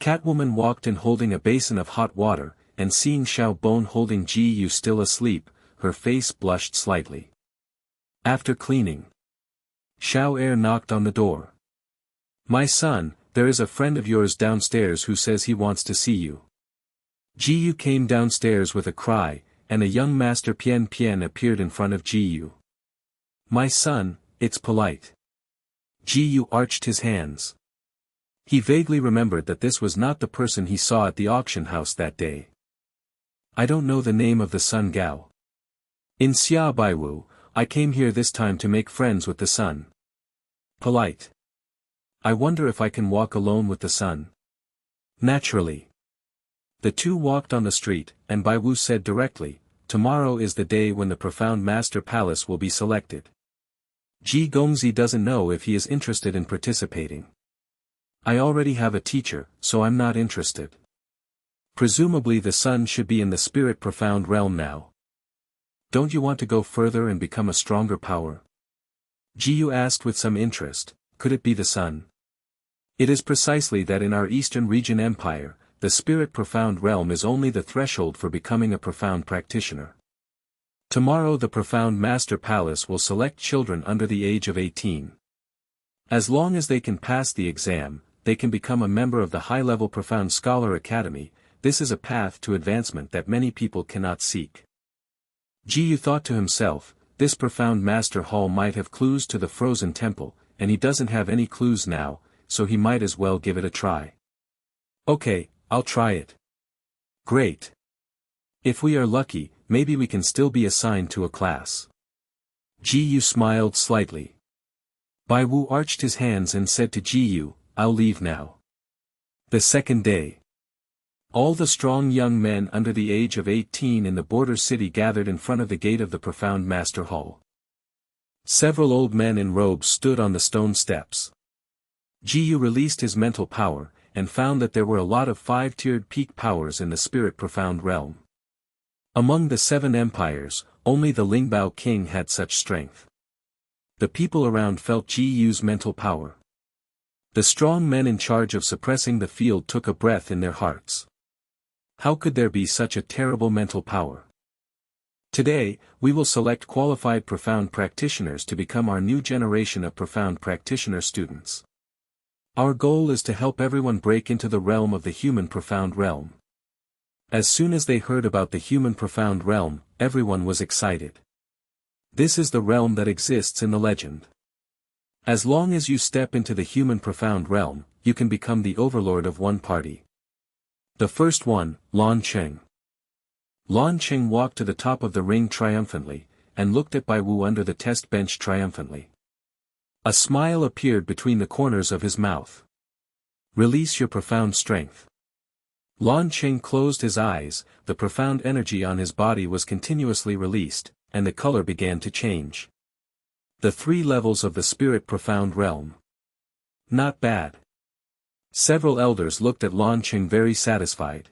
Catwoman walked in holding a basin of hot water, and seeing Xiao Bone holding Jiyu still asleep, her face blushed slightly. After cleaning, Xiao Er knocked on the door. My son, there is a friend of yours downstairs who says he wants to see you. Jiyu came downstairs with a cry, and a young master Pian Pian appeared in front of Jiyu. My son, it's polite. Jiyu arched his hands. He vaguely remembered that this was not the person he saw at the auction house that day. I don't know the name of the sun Gao. In Xia Baiwu, I came here this time to make friends with the sun. Polite. I wonder if I can walk alone with the sun. Naturally. The two walked on the street, and Baiwu said directly, tomorrow is the day when the profound master palace will be selected. Ji Gongzi doesn't know if he is interested in participating. I already have a teacher, so I'm not interested. Presumably the sun should be in the spirit profound realm now. Don't you want to go further and become a stronger power? Jiyu asked with some interest, could it be the sun? It is precisely that in our Eastern region empire, the spirit profound realm is only the threshold for becoming a profound practitioner. Tomorrow the profound master palace will select children under the age of 18. As long as they can pass the exam, they can become a member of the high-level profound scholar academy. This is a path to advancement that many people cannot seek. Jiyu thought to himself, this profound master hall might have clues to the frozen temple, and he doesn't have any clues now, so he might as well give it a try. Okay, I'll try it. Great. If we are lucky, maybe we can still be assigned to a class. Jiyu smiled slightly. Baiwu arched his hands and said to Jiyu, I'll leave now. The second day. All the strong young men under the age of 18 in the border city gathered in front of the gate of the profound master hall. Several old men in robes stood on the stone steps. Jiyu released his mental power, and found that there were a lot of 5-tiered peak powers in the spirit profound realm. Among the 7 empires, only the Lingbao king had such strength. The people around felt Jiyu's mental power. The strong men in charge of suppressing the field took a breath in their hearts. How could there be such a terrible mental power? Today, we will select qualified profound practitioners to become our new generation of profound practitioner students. Our goal is to help everyone break into the realm of the human profound realm. As soon as they heard about the human profound realm, everyone was excited. This is the realm that exists in the legend. As long as you step into the human profound realm, you can become the overlord of one party. The first one, Lan Cheng. Lan Cheng walked to the top of the ring triumphantly, and looked at Baiwu under the test bench triumphantly. A smile appeared between the corners of his mouth. Release your profound strength. Lan Cheng closed his eyes, the profound energy on his body was continuously released, and the color began to change. The 3 levels of the spirit profound realm. Not bad. Several elders looked at Lan Cheng very satisfied.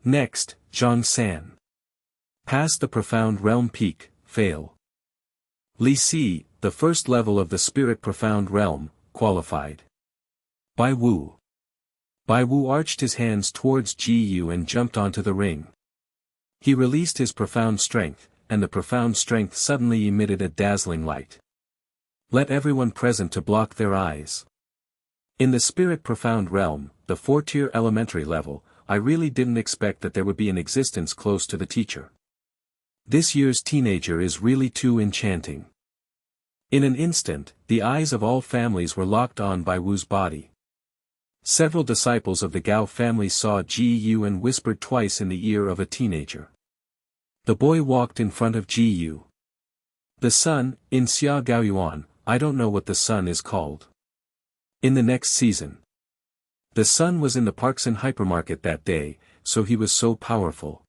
Next, Zhang San. Pass the profound realm peak, fail. Li Si, the first level of the spirit profound realm, qualified. Baiwu. Baiwu arched his hands towards Jiyu and jumped onto the ring. He released his profound strength, and the profound strength suddenly emitted a dazzling light. Let everyone present to block their eyes. In the spirit profound realm, the 4-tier elementary level, I really didn't expect that there would be an existence close to the teacher. This year's teenager is really too enchanting. In an instant, the eyes of all families were locked on by Wu's body. Several disciples of the Gao family saw Ji Yu and whispered twice in the ear of a teenager. The boy walked in front of Ji Yu. The sun, in Xia Gaoyuan, I don't know what the sun is called. In the next season. The sun was in the Parkson hypermarket that day, so he was so powerful.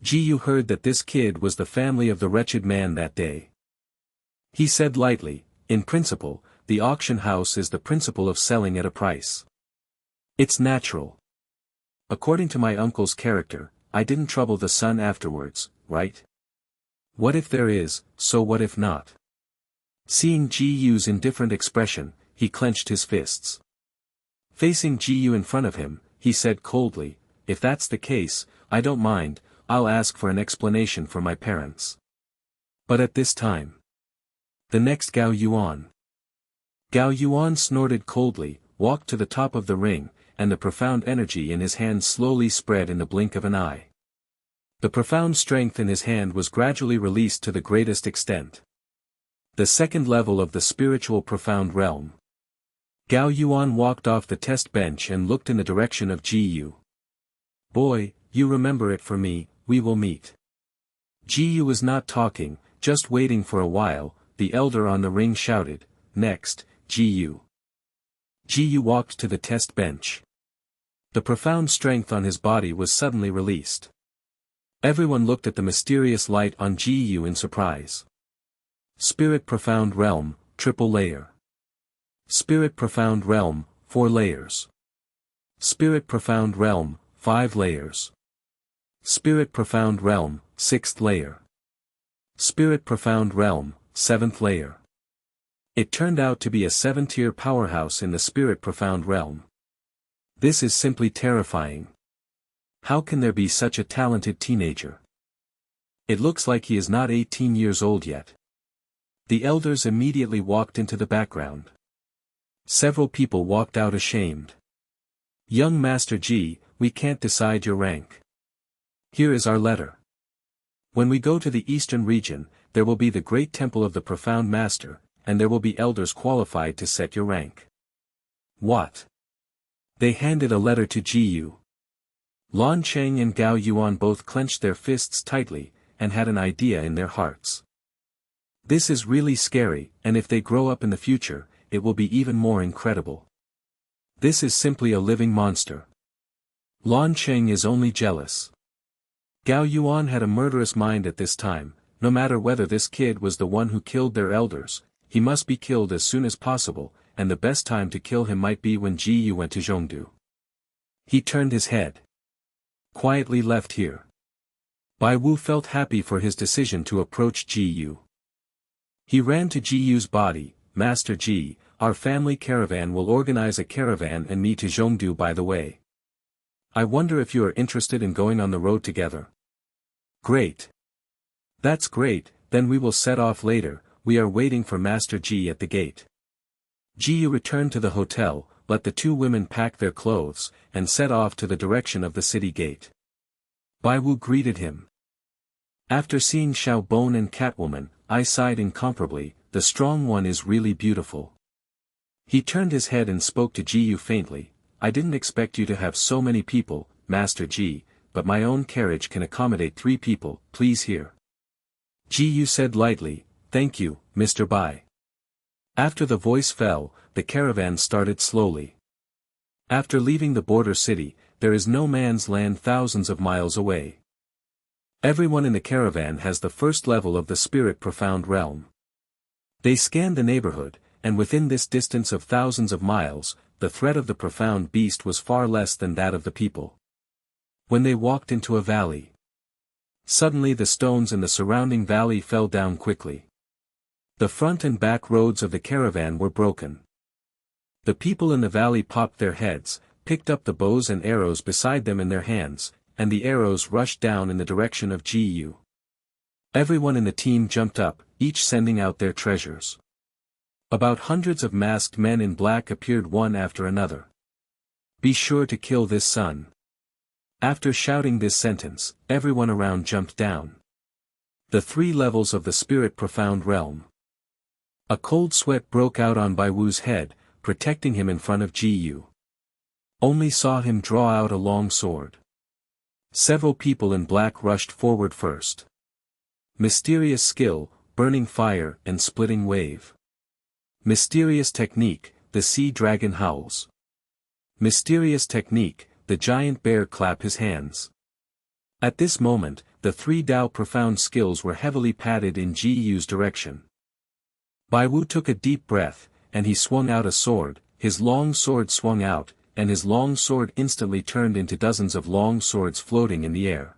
Ji Yu heard that this kid was the family of the wretched man that day. He said lightly, in principle, the auction house is the principle of selling at a price. It's natural. According to my uncle's character, I didn't trouble the sun afterwards, right? What if there is, so what if not? Seeing Ji Yu's indifferent expression, he clenched his fists. Facing Ji Yu in front of him, he said coldly, if that's the case, I don't mind, I'll ask for an explanation from my parents. But at this time. The next Gao Yuan. Gao Yuan snorted coldly, walked to the top of the ring, and the profound energy in his hand slowly spread in the blink of an eye. The profound strength in his hand was gradually released to the greatest extent. The second level of the spiritual profound realm. Gao Yuan walked off the test bench and looked in the direction of Ji Yu. Boy, you remember it for me, we will meet. Ji Yu was not talking, just waiting for a while, the elder on the ring shouted, next, Ji Yu. Ji Yu walked to the test bench. The profound strength on his body was suddenly released. Everyone looked at the mysterious light on Ji Yu in surprise. Spirit profound realm, triple layer. Spirit profound realm, 4 layers. Spirit profound realm, 5 layers. Spirit profound realm, 6th layer. Spirit profound realm, 7th layer. It turned out to be a 7-tier powerhouse in the spirit profound realm. This is simply terrifying. How can there be such a talented teenager? It looks like he is not 18 years old yet. The elders immediately walked into the background. Several people walked out ashamed. Young Master Ji, we can't decide your rank. Here is our letter. When we go to the eastern region, there will be the great temple of the profound master, and there will be elders qualified to set your rank. What? They handed a letter to Ji Yu. Lan Cheng and Gao Yuan both clenched their fists tightly, and had an idea in their hearts. This is really scary, and if they grow up in the future, it will be even more incredible. This is simply a living monster. Lan Cheng is only jealous. Gao Yuan had a murderous mind at this time, no matter whether this kid was the one who killed their elders, he must be killed as soon as possible, and the best time to kill him might be when Ji Yu went to Zhongdu. He turned his head. Quietly left here. Bai Wu felt happy for his decision to approach Ji Yu. He ran to Ji Yu's body, Master Ji, our family caravan will organize a caravan and me to Zhongdu by the way. I wonder if you are interested in going on the road together. Great. That's great, then we will set off later, we are waiting for Master Ji at the gate. Ji Yu returned to the hotel, let the 2 women pack their clothes, and set off to the direction of the city gate. Bai Wu greeted him. After seeing Xiao Bone and Catwoman, I sighed incomparably, the strong one is really beautiful. He turned his head and spoke to Ji Yu faintly, I didn't expect you to have so many people, Master Ji, but my own carriage can accommodate 3 people, please here. Ji Yu said lightly, thank you, Mr. Bai. After the voice fell, the caravan started slowly. After leaving the border city, there is no man's land thousands of miles away. Everyone in the caravan has the first level of the spirit profound realm. They scanned the neighborhood, and within this distance of thousands of miles, the threat of the profound beast was far less than that of the people. When they walked into a valley, suddenly the stones in the surrounding valley fell down quickly. The front and back roads of the caravan were broken. The people in the valley popped their heads, picked up the bows and arrows beside them in their hands, and the arrows rushed down in the direction of Ji Yu. Everyone in the team jumped up, each sending out their treasures. About hundreds of masked men in black appeared one after another. Be sure to kill this son. After shouting this sentence, everyone around jumped down. The 3 levels of the spirit profound realm. A cold sweat broke out on Bai Wu's head, protecting him in front of Ji Yu. Only saw him draw out a long sword. Several people in black rushed forward first. Mysterious skill, burning fire and splitting wave. Mysterious technique, the sea dragon howls. Mysterious technique, the giant bear clap his hands. At this moment, the 3 Dao profound skills were heavily padded in Ji Yu's direction. Bai Wu took a deep breath, and he swung out a sword, his long sword swung out, and his long sword instantly turned into dozens of long swords floating in the air.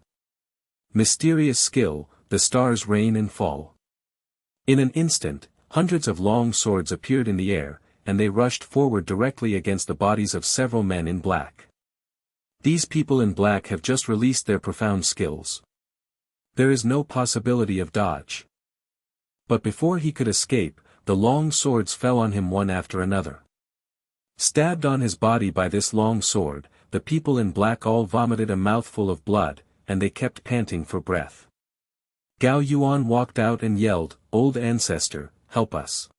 Mysterious skill, the stars rain and fall. In an instant, hundreds of long swords appeared in the air, and they rushed forward directly against the bodies of several men in black. These people in black have just released their profound skills. There is no possibility of dodge. But before he could escape, the long swords fell on him one after another. Stabbed on his body by this long sword, the people in black all vomited a mouthful of blood, and they kept panting for breath. Gao Yuan walked out and yelled, "Old ancestor, help us."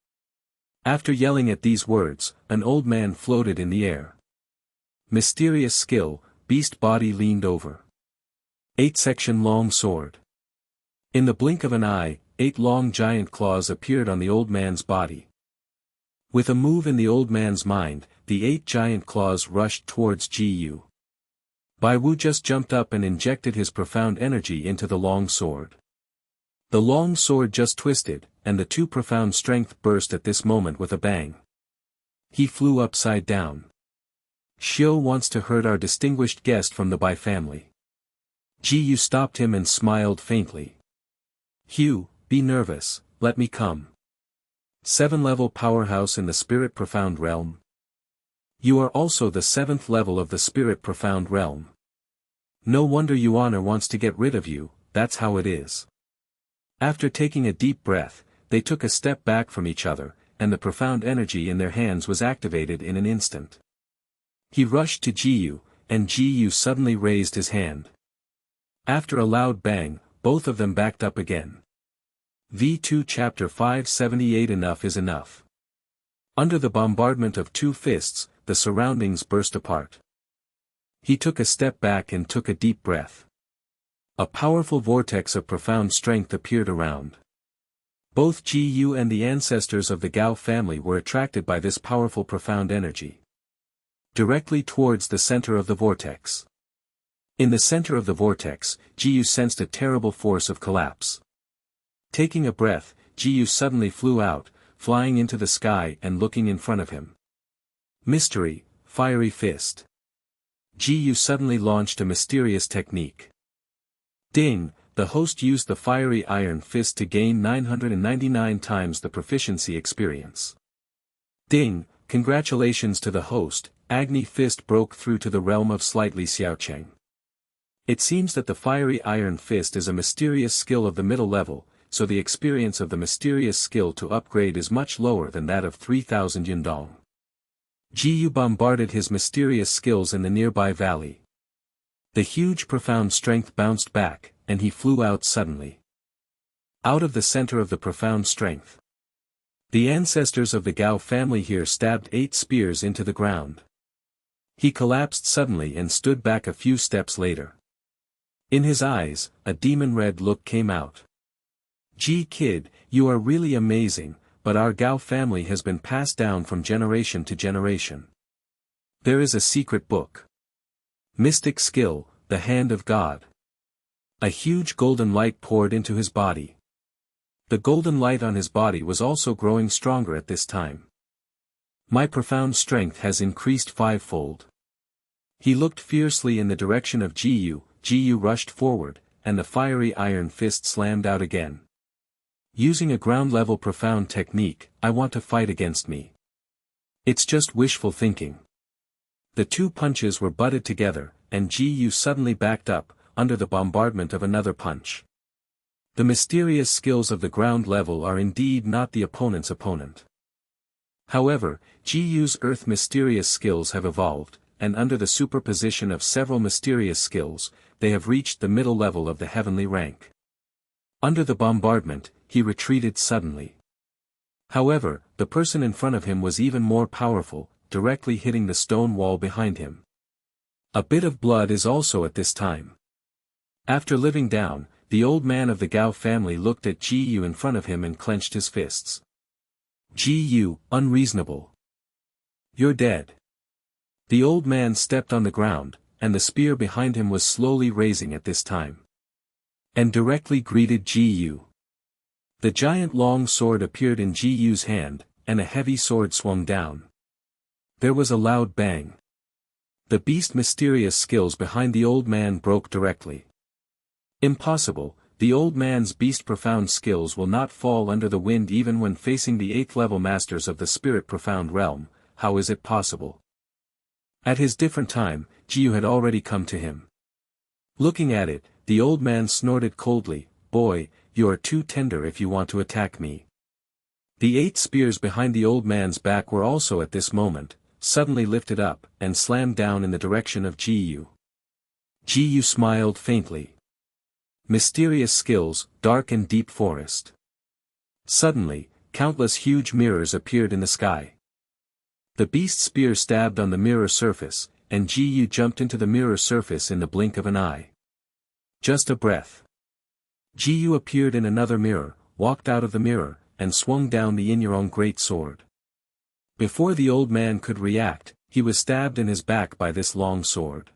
After yelling at these words, an old man floated in the air. Mysterious skill, beast body leaned over. 8-section long sword. In the blink of an eye, 8 long giant claws appeared on the old man's body. With a move in the old man's mind, the 8 giant claws rushed towards Ji Yu. Bai Wu just jumped up and injected his profound energy into the long sword. The long sword just twisted, and the 2 profound strength burst at this moment with a bang. He flew upside down. Xiu wants to hurt our distinguished guest from the Bai family. Ji Yu stopped him and smiled faintly. Hugh, be nervous, let me come. 7-level powerhouse in the spirit profound realm. You are also the 7th level of the spirit profound realm. No wonder Yuaner wants to get rid of you, that's how it is. After taking a deep breath, they took a step back from each other, and the profound energy in their hands was activated in an instant. He rushed to Ji Yu, and Ji Yu suddenly raised his hand. After a loud bang, both of them backed up again. V2 Chapter 578 Enough is enough. Under the bombardment of 2 fists, the surroundings burst apart. He took a step back and took a deep breath. A powerful vortex of profound strength appeared around. Both Ji Yu and the ancestors of the Gao family were attracted by this powerful profound energy. Directly towards the center of the vortex. In the center of the vortex, Ji Yu sensed a terrible force of collapse. Taking a breath, Ji Yu suddenly flew out, flying into the sky and looking in front of him. Mystery, fiery fist. Ji Yu suddenly launched a mysterious technique. Ding, the host used the fiery iron fist to gain 999 times the proficiency experience. Ding, congratulations to the host, Agni fist broke through to the realm of slightly Xiaocheng. It seems that the fiery iron fist is a mysterious skill of the middle level, so the experience of the mysterious skill to upgrade is much lower than that of 3000 Yundong. Ji Yu bombarded his mysterious skills in the nearby valley. The huge profound strength bounced back, and he flew out suddenly. Out of the center of the profound strength. The ancestors of the Gao family here stabbed 8 spears into the ground. He collapsed suddenly and stood back a few steps later. In his eyes, a demon-red look came out. Ji kid, you are really amazing, but our Gao family has been passed down from generation to generation. There is a secret book. Mystic skill, the hand of God. A huge golden light poured into his body. The golden light on his body was also growing stronger at this time. My profound strength has increased 5-fold. He looked fiercely in the direction of Ji Yu. Ji Yu rushed forward, and the fiery iron fist slammed out again. Using a ground-level profound technique, I want to fight against me. It's just wishful thinking. The 2 punches were butted together, and Ji Yu suddenly backed up, under the bombardment of another punch. The mysterious skills of the ground level are indeed not the opponent's opponent. However, Ji-Yu's earth mysterious skills have evolved, and under the superposition of several mysterious skills, they have reached the middle level of the heavenly rank. Under the bombardment, he retreated suddenly. However, the person in front of him was even more powerful, directly hitting the stone wall behind him. A bit of blood is also at this time. After living down, the old man of the Gao family looked at Ji-Yu in front of him and clenched his fists. Ji-Yu, unreasonable. You're dead. The old man stepped on the ground, and the spear behind him was slowly raising at this time. And directly greeted Ji-Yu. The giant long sword appeared in Ji-Yu's hand, and a heavy sword swung down. There was a loud bang. The beast mysterious skills behind the old man broke directly. Impossible, the old man's beast profound skills will not fall under the wind even when facing the 8th level masters of the spirit profound realm. How is it possible? At his different time, Ji-Yu had already come to him. Looking at it, the old man snorted coldly, "Boy, you are too tender if you want to attack me." The 8 spears behind the old man's back were also at this moment, suddenly lifted up, and slammed down in the direction of Ji-Yu. Ji-Yu smiled faintly. Mysterious skills, dark and deep forest. Suddenly, countless huge mirrors appeared in the sky. The beast's spear stabbed on the mirror surface, and Ji-Yu jumped into the mirror surface in the blink of an eye. Just a breath. Ji-Yu appeared in another mirror, walked out of the mirror, and swung down the Yin-Yang great sword. Before the old man could react, he was stabbed in his back by this long sword.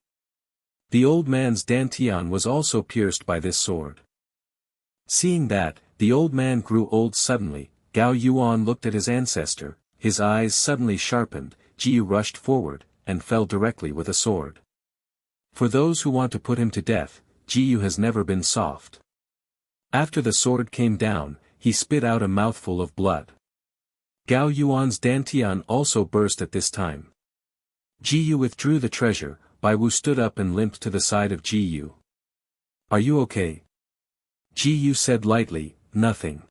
The old man's dantian was also pierced by this sword. Seeing that, the old man grew old suddenly. Gao Yuan looked at his ancestor, his eyes suddenly sharpened. Ji-Yu rushed forward, and fell directly with a sword. For those who want to put him to death, Ji-Yu has never been soft. After the sword came down, he spit out a mouthful of blood. Gao Yuan's dantian also burst at this time. Ji-Yu withdrew the treasure. Bai Wu stood up and limped to the side of Ji-Yu. "Are you okay?" Ji-Yu said lightly, "Nothing."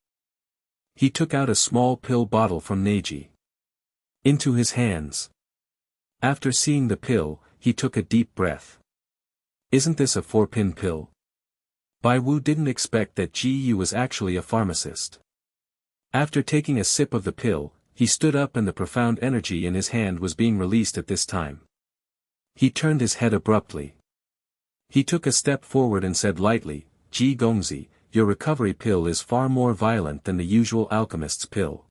He took out a small pill bottle from Neji. Into his hands. After seeing the pill, he took a deep breath. "Isn't this a 4-pin pill?" Bai Wu didn't expect that Ji-Yu was actually a pharmacist. After taking a sip of the pill, he stood up and the profound energy in his hand was being released at this time. He turned his head abruptly. He took a step forward and said lightly, "Ji Gongzi, your recovery pill is far more violent than the usual alchemist's pill.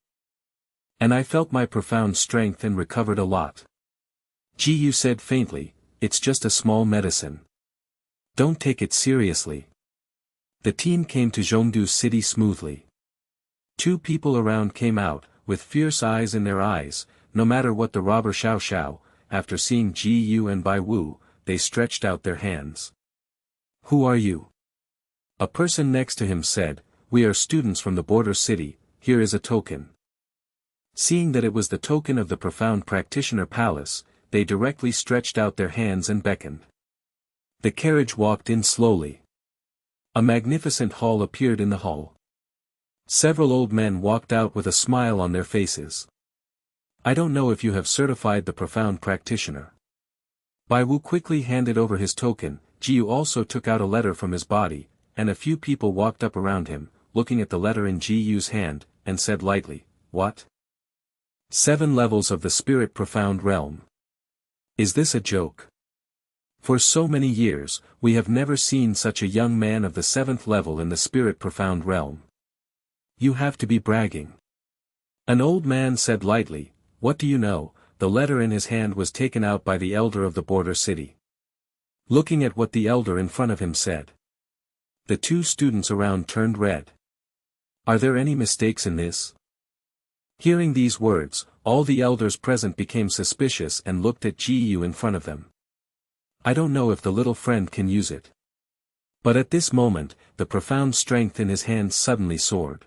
And I felt my profound strength and recovered a lot." Ji-Yu said faintly, "It's just a small medicine. Don't take it seriously." The team came to Zhongdu city smoothly. 2 people around came out, with fierce eyes in their eyes. No matter what the robber Xiao Xiao, after seeing Ji-Yu and Bai Wu, they stretched out their hands. "Who are you?" A person next to him said, "We are students from the border city, here is a token." Seeing that it was the token of the profound practitioner palace, they directly stretched out their hands and beckoned. The carriage walked in slowly. A magnificent hall appeared in the hall. Several old men walked out with a smile on their faces. "I don't know if you have certified the profound practitioner." Bai Wu quickly handed over his token. Ji-Yu also took out a letter from his body, and a few people walked up around him, looking at the letter in Ji-Yu's hand, and said lightly, "What? 7 levels of the spirit profound realm. Is this a joke? For so many years, we have never seen such a young man of the 7th level in the spirit profound realm. You have to be bragging." An old man said lightly, "What do you know?" The letter in his hand was taken out by the elder of the border city. Looking at what the elder in front of him said, the 2 students around turned red. "Are there any mistakes in this?" Hearing these words, all the elders present became suspicious and looked at Ji-Yu in front of them. "I don't know if the little friend can use it." But at this moment, the profound strength in his hand suddenly soared.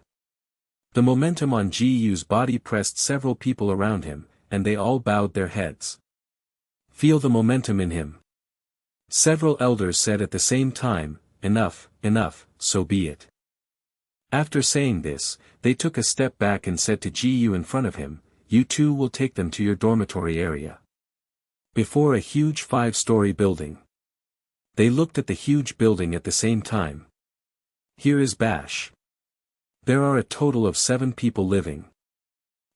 The momentum on Ji-Yu's body pressed several people around him, and they all bowed their heads. "Feel the momentum in him." Several elders said at the same time, "Enough, enough, so be it." After saying this, they took a step back and said to Ji-Yu in front of him, you two will take them to your dormitory area. Before a huge 5-story building. They looked at the huge building at the same time. Here is Bash. There are a total of 7 people living.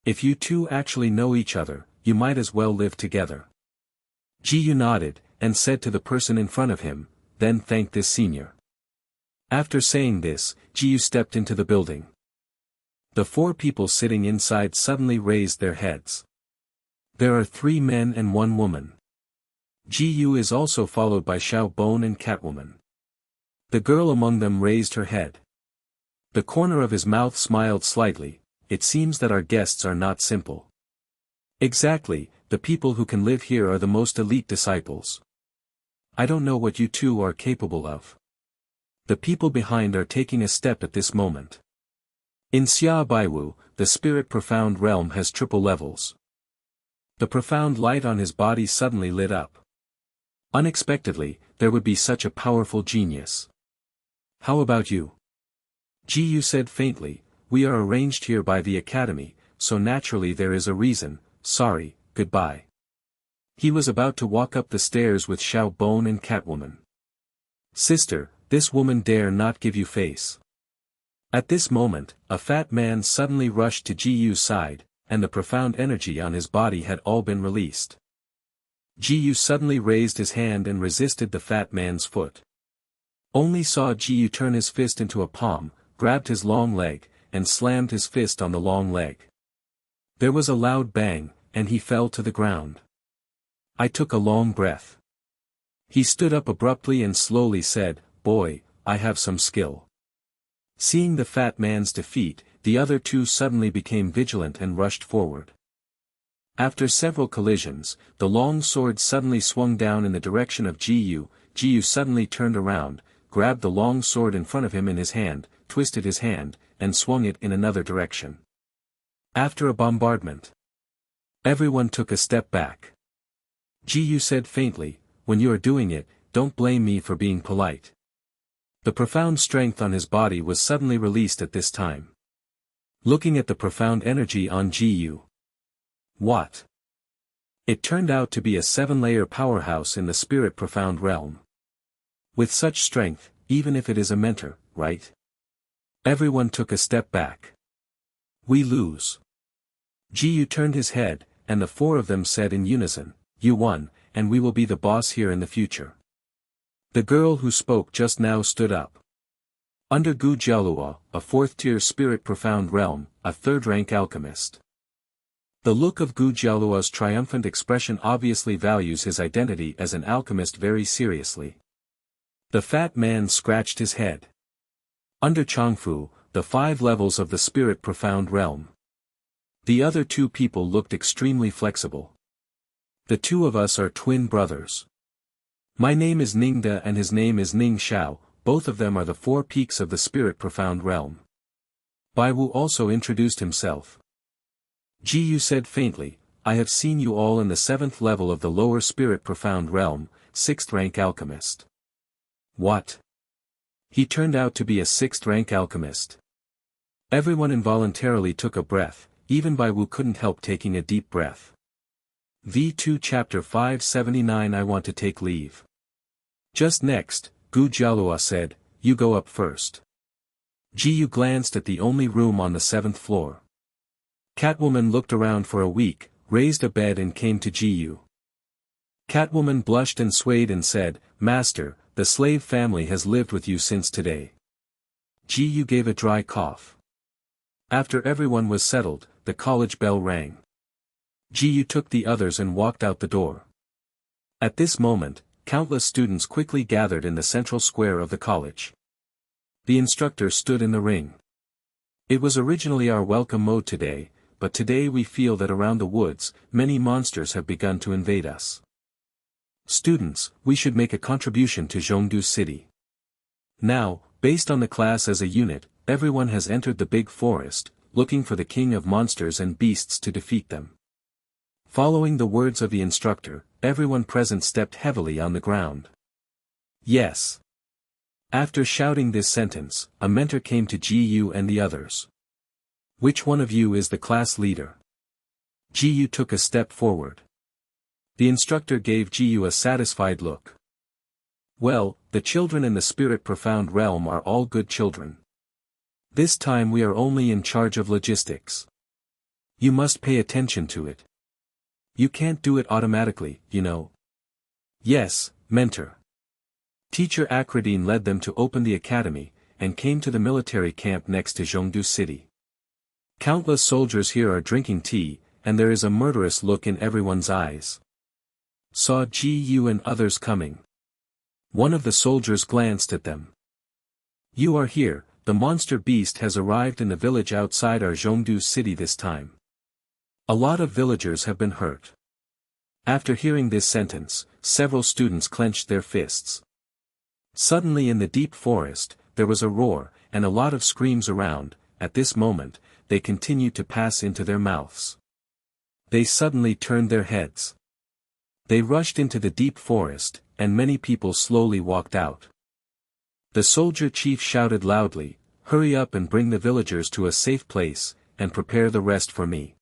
If you two actually know each other, you might as well live together. Ji-yu nodded, and said to the person in front of him, then thanked this senior. After saying this, Ji-yu stepped into the building. The 4 people sitting inside suddenly raised their heads. There are 3 men and 1 woman. Ji-yu is also followed by Xiaobon and Catwoman. The girl among them raised her head. The corner of his mouth smiled slightly. It seems that our guests are not simple. Exactly, the people who can live here are the most elite disciples. I don't know what you two are capable of. The people behind are taking a step at this moment. In Xia Baiwu, the spirit profound realm has triple levels. The profound light on his body suddenly lit up. Unexpectedly, there would be such a powerful genius. How about you? Ji-yu said faintly, we are arranged here by the academy, so naturally there is a reason. Sorry, goodbye. He was about to walk up the stairs with Xiaobon and Catwoman. Sister, this woman dare not give you face. At this moment, a fat man suddenly rushed to Ji-yu's side, and the profound energy on his body had all been released. Ji-yu suddenly raised his hand and resisted the fat man's foot. Only saw Ji-yu turn his fist into a palm, grabbed his long leg, and slammed his fist on the long leg. There was a loud bang, and he fell to the ground. I took a long breath. He stood up abruptly and slowly said, boy, I have some skill. Seeing the fat man's defeat, the other 2 suddenly became vigilant and rushed forward. After several collisions, the long sword suddenly swung down in the direction of Ji-yu. Ji-yu suddenly turned around, grabbed the long sword in front of him in his hand, twisted his hand, and swung it in another direction. After a bombardment, everyone took a step back. Ji-yu said faintly, when you are doing it, don't blame me for being polite. The profound strength on his body was suddenly released at this time. Looking at the profound energy on Ji-yu. What? It turned out to be a 7-layer powerhouse in the spirit profound realm. With such strength, even if it is a mentor, right? Everyone took a step back. We lose. Ji-yu turned his head, and the 4 of them said in unison, you won, and we will be the boss here in the future. The girl who spoke just now stood up. Under Gu Jialua, a 4th-tier spirit profound realm, a 3rd-rank alchemist. The look of Gu Jialua's triumphant expression obviously values his identity as an alchemist very seriously. The fat man scratched his head. Under Changfu, the 5 levels of the spirit profound realm. The other 2 people looked extremely flexible. The 2 of us are twin brothers. My name is Ningda and his name is Ning Xiao, both of them are the 4 peaks of the spirit profound realm. Baiwu also introduced himself. Ji-yu said faintly, I have seen you all in the 7th level of the lower spirit profound realm, 6th-rank alchemist. What? He turned out to be a 6th-rank alchemist. Everyone involuntarily took a breath, even Baiwu couldn't help taking a deep breath. V2 Chapter 579 I want to take leave. Just next, Gu Jialua said, you go up first. Ji-yu glanced at the only room on the 7th floor. Catwoman looked around for a week, raised a bed and came to Ji-yu. Catwoman blushed and swayed and said, Master, the slave family has lived with you since today. Ji-yu gave a dry cough. After everyone was settled, the college bell rang. Ji-yu took the others and walked out the door. At this moment, countless students quickly gathered in the central square of the college. The instructor stood in the ring. It was originally our welcome mode today, but today we feel that around the woods, many monsters have begun to invade us. Students, we should make a contribution to Zhongdu City. Now, based on the class as a unit, everyone has entered the big forest, looking for the king of monsters and beasts to defeat them. Following the words of the instructor, everyone present stepped heavily on the ground. Yes. After shouting this sentence, a mentor came to Ji-yu and the others. Which one of you is the class leader? Ji took a step forward. The instructor gave Ji a satisfied look. Well, the children in the spirit profound realm are all good children. This time we are only in charge of logistics. You must pay attention to it. You can't do it automatically, you know. Yes, mentor. Teacher Akradine led them to open the academy, and came to the military camp next to Zhongdu City. Countless soldiers here are drinking tea, and there is a murderous look in everyone's eyes. Saw Ji and others coming. One of the soldiers glanced at them. You are here, the monster beast has arrived in the village outside our Zhongdu City this time. A lot of villagers have been hurt. After hearing this sentence, several students clenched their fists. Suddenly in the deep forest, there was a roar, and a lot of screams around. At this moment, they continued to pass into their mouths. They suddenly turned their heads. They rushed into the deep forest, and many people slowly walked out. The soldier chief shouted loudly, "Hurry up and bring the villagers to a safe place, and prepare the rest for me."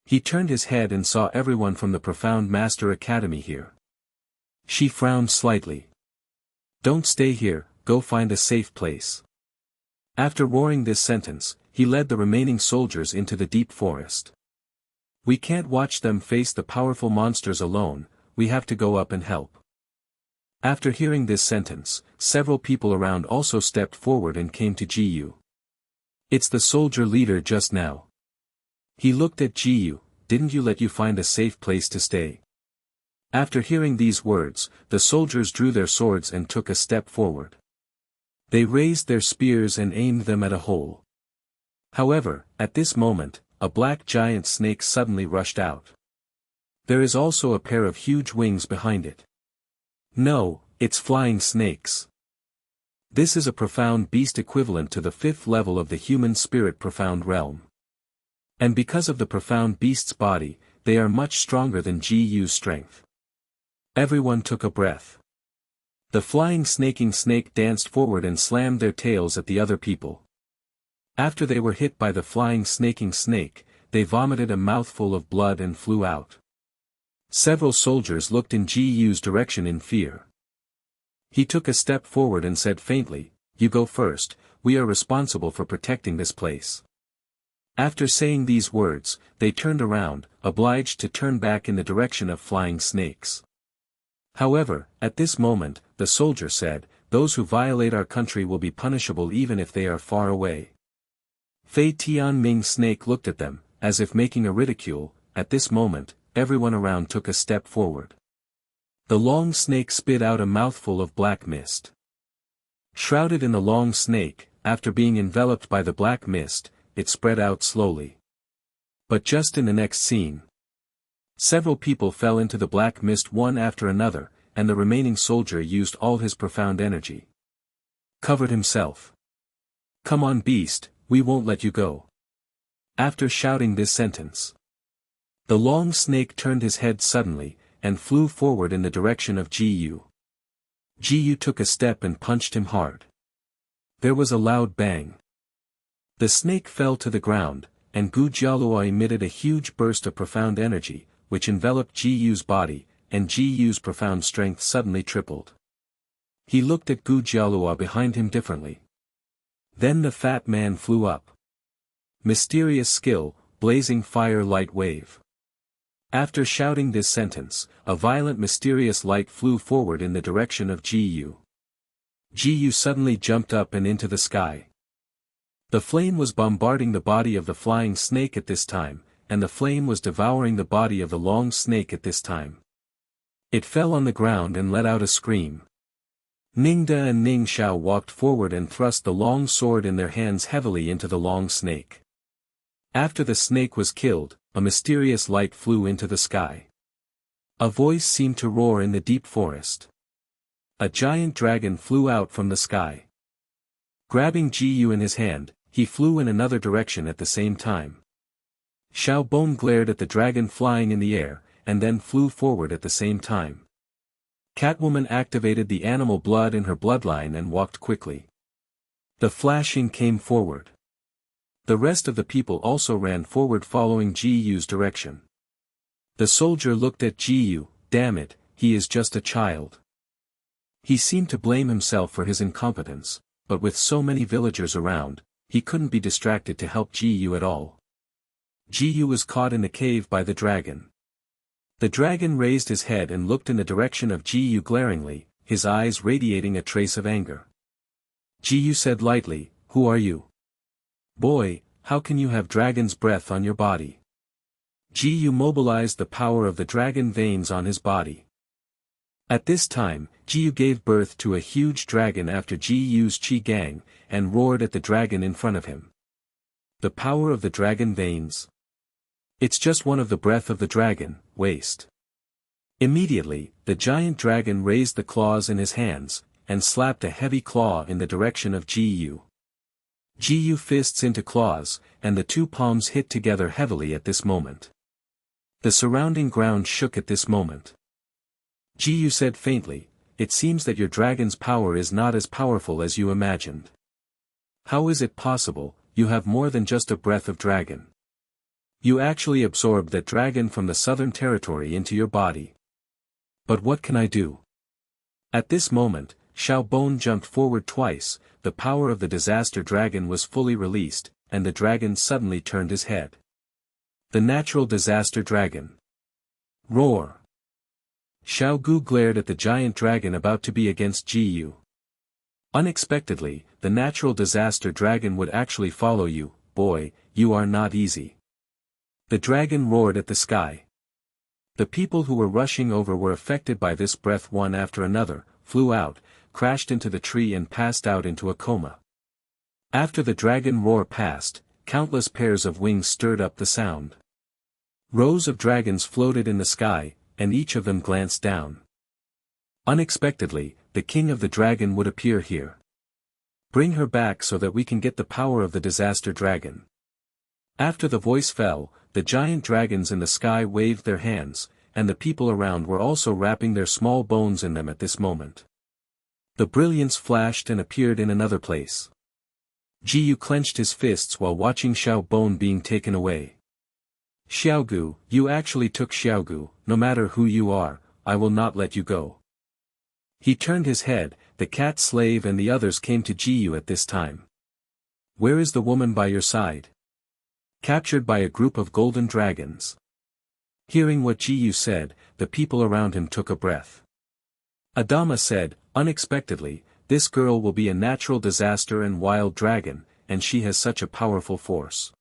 He turned his head and saw everyone from the Profound Master Academy here. She frowned slightly. Don't stay here, go find a safe place. After roaring this sentence, he led the remaining soldiers into the deep forest. We can't watch them face the powerful monsters alone, we have to go up and help. After hearing this sentence, several people around also stepped forward and came to Ji. It's the soldier leader just now. He looked at Ji. Didn't you let you find a safe place to stay? After hearing these words, the soldiers drew their swords and took a step forward. They raised their spears and aimed them at a hole. However, at this moment, a black giant snake suddenly rushed out. There is also a pair of huge wings behind it. No, it's flying snakes. This is a profound beast equivalent to the 5th level of the human spirit profound realm. And because of the profound beast's body, they are much stronger than Ji's strength. Everyone took a breath. The flying snaking snake danced forward and slammed their tails at the other people. After they were hit by the flying snaking snake, they vomited a mouthful of blood and flew out. Several soldiers looked in Ji's direction in fear. He took a step forward and said faintly, "You go first, we are responsible for protecting this place." After saying these words, they turned around, obliged to turn back in the direction of flying snakes. However, at this moment, the soldier said, "Those who violate our country will be punishable even if they are far away." Fei Tianming snake looked at them, as if making a ridicule. At this moment, everyone around took a step forward. The long snake spit out a mouthful of black mist. Shrouded in the long snake, after being enveloped by the black mist, it spread out slowly. But just in the next scene, several people fell into the black mist one after another, and the remaining soldier used all his profound energy. Covered himself. "Come on, beast, we won't let you go." After shouting this sentence, the long snake turned his head suddenly, and flew forward in the direction of Ji. Ji took a step and punched him hard. There was a loud bang. The snake fell to the ground, and Gu Jialua emitted a huge burst of profound energy, which enveloped Ji's body, and Ji's profound strength suddenly tripled. He looked at Gu Jialua behind him differently. Then the fat man flew up. Mysterious skill, blazing fire light wave. After shouting this sentence, a violent mysterious light flew forward in the direction of Ji. Ji suddenly jumped up and into the sky. The flame was bombarding the body of the flying snake at this time, and the flame was devouring the body of the long snake at this time. It fell on the ground and let out a scream. Ningda and Ning Shao walked forward and thrust the long sword in their hands heavily into the long snake. After the snake was killed, a mysterious light flew into the sky. A voice seemed to roar in the deep forest. A giant dragon flew out from the sky. Grabbing Ji in his hand, he flew in another direction at the same time. Xiao Bone glared at the dragon flying in the air, and then flew forward at the same time. Catwoman activated the animal blood in her bloodline and walked quickly. The flashing came forward. The rest of the people also ran forward following Ji-Yu's direction. The soldier looked at Ji-Yu, damn it, he is just a child. He seemed to blame himself for his incompetence, but with so many villagers around, he couldn't be distracted to help Ji-Yu at all. Ji-Yu was caught in the cave by the dragon. The dragon raised his head and looked in the direction of Ji-Yu glaringly, his eyes radiating a trace of anger. Ji-Yu said lightly, "Who are you? Boy, how can you have dragon's breath on your body?" Ji-Yu mobilized the power of the dragon veins on his body. At this time, Ji-Yu gave birth to a huge dragon after Ji-Yu's Qi Gang, and roared at the dragon in front of him. The power of the dragon veins. It's just one of the breath of the dragon, waste. Immediately, the giant dragon raised the claws in his hands, and slapped a heavy claw in the direction of Ji-Yu. Ji-Yu fists into claws, and the two palms hit together heavily at this moment. The surrounding ground shook at this moment. Ji-Yu said faintly, "It seems that your dragon's power is not as powerful as you imagined. How is it possible? You have more than just a breath of dragon. You actually absorbed that dragon from the southern territory into your body. But what can I do?" At this moment, Xiaobon jumped forward twice, the power of the disaster dragon was fully released, and the dragon suddenly turned his head. The natural disaster dragon. Roar! Xiaogu glared at the giant dragon about to be against Ji-Yu. Unexpectedly, the natural disaster dragon would actually follow you, boy, you are not easy. The dragon roared at the sky. The people who were rushing over were affected by this breath one after another, flew out, crashed into the tree and passed out into a coma. After the dragon roar passed, countless pairs of wings stirred up the sound. Rows of dragons floated in the sky, and each of them glanced down. Unexpectedly, the king of the dragon would appear here. Bring her back so that we can get the power of the disaster dragon. After the voice fell, the giant dragons in the sky waved their hands, and the people around were also wrapping their small bones in them at this moment. The brilliance flashed and appeared in another place. Ji-Yu clenched his fists while watching Xiaobon being taken away. "Xiaogu, you actually took Xiaogu, no matter who you are, I will not let you go." He turned his head, the cat slave and the others came to Ji-Yu at this time. "Where is the woman by your side?" "Captured by a group of golden dragons." Hearing what Ji-Yu said, the people around him took a breath. Adama said, "Unexpectedly, this girl will be a natural disaster and wild dragon, and she has such a powerful force."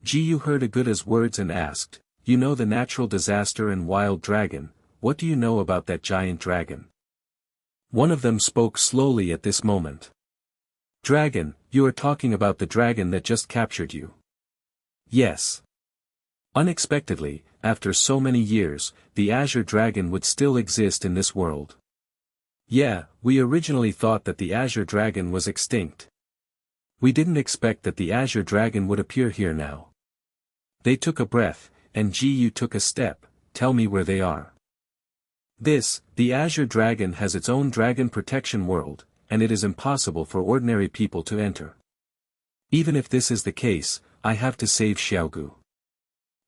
Ji-Yu heard Aguta's words and asked, "You know the natural disaster and wild dragon, what do you know about that giant dragon?" One of them spoke slowly at this moment. "Dragon, you are talking about the dragon that just captured you." "Yes." Unexpectedly, after so many years, the Azure Dragon would still exist in this world. "Yeah, we originally thought that the Azure Dragon was extinct. We didn't expect that the Azure Dragon would appear here now." They took a breath, and Ji-Yu took a step. "Tell me where they are." The Azure Dragon has its own dragon protection world, and it is impossible for ordinary people to enter. Even if this is the case, I have to save Xiaogu.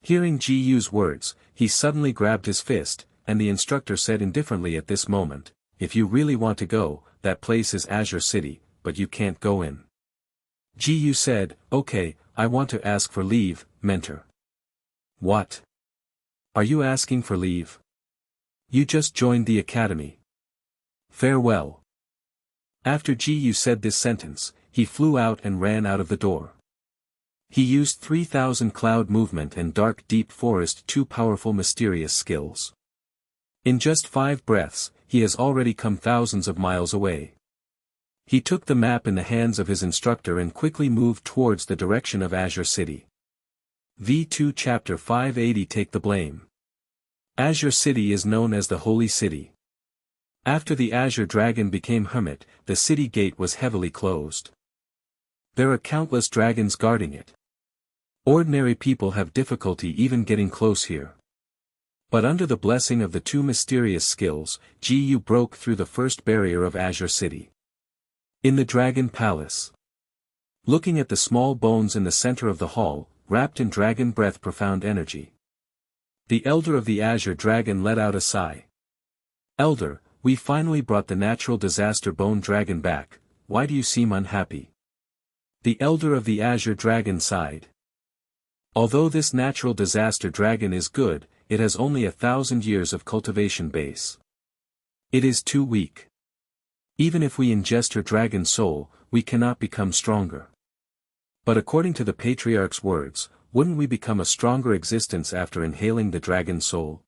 Hearing Ji-Yu's words, he suddenly grabbed his fist, and the instructor said indifferently at this moment, "If you really want to go, that place is Azure City, but you can't go in." Ji-Yu said, "Okay, I want to ask for leave, mentor." "What? Are you asking for leave? You just joined the academy. Farewell." After Ji-Yu said this sentence, he flew out and ran out of the door. He used 3,000 cloud movement and dark deep forest, two powerful mysterious skills. In just 5 breaths, he has already come thousands of miles away. He took the map in the hands of his instructor and quickly moved towards the direction of Azure City. V2 Chapter 580 Take the Blame. Azure City is known as the Holy City. After the Azure Dragon became hermit, the city gate was heavily closed. There are countless dragons guarding it. Ordinary people have difficulty even getting close here. But under the blessing of the two mysterious skills, Ji-Yu broke through the first barrier of Azure City. In the Dragon Palace. looking at the small bones in the center of the hall, wrapped in dragon breath profound energy. The elder of the azure dragon let out a sigh. Elder, we finally brought the natural disaster bone dragon back, why do you seem unhappy? The elder of the azure dragon sighed. Although this natural disaster dragon is good, it has only 1,000 years of cultivation base. It is too weak. Even if we ingest her dragon soul, we cannot become stronger. But according to the patriarch's words, wouldn't we become a stronger existence after inhaling the dragon soul?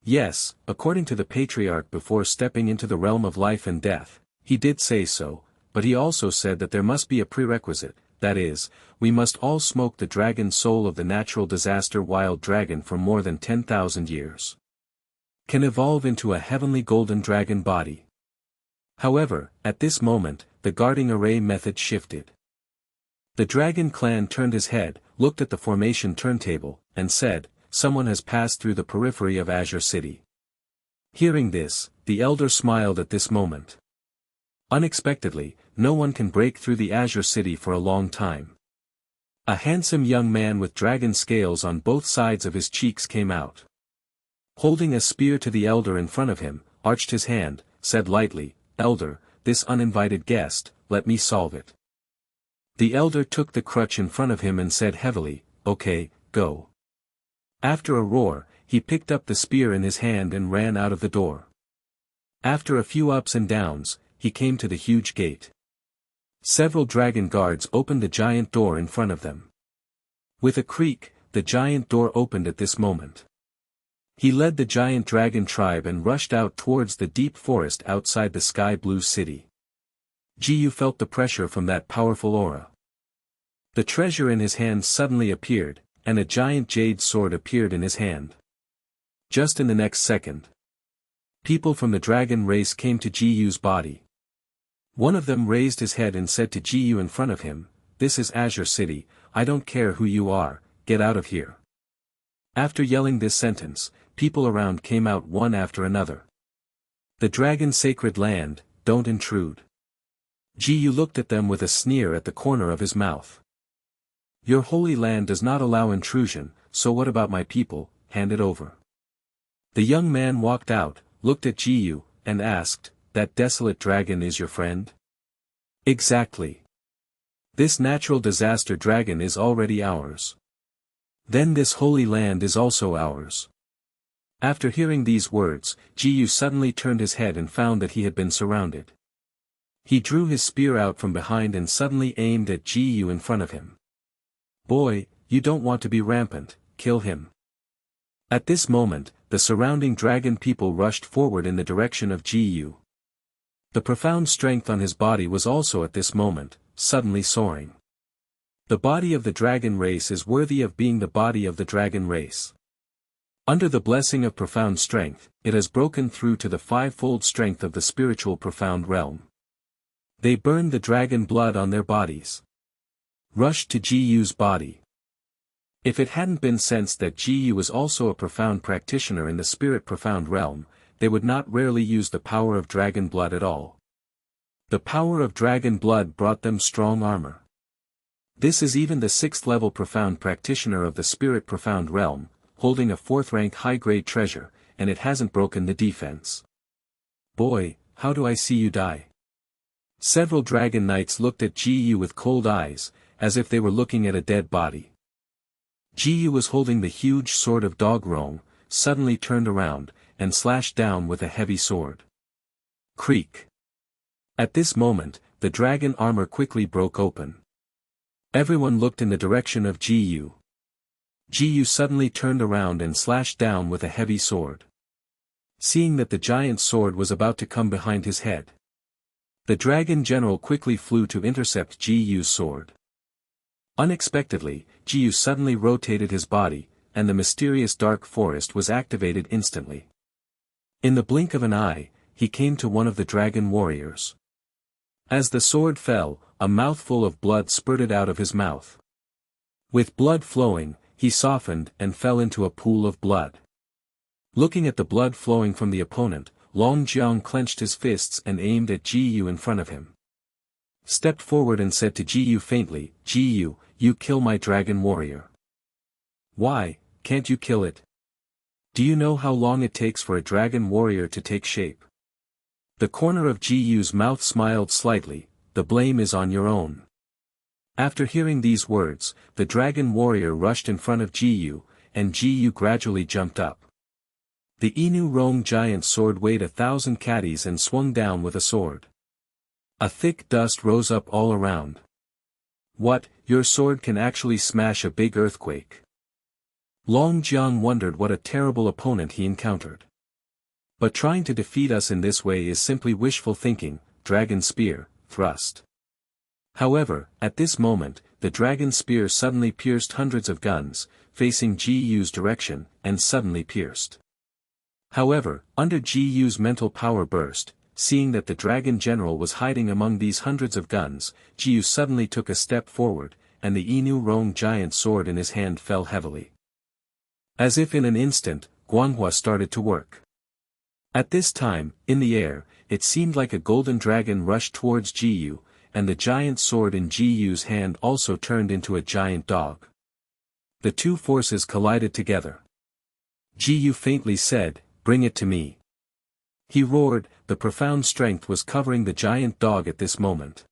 Yes, according to the patriarch before stepping into the realm of life and death, he did say so, but he also said that there must be a prerequisite, that is, we must all smoke the dragon soul of the natural disaster wild dragon for more than 10,000 years. Can evolve into a heavenly golden dragon body. However, at this moment, the guarding array method shifted. The dragon clan turned his head, looked at the formation turntable, and said, someone has passed through the periphery of Azure City. Hearing this, the elder smiled at this moment. Unexpectedly, no one can break through the Azure City for a long time. A handsome young man with dragon scales on both sides of his cheeks came out. Holding a spear to the elder in front of him, arched his hand, said lightly, Elder, this uninvited guest, let me solve it. The elder took the crutch in front of him and said heavily, okay, go. After a roar, he picked up the spear in his hand and ran out of the door. After a few ups and downs, he came to the huge gate. Several dragon guards opened the giant door in front of them. With a creak, the giant door opened at this moment. He led the giant dragon tribe and rushed out towards the deep forest outside the sky blue city. Jiyu felt the pressure from that powerful aura. The treasure in his hand suddenly appeared, and a giant jade sword appeared in his hand. Just in the next second, people from the dragon race came to Jiyu's body. One of them raised his head and said to Jiyu in front of him, this is Azure City, I don't care who you are, get out of here. After yelling this sentence, people around came out one after another. The dragon's sacred land, don't intrude. Jiyu looked at them with a sneer at the corner of his mouth. Your holy land does not allow intrusion, so what about my people, hand it over. The young man walked out, looked at Jiyu, and asked, that desolate dragon is your friend? Exactly. This natural disaster dragon is already ours. Then this holy land is also ours. After hearing these words, Jiyu suddenly turned his head and found that he had been surrounded. He drew his spear out from behind and suddenly aimed at Jiyu in front of him. Boy, you don't want to be rampant, kill him. At this moment, the surrounding dragon people rushed forward in the direction of Jiyu. The profound strength on his body was also at this moment, suddenly soaring. The body of the dragon race is worthy of being the body of the dragon race. Under the blessing of profound strength, it has broken through to the fivefold strength of the spiritual profound realm. They burned the dragon blood on their bodies. Rushed to Jiyu's body. If it hadn't been sensed that Jiyu was also a profound practitioner in the spirit profound realm, they would not rarely use the power of dragon blood at all. The power of dragon blood brought them strong armor. This is even the 6th level profound practitioner of the spirit profound realm, holding a 4th rank high-grade treasure, and it hasn't broken the defense. Boy, how do I see you die? Several dragon knights looked at Jiyu with cold eyes, as if they were looking at a dead body. Jiyu was holding the huge sword of Dogrong, suddenly turned around, and slashed down with a heavy sword. Creak. At this moment, the dragon armor quickly broke open. Everyone looked in the direction of Jiyu. Jiyu suddenly turned around and slashed down with a heavy sword. Seeing that the giant sword was about to come behind his head, the dragon general quickly flew to intercept Jiyu's sword. Unexpectedly, Jiyu suddenly rotated his body, and the mysterious dark forest was activated instantly. In the blink of an eye, he came to one of the dragon warriors. As the sword fell, a mouthful of blood spurted out of his mouth. With blood flowing, he softened and fell into a pool of blood. Looking at the blood flowing from the opponent, Long Jiang clenched his fists and aimed at Jiyu in front of him. stepped forward and said to Ji Yu faintly, Ji Yu, you kill my dragon warrior. Why, can't you kill it? Do you know how long it takes for a dragon warrior to take shape? The corner of Ji Yu's mouth smiled slightly, the blame is on your own. After hearing these words, the dragon warrior rushed in front of Ji Yu, and Ji Yu gradually jumped up. The Inu Rong giant sword weighed 1,000 catties and swung down with a sword. A thick dust rose up all around. What, your sword can actually smash a big earthquake? Long Jiang wondered what a terrible opponent he encountered. But trying to defeat us in this way is simply wishful thinking, dragon spear, thrust. However, at this moment, the dragon spear suddenly pierced hundreds of guns, facing Ji Yu's direction, and suddenly pierced. However, under Ji Yu's mental power burst, seeing that the dragon general was hiding among these hundreds of guns, Ji Yu suddenly took a step forward, and the Inu Rong giant sword in his hand fell heavily. As if in an instant, Manhwa started to work. At this time, in the air, it seemed like a golden dragon rushed towards Ji Yu, and the giant sword in Ji Yu's hand also turned into a giant dog. The two forces collided together. Ji Yu faintly said, bring it to me. He roared, the profound strength was covering the giant dog at this moment.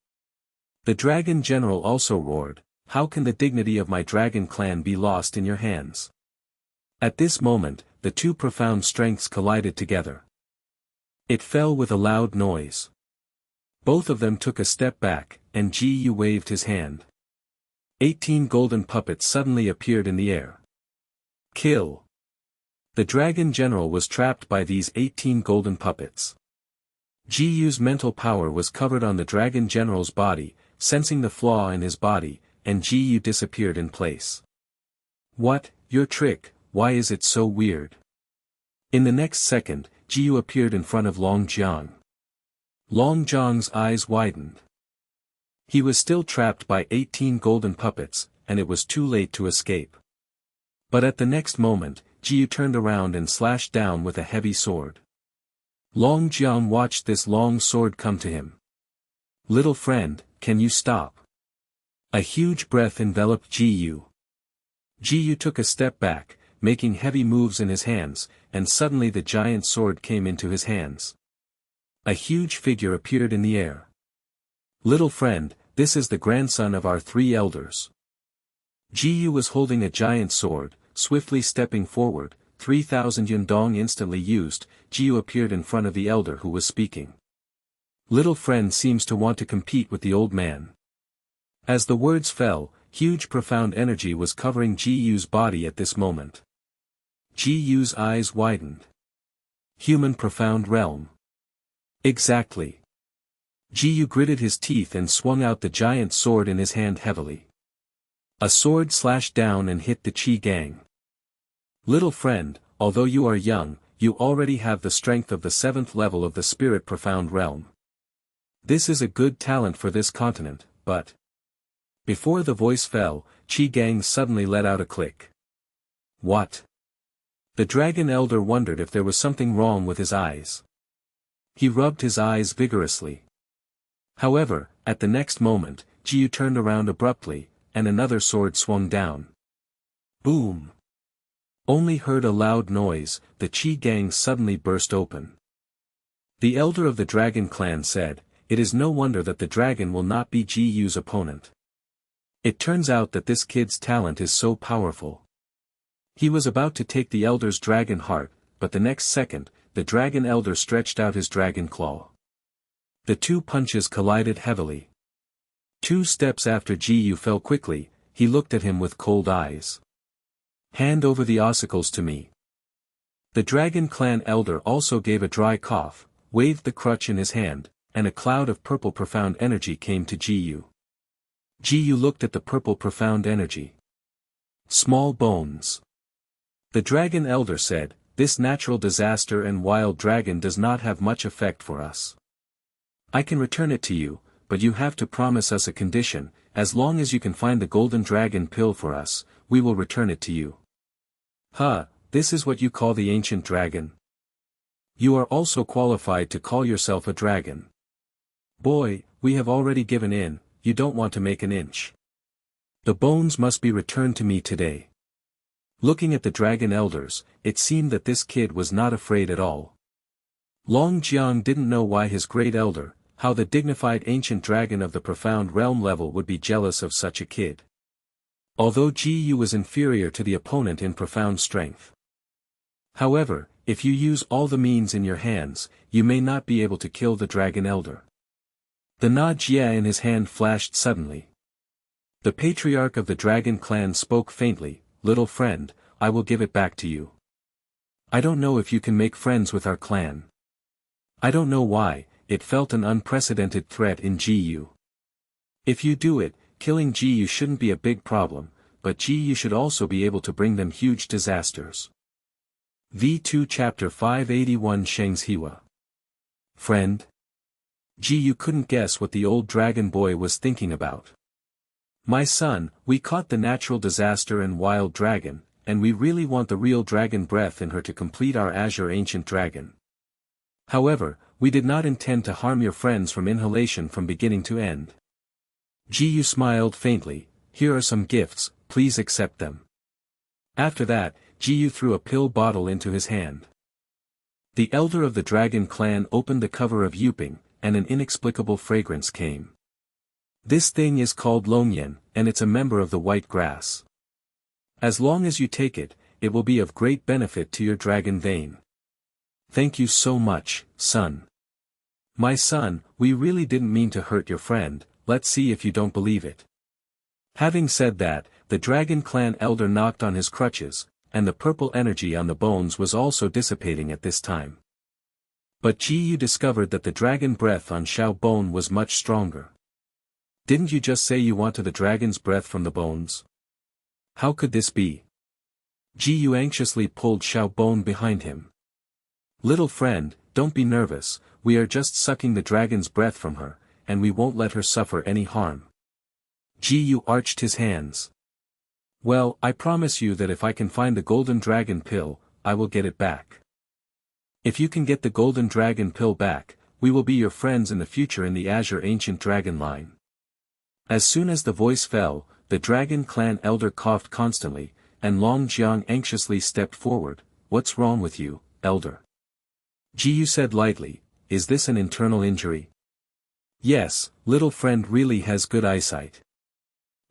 The dragon general also roared, how can the dignity of my dragon clan be lost in your hands? At this moment, the two profound strengths collided together. It fell with a loud noise. Both of them took a step back, and Ji Yu waved his hand. 18 golden puppets suddenly appeared in the air. Kill! The dragon general was trapped by these 18 golden puppets. Ji Yu's mental power was covered on the dragon general's body, sensing the flaw in his body, and Ji Yu disappeared in place. What, your trick, why is it so weird? In the next second, Ji Yu appeared in front of Long Jiang. Long Jiang's eyes widened. He was still trapped by 18 golden puppets, and it was too late to escape. But at the next moment, Ji Yu turned around and slashed down with a heavy sword. Long Jiang watched this long sword come to him. Little friend, can you stop? A huge breath enveloped Ji Yu. Ji Yu took a step back, making heavy moves in his hands, and suddenly the giant sword came into his hands. A huge figure appeared in the air. Little friend, this is the grandson of our 3 elders. Ji Yu was holding a giant sword, swiftly stepping forward, 3,000 yundong instantly used, Ji Yu appeared in front of the elder who was speaking. Little friend seems to want to compete with the old man. As the words fell, huge profound energy was covering Ji Yu's body at this moment. Ji Yu's eyes widened. Human profound realm. Exactly. Ji Yu gritted his teeth and swung out the giant sword in his hand heavily. A sword slashed down and hit the Qi gang. Little friend, although you are young, you already have the strength of the 7th level of the spirit profound realm. This is a good talent for this continent, but... Before the voice fell, Qi gang suddenly let out a click. What? The dragon elder wondered if there was something wrong with his eyes. He rubbed his eyes vigorously. However, at the next moment, Ji Yu turned around abruptly, and another sword swung down. Boom! Only heard a loud noise, the Qi gang suddenly burst open. The elder of the dragon clan said, it is no wonder that the dragon will not be Ji Yu's opponent. It turns out that this kid's talent is so powerful. He was about to take the elder's dragon heart, but the next second, the dragon elder stretched out his dragon claw. The two punches collided heavily. 2 steps after Ji Yu fell quickly, he looked at him with cold eyes. Hand over the ossicles to me. The dragon clan elder also gave a dry cough, waved the crutch in his hand, and a cloud of purple profound energy came to Ji Yu. Ji Yu looked at the purple profound energy. Small bones. The dragon elder said, this natural disaster and wild dragon does not have much effect for us. I can return it to you, but you have to promise us a condition, as long as you can find the golden dragon pill for us, we will return it to you. Huh, this is what you call the ancient dragon? You are also qualified to call yourself a dragon. Boy, we have already given in, you don't want to make an inch. The bones must be returned to me today. Looking at the dragon elders, it seemed that this kid was not afraid at all. Long Jiang didn't know why his great elder, how the dignified ancient dragon of the profound realm level would be jealous of such a kid. Although Ji Yu was inferior to the opponent in profound strength. However, if you use all the means in your hands, you may not be able to kill the dragon elder. The Na Jia in his hand flashed suddenly. The patriarch of the dragon clan spoke faintly, "Little friend, I will give it back to you. I don't know if you can make friends with our clan." I don't know why, it felt an unprecedented threat in Ji Yu. If you do it, killing Ji Yu shouldn't be a big problem, but Ji Yu should also be able to bring them huge disasters. V2 Chapter 581 Sheng's Hiwa. Friend? Ji Yu couldn't guess what the old dragon boy was thinking about. My son, we caught the natural disaster and wild dragon, and we really want the real dragon breath in her to complete our azure ancient dragon. However, we did not intend to harm your friends from inhalation from beginning to end. Ji Yu smiled faintly, "Here are some gifts, please accept them." After that, Ji Yu threw a pill bottle into his hand. The elder of the dragon clan opened the cover of Yuping, and an inexplicable fragrance came. This thing is called Longyan, and it's a member of the white grass. As long as you take it, it will be of great benefit to your dragon vein. Thank you so much, son. My son, we really didn't mean to hurt your friend, let's see if you don't believe it. Having said that, the dragon clan elder knocked on his crutches, and the purple energy on the bones was also dissipating at this time. But Ji Yu discovered that the dragon breath on Xiao Bone was much stronger. Didn't you just say you wanted the dragon's breath from the bones? How could this be? Ji Yu anxiously pulled Xiao Bone behind him. Little friend, don't be nervous, we are just sucking the dragon's breath from her, and we won't let her suffer any harm. Ji Yu arched his hands. Well, I promise you that if I can find the golden dragon pill, I will get it back. If you can get the golden dragon pill back, we will be your friends in the future in the Azure Ancient Dragon line. As soon as the voice fell, the dragon clan elder coughed constantly, and Long Jiang anxiously stepped forward. What's wrong with you, elder? Ji Yu said lightly, is this an internal injury? Yes, little friend really has good eyesight.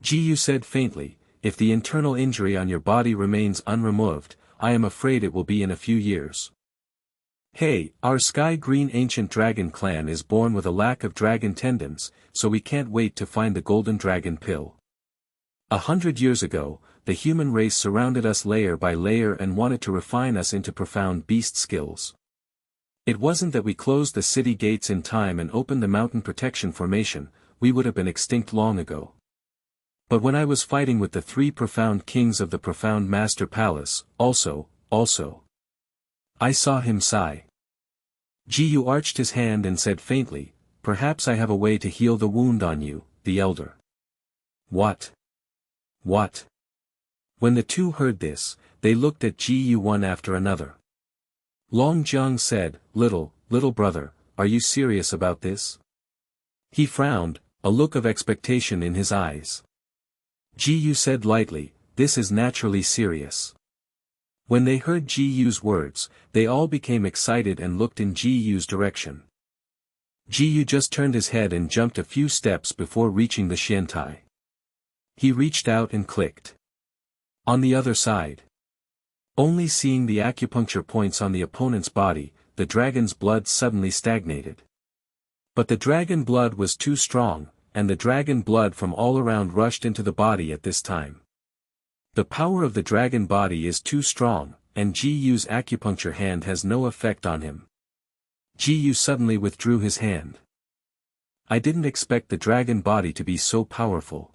Ji Yu said faintly, if the internal injury on your body remains unremoved, I am afraid it will be in a few years. Hey, our sky green ancient dragon clan is born with a lack of dragon tendons, so we can't wait to find the golden dragon pill. 100 years ago, the human race surrounded us layer by layer and wanted to refine us into profound beast skills. It wasn't that we closed the city gates in time and opened the mountain protection formation, we would have been extinct long ago. But when I was fighting with the 3 profound kings of the profound master palace, also, I saw him sigh. Ji Yu arched his hand and said faintly, perhaps I have a way to heal the wound on you, the elder. What? What? When the two heard this, they looked at Ji Yu one after another. Long Jiang said, little brother, are you serious about this? He frowned, a look of expectation in his eyes. Ji Yu said lightly, this is naturally serious. When they heard Ji Yu's words, they all became excited and looked in Ji Yu's direction. Ji Yu just turned his head and jumped a few steps before reaching the Xiantai. He reached out and clicked. On the other side. Only seeing the acupuncture points on the opponent's body, the dragon's blood suddenly stagnated. But the dragon blood was too strong, and the dragon blood from all around rushed into the body at this time. The power of the dragon body is too strong, and Ji Yu's acupuncture hand has no effect on him. Ji Yu suddenly withdrew his hand. I didn't expect the dragon body to be so powerful.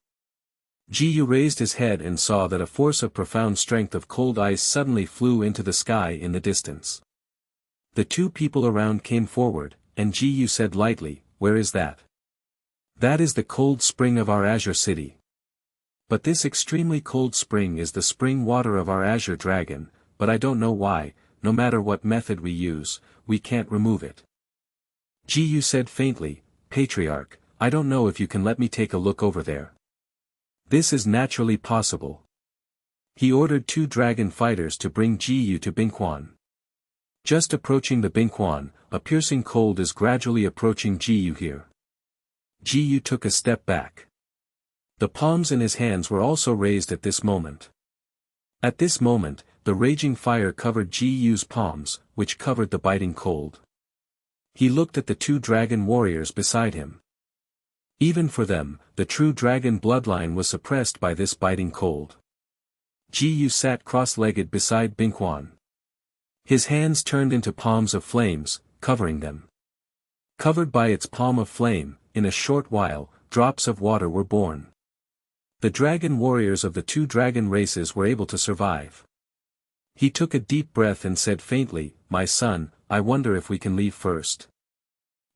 Ji Yu raised his head and saw that a force of profound strength of cold ice suddenly flew into the sky in the distance. The 2 people around came forward, and Ji Yu said lightly, where is that? That is the cold spring of our Azure City. But this extremely cold spring is the spring water of our Azure Dragon, but I don't know why, no matter what method we use, we can't remove it. Ji Yu said faintly, Patriarch, I don't know if you can let me take a look over there. This is naturally possible. He ordered 2 dragon fighters to bring Ji-yu to Bingquan. Just approaching the Bingquan, a piercing cold is gradually approaching Ji-yu here. Ji-yu took a step back. The palms in his hands were also raised at this moment. At this moment, the raging fire covered Ji-yu's palms, which covered the biting cold. He looked at the 2 dragon warriors beside him. Even for them, the true dragon bloodline was suppressed by this biting cold. Ji-yu sat cross-legged beside Bingquan. His hands turned into palms of flames, covering them. Covered by its palm of flame, in a short while, drops of water were born. The dragon warriors of the 2 dragon races were able to survive. He took a deep breath and said faintly, "My son, I wonder if we can leave first."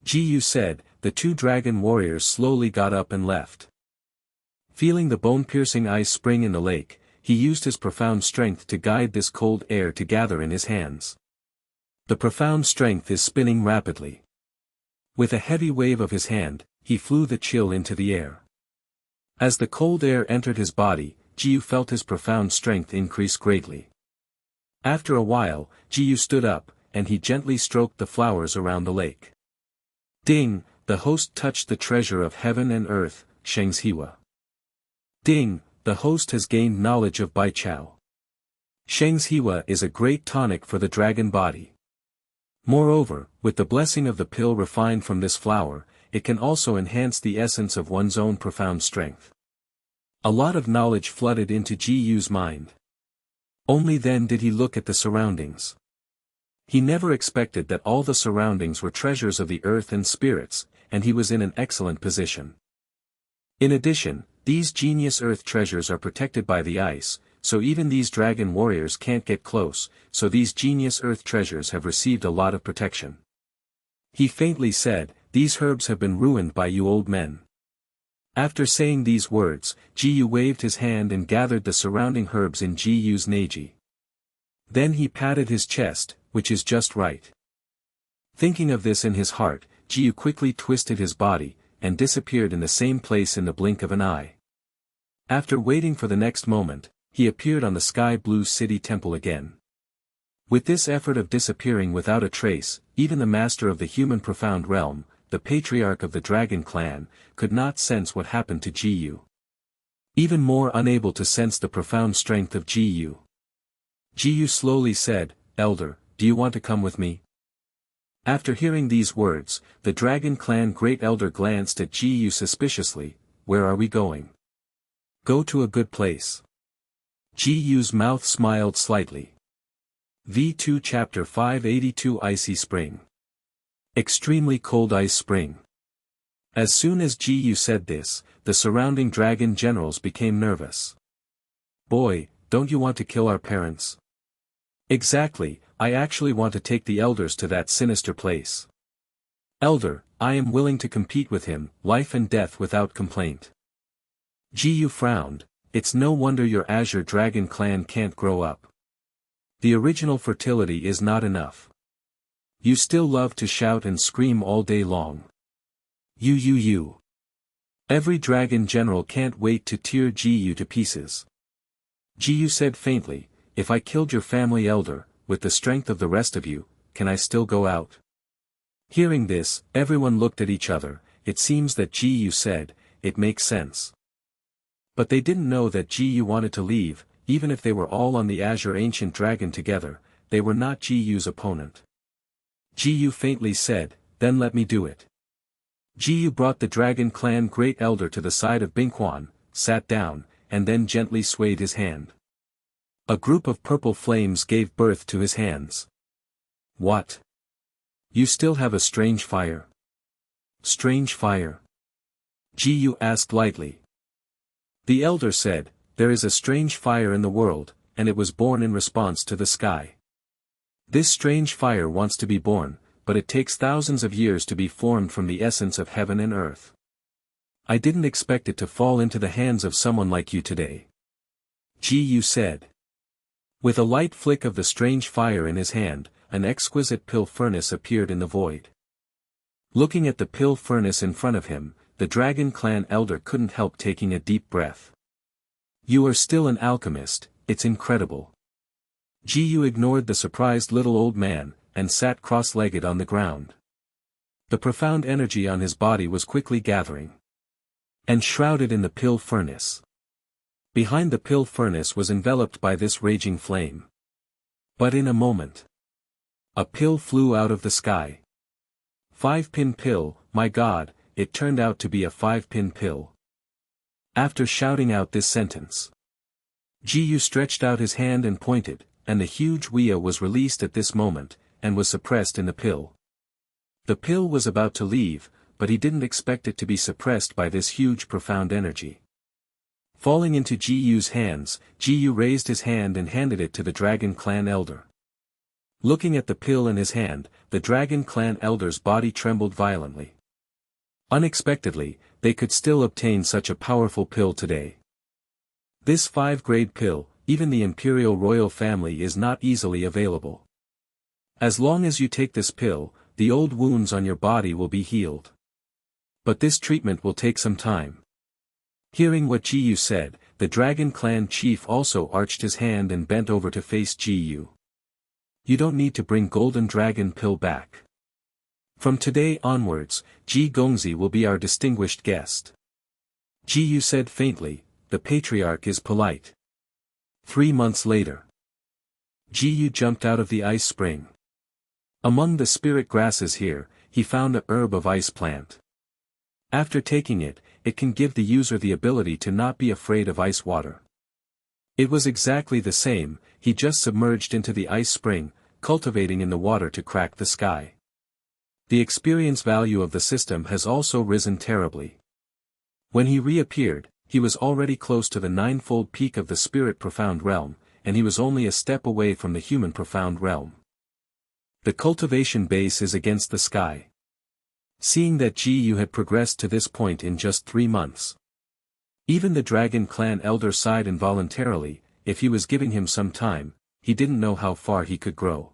Ji-yu said. The 2 dragon warriors slowly got up and left. Feeling the bone-piercing ice spring in the lake, he used his profound strength to guide this cold air to gather in his hands. The profound strength is spinning rapidly. With a heavy wave of his hand, he flew the chill into the air. As the cold air entered his body, Ji-yu felt his profound strength increase greatly. After a while, Ji-yu stood up, and he gently stroked the flowers around the lake. Ding! The host touched the treasure of heaven and earth, Sheng's Hiwa. Ding! The host has gained knowledge of Bai Chao. Sheng's Hiwa is a great tonic for the dragon body. Moreover, with the blessing of the pill refined from this flower, it can also enhance the essence of one's own profound strength. A lot of knowledge flooded into Ji-yu's mind. Only then did he look at the surroundings. He never expected that all the surroundings were treasures of the earth and spirits, and he was in an excellent position. In addition, these genius earth treasures are protected by the ice, so even these dragon warriors can't get close, so these genius earth treasures have received a lot of protection. He faintly said, "These herbs have been ruined by you old men." After saying these words, Ji-yu waved his hand and gathered the surrounding herbs in Ji-yu's neji. Then he patted his chest, which is just right. Thinking of this in his heart, Ji-yu quickly twisted his body, and disappeared in the same place in the blink of an eye. After waiting for the next moment, he appeared on the sky blue city temple again. With this effort of disappearing without a trace, even the master of the human profound realm, the patriarch of the dragon clan, could not sense what happened to Ji-yu. Even more unable to sense the profound strength of Ji-yu. Ji-yu slowly said, "Elder, do you want to come with me?" After hearing these words, the dragon clan great elder glanced at Ji-yu suspiciously. "Where are we going?" "Go to a good place." Ji-yu's mouth smiled slightly. V2 Chapter 582 Icy Spring. Extremely cold ice spring. As soon as Ji-yu said this, the surrounding dragon generals became nervous. "Boy, don't you want to kill our parents?" "Exactly, I actually want to take the elders to that sinister place." "Elder, I am willing to compete with him, life and death without complaint." Ji-yu frowned. "It's no wonder your Azure Dragon clan can't grow up. The original fertility is not enough. You still love to shout and scream all day long. You. Every dragon general can't wait to tear Ji-yu to pieces." Ji-yu said faintly, "If I killed your family elder, with the strength of the rest of you, can I still go out?" Hearing this, everyone looked at each other. It seems that Ji-yu said, "It makes sense." But they didn't know that Ji-yu wanted to leave. Even if they were all on the Azure Ancient Dragon together, they were not Ji-yu's opponent. Ji-yu faintly said, "Then let me do it." Ji-yu brought the Dragon Clan Great Elder to the side of Bingquan, sat down, and then gently swayed his hand. A group of purple flames gave birth to his hands. "What? You still have a strange fire?" "Strange fire?" Ji-yu asked lightly. The elder said, "There is a strange fire in the world, and it was born in response to the sky. This strange fire wants to be born, but it takes thousands of years to be formed from the essence of heaven and earth. I didn't expect it to fall into the hands of someone like you today." Ji-yu said. With a light flick of the strange fire in his hand, an exquisite pill furnace appeared in the void. Looking at the pill furnace in front of him, the Dragon Clan elder couldn't help taking a deep breath. You are still an alchemist, it's incredible. Ji ignored the surprised little old man, and sat cross-legged on the ground. The profound energy on his body was quickly gathering. And shrouded in the pill furnace. Behind the pill furnace was enveloped by this raging flame. But in a moment, a pill flew out of the sky. 5-pin pill, my God, it turned out to be a 5-pin pill. After shouting out this sentence, Ji stretched out his hand and pointed, and the huge Wea was released at this moment, and was suppressed in the pill. The pill was about to leave, but he didn't expect it to be suppressed by this huge profound energy. Falling into Ji's hands, Ji raised his hand and handed it to the Dragon Clan elder. Looking at the pill in his hand, the Dragon Clan elder's body trembled violently. Unexpectedly, they could still obtain such a powerful pill today. This 5-grade pill, even the imperial royal family is not easily available. As long as you take this pill, the old wounds on your body will be healed. But this treatment will take some time. Hearing what Ji said, the Dragon Clan chief also arched his hand and bent over to face Ji. You don't need to bring Golden Dragon pill back. From today onwards, Ji Gongzi will be our distinguished guest. Ji said faintly, the patriarch is polite. 3 months later, Ji jumped out of the ice spring. Among the spirit grasses here, he found a herb of ice plant. After taking it, it can give the user the ability to not be afraid of ice water. It was exactly the same, he just submerged into the ice spring, cultivating in the water to crack the sky. The experience value of the system has also risen terribly. When he reappeared, he was already close to the 9-fold peak of the spirit profound realm, and he was only a step away from the human profound realm. The cultivation base is against the sky. Seeing that Ji had progressed to this point in just 3 months. Even the Dragon Clan elder sighed involuntarily, if he was giving him some time, he didn't know how far he could grow.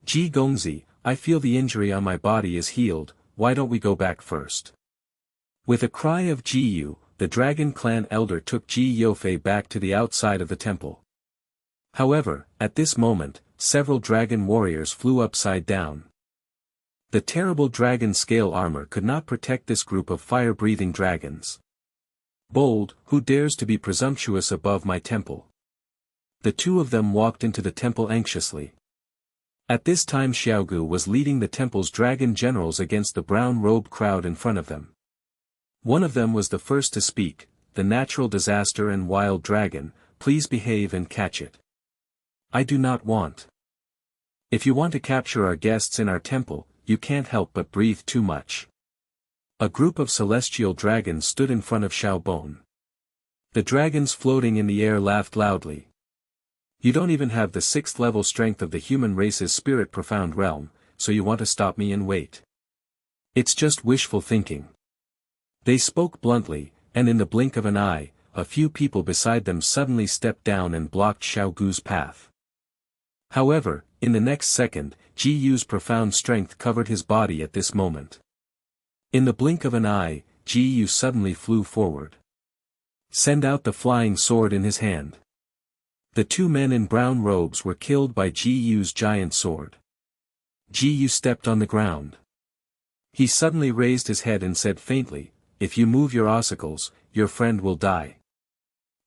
Ji Gongzi, I feel the injury on my body is healed, why don't we go back first? With a cry of Ji, the Dragon Clan elder took Ji Yofei back to the outside of the temple. However, at this moment, several dragon warriors flew upside down. The terrible dragon scale armor could not protect this group of fire-breathing dragons. Bold, who dares to be presumptuous above my temple? The 2 of them walked into the temple anxiously. At this time Xiaogu was leading the temple's dragon generals against the brown-robed crowd in front of them. One of them was the first to speak, the natural disaster and wild dragon, please behave and catch it. I do not want. If you want to capture our guests in our temple, you can't help but breathe too much. A group of celestial dragons stood in front of Xiaobon. The dragons floating in the air laughed loudly. You don't even have the 6th level strength of the human race's spirit profound realm, so you want to stop me and wait. It's just wishful thinking. They spoke bluntly, and in the blink of an eye, a few people beside them suddenly stepped down and blocked Xiaogu's path. However, in the next second, Ji's profound strength covered his body at this moment. In the blink of an eye, Ji suddenly flew forward. Send out the flying sword in his hand. The 2 men in brown robes were killed by Ji's giant sword. Ji stepped on the ground. He suddenly raised his head and said faintly, if you move your ossicles, your friend will die.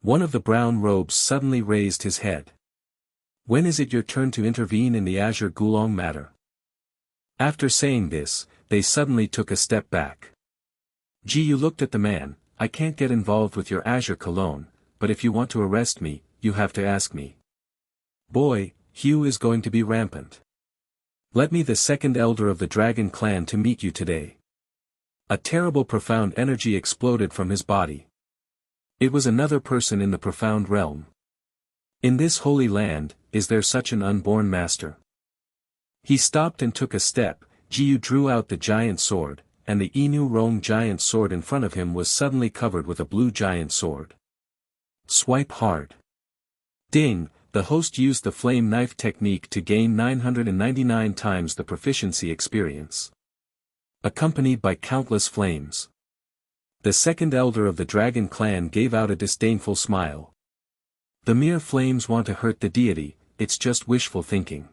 One of the brown robes suddenly raised his head. When is it your turn to intervene in the Azure Gulong matter? After saying this, they suddenly took a step back. Ji looked at the man, I can't get involved with your Azure Cologne, but if you want to arrest me, you have to ask me. Boy, Hugh is going to be rampant. Let me the 2nd elder of the Dragon Clan to meet you today. A terrible profound energy exploded from his body. It was another person in the profound realm. In this holy land, is there such an unborn master? He stopped and took a step, Jiu drew out the giant sword, and the Inu Rong giant sword in front of him was suddenly covered with a blue giant sword. Swipe hard. Ding, the host used the flame knife technique to gain 999 times the proficiency experience. Accompanied by countless flames. The second elder of the dragon clan gave out a disdainful smile. The mere flames want to hurt the deity, it's just wishful thinking.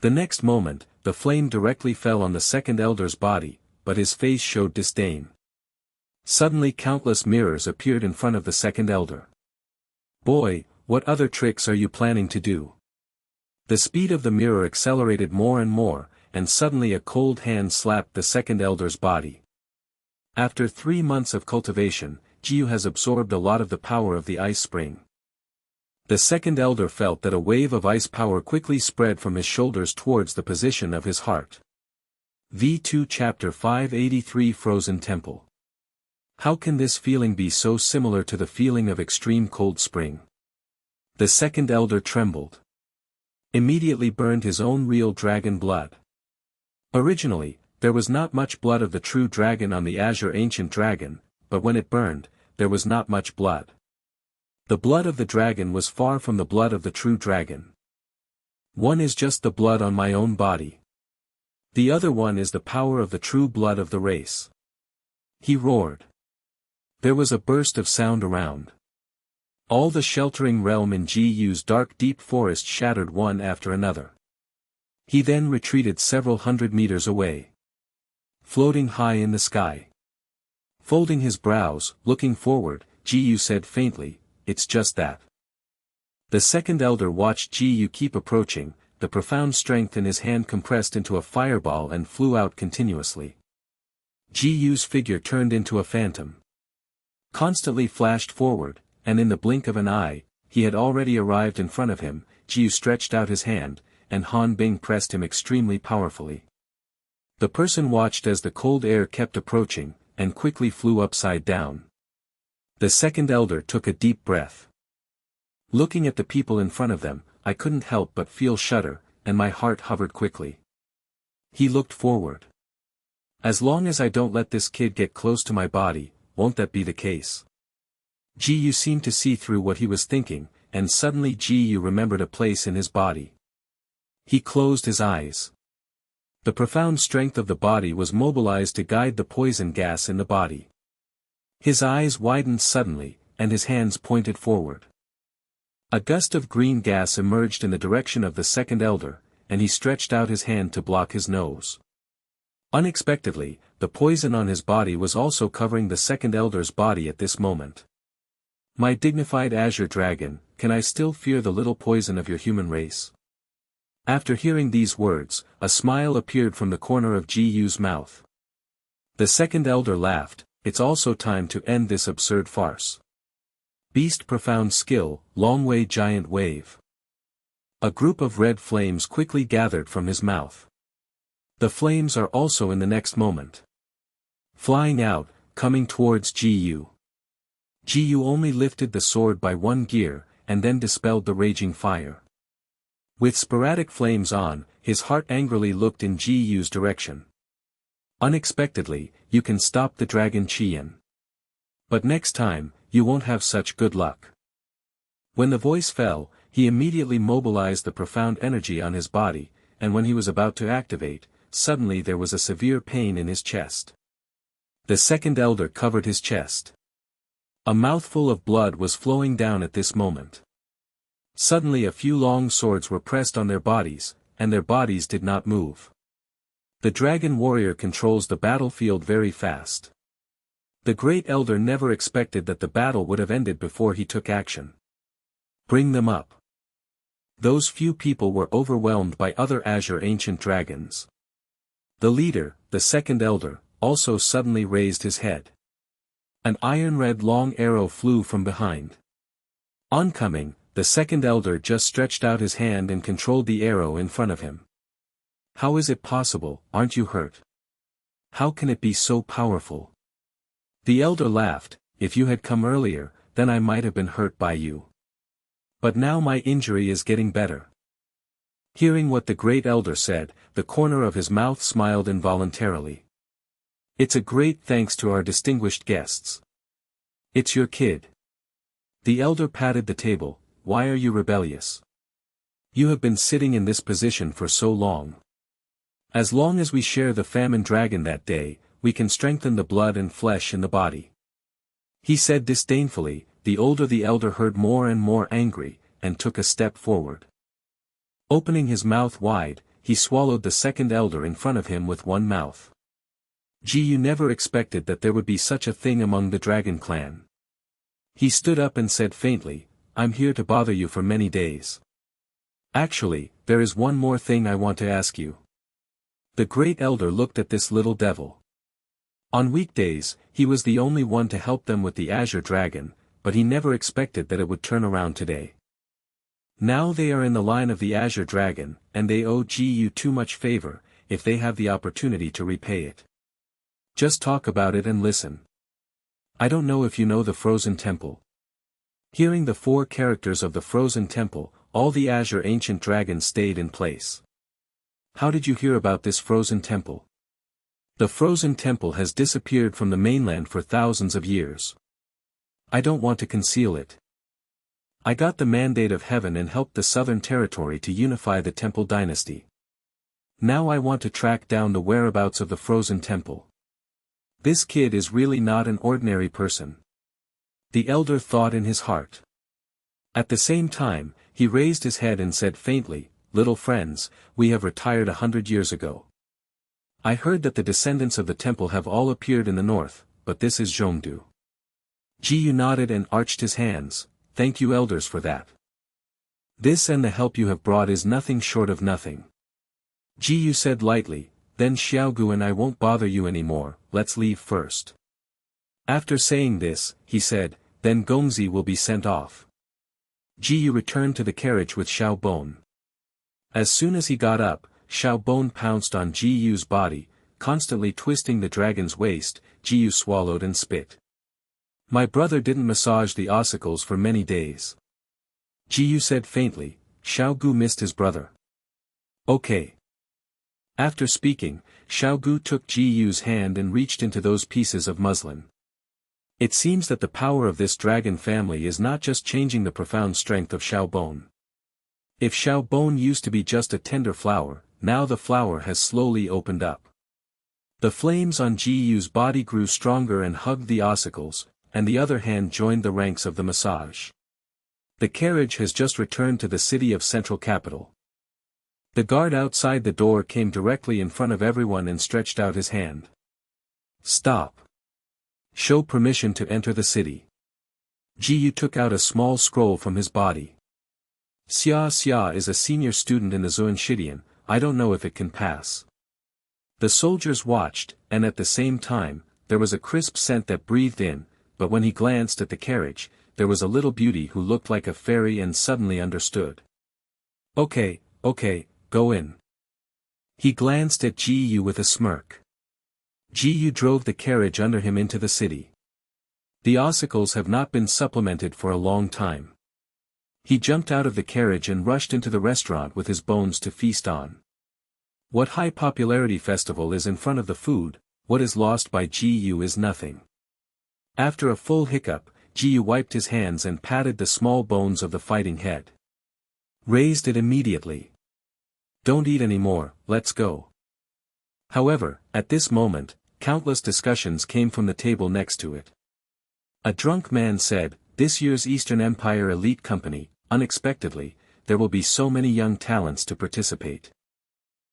The next moment, the flame directly fell on the second elder's body, but his face showed disdain. Suddenly countless mirrors appeared in front of the second elder. Boy, what other tricks are you planning to do? The speed of the mirror accelerated more and more, and suddenly a cold hand slapped the second elder's body. After 3 months of cultivation, Jiyu has absorbed a lot of the power of the ice spring. The second elder felt that a wave of ice power quickly spread from his shoulders towards the position of his heart. V2 Chapter 583 Frozen Temple. How can this feeling be so similar to the feeling of extreme cold spring? The second elder trembled. Immediately burned his own real dragon blood. Originally, there was not much blood of the true dragon on the azure ancient dragon, but when it burned, there was not much blood. The blood of the dragon was far from the blood of the true dragon. One is just the blood on my own body. The other one is the power of the true blood of the race. He roared. There was a burst of sound around. All the sheltering realm in Jiyu's dark deep forest shattered one after another. He then retreated several hundred meters away. Floating high in the sky. Folding his brows, looking forward, Jiyu said faintly, "It's just that." The second elder watched Jiyu keep approaching, the profound strength in his hand compressed into a fireball and flew out continuously. Jiyu's figure turned into a phantom. Constantly flashed forward, and in the blink of an eye, he had already arrived in front of him. Jiyu stretched out his hand, and Han Bing pressed him extremely powerfully. The person watched as the cold air kept approaching, and quickly flew upside down. The second elder took a deep breath. Looking at the people in front of them, I couldn't help but feel shudder, and my heart hovered quickly. He looked forward. As long as I don't let this kid get close to my body, won't that be the case? Jiyu seemed to see through what he was thinking, and suddenly Jiyu remembered a place in his body. He closed his eyes. The profound strength of the body was mobilized to guide the poison gas in the body. His eyes widened suddenly, and his hands pointed forward. A gust of green gas emerged in the direction of the second elder, and he stretched out his hand to block his nose. Unexpectedly, the poison on his body was also covering the second elder's body at this moment. My dignified azure dragon, can I still fear the little poison of your human race? After hearing these words, a smile appeared from the corner of Jiyu's mouth. The second elder laughed, "It's also time to end this absurd farce. Beast profound skill, long way giant wave." A group of red flames quickly gathered from his mouth. The flames are also in the next moment flying out, coming towards Jiyu. Jiyu only lifted the sword by one gear, and then dispelled the raging fire. With sporadic flames on, his heart angrily looked in Jiyu's direction. Unexpectedly, you can stop the dragon Qian. But next time, you won't have such good luck. When the voice fell, he immediately mobilized the profound energy on his body, and when he was about to activate, suddenly there was a severe pain in his chest. The second elder covered his chest. A mouthful of blood was flowing down at this moment. Suddenly a few long swords were pressed on their bodies, and their bodies did not move. The dragon warrior controls the battlefield very fast. The great elder never expected that the battle would have ended before he took action. Bring them up. Those few people were overwhelmed by other azure ancient dragons. The leader, the second elder, also suddenly raised his head. An iron-red long arrow flew from behind. Oncoming, the second elder just stretched out his hand and controlled the arrow in front of him. How is it possible? Aren't you hurt? How can it be so powerful? The elder laughed. If you had come earlier, then I might have been hurt by you. But now my injury is getting better. Hearing what the great elder said, the corner of his mouth smiled involuntarily. It's a great thanks to our distinguished guests. It's your kid. The elder patted the table. Why are you rebellious? You have been sitting in this position for so long. As long as we share the famine dragon that day, we can strengthen the blood and flesh in the body. He said disdainfully. The older the elder heard more and more angry, and took a step forward. Opening his mouth wide, he swallowed the second elder in front of him with one mouth. Ji-yu never expected that there would be such a thing among the dragon clan. He stood up and said faintly, I'm here to bother you for many days. Actually, there is one more thing I want to ask you. The great elder looked at this little devil. On weekdays, he was the only one to help them with the azure dragon, but he never expected that it would turn around today. Now they are in the line of the azure dragon, and they owe Ji-yu too much favor, if they have the opportunity to repay it. Just talk about it and listen. I don't know if you know the Frozen Temple. Hearing the 4 characters of the Frozen Temple, all the azure ancient dragons stayed in place. How did you hear about this Frozen Temple? The Frozen Temple has disappeared from the mainland for thousands of years. I don't want to conceal it. I got the mandate of heaven and helped the Southern Territory to unify the Temple dynasty. Now I want to track down the whereabouts of the Frozen Temple. This kid is really not an ordinary person. The elder thought in his heart. At the same time, he raised his head and said faintly, Little friends, we have retired 100 years ago. I heard that the descendants of the temple have all appeared in the north, but this is Zhongdu. Ji-yu nodded and arched his hands. Thank you elders for that. This and the help you have brought is nothing short of nothing. Ji-yu said lightly, then Xiaogu and I won't bother you anymore, let's leave first. After saying this, he said, then Gongzi will be sent off. Ji-yu returned to the carriage with Xiaobon. As soon as he got up, Xiaobon pounced on Ji-yu's body, constantly twisting the dragon's waist. Ji-yu swallowed and spit. My brother didn't massage the ossicles for many days. Ji-yu said faintly, Xiaogu missed his brother. Okay. After speaking, Xiaogu took Ji-yu's hand and reached into those pieces of muslin. It seems that the power of this dragon family is not just changing the profound strength of Xiaobon. If Xiaobon used to be just a tender flower, now the flower has slowly opened up. The flames on Ji-yu's body grew stronger and hugged the ossicles, and the other hand joined the ranks of the massage. The carriage has just returned to the city of central capital. The guard outside the door came directly in front of everyone and stretched out his hand. Stop. Show permission to enter the city. Ji-yu took out a small scroll from his body. Xia Xia is a senior student in the Zuanshidian, I don't know if it can pass. The soldiers watched, and at the same time, there was a crisp scent that breathed in, but when he glanced at the carriage, there was a little beauty who looked like a fairy and suddenly understood. Okay, go in. He glanced at Ji-yu with a smirk. Ji-yu drove the carriage under him into the city. The ossicles have not been supplemented for a long time. He jumped out of the carriage and rushed into the restaurant with his bones to feast on. What high popularity festival is in front of the food? What is lost by Ji-yu is nothing. After a full hiccup, Ji-yu wiped his hands and patted the small bones of the fighting head. Raised it immediately. Don't eat anymore, let's go. However, at this moment, countless discussions came from the table next to it. A drunk man said, this year's Eastern Empire Elite Company, unexpectedly, there will be so many young talents to participate.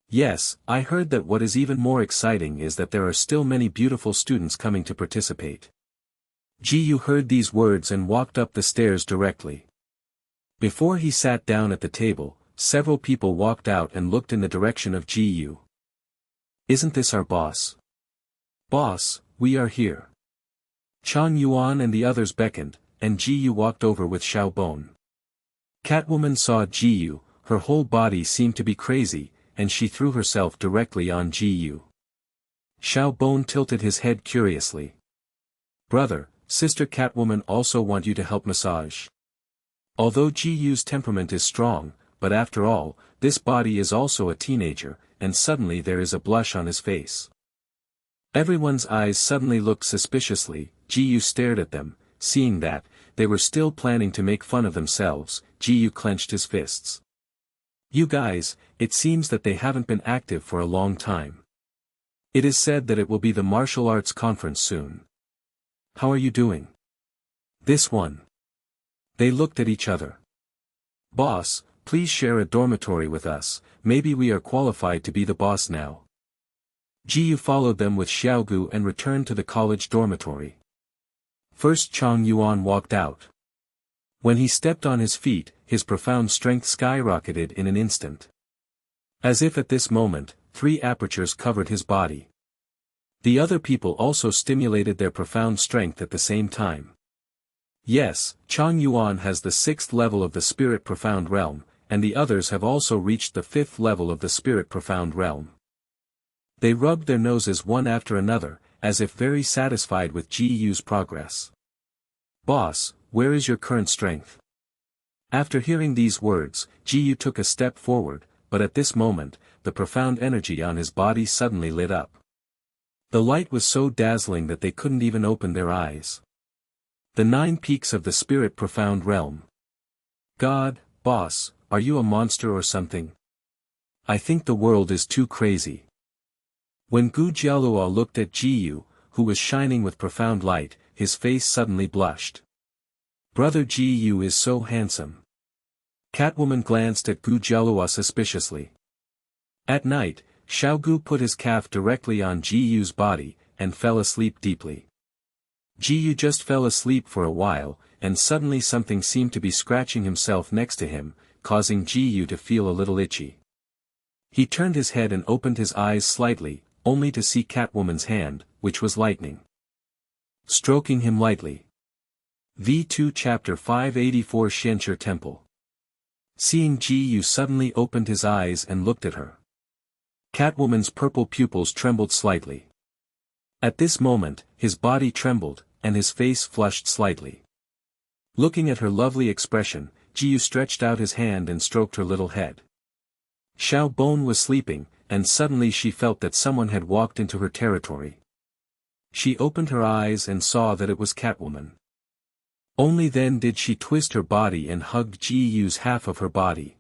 Yes, I heard that what is even more exciting is that there are still many beautiful students coming to participate. Ji-yu heard these words and walked up the stairs directly. Before he sat down at the table, several people walked out and looked in the direction of Ji-yu. Isn't this our boss? Boss, we are here. Chang Yuan and the others beckoned, and Ji-yu walked over with Xiaobon. Catwoman saw Ji-yu, her whole body seemed to be crazy, and she threw herself directly on Ji-yu. Xiaobon tilted his head curiously. Brother, Sister Catwoman also want you to help massage. Although Ji-yu's temperament is strong, but after all, this body is also a teenager, and suddenly there is a blush on his face. Everyone's eyes suddenly looked suspiciously. Ji-yu stared at them, seeing that, they were still planning to make fun of themselves. Ji-yu clenched his fists. You guys, it seems that they haven't been active for a long time. It is said that it will be the martial arts conference soon. How are you doing? This one. They looked at each other. Boss, please share a dormitory with us, maybe we are qualified to be the boss now. Jiyu followed them with Xiaogu and returned to the college dormitory. First Chang Yuan walked out. When he stepped on his feet, his profound strength skyrocketed in an instant. As if at this moment, 3 apertures covered his body. The other people also stimulated their profound strength at the same time. Yes, Chang Yuan has the 6th level of the Spirit Profound Realm, and the others have also reached the 5th level of the Spirit Profound Realm. They rubbed their noses one after another, as if very satisfied with Jiyu's progress. Boss, where is your current strength? After hearing these words, Jiyu took a step forward, but at this moment, the profound energy on his body suddenly lit up. The light was so dazzling that they couldn't even open their eyes. The 9 peaks of the Spirit Profound Realm. God, boss, are you a monster or something? I think the world is too crazy. When Gu Jialua looked at Jiyu, who was shining with profound light, his face suddenly blushed. Brother Jiyu is so handsome. Catwoman glanced at Gu Jialua suspiciously. At night, Xiaogu put his calf directly on Jiyu's body, and fell asleep deeply. Jiyu just fell asleep for a while, and suddenly something seemed to be scratching himself next to him, causing Jiyu to feel a little itchy. He turned his head and opened his eyes slightly, only to see Catwoman's hand, which was lightning. Stroking him lightly. V2 Chapter 584 Xianshi Temple. Seeing Jiyu suddenly opened his eyes and looked at her. Catwoman's purple pupils trembled slightly. At this moment, his body trembled, and his face flushed slightly. Looking at her lovely expression, Jiyu stretched out his hand and stroked her little head. Xiao Bone was sleeping, and suddenly she felt that someone had walked into her territory. She opened her eyes and saw that it was Catwoman. Only then did she twist her body and hugged Jiyu's half of her body.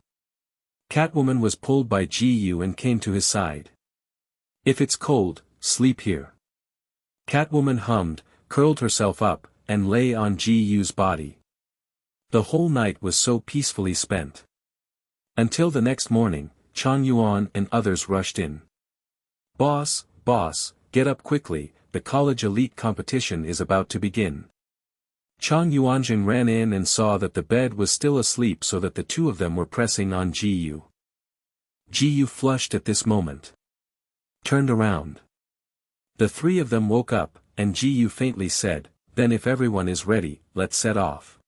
Catwoman was pulled by Jiyu and came to his side. If it's cold, sleep here. Catwoman hummed, curled herself up, and lay on Jiyu's body. The whole night was so peacefully spent. Until the next morning, Chang Yuan and others rushed in. Boss, get up quickly, the college elite competition is about to begin. Chang Yuanjing ran in and saw that the bed was still asleep, so that the 2 of them were pressing on Jiyu. Jiyu flushed at this moment. Turned around. The 3 of them woke up, and Jiyu faintly said, "Then if everyone is ready, let's set off."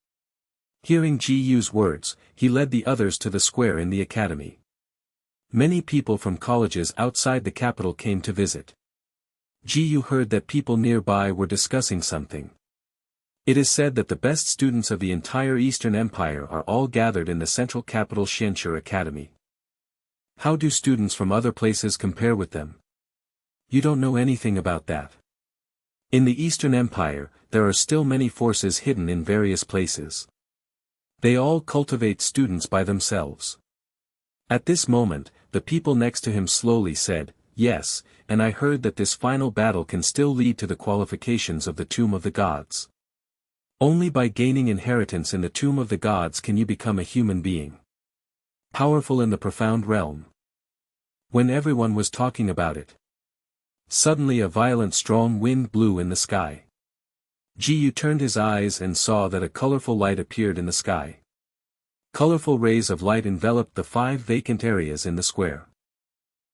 Hearing Jiyu's words, he led the others to the square in the academy. Many people from colleges outside the capital came to visit. Jiyu heard that people nearby were discussing something. It is said that the best students of the entire Eastern Empire are all gathered in the central capital Xianshi Academy. How do students from other places compare with them? You don't know anything about that. In the Eastern Empire, there are still many forces hidden in various places. They all cultivate students by themselves. At this moment, the people next to him slowly said, "Yes, and I heard that this final battle can still lead to the qualifications of the Tomb of the Gods. Only by gaining inheritance in the Tomb of the Gods can you become a human being. Powerful in the profound realm." When everyone was talking about it, suddenly a violent strong wind blew in the sky. Jiyu turned his eyes and saw that a colorful light appeared in the sky. Colorful rays of light enveloped the 5 vacant areas in the square.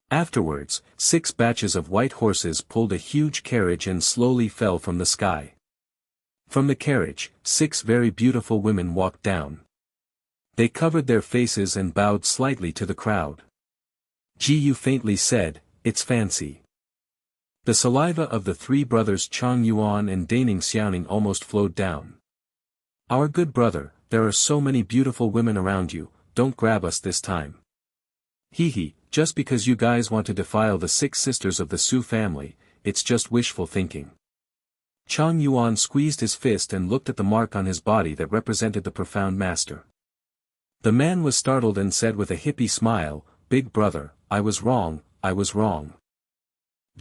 Afterwards, 6 batches of white horses pulled a huge carriage and slowly fell from the sky. From the carriage, 6 very beautiful women walked down. They covered their faces and bowed slightly to the crowd. Jiyu faintly said, "It's fancy." The saliva of the 3 brothers Chang Yuan and Daning Xiaoning almost flowed down. "Our good brother, there are so many beautiful women around you, don't grab us this time. Hee, just because you guys want to defile the 6 sisters of the Su family, it's just wishful thinking." Chang Yuan squeezed his fist and looked at the mark on his body that represented the profound master. The man was startled and said with a hippie smile, "Big brother, I was wrong, I was wrong."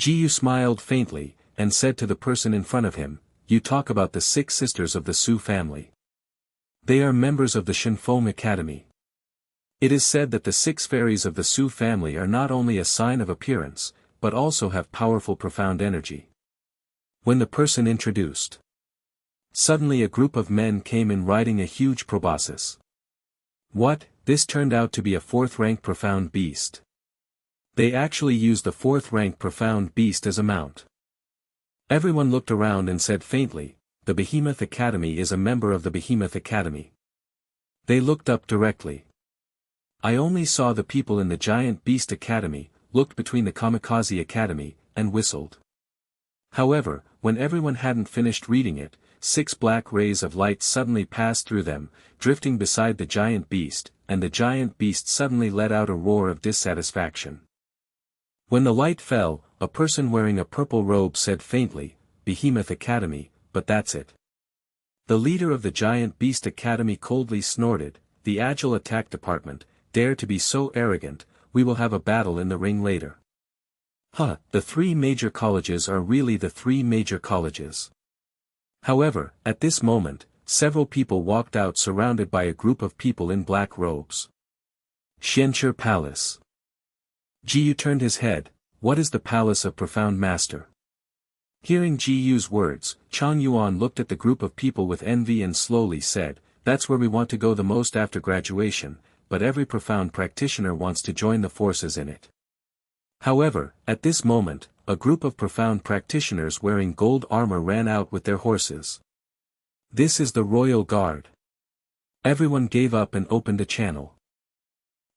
Ji smiled faintly, and said to the person in front of him, "You talk about the 6 sisters of the Su family. They are members of the Shinfeng Academy. It is said that the 6 fairies of the Su family are not only a sign of appearance, but also have powerful profound energy." When the person introduced, suddenly a group of men came in riding a huge proboscis. What? This turned out to be a 4th-rank profound beast. They actually used the 4th-rank profound beast as a mount. Everyone looked around and said faintly, "The Behemoth Academy is a member of the Behemoth Academy." They looked up directly. I only saw the people in the Giant Beast Academy, looked between the Kamikaze Academy, and whistled. However, when everyone hadn't finished reading it, 6 black rays of light suddenly passed through them, drifting beside the giant beast, and the giant beast suddenly let out a roar of dissatisfaction. When the light fell, a person wearing a purple robe said faintly, "Behemoth Academy, but that's it." The leader of the Giant Beast Academy coldly snorted, "The Agile Attack Department, dare to be so arrogant, we will have a battle in the ring later." The 3 major colleges are really the 3 major colleges. However, at this moment, several people walked out surrounded by a group of people in black robes. Xianchi Palace. Ji turned his head. "What is the Palace of Profound Master?" Hearing Ji's words, Chang Yuan looked at the group of people with envy and slowly said, "That's where we want to go the most after graduation, but every profound practitioner wants to join the forces in it." However, at this moment, a group of profound practitioners wearing gold armor ran out with their horses. "This is the Royal Guard." Everyone gave up and opened a channel.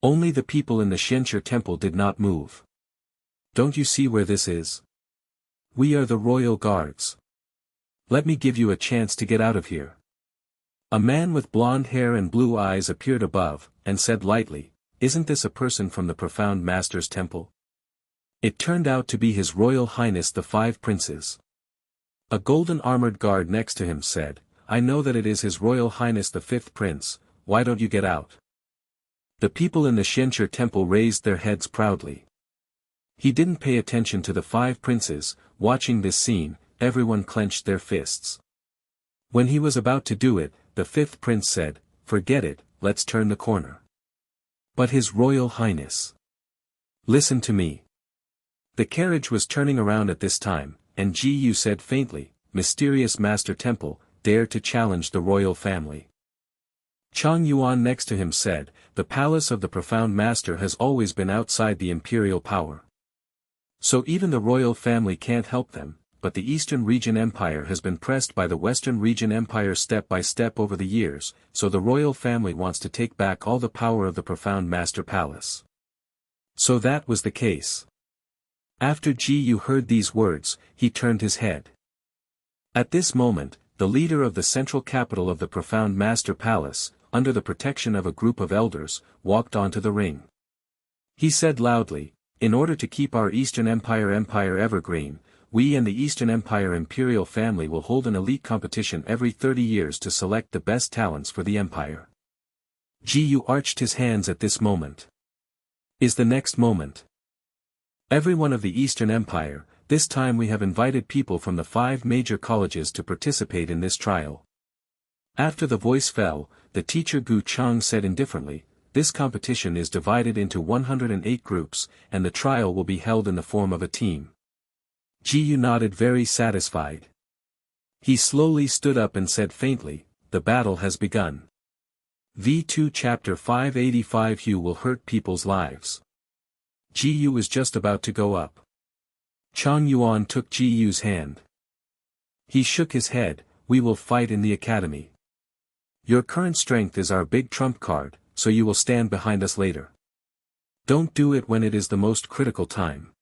Only the people in the Xianchi temple did not move. "Don't you see where this is? We are the Royal Guards. Let me give you a chance to get out of here." A man with blonde hair and blue eyes appeared above, and said lightly, "Isn't this a person from the Profound Master's temple?" It turned out to be His Royal Highness the 5 Princes. A golden armored guard next to him said, "I know that it is His Royal Highness the 5th Prince, why don't you get out?" The people in the Xianchi temple raised their heads proudly. He didn't pay attention to the 5 princes. Watching this scene, everyone clenched their fists. When he was about to do it, the 5th prince said, "Forget it, let's turn the corner." "But His Royal Highness. Listen to me." The carriage was turning around at this time, and Ji said faintly, "Mysterious Master Temple, dare to challenge the royal family." Chang Yuan next to him said, "The palace of the Profound Master has always been outside the imperial power. So even the royal family can't help them, but the Eastern Region Empire has been pressed by the Western Region Empire step by step over the years, so the royal family wants to take back all the power of the Profound Master Palace." So that was the case. After Ji heard these words, he turned his head. At this moment, the leader of the central capital of the Profound Master Palace, under the protection of a group of elders, walked onto the ring. He said loudly, "In order to keep our Eastern Empire evergreen, we and the Eastern Empire imperial family will hold an elite competition every 30 years to select the best talents for the empire." Ji arched his hands at this moment. Is the next moment. Everyone of the Eastern Empire, this time we have invited people from the 5 major colleges to participate in this trial. After the voice fell, the teacher Gu Chang said indifferently, "This competition is divided into 108 groups, and the trial will be held in the form of a team." Ji nodded very satisfied. He slowly stood up and said faintly, "The battle has begun." V2 Chapter 585 You will hurt people's lives. Ji was just about to go up. Chang Yuan took Ji's hand. He shook his head, "We will fight in the academy. Your current strength is our big trump card, so you will stand behind us later. Don't do it when it is the most critical time."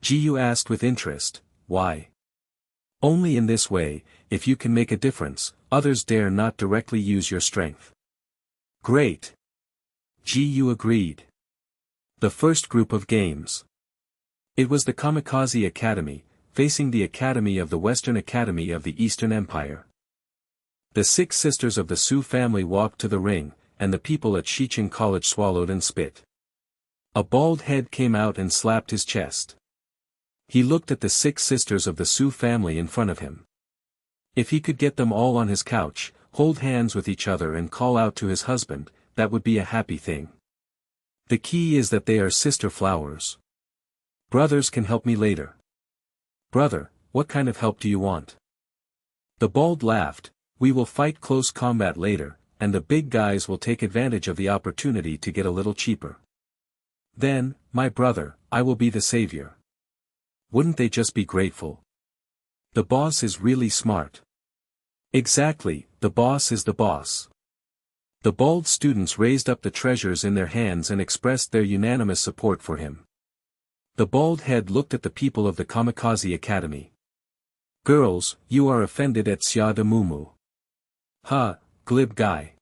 Ji asked with interest, "Why?" "Only in this way, if you can make a difference, others dare not directly use your strength." "Great." Ji agreed. The first group of games. It was the Kamikaze Academy, facing the Academy of the Western Academy of the Eastern Empire. The 6 sisters of the Su family walked to the ring, and the people at Xiqing College swallowed and spit. A bald head came out and slapped his chest. He looked at the 6 sisters of the Su family in front of him. If he could get them all on his couch, hold hands with each other and call out to his husband, that would be a happy thing. The key is that they are sister flowers. Brothers can help me later. Brother, what kind of help do you want? The bald laughed, we will fight close combat later, and the big guys will take advantage of the opportunity to get a little cheaper. Then, my brother, I will be the savior. Wouldn't they just be grateful? The boss is really smart. Exactly, the boss is the boss. The bald students raised up the treasures in their hands and expressed their unanimous support for him. The bald head looked at the people of the Kamikaze Academy. Girls, you are offended at Xia de Mumu. Ha, glib guy.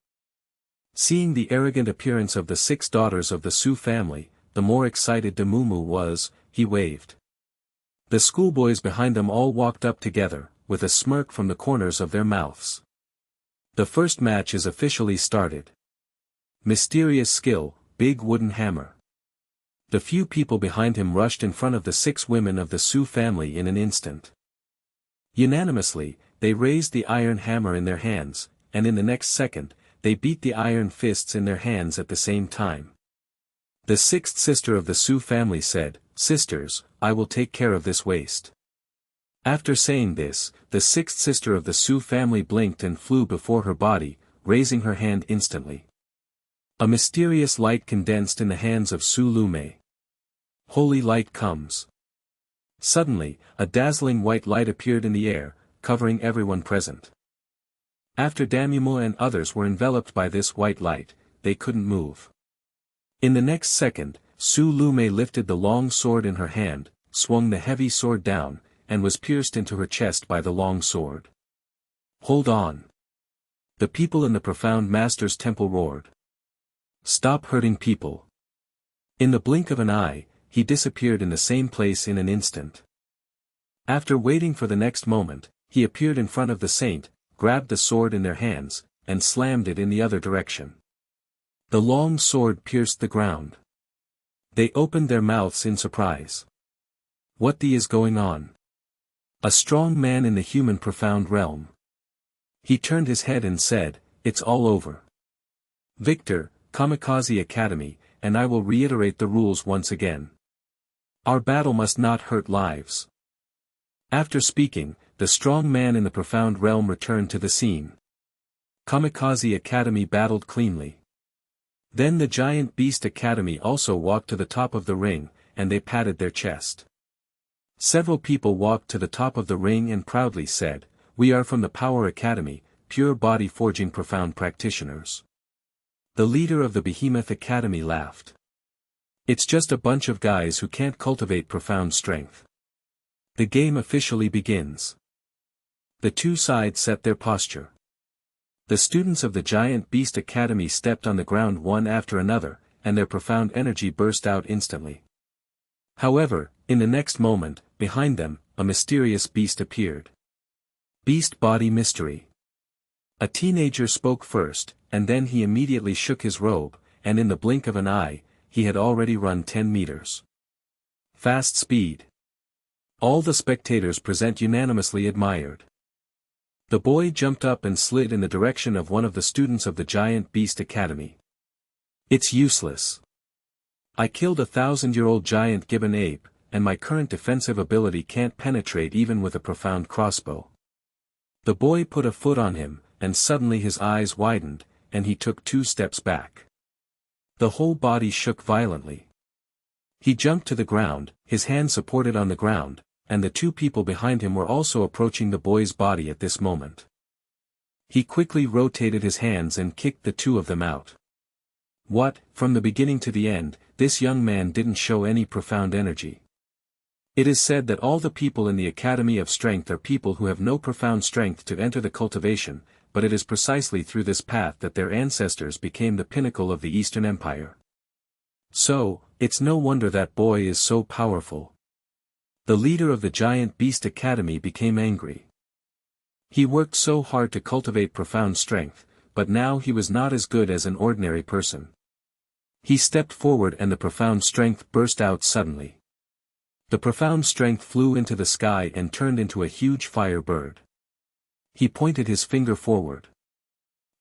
Seeing the arrogant appearance of the 6 daughters of the Su family, the more excited de Mumu was, he waved. The schoolboys behind them all walked up together, with a smirk from the corners of their mouths. The first match is officially started. Mysterious skill, big wooden hammer. The few people behind him rushed in front of the 6 women of the Su family in an instant. Unanimously, they raised the iron hammer in their hands, and in the next second, they beat the iron fists in their hands at the same time. The 6th sister of the Su family said, Sisters, I will take care of this waste. After saying this, the 6th sister of the Su family blinked and flew before her body, raising her hand instantly. A mysterious light condensed in the hands of Su Lume. Holy light comes. Suddenly, a dazzling white light appeared in the air, covering everyone present. After Damumo and others were enveloped by this white light, they couldn't move. In the next second, Su Lume lifted the long sword in her hand, swung the heavy sword down, and was pierced into her chest by the long sword. Hold on. The people in the profound master's temple roared. Stop hurting people. In the blink of an eye, he disappeared in the same place in an instant. After waiting for the next moment, he appeared in front of the saint, grabbed the sword in their hands, and slammed it in the other direction. The long sword pierced the ground. They opened their mouths in surprise. What is going on? A strong man in the human profound realm. He turned his head and said, It's all over. Victor, Kamikaze Academy, and I will reiterate the rules once again. Our battle must not hurt lives. After speaking, the strong man in the profound realm returned to the scene. Kamikaze Academy battled cleanly. Then the Giant Beast Academy also walked to the top of the ring, and they patted their chest. Several people walked to the top of the ring and proudly said, We are from the Power Academy, pure body forging profound practitioners. The leader of the Behemoth Academy laughed. It's just a bunch of guys who can't cultivate profound strength. The game officially begins. The 2 sides set their posture. The students of the Giant Beast Academy stepped on the ground one after another, and their profound energy burst out instantly. However, in the next moment, behind them, a mysterious beast appeared. Beast Body Mystery. A teenager spoke first, and then he immediately shook his robe, and in the blink of an eye, he had already run 10 meters. Fast speed. All the spectators present unanimously admired. The boy jumped up and slid in the direction of one of the students of the Giant Beast Academy. It's useless. I killed a 1,000-year-old giant gibbon ape, and my current defensive ability can't penetrate even with a profound crossbow. The boy put a foot on him, and suddenly his eyes widened, and he took 2 steps back. The whole body shook violently. He jumped to the ground, his hand supported on the ground, and the 2 people behind him were also approaching the boy's body at this moment. He quickly rotated his hands and kicked the 2 of them out. What, from the beginning to the end, this young man didn't show any profound energy. It is said that all the people in the Academy of Strength are people who have no profound strength to enter the cultivation, but it is precisely through this path that their ancestors became the pinnacle of the Eastern Empire. So, it's no wonder that boy is so powerful. The leader of the Giant Beast Academy became angry. He worked so hard to cultivate profound strength, but now he was not as good as an ordinary person. He stepped forward and the profound strength burst out suddenly. The profound strength flew into the sky and turned into a huge fire bird. He pointed his finger forward.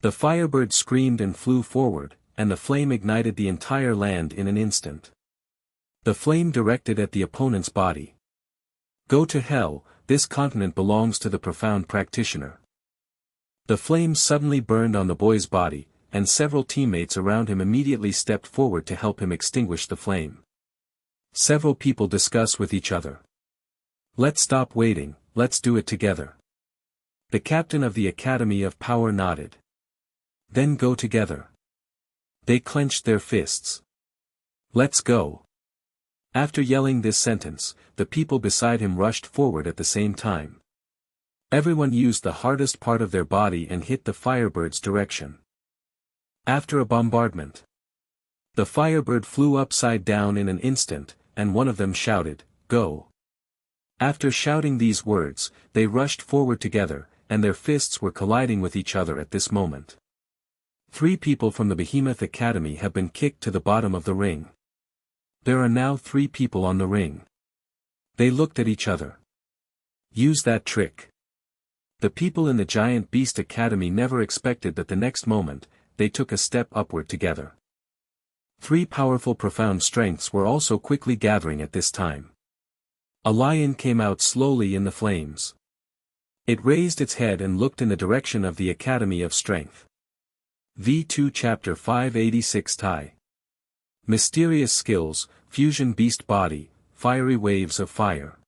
The firebird screamed and flew forward, and the flame ignited the entire land in an instant. The flame directed at the opponent's body. Go to hell, this continent belongs to the profound practitioner. The flame suddenly burned on the boy's body, and several teammates around him immediately stepped forward to help him extinguish the flame. Several people discuss with each other. Let's stop waiting, let's do it together. The captain of the Academy of Power nodded. Then go together. They clenched their fists. Let's go. After yelling this sentence, the people beside him rushed forward at the same time. Everyone used the hardest part of their body and hit the firebird's direction. After a bombardment, the firebird flew upside down in an instant, and one of them shouted, "Go!" After shouting these words, they rushed forward together, and their fists were colliding with each other at this moment. 3 people from the Behemoth Academy have been kicked to the bottom of the ring. There are now 3 people on the ring. They looked at each other. Use that trick. The people in the Giant Beast Academy never expected that the next moment, they took a step upward together. 3 powerful profound strengths were also quickly gathering at this time. A lion came out slowly in the flames. It raised its head and looked in the direction of the Academy of Strength. V2 Chapter 586 Tai. Mysterious skills, fusion beast body, fiery waves of fire.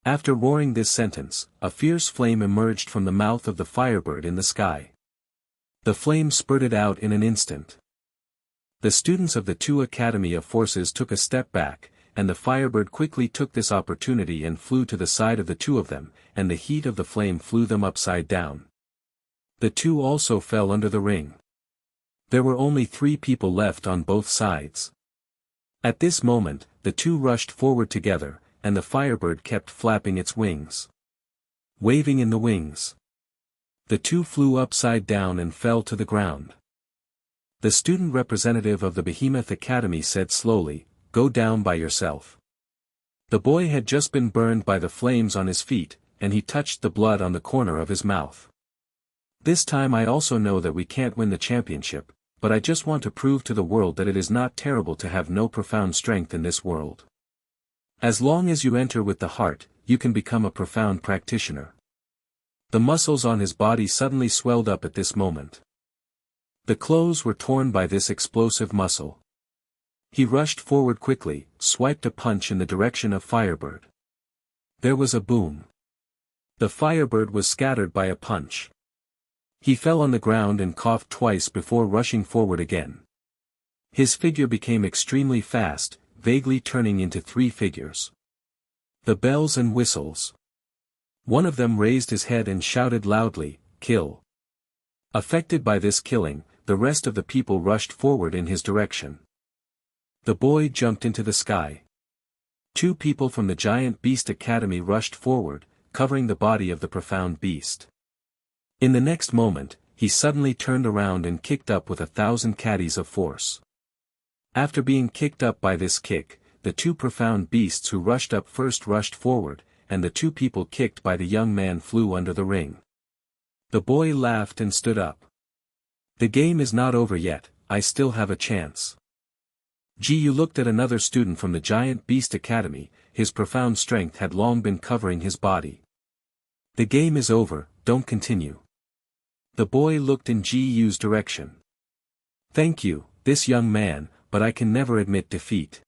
After roaring this sentence, a fierce flame emerged from the mouth of the firebird in the sky. The flame spurted out in an instant. The students of the 2 Academy of Forces took a step back, and the firebird quickly took this opportunity and flew to the side of the 2 of them, and the heat of the flame flew them upside down. The 2 also fell under the ring. There were only 3 people left on both sides. At this moment, the 2 rushed forward together, and the firebird kept flapping its wings. Waving in the wings. The 2 flew upside down and fell to the ground. The student representative of the Behemoth Academy said slowly, "Go down by yourself." The boy had just been burned by the flames on his feet, and he touched the blood on the corner of his mouth. This time I also know that we can't win the championship, but I just want to prove to the world that it is not terrible to have no profound strength in this world. As long as you enter with the heart, you can become a profound practitioner. The muscles on his body suddenly swelled up at this moment. The clothes were torn by this explosive muscle. He rushed forward quickly, swiped a punch in the direction of Firebird. There was a boom. The Firebird was scattered by a punch. He fell on the ground and coughed twice before rushing forward again. His figure became extremely fast, vaguely turning into 3 figures. The bells and whistles. One of them raised his head and shouted loudly, "Kill." Affected by this killing, the rest of the people rushed forward in his direction. The boy jumped into the sky. 2 people from the Giant Beast Academy rushed forward, covering the body of the profound beast. In the next moment, he suddenly turned around and kicked up with 1,000 caddies of force. After being kicked up by this kick, the 2 profound beasts who rushed up first rushed forward, and the 2 people kicked by the young man flew under the ring. The boy laughed and stood up. The game is not over yet, I still have a chance. Ji-yu looked at another student from the Giant Beast Academy, his profound strength had long been covering his body. The game is over, don't continue. The boy looked in Ji-yu's direction. Thank you, this young man, but I can never admit defeat.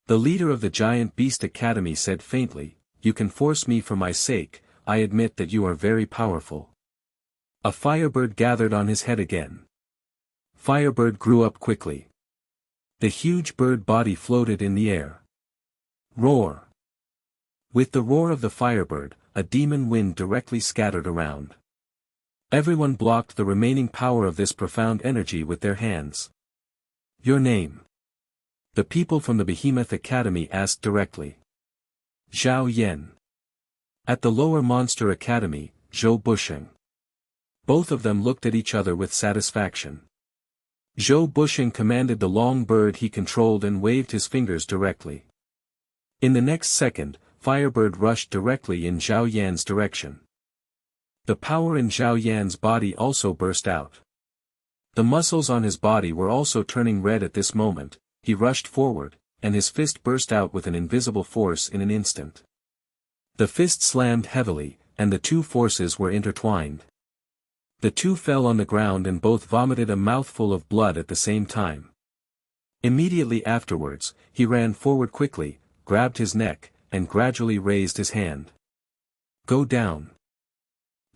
The leader of the Giant Beast Academy said faintly, "You can force me for my sake, I admit that you are very powerful." A firebird gathered on his head again. Firebird grew up quickly. The huge bird body floated in the air. Roar! With the roar of the firebird, a demon wind directly scattered around. Everyone blocked the remaining power of this profound energy with their hands. Your name? The people from the Behemoth Academy asked directly. Zhao Yen. At the Lower Monster Academy, Zhou Busheng. Both of them looked at each other with satisfaction. Zhou Busheng commanded the long bird he controlled and waved his fingers directly. In the next second, Firebird rushed directly in Zhao Yan's direction. The power in Zhao Yan's body also burst out. The muscles on his body were also turning red at this moment. He rushed forward, and his fist burst out with an invisible force in an instant. The fist slammed heavily, and the two forces were intertwined. The two fell on the ground and both vomited a mouthful of blood at the same time. Immediately afterwards, he ran forward quickly, grabbed his neck, and gradually raised his hand. "Go down."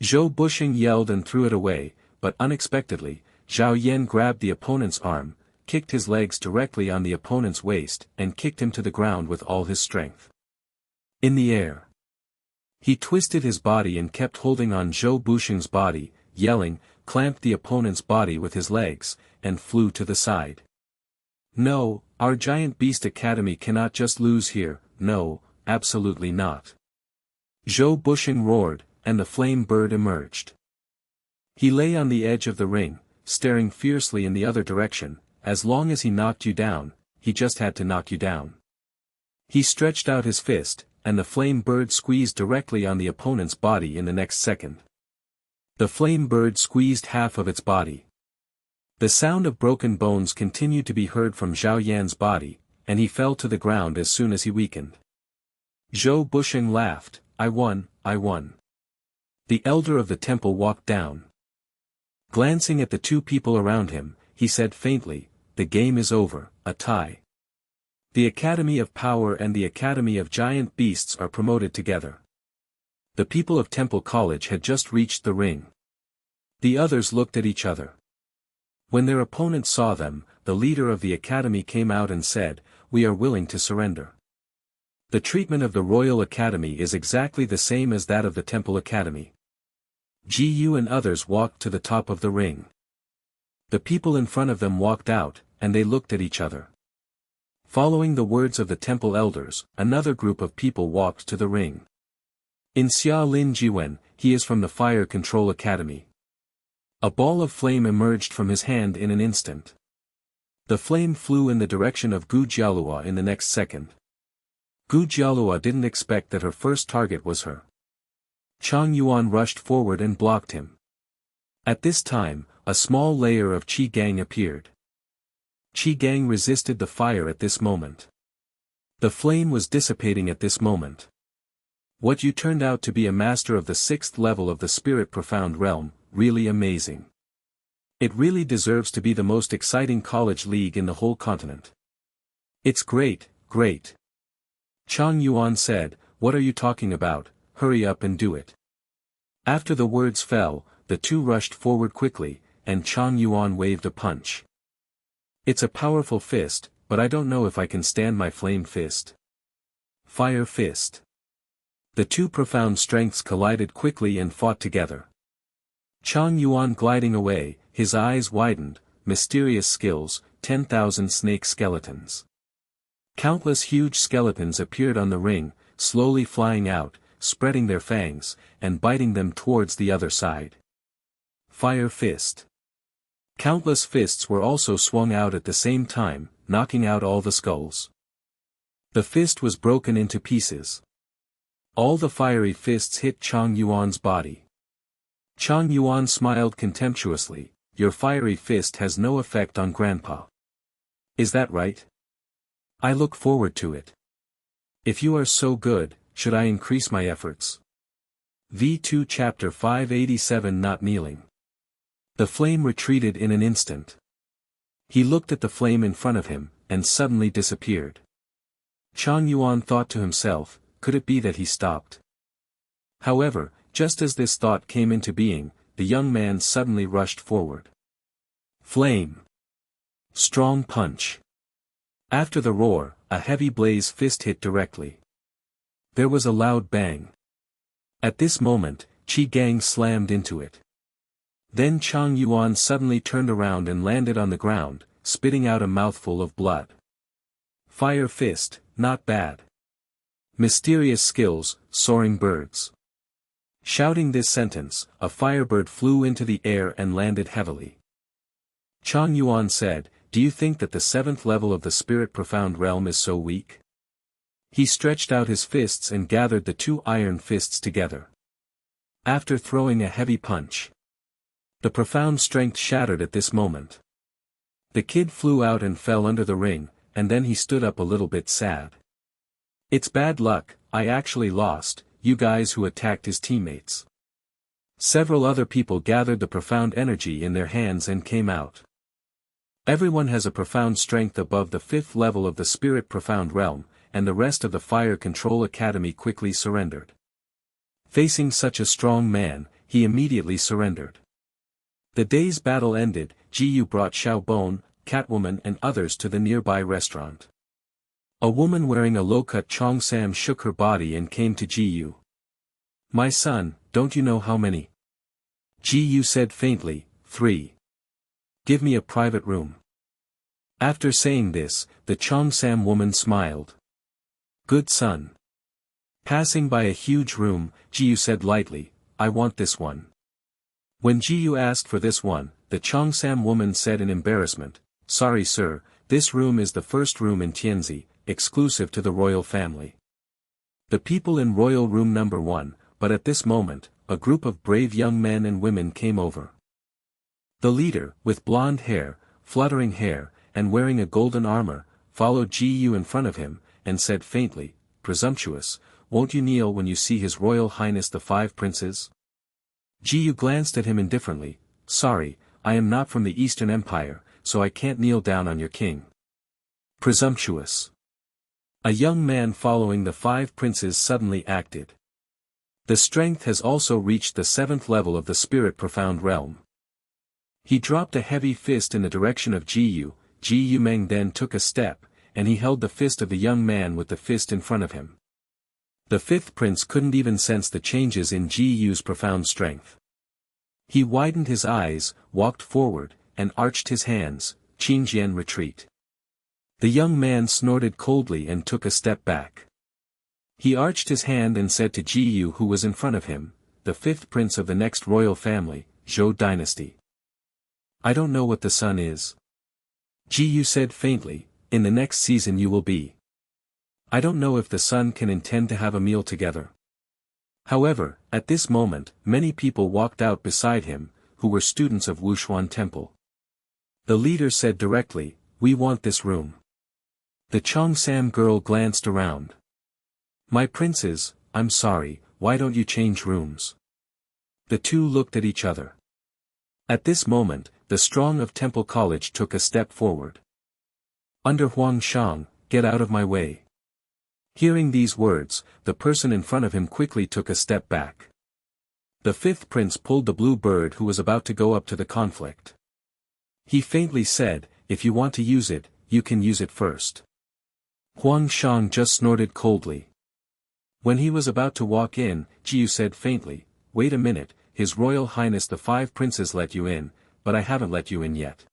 Zhou Bushing yelled and threw it away, but unexpectedly, Zhao Yan grabbed the opponent's arm, kicked his legs directly on the opponent's waist and kicked him to the ground with all his strength. In the air, he twisted his body and kept holding on Zhou Bushing's body, yelling, clamped the opponent's body with his legs, and flew to the side. "No, our giant beast academy cannot just lose here, no, absolutely not." Zhou Bushing roared, and the flame bird emerged. He lay on the edge of the ring, staring fiercely in the other direction. As long as he knocked you down, he just had to knock you down. He stretched out his fist, and the flame bird squeezed directly on the opponent's body in the next second. The flame bird squeezed half of its body. The sound of broken bones continued to be heard from Zhao Yan's body, and he fell to the ground as soon as he weakened. Zhou Bushing laughed, I won. The elder of the temple walked down. Glancing at the two people around him, he said faintly, "The game is over, a tie. The Academy of Power and the Academy of Giant Beasts are promoted together." The people of Temple College had just reached the ring. The others looked at each other. When their opponent saw them, the leader of the academy came out and said, "We are willing to surrender. The treatment of the Royal Academy is exactly the same as that of the Temple Academy." Ji-Yu and others walked to the top of the ring. The people in front of them walked out, and they looked at each other. Following the words of the temple elders, another group of people walked to the ring. In Xia Lin Jiwen, he is from the Fire Control Academy. A ball of flame emerged from his hand in an instant. The flame flew in the direction of Gu Jialua in the next second. Gu Jialua didn't expect that her first target was her. Chang Yuan rushed forward and blocked him. At this time, a small layer of Qi Gang appeared. Qi Gang resisted the fire at this moment. The flame was dissipating at this moment. What you turned out to be a master of the 6th level of the Spirit Profound Realm, really amazing. It really deserves to be the most exciting college league in the whole continent. It's great. Chang Yuan said, "What are you talking about? Hurry up and do it." After the words fell, the two rushed forward quickly, and Chang Yuan waved a punch. "It's a powerful fist, but I don't know if I can stand my flame fist." Fire fist. The two profound strengths collided quickly and fought together. Chang Yuan gliding away, his eyes widened, mysterious skills, 10,000 snake skeletons. Countless huge skeletons appeared on the ring, slowly flying out, spreading their fangs, and biting them towards the other side. Fire fist. Countless fists were also swung out at the same time, knocking out all the skulls. The fist was broken into pieces. All the fiery fists hit Chang Yuan's body. Chang Yuan smiled contemptuously, "Your fiery fist has no effect on Grandpa. Is that right? I look forward to it. If you are so good, should I increase my efforts?" V2 Chapter 587 Not Kneeling. The flame retreated in an instant. He looked at the flame in front of him, and suddenly disappeared. Chang Yuan thought to himself, could it be that he stopped? However, just as this thought came into being, the young man suddenly rushed forward. Flame. Strong punch. After the roar, a heavy blaze fist hit directly. There was a loud bang. At this moment, Qi Gang slammed into it. Then Chang Yuan suddenly turned around and landed on the ground, spitting out a mouthful of blood. Fire fist, not bad. Mysterious skills, soaring birds. Shouting this sentence, a firebird flew into the air and landed heavily. Chang Yuan said, "Do you think that the 7th level of the Spirit Profound Realm is so weak?" He stretched out his fists and gathered the two iron fists together. After throwing a heavy punch, the profound strength shattered at this moment. The kid flew out and fell under the ring, and then he stood up a little bit sad. It's bad luck, I actually lost, you guys who attacked his teammates. Several other people gathered the profound energy in their hands and came out. Everyone has a profound strength above the 5th level of the spirit profound realm, and the rest of the Fire Control Academy quickly surrendered. Facing such a strong man, he immediately surrendered. The day's battle ended. Jiyu brought Xiaobon, Catwoman and others to the nearby restaurant. A woman wearing a low-cut cheongsam shook her body and came to Jiyu. My son, don't you know how many? Jiyu said faintly, 3. Give me a private room. After saying this, the cheongsam woman smiled. Good son. Passing by a huge room, Jiyu said lightly, I want this one. When Jiyu asked for this one, the cheongsam woman said in embarrassment, Sorry sir, this room is the first room in Tianzi, exclusive to the royal family. The people in royal room number 1, but at this moment, a group of brave young men and women came over. The leader, with blonde hair, fluttering hair, and wearing a golden armor, followed Jiyu in front of him, and said faintly, Presumptuous, won't you kneel when you see His Royal Highness the 5 princes? Jiyu glanced at him indifferently, Sorry, I am not from the Eastern Empire, so I can't kneel down on your king. Presumptuous. A young man following the 5 princes suddenly acted. The strength has also reached the 7th level of the spirit profound realm. He dropped a heavy fist in the direction of Jiyu. Jiyu Meng then took a step, and he held the fist of the young man with the fist in front of him. The 5th prince couldn't even sense the changes in Jiyu's profound strength. He widened his eyes, walked forward, and arched his hands. Qingjian retreat. The young man snorted coldly and took a step back. He arched his hand and said to Jiyu who was in front of him, the 5th prince of the next royal family, Zhou dynasty. I don't know what the sun is. Jiyu said faintly, in the next season you will be. I don't know if the sun can intend to have a meal together. However, at this moment, many people walked out beside him, who were students of Wushuan Temple. The leader said directly, We want this room. The Cheongsam girl glanced around. My princes, I'm sorry, why don't you change rooms? The two looked at each other. At this moment, the strong of Temple College took a step forward. Under Huang Shang, get out of my way. Hearing these words, the person in front of him quickly took a step back. The 5th prince pulled the blue bird who was about to go up to the conflict. He faintly said, If you want to use it, you can use it first. Huang Shang just snorted coldly. When he was about to walk in, Jiyu said faintly, Wait a minute, His Royal Highness the 5 princes let you in, but I haven't let you in yet.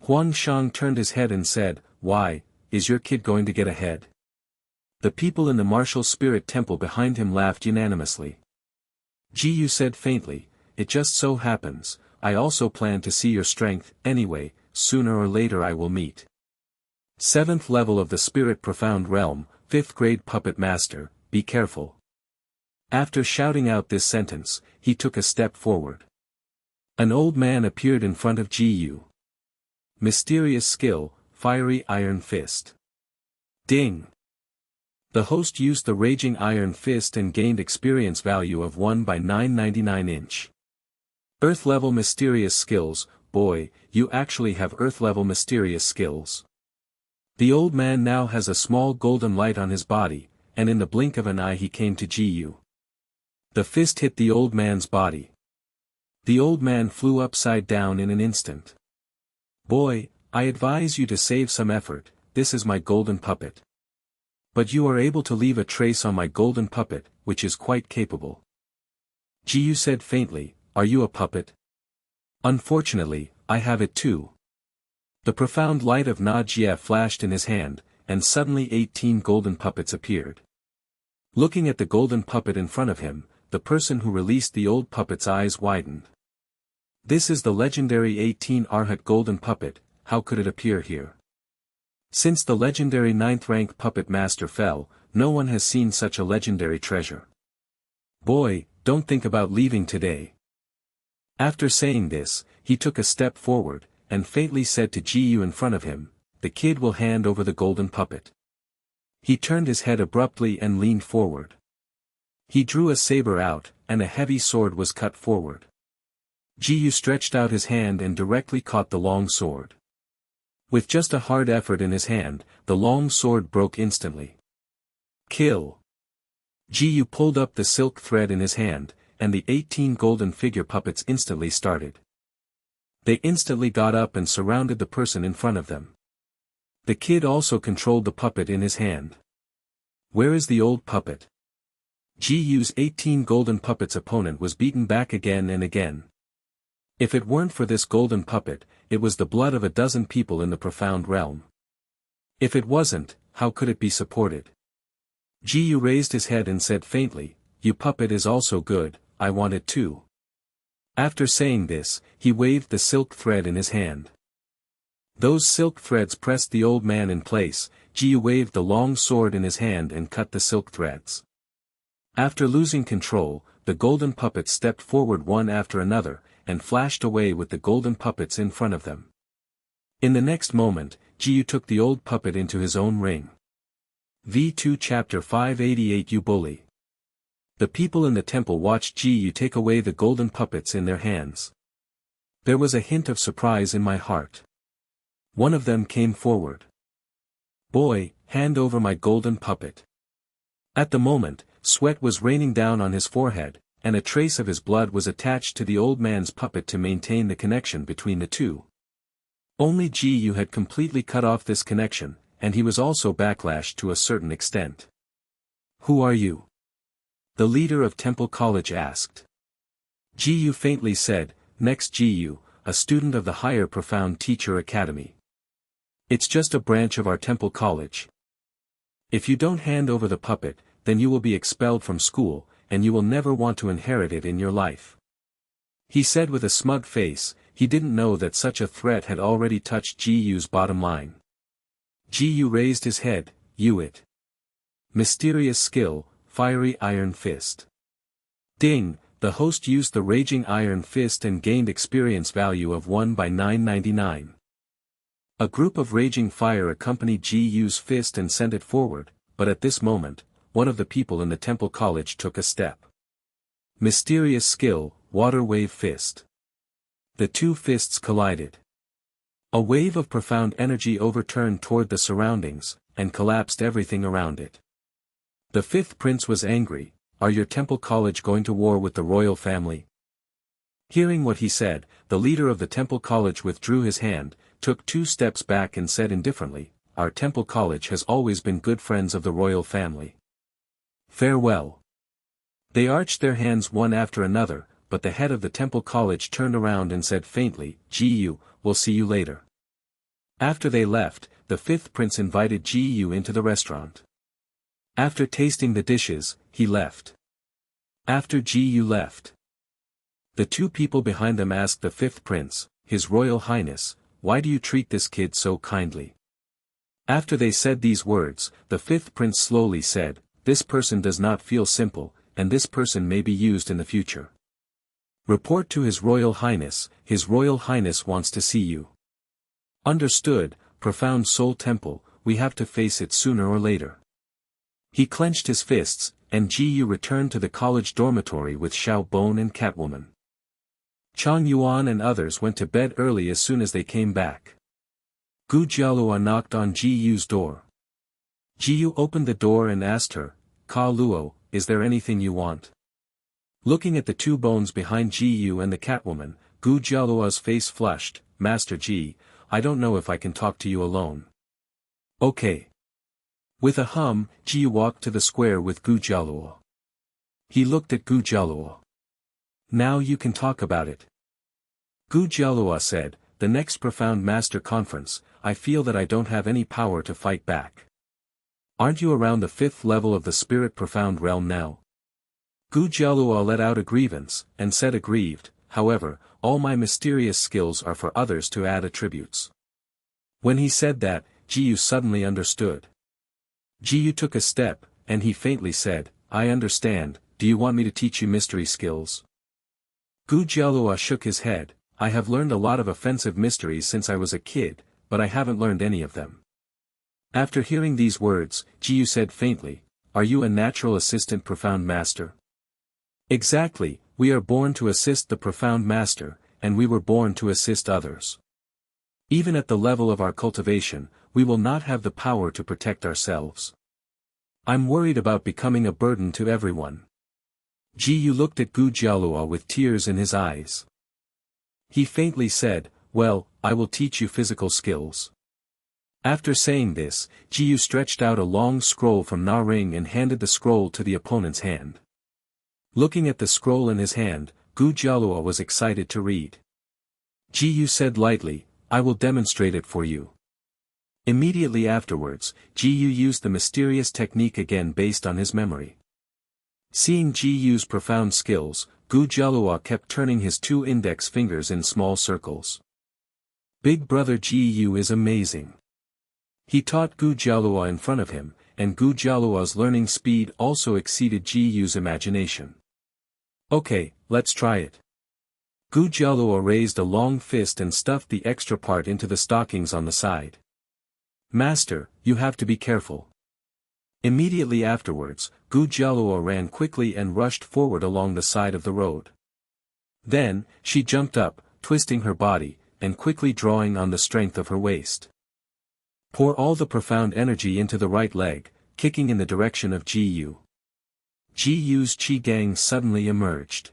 Huang Shang turned his head and said, Why, is your kid going to get ahead? The people in the martial spirit temple behind him laughed unanimously. Jiyu said faintly, It just so happens, I also plan to see your strength, anyway, sooner or later I will meet. 7th level of the spirit profound realm, 5th grade puppet master, be careful. After shouting out this sentence, he took a step forward. An old man appeared in front of Jiyu. Mysterious skill, fiery iron fist. Ding! The host used the raging iron fist and gained experience value of 1 by 999 inch. Earth level mysterious skills, boy, you actually have earth level mysterious skills. The old man now has a small golden light on his body, and in the blink of an eye he came to Jiyu. The fist hit the old man's body. The old man flew upside down in an instant. Boy, I advise you to save some effort, this is my golden puppet. But you are able to leave a trace on my golden puppet, which is quite capable. Jiyu said faintly, Are you a puppet? Unfortunately, I have it too. The profound light of Na Jie flashed in his hand, and suddenly 18 golden puppets appeared. Looking at the golden puppet in front of him, the person who released the old puppet's eyes widened. This is the legendary 18 Arhat golden puppet, how could it appear here? Since the legendary 9th rank puppet master fell, no one has seen such a legendary treasure. Boy, don't think about leaving today. After saying this, he took a step forward, and faintly said to Ji in front of him, "The kid will hand over the golden puppet." He turned his head abruptly and leaned forward. He drew a saber out, and a heavy sword was cut forward. Ji stretched out his hand and directly caught the long sword. With just a hard effort in his hand, the long sword broke instantly. Kill! Ji pulled up the silk thread in his hand, and the 18 golden figure puppets instantly started. They instantly got up and surrounded the person in front of them. The kid also controlled the puppet in his hand. Where is the old puppet? Ji's 18 golden puppets' opponent was beaten back again and again. If it weren't for this golden puppet, it was the blood of a dozen people in the profound realm. If it wasn't, how could it be supported? Ji raised his head and said faintly, "You puppet is also good, I want it too." After saying this, he waved the silk thread in his hand. Those silk threads pressed the old man in place. Ji waved the long sword in his hand and cut the silk threads. After losing control, the golden puppets stepped forward one after another, and flashed away with the golden puppets in front of them. In the next moment, Ji took the old puppet into his own ring. V2 Chapter 588 You bully. The people in the temple watched Ji take away the golden puppets in their hands. There was a hint of surprise in my heart. One of them came forward. "Boy, hand over my golden puppet." At the moment, sweat was raining down on his forehead, and a trace of his blood was attached to the old man's puppet to maintain the connection between the two. Only Ji had completely cut off this connection, and he was also backlashed to a certain extent. "Who are you?" the leader of Temple College asked. Ji faintly said, "Next Ji, a student of the Higher Profound Teacher Academy. It's just a branch of our Temple College. If you don't hand over the puppet, then you will be expelled from school, and you will never want to inherit it in your life." He said with a smug face. He didn't know that such a threat had already touched Ji's bottom line. Ji raised his head. It. Mysterious skill, Fiery Iron Fist. Ding, the host used the Raging Iron Fist and gained experience value of 1 by 999. A group of raging fire accompanied Ji's fist and sent it forward, but at this moment, one of the people in the Temple College took a step. Mysterious skill, Water Wave Fist. The two fists collided. A wave of profound energy overturned toward the surroundings, and collapsed everything around it. The fifth prince was angry. "Are your Temple College going to war with the royal family?" Hearing what he said, the leader of the Temple College withdrew his hand, took 2 steps back and said indifferently, "Our Temple College has always been good friends of the royal family. Farewell." They arched their hands one after another, but the head of the Temple College turned around and said faintly, "Ji, we'll see you later." After they left, the fifth prince invited Ji into the restaurant. After tasting the dishes, he left. After Ji left, the two people behind them asked the fifth prince, "His Royal Highness, why do you treat this kid so kindly?" After they said these words, the fifth prince slowly said, "This person does not feel simple, and this person may be used in the future. Report to His Royal Highness wants to see you." Understood, Profound Soul Temple, we have to face it sooner or later. He clenched his fists, and Ji returned to the college dormitory with Xiao Bone and Catwoman. Chang Yuan and others went to bed early as soon as they came back. Gu Jialua knocked on Ji's door. Ji opened the door and asked her, "Ka Luo, is there anything you want?" Looking at the two bones behind Ji and the Catwoman, Gu Jialua's face flushed. "Master Ji, I don't know if I can talk to you alone." "Okay." With a hum, Ji walked to the square with Gu Jialua. He looked at Gu Jialua. "Now you can talk about it." Gu Jialua said, "The next Profound Master Conference, I feel that I don't have any power to fight back." "Aren't you around the 5th level of the Spirit Profound Realm now?" Gu Jialua let out a grievance, and said aggrieved, "However, all my mysterious skills are for others to add attributes." When he said that, Ji suddenly understood. Ji took a step, and he faintly said, I understand, do you want me to teach you mystery skills? Gu Jialua shook his head, I have learned a lot of offensive mysteries since I was a kid, but I haven't learned any of them. After hearing these words, Jiyu said faintly, are you a natural assistant profound master? Exactly, we are born to assist the profound master, and we were born to assist others. Even at the level of our cultivation, we will not have the power to protect ourselves. I'm worried about becoming a burden to everyone. Jiyu looked at Gu Jialua with tears in his eyes. He faintly said, well, I will teach you physical skills. After saying this, Jiyu stretched out a long scroll from Na Ring and handed the scroll to the opponent's hand. Looking at the scroll in his hand, Gu Jialua was excited to read. Jiyu said lightly, I will demonstrate it for you. Immediately afterwards, Jiyu used the mysterious technique again based on his memory. Seeing Jiyu's profound skills, Gu Jialua kept turning his 2 index fingers in small circles. Big brother Jiyu is amazing. He taught Gu Jialua in front of him, and Gu Jialua's learning speed also exceeded Jiyu's imagination. Okay, let's try it. Gu Jialua raised a long fist and stuffed the extra part into the stockings on the side. Master, you have to be careful. Immediately afterwards, Gu Jialua ran quickly and rushed forward along the side of the road. Then, she jumped up, twisting her body, and quickly drawing on the strength of her waist. Pour all the profound energy into the right leg, kicking in the direction of Jiyu. Jiyu's Qi Gang suddenly emerged.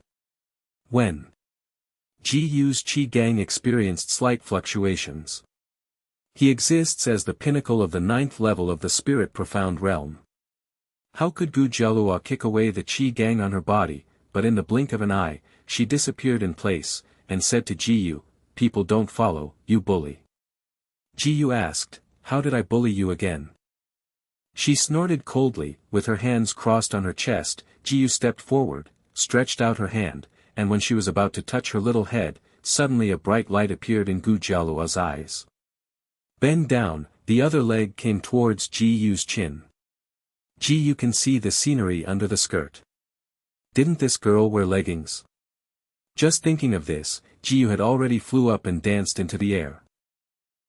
When Jiyu's Qi Gang experienced slight fluctuations. He exists as the pinnacle of the 9th level of the spirit profound realm. How could Gu Jialua kick away the Qi Gang on her body, but in the blink of an eye, she disappeared in place, and said to Jiyu, people don't follow, you bully. Jiyu asked, how did I bully you again? She snorted coldly, with her hands crossed on her chest. Jiyu stepped forward, stretched out her hand, and when she was about to touch her little head, suddenly a bright light appeared in Gu Jialua's eyes. Bend down, the other leg came towards Jiyu's chin. Jiyu can see the scenery under the skirt. Didn't this girl wear leggings? Just thinking of this, Jiyu had already flew up and danced into the air.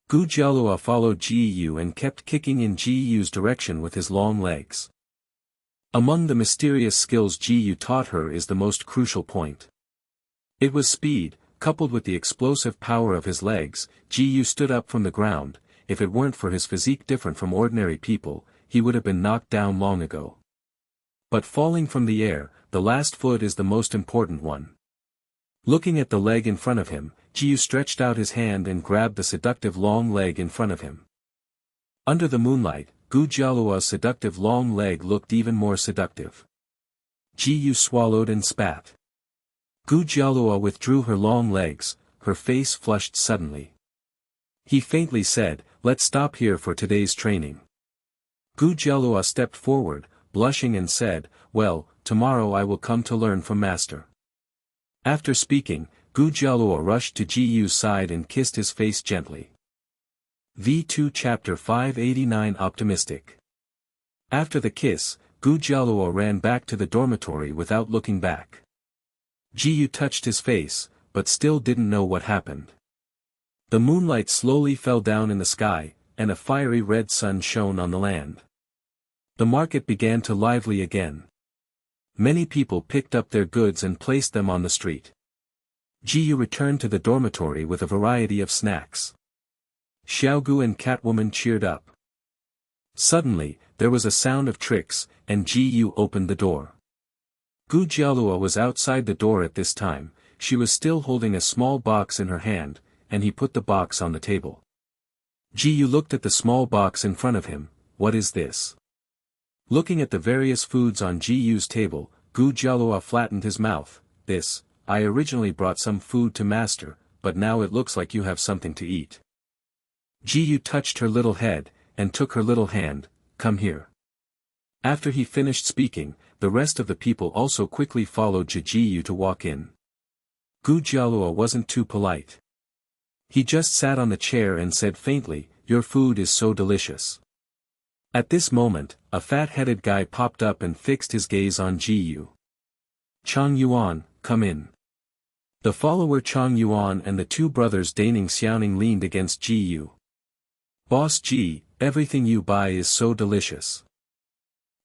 Gu Jialua followed Jiyu and kept kicking in Jiyu's direction with his long legs. Among the mysterious skills Jiyu taught her is the most crucial point. It was speed, coupled with the explosive power of his legs. Jiyu stood up from the ground. If it weren't for his physique different from ordinary people, he would have been knocked down long ago. But falling from the air, the last foot is the most important one. Looking at the leg in front of him, Jiyu stretched out his hand and grabbed the seductive long leg in front of him. Under the moonlight, Gu Jialua's seductive long leg looked even more seductive. Jiyu swallowed and spat. Gu Jialua withdrew her long legs, her face flushed suddenly. He faintly said, let's stop here for today's training. Gu Jialua stepped forward, blushing and said, well, tomorrow I will come to learn from master. After speaking, Gu Jialua rushed to Jiyu's side and kissed his face gently. V2 Chapter 589 Optimistic. After the kiss, Gu Jialua ran back to the dormitory without looking back. Jiyu touched his face, but still didn't know what happened. The moonlight slowly fell down in the sky, and a fiery red sun shone on the land. The market began to lively again. Many people picked up their goods and placed them on the street. Jiyu returned to the dormitory with a variety of snacks. Xiaogu and Catwoman cheered up. Suddenly, there was a sound of tricks, and Jiyu opened the door. Gu Jialua was outside the door at this time. She was still holding a small box in her hand, and he put the box on the table. Jiyu looked at the small box in front of him. What is this? Looking at the various foods on Jiyu's table, Gu Jialua flattened his mouth. This, I originally brought some food to master, but now it looks like you have something to eat. Jiyu touched her little head, and took her little hand. Come here. After he finished speaking, the rest of the people also quickly followed Jiyu to walk in. Gu Jialua wasn't too polite. He just sat on the chair and said faintly, your food is so delicious. At this moment, a fat-headed guy popped up and fixed his gaze on Ji. Chang Yuan, come in. The follower Chang Yuan and the two brothers Daning Xiaoning leaned against Ji. Boss Ji, everything you buy is so delicious.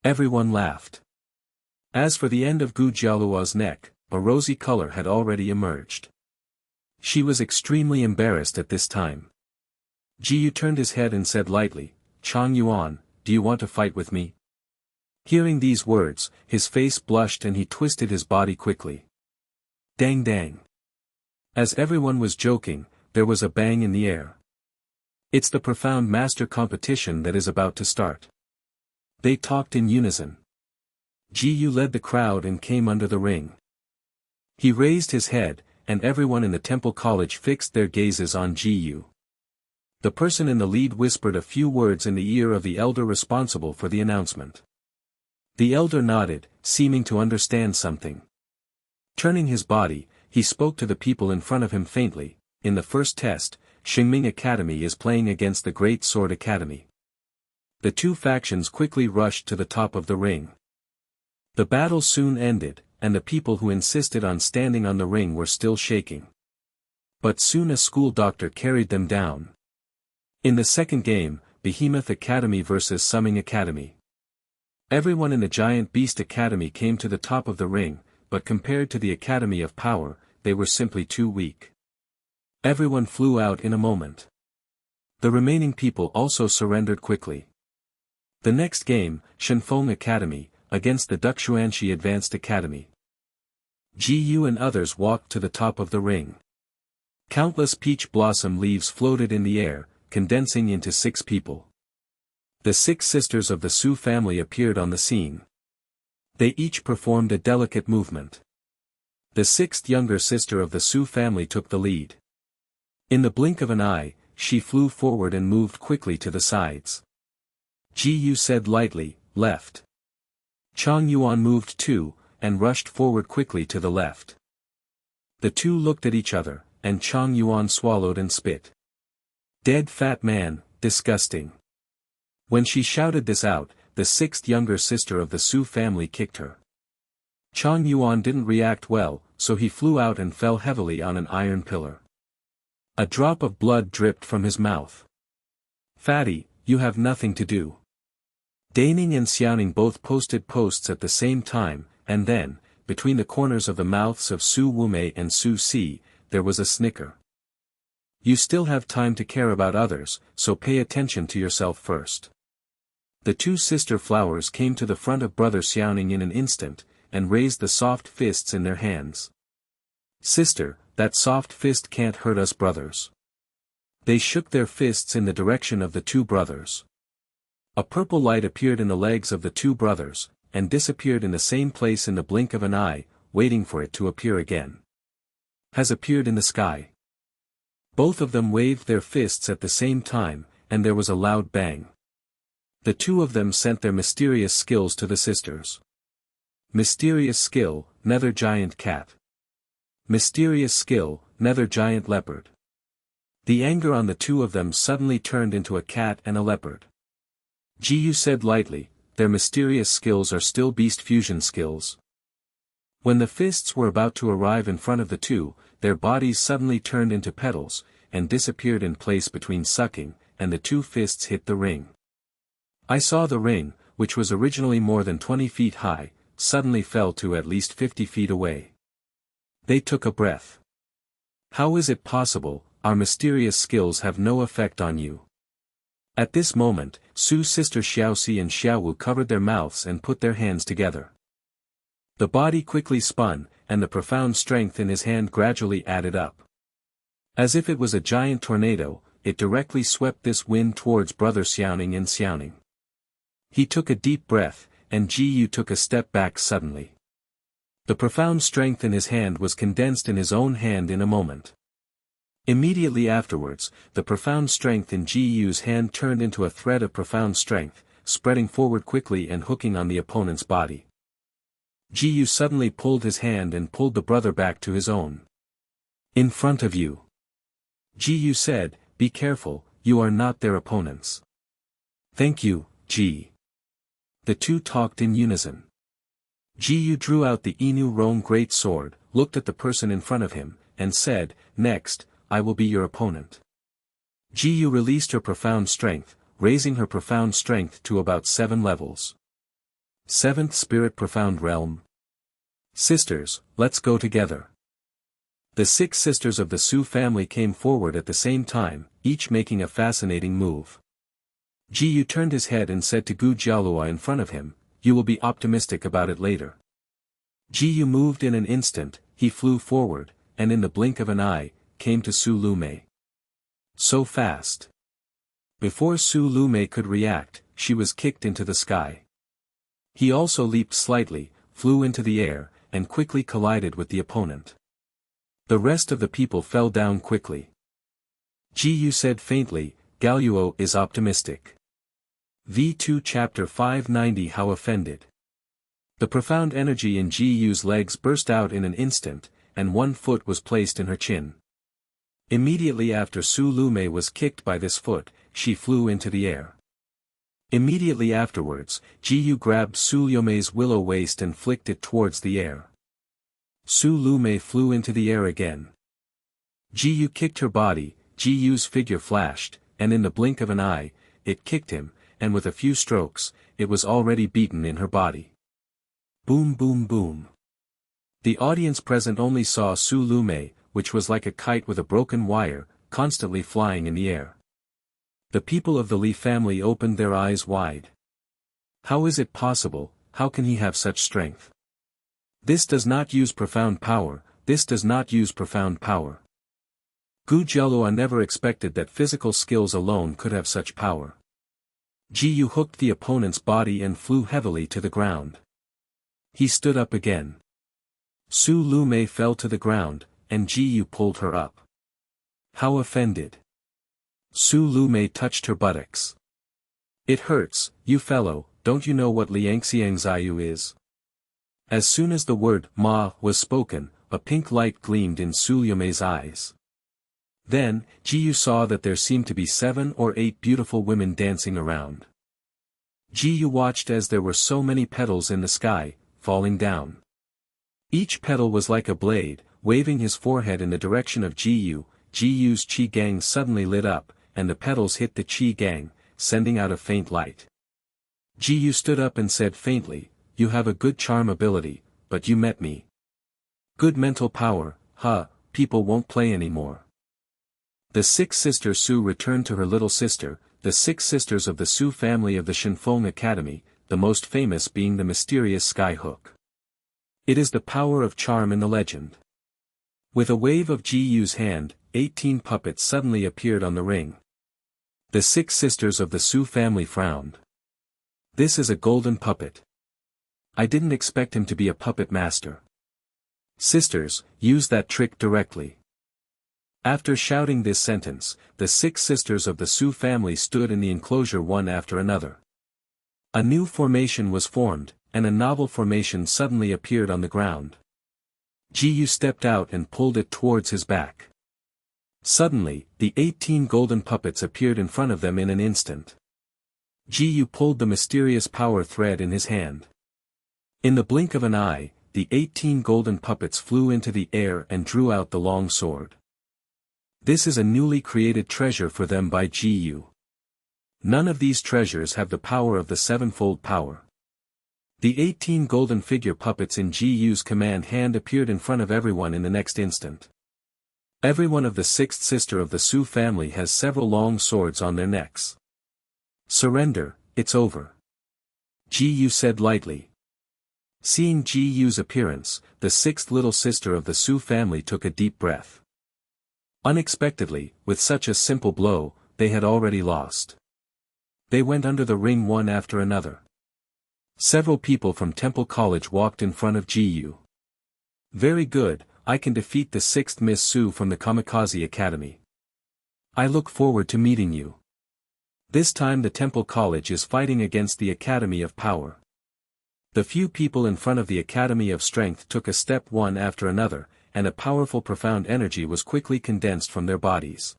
Everyone laughed. As for the end of Gu Jialuo's neck, a rosy color had already emerged. She was extremely embarrassed at this time. Ji turned his head and said lightly, Chang Yuan, do you want to fight with me? Hearing these words, his face blushed and he twisted his body quickly. Dang dang. As everyone was joking, there was a bang in the air. It's the profound master competition that is about to start. They talked in unison. Ji led the crowd and came under the ring. He raised his head, and everyone in the temple college fixed their gazes on Ji. The person in the lead whispered a few words in the ear of the elder responsible for the announcement. The elder nodded, seeming to understand something. Turning his body, he spoke to the people in front of him faintly. In the first test, Xingming Academy is playing against the Great Sword Academy. The two factions quickly rushed to the top of the ring. The battle soon ended, and the people who insisted on standing on the ring were still shaking. But soon a school doctor carried them down. In the second game, Behemoth Academy vs Summing Academy. Everyone in the Giant Beast Academy came to the top of the ring, but compared to the Academy of Power, they were simply too weak. Everyone flew out in a moment. The remaining people also surrendered quickly. The next game, Shenfeng Academy, against the Duxuanxi Advanced Academy. Ji and others walked to the top of the ring. Countless peach blossom leaves floated in the air, condensing into 6 people. The 6 sisters of the Su family appeared on the scene. They each performed a delicate movement. The 6th younger sister of the Su family took the lead. In the blink of an eye, she flew forward and moved quickly to the sides. Ji said lightly, left. Chang Yuan moved too, and rushed forward quickly to the left. The two looked at each other, and Chang Yuan swallowed and spit. Dead fat man, disgusting. When she shouted this out, the 6th younger sister of the Su family kicked her. Chang Yuan didn't react well, so he flew out and fell heavily on an iron pillar. A drop of blood dripped from his mouth. Fatty, you have nothing to do. Daning and Xiaoning both posted posts at the same time, and then, between the corners of the mouths of Su Wumei and Su Si, there was a snicker. You still have time to care about others, so pay attention to yourself first. The 2 sister flowers came to the front of brother Xiaoning in an instant, and raised the soft fists in their hands. Sister, that soft fist can't hurt us brothers. They shook their fists in the direction of the 2 brothers. A purple light appeared in the legs of the 2 brothers, and disappeared in the same place in the blink of an eye, waiting for it to appear again. Has appeared in the sky. Both of them waved their fists at the same time, and there was a loud bang. The 2 of them sent their mysterious skills to the sisters. Mysterious skill, Nether Giant Cat. Mysterious skill, Nether Giant Leopard. The anger on the 2 of them suddenly turned into a cat and a leopard. Ji said lightly, their mysterious skills are still beast fusion skills. When the fists were about to arrive in front of the 2, their bodies suddenly turned into petals, and disappeared in place between sucking, and the 2 fists hit the ring. I saw the ring, which was originally more than 20 feet high, suddenly fell to at least 50 feet away. They took a breath. How is it possible, our mysterious skills have no effect on you? At this moment, Su's sister Xiaoxi and Xiaowu covered their mouths and put their hands together. The body quickly spun, and the profound strength in his hand gradually added up. As if it was a giant tornado, it directly swept this wind towards brother Xiaoning and Xiaoning. He took a deep breath, and Ji took a step back suddenly. The profound strength in his hand was condensed in his own hand in a moment. Immediately afterwards, the profound strength in Ji's hand turned into a thread of profound strength, spreading forward quickly and hooking on the opponent's body. Ji suddenly pulled his hand and pulled the brother back to his own. In front of you. Ji said, be careful, you are not their opponents. Thank you, Ji. The two talked in unison. Ji drew out the Inu Rong great sword, looked at the person in front of him, and said, "Next, I will be your opponent." Ji released her profound strength, raising her profound strength to about 7 levels. 7th Spirit Profound Realm. Sisters, let's go together. The 6 sisters of the Su family came forward at the same time, each making a fascinating move. Ji turned his head and said to Gu Jialua in front of him, "You will be optimistic about it later." Ji moved in an instant, he flew forward, and in the blink of an eye, came to Su Lumei. So fast. Before Su Lumei could react, she was kicked into the sky. He also leaped slightly, flew into the air, and quickly collided with the opponent. The rest of the people fell down quickly. Ji said faintly, "Galuo is optimistic." V2 Chapter 590 How Offended. The profound energy in Ji's legs burst out in an instant, and one foot was placed in her chin. Immediately after Su Lumei was kicked by this foot, she flew into the air. Immediately afterwards, Ji grabbed Su Lumei's willow waist and flicked it towards the air. Su Lumei flew into the air again. Ji kicked her body, Ji's figure flashed, and in the blink of an eye, it kicked him, and with a few strokes, it was already beaten in her body. Boom boom boom. The audience present only saw Su Lumei, which was like a kite with a broken wire, constantly flying in the air. The people of the Li family opened their eyes wide. How is it possible? How can he have such strength? This does not use profound power, this does not use profound power. Gu Jialua never expected that physical skills alone could have such power. Ji hooked the opponent's body and flew heavily to the ground. He stood up again. Su Lumei fell to the ground, and Ji pulled her up. How offended. Su Lumei touched her buttocks. "It hurts, you fellow, don't you know what Liangxiang Ziyu is?" As soon as the word "ma" was spoken, a pink light gleamed in Su Lumei's eyes. Then, Ji saw that there seemed to be 7 or 8 beautiful women dancing around. Ji watched as there were so many petals in the sky, falling down. Each petal was like a blade, waving his forehead in the direction of Ji. Ji's qi gang suddenly lit up, and the petals hit the qi gang, sending out a faint light. Ji stood up and said faintly, "You have a good charm ability, but you met me. Good mental power, people won't play anymore." The 6th sister Su returned to her little sister, the 6 sisters of the Su family of the Shenfeng Academy, the most famous being the mysterious Sky Hook. It is the power of charm in the legend. With a wave of Ji's hand, 18 puppets suddenly appeared on the ring. The 6 sisters of the Su family frowned. "This is a golden puppet. I didn't expect him to be a puppet master. Sisters, use that trick directly." After shouting this sentence, the 6 sisters of the Su family stood in the enclosure one after another. A new formation was formed, and a novel formation suddenly appeared on the ground. Ji stepped out and pulled it towards his back. Suddenly, the 18 golden puppets appeared in front of them in an instant. Ji pulled the mysterious power thread in his hand. In the blink of an eye, the 18 golden puppets flew into the air and drew out the long sword. This is a newly created treasure for them by Ji. None of these treasures have the power of the 7-fold power. The 18 golden figure puppets in Ji's command hand appeared in front of everyone in the next instant. Every one of the 6th sister of the Su family has several long swords on their necks. "Surrender, it's over," Ji said lightly. Seeing Ji's appearance, the 6th little sister of the Su family took a deep breath. Unexpectedly, with such a simple blow, they had already lost. They went under the ring one after another. Several people from Temple College walked in front of Ji. "Very good, I can defeat the 6th Miss Su from the Kamikaze Academy. I look forward to meeting you. This time the Temple College is fighting against the Academy of Power." The few people in front of the Academy of Strength took a step one after another, and a powerful profound energy was quickly condensed from their bodies.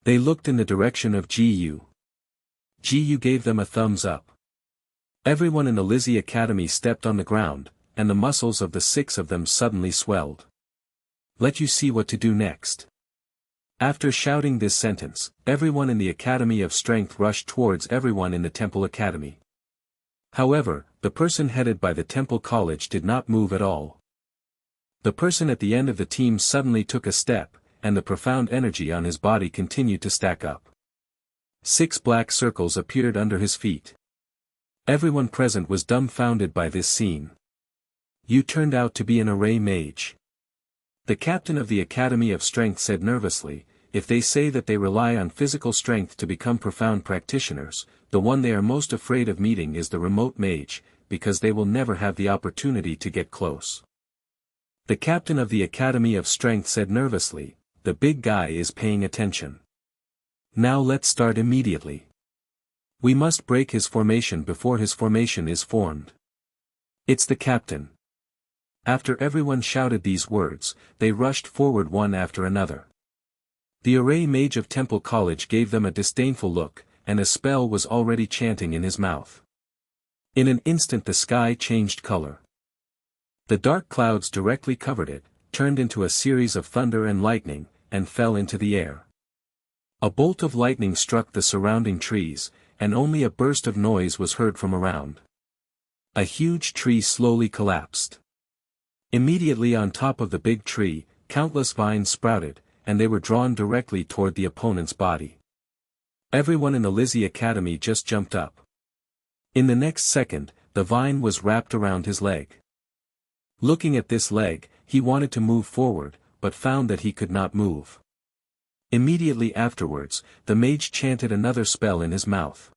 They looked in the direction of Ji. Ji gave them a thumbs up. Everyone in the Lizzie Academy stepped on the ground, and the muscles of the 6 of them suddenly swelled. Let you see what to do next. After shouting this sentence, everyone in the Academy of Strength rushed towards everyone in the Temple Academy. However, the person headed by the Temple College did not move at all. The person at the end of the team suddenly took a step, and the profound energy on his body continued to stack up. 6 black circles appeared under his feet. Everyone present was dumbfounded by this scene. You turned out to be an array mage. The captain of the Academy of Strength said nervously, if they say that they rely on physical strength to become profound practitioners, the one they are most afraid of meeting is the remote mage, because they will never have the opportunity to get close. The captain of the Academy of Strength said nervously, the big guy is paying attention. Now let's start immediately. We must break his formation before his formation is formed. It's the captain. After everyone shouted these words, they rushed forward one after another. The array mage of Temple College gave them a disdainful look, and a spell was already chanting in his mouth. In an instant the sky changed color. The dark clouds directly covered it, turned into a series of thunder and lightning, and fell into the air. A bolt of lightning struck the surrounding trees, and only a burst of noise was heard from around. A huge tree slowly collapsed. Immediately on top of the big tree, countless vines sprouted, and they were drawn directly toward the opponent's body. Everyone in the Lizzie Academy just jumped up. In the next second, the vine was wrapped around his leg. Looking at this leg, he wanted to move forward, but found that he could not move. Immediately afterwards, the mage chanted another spell in his mouth.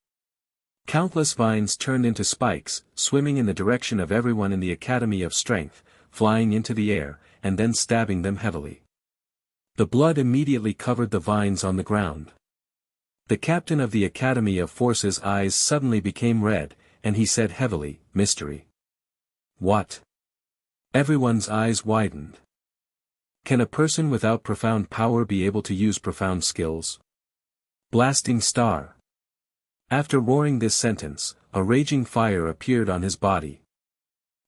Countless vines turned into spikes, swimming in the direction of everyone in the Academy of Strength, flying into the air, and then stabbing them heavily. The blood immediately covered the vines on the ground. The captain of the Academy of Force's eyes suddenly became red, and he said heavily, "Mystery." What? Everyone's eyes widened. Can a person without profound power be able to use profound skills? Blasting star. After roaring this sentence, a raging fire appeared on his body.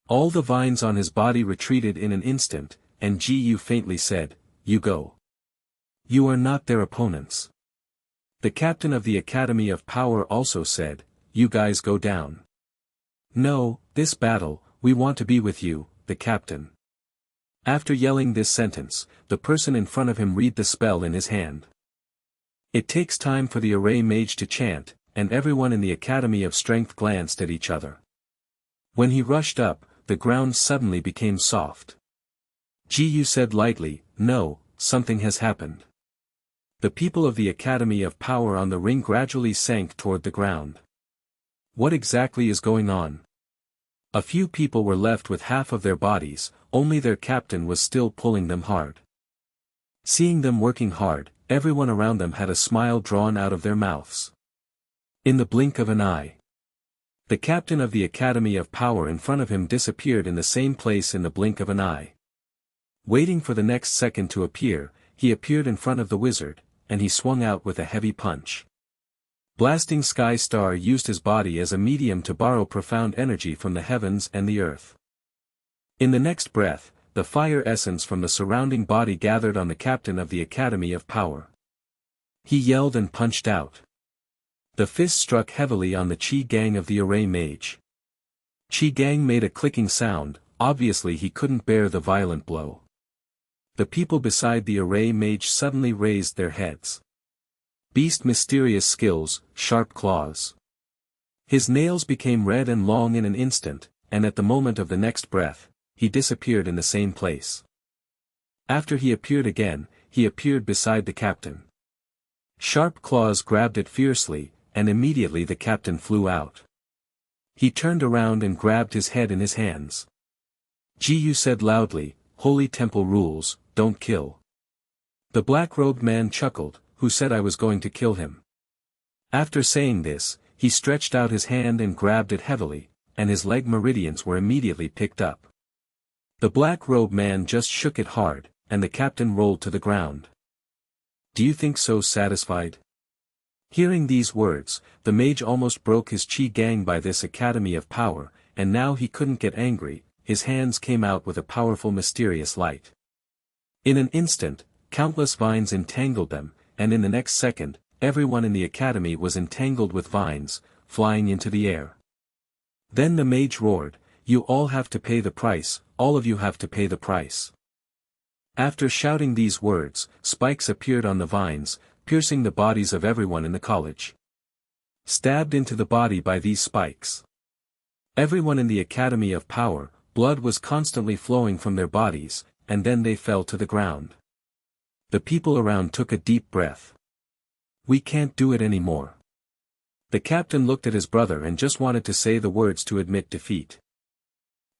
All the vines on his body retreated in an instant, and Gu faintly said, "You go. You are not their opponents." The captain of the Academy of Power also said, "You guys go down. No, this battle, we want to be with you, the captain." After yelling this sentence, the person in front of him read the spell in his hand. It takes time for the array mage to chant, and everyone in the Academy of Strength glanced at each other. When he rushed up, the ground suddenly became soft. Gu said lightly, "No, something has happened." The people of the Academy of Power on the ring gradually sank toward the ground. What exactly is going on? A few people were left with half of their bodies, only their captain was still pulling them hard. Seeing them working hard, everyone around them had a smile drawn out of their mouths. In the blink of an eye, the captain of the Academy of Power in front of him disappeared in the same place in the blink of an eye. Waiting for the next second to appear, he appeared in front of the wizard, and he swung out with a heavy punch. Blasting Sky Star used his body as a medium to borrow profound energy from the heavens and the earth. In the next breath, the fire essence from the surrounding body gathered on the captain of the Academy of Power. He yelled and punched out. The fist struck heavily on the Qi Gang of the array mage. Qi Gang made a clicking sound, obviously he couldn't bear the violent blow. The people beside the array mage suddenly raised their heads. Beast mysterious skills, sharp claws. His nails became red and long in an instant, and at the moment of the next breath, he disappeared in the same place. After he appeared again, he appeared beside the captain. Sharp claws grabbed it fiercely, and immediately the captain flew out. He turned around and grabbed his head in his hands. Gu said loudly, "Holy Temple rules, don't kill." The black-robed man chuckled, who said I was going to kill him. After saying this, he stretched out his hand and grabbed it heavily, and his leg meridians were immediately picked up. The black-robed man just shook it hard, and the captain rolled to the ground. "Do you think so satisfied?" Hearing these words, the mage almost broke his chi gang by this academy of power, and now he couldn't get angry, his hands came out with a powerful mysterious light. In an instant, countless vines entangled them, and in the next second, everyone in the academy was entangled with vines, flying into the air. Then the mage roared, "You all have to pay the price, all of you have to pay the price." After shouting these words, spikes appeared on the vines, piercing the bodies of everyone in the college. Stabbed into the body by these spikes. Everyone in the Academy of Power, blood was constantly flowing from their bodies, and then they fell to the ground. The people around took a deep breath. "We can't do it anymore." The captain looked at his brother and just wanted to say the words to admit defeat.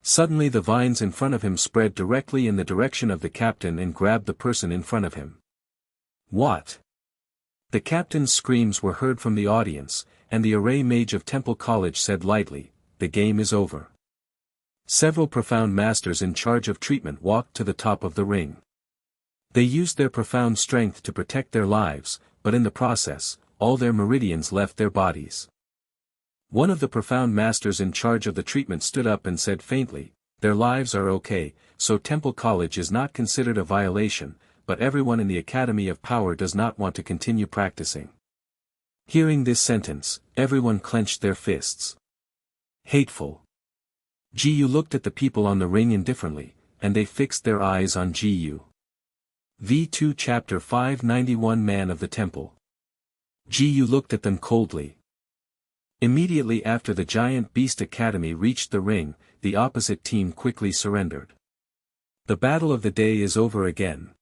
Suddenly the vines in front of him spread directly in the direction of the captain and grabbed the person in front of him. "What?" The captain's screams were heard from the audience, and the array mage of Temple College said lightly, "The game is over." Several profound masters in charge of treatment walked to the top of the ring. They used their profound strength to protect their lives, but in the process, all their meridians left their bodies. One of the profound masters in charge of the treatment stood up and said faintly, "Their lives are okay, so Temple College is not considered a violation, but everyone in the Academy of Power does not want to continue practicing." Hearing this sentence, everyone clenched their fists. Hateful. Ji-Yu looked at the people on the ring indifferently, and they fixed their eyes on Ji-Yu. V2 Chapter 591 Man of the Temple. Ji-Yu looked at them coldly. Immediately after the Giant Beast Academy reached the ring, the opposite team quickly surrendered. The battle of the day is over again.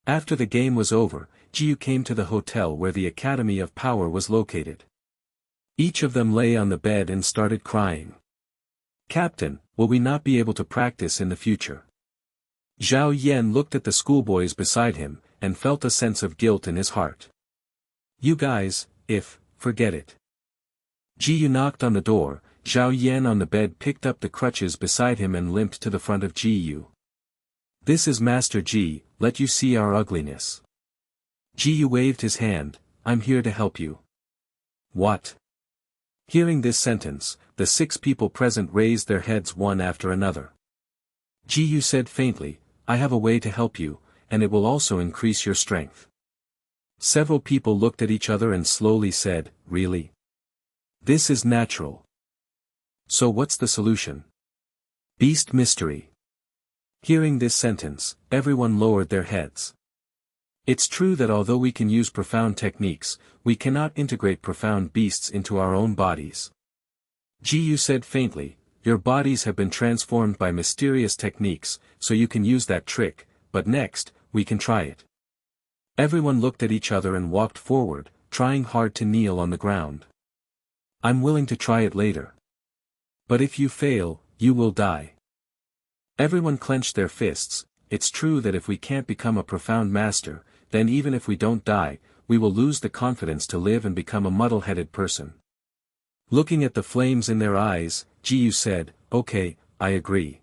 After the game was over, Ji-Yu came to the hotel where the Academy of Power was located. Each of them lay on the bed and started crying. "Captain, will we not be able to practice in the future?" Zhao Yan looked at the schoolboys beside him, and felt a sense of guilt in his heart. "You guys, forget it." Ji-Yu knocked on the door. Zhao Yan on the bed picked up the crutches beside him and limped to the front of Ji-Yu. "This is Master Ji, let you see our ugliness." Ji-Yu waved his hand, "I'm here to help you." "What?" Hearing this sentence, the 6 people present raised their heads one after another. Ji-Yu said faintly, "I have a way to help you, and it will also increase your strength." Several people looked at each other and slowly said, "Really? This is natural. So what's the solution?" "Beast mystery." Hearing this sentence, everyone lowered their heads. It's true that although we can use profound techniques, we cannot integrate profound beasts into our own bodies. Ji-Yu said faintly, "Your bodies have been transformed by mysterious techniques, so you can use that trick, but next, we can try it." Everyone looked at each other and walked forward, trying hard to kneel on the ground. "I'm willing to try it later. But if you fail, you will die." Everyone clenched their fists. It's true that if we can't become a profound master, then even if we don't die, we will lose the confidence to live and become a muddle-headed person. Looking at the flames in their eyes, Ji-Yu said, "Okay, I agree."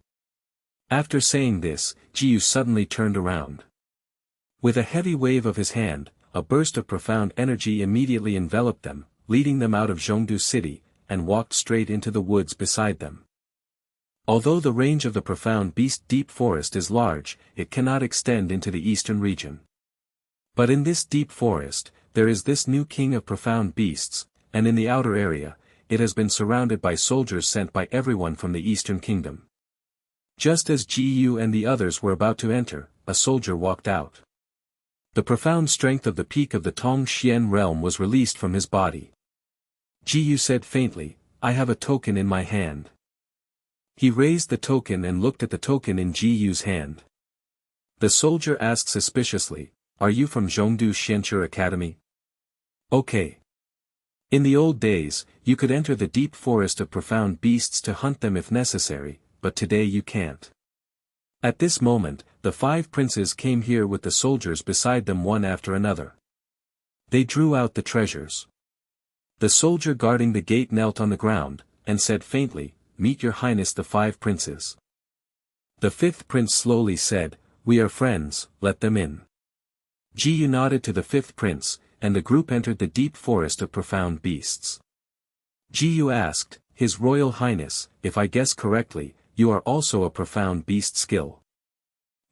After saying this, Ji-Yu suddenly turned around. With a heavy wave of his hand, a burst of profound energy immediately enveloped them, leading them out of Zhongdu City, and walked straight into the woods beside them. Although the range of the profound beast deep forest is large, it cannot extend into the eastern region. But in this deep forest, there is this new king of profound beasts, and in the outer area, it has been surrounded by soldiers sent by everyone from the eastern kingdom. Just as Ji-Yu and the others were about to enter, a soldier walked out. The profound strength of the peak of the Tongxian realm was released from his body. Ji-Yu said faintly, "I have a token in my hand." He raised the token and looked at the token in Ji-Yu's hand. The soldier asked suspiciously, "Are you from Zhongdu Xianqi Academy?" "Okay. In the old days, you could enter the deep forest of profound beasts to hunt them if necessary, but today you can't." At this moment, the 5 princes came here with the soldiers beside them one after another. They drew out the treasures. The soldier guarding the gate knelt on the ground, and said faintly, "Meet your highness the 5 princes." The 5th prince slowly said, "We are friends, let them in." Ji-Yu nodded to the 5th prince, and the group entered the deep forest of profound beasts. Ji Yu asked, His Royal Highness, if I guess correctly, you are also a profound beast skill.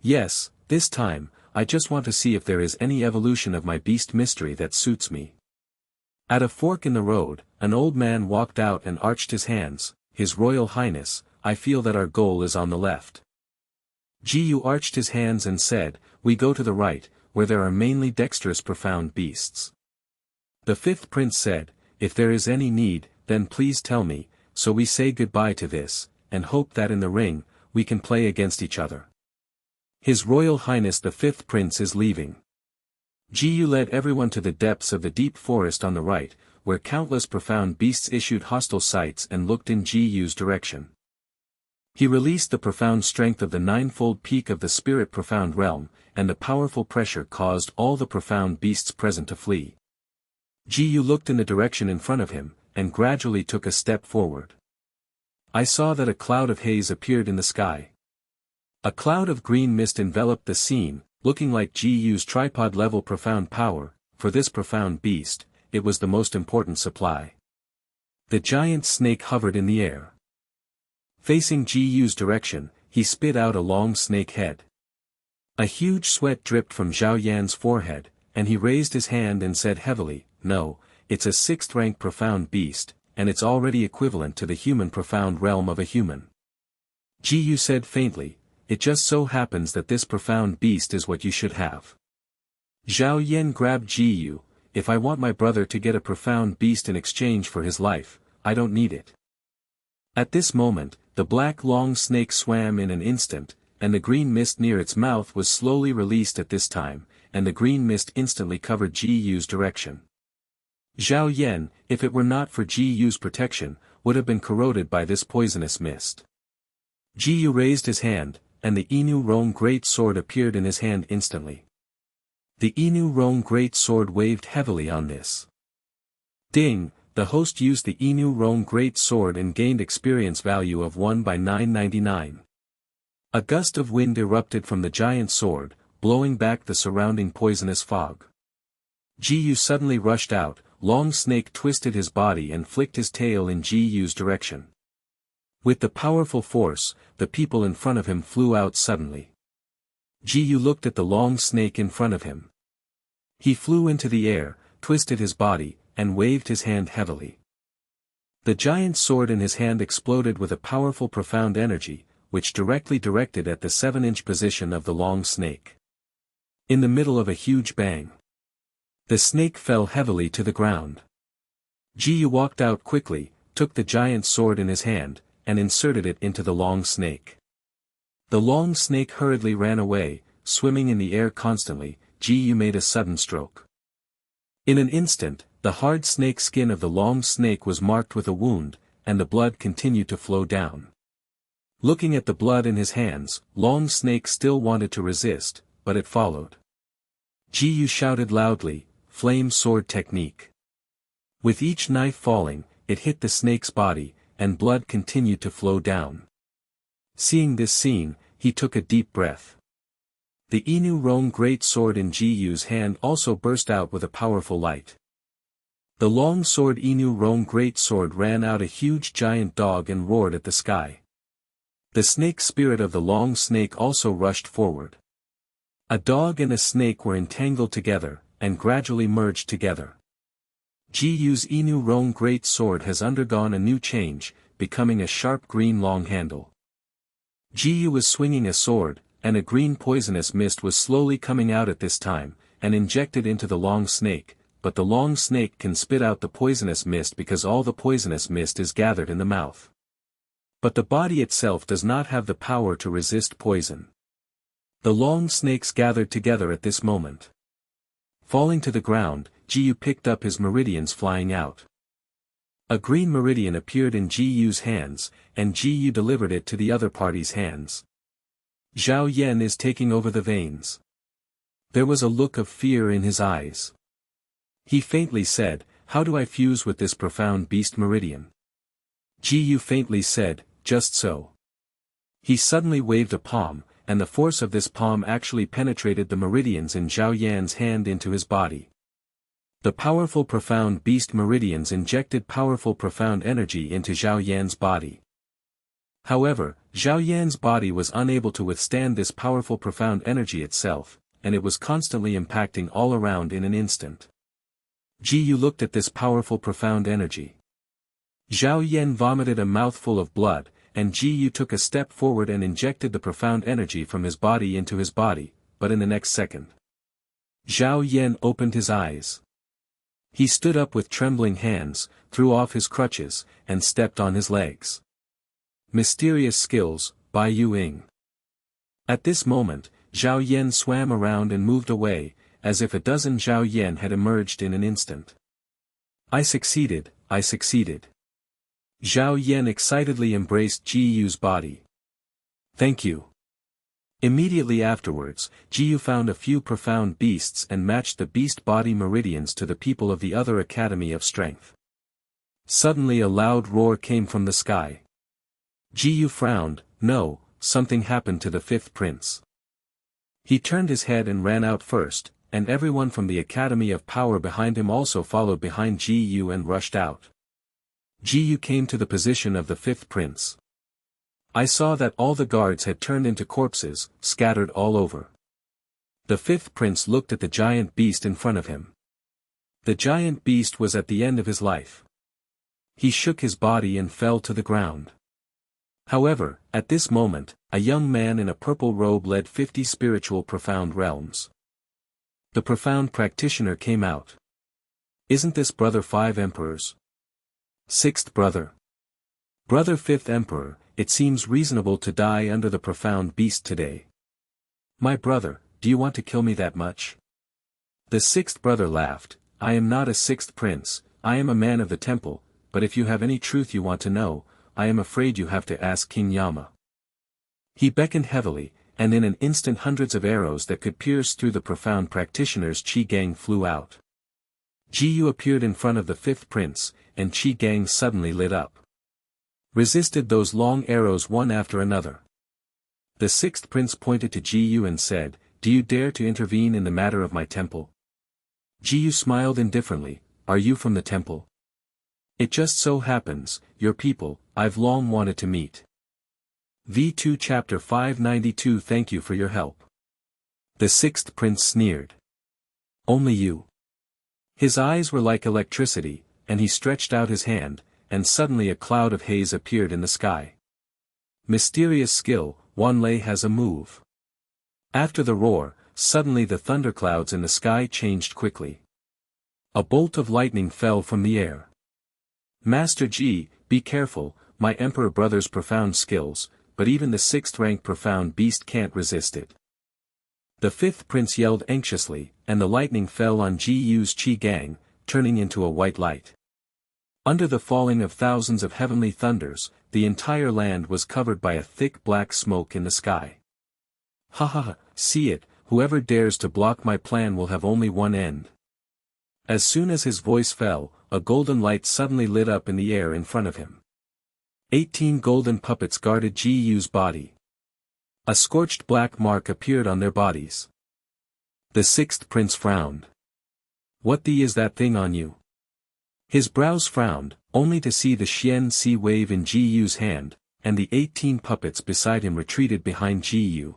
Yes, this time, I just want to see if there is any evolution of my beast mystery that suits me. At a fork in the road, an old man walked out and arched his hands, His Royal Highness, I feel that our goal is on the left. Ji Yu arched his hands and said, We go to the right, where there are mainly dexterous profound beasts. The fifth prince said, If there is any need, then please tell me, so we say goodbye to this, and hope that in the ring, we can play against each other. His Royal Highness the fifth prince is leaving. Ji Yu led everyone to the depths of the deep forest on the right, where countless profound beasts issued hostile sights and looked in Ji Yu's direction. He released the profound strength of the ninefold peak of the spirit profound realm, and the powerful pressure caused all the profound beasts present to flee. Ji Yu looked in the direction in front of him, and gradually took a step forward. I saw that a cloud of haze appeared in the sky. A cloud of green mist enveloped the scene, looking like Ji Yu's tripod-level profound power. For this profound beast, it was the most important supply. The giant snake hovered in the air. Facing Ji Yu's direction, he spit out a long snake head. A huge sweat dripped from Zhao Yan's forehead, and he raised his hand and said heavily, No, it's a sixth-rank profound beast, and it's already equivalent to the human profound realm of a human. Ji Yu said faintly, It just so happens that this profound beast is what you should have. Zhao Yan grabbed Ji Yu, If I want my brother to get a profound beast in exchange for his life, I don't need it. At this moment, the black long snake swam in an instant, and the green mist near its mouth was slowly released at this time, and the green mist instantly covered Ji Yu's direction. Zhao Yan, if it were not for Ji Yu's protection, would have been corroded by this poisonous mist. Ji Yu raised his hand, and the Inu Rong great sword appeared in his hand instantly. The Inu Rong great sword waved heavily on this. Ding! The host used the Inu Rong great sword and gained experience value of 1 by 999. A gust of wind erupted from the giant sword, blowing back the surrounding poisonous fog. Ji Yu suddenly rushed out, Long Snake twisted his body and flicked his tail in Ji Yu's direction. With the powerful force, the people in front of him flew out suddenly. Ji Yu looked at the long snake in front of him. He flew into the air, twisted his body, and waved his hand heavily. The giant sword in his hand exploded with a powerful profound energy, which directly directed at the 7-inch position of the long snake. In the middle of a huge bang, the snake fell heavily to the ground. Ji Yu walked out quickly, took the giant sword in his hand, and inserted it into the long snake. The long snake hurriedly ran away, swimming in the air constantly. Ji Yu made a sudden stroke. In an instant, the hard snake skin of the long snake was marked with a wound, and the blood continued to flow down. Looking at the blood in his hands, Long Snake still wanted to resist, but it followed. Ji Yu shouted loudly, Flame Sword Technique. With each knife falling, it hit the snake's body, and blood continued to flow down. Seeing this scene, he took a deep breath. The Inu Rong great sword in Ji Yu's hand also burst out with a powerful light. The long sword Inu Rong great sword ran out a huge giant dog and roared at the sky. The snake spirit of the long snake also rushed forward. A dog and a snake were entangled together, and gradually merged together. Ji Yu's Inu Rong great sword has undergone a new change, becoming a sharp green long handle. Ji Yu was swinging a sword, and a green poisonous mist was slowly coming out at this time, and injected into the long snake, but the long snake can spit out the poisonous mist because all the poisonous mist is gathered in the mouth. But the body itself does not have the power to resist poison. The long snakes gathered together at this moment. Falling to the ground, Ji Yu picked up his meridians flying out. A green meridian appeared in Ji Yu's hands, and Ji Yu delivered it to the other party's hands. Zhao Yan is taking over the veins. There was a look of fear in his eyes. He faintly said, How do I fuse with this profound beast meridian? Ji Yu faintly said, Just so. He suddenly waved a palm, and the force of this palm actually penetrated the meridians in Zhao Yan's hand into his body. The powerful profound beast meridians injected powerful profound energy into Zhao Yan's body. However, Zhao Yan's body was unable to withstand this powerful profound energy itself, and it was constantly impacting all around in an instant. Ji Yu looked at this powerful profound energy. Zhao Yan vomited a mouthful of blood, and Ji Yu took a step forward and injected the profound energy from his body into his body, but in the next second, Zhao Yan opened his eyes. He stood up with trembling hands, threw off his crutches, and stepped on his legs. Mysterious skills, Bai Yu Ying. At this moment, Zhao Yan swam around and moved away, as if a dozen Zhao Yan had emerged in an instant. I succeeded, I succeeded. Zhao Yan excitedly embraced Ji Yu's body. Thank you. Immediately afterwards, Ji Yu found a few profound beasts and matched the beast body meridians to the people of the other Academy of Strength. Suddenly a loud roar came from the sky. Ji Yu frowned. No, something happened to the fifth prince. He turned his head and ran out first, and everyone from the Academy of Power behind him also followed behind Ji Yu and rushed out. Ji Yu came to the position of the fifth prince. I saw that all the guards had turned into corpses, scattered all over. The fifth prince looked at the giant beast in front of him. The giant beast was at the end of his life. He shook his body and fell to the ground. However, at this moment, a young man in a purple robe led 50 spiritual profound realms. The profound practitioner came out. Isn't this brother 5 emperors? Sixth brother. Brother 5th emperor, it seems reasonable to die under the profound beast today. My brother, do you want to kill me that much? The sixth brother laughed. I am not a sixth prince, I am a man of the temple, but if you have any truth you want to know, I am afraid you have to ask King Yama. He beckoned heavily, and in an instant hundreds of arrows that could pierce through the profound practitioner's Qi Gang flew out. Ji Yu appeared in front of the fifth prince, and Qi Gang suddenly lit up. Resisted those long arrows one after another. The sixth prince pointed to Ji Yu and said, Do you dare to intervene in the matter of my temple? Ji Yu smiled indifferently, Are you from the temple? It just so happens, your people, I've long wanted to meet. V2 Chapter 592 Thank you for your help. The sixth prince sneered. Only you. His eyes were like electricity, and he stretched out his hand, and suddenly a cloud of haze appeared in the sky. Mysterious skill, Wanlei has a move. After the roar, suddenly the thunderclouds in the sky changed quickly. A bolt of lightning fell from the air. Master Ji, be careful, my emperor brother's profound skills, but even the sixth-rank profound beast can't resist it. The fifth prince yelled anxiously, and the lightning fell on Ji Yu's Qi Gang, turning into a white light. Under the falling of thousands of heavenly thunders, the entire land was covered by a thick black smoke in the sky. Ha ha ha, see it, whoever dares to block my plan will have only one end. As soon as his voice fell, a golden light suddenly lit up in the air in front of him. 18 golden puppets guarded Ji Yu's body. A scorched black mark appeared on their bodies. The sixth prince frowned. What the is that thing on you? His brows frowned, only to see the Xian Si wave in Ji Yu's hand, and the 18 puppets beside him retreated behind Ji Yu.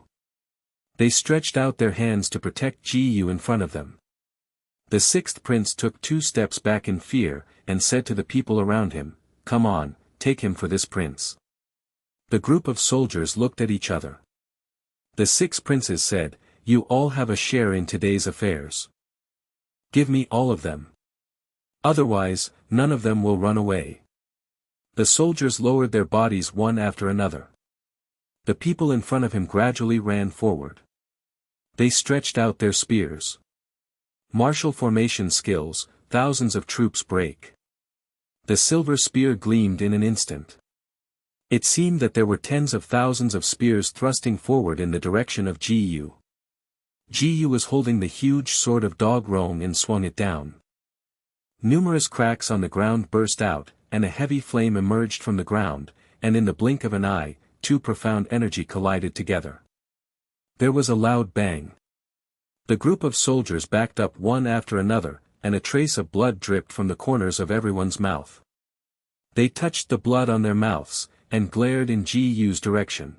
They stretched out their hands to protect Ji Yu in front of them. The sixth prince took 2 steps back in fear, and said to the people around him, Come on, take him for this prince. The group of soldiers looked at each other. The 6 princes said, You all have a share in today's affairs. Give me all of them. Otherwise, none of them will run away. The soldiers lowered their bodies one after another. The people in front of him gradually ran forward. They stretched out their spears. Martial formation skills, thousands of troops break. The silver spear gleamed in an instant. It seemed that there were tens of thousands of spears thrusting forward in the direction of Ji Yu. Ji Yu was holding the huge sword of Dog Rong and swung it down. Numerous cracks on the ground burst out, and a heavy flame emerged from the ground, and in the blink of an eye, 2 profound energy collided together. There was a loud bang. The group of soldiers backed up one after another, and a trace of blood dripped from the corners of everyone's mouth. They touched the blood on their mouths, and glared in Ji Yu's direction.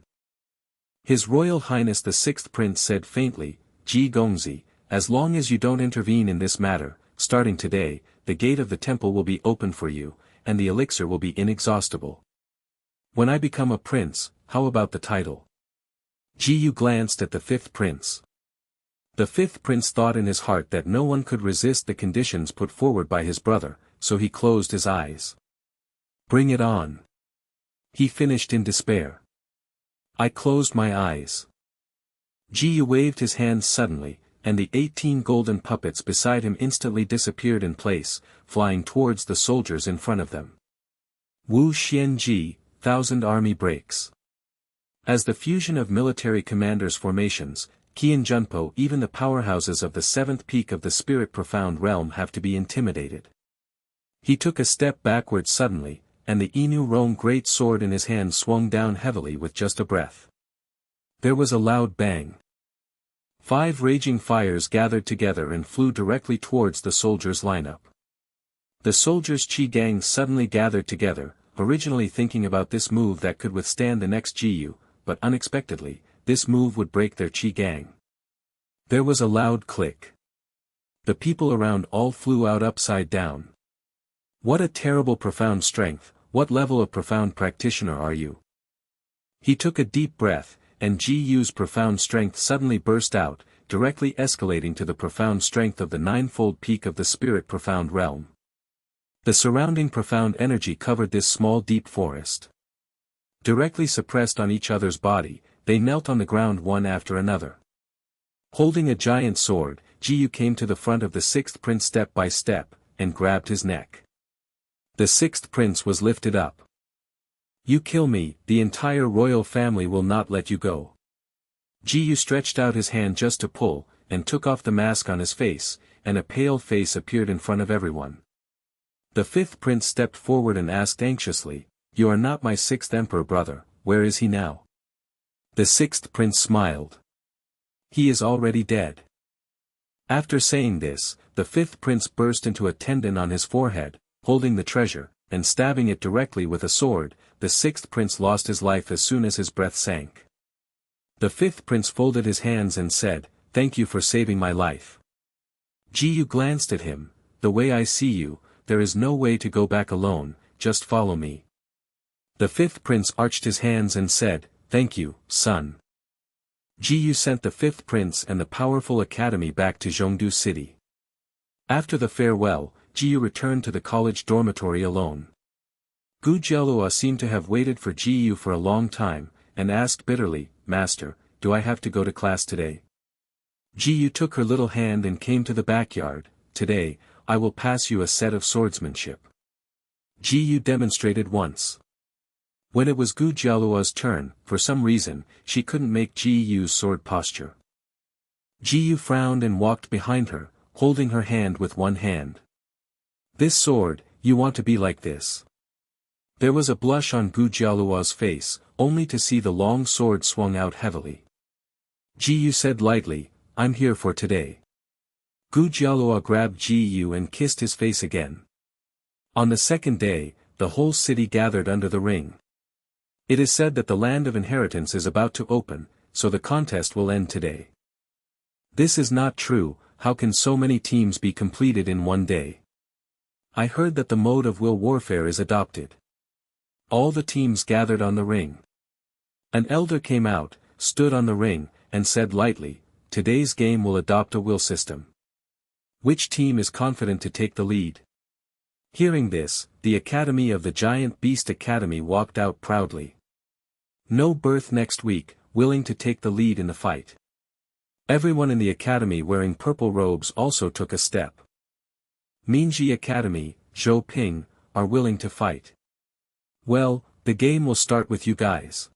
His Royal Highness the Sixth Prince said faintly, Ji Gongzi, as long as you don't intervene in this matter, starting today, the gate of the temple will be open for you, and the elixir will be inexhaustible. When I become a prince, how about the title? Ji Yu glanced at the fifth prince. The fifth prince thought in his heart that no one could resist the conditions put forward by his brother, so he closed his eyes. Bring it on. He finished in despair. I closed my eyes. Ji Yu waved his hands suddenly, and the 18 golden puppets beside him instantly disappeared in place, flying towards the soldiers in front of them. Wu Xianji, 1,000 army breaks. As the fusion of military commanders' formations, Qi and Junpo, even the powerhouses of the seventh peak of the spirit profound realm have to be intimidated. He took a step backward suddenly, and the Inu Rong great sword in his hand swung down heavily with just a breath. There was a loud bang. 5 raging fires gathered together and flew directly towards the soldiers' lineup. The soldiers' Qi gangs suddenly gathered together, originally thinking about this move that could withstand the next Ji Yu, but unexpectedly, this move would break their Qi gang. There was a loud click. The people around all flew out upside down. What a terrible profound strength, what level of profound practitioner are you? He took a deep breath, and Ji Yu's profound strength suddenly burst out, directly escalating to the profound strength of the ninefold peak of the spirit profound realm. The surrounding profound energy covered this small deep forest. Directly suppressed on each other's body, they knelt on the ground one after another. Holding a giant sword, Ji Yu came to the front of the sixth prince step by step, and grabbed his neck. The sixth prince was lifted up. You kill me, the entire royal family will not let you go. Ji Yu stretched out his hand just to pull, and took off the mask on his face, and a pale face appeared in front of everyone. The fifth prince stepped forward and asked anxiously, You are not my sixth emperor brother, where is he now? The sixth prince smiled. He is already dead. After saying this, the fifth prince burst into a tendon on his forehead, holding the treasure, and stabbing it directly with a sword. The sixth prince lost his life as soon as his breath sank. The fifth prince folded his hands and said, Thank you for saving my life. Ji Yu glanced at him, The way I see you, there is no way to go back alone, just follow me. The fifth prince arched his hands and said, Thank you, son. Ji Yu sent the fifth prince and the powerful academy back to Zhongdu city. After the farewell, Ji Yu returned to the college dormitory alone. Gu Jielua seemed to have waited for Ji Yu for a long time, and asked bitterly, Master, do I have to go to class today? Ji Yu took her little hand and came to the backyard. Today, I will pass you a set of swordsmanship. Ji Yu demonstrated once. When it was Gu Jialua's turn, for some reason, she couldn't make Ji Yu's sword posture. Ji Yu frowned and walked behind her, holding her hand with one hand. This sword, you want to be like this. There was a blush on Gu Jialua's face, only to see the long sword swung out heavily. Ji Yu said lightly, I'm here for today. Gu Jialua grabbed Ji Yu and kissed his face again. On the second day, the whole city gathered under the ring. It is said that the land of inheritance is about to open, so the contest will end today. This is not true. How can so many teams be completed in one day? I heard that the mode of will warfare is adopted. All the teams gathered on the ring. An elder came out, stood on the ring, and said lightly, Today's game will adopt a will system. Which team is confident to take the lead? Hearing this, the Academy of the Giant Beast Academy walked out proudly. No birth next week, willing to take the lead in the fight. Everyone in the academy wearing purple robes also took a step. Minji Academy, Zhou Ping, are willing to fight. Well, the game will start with you guys.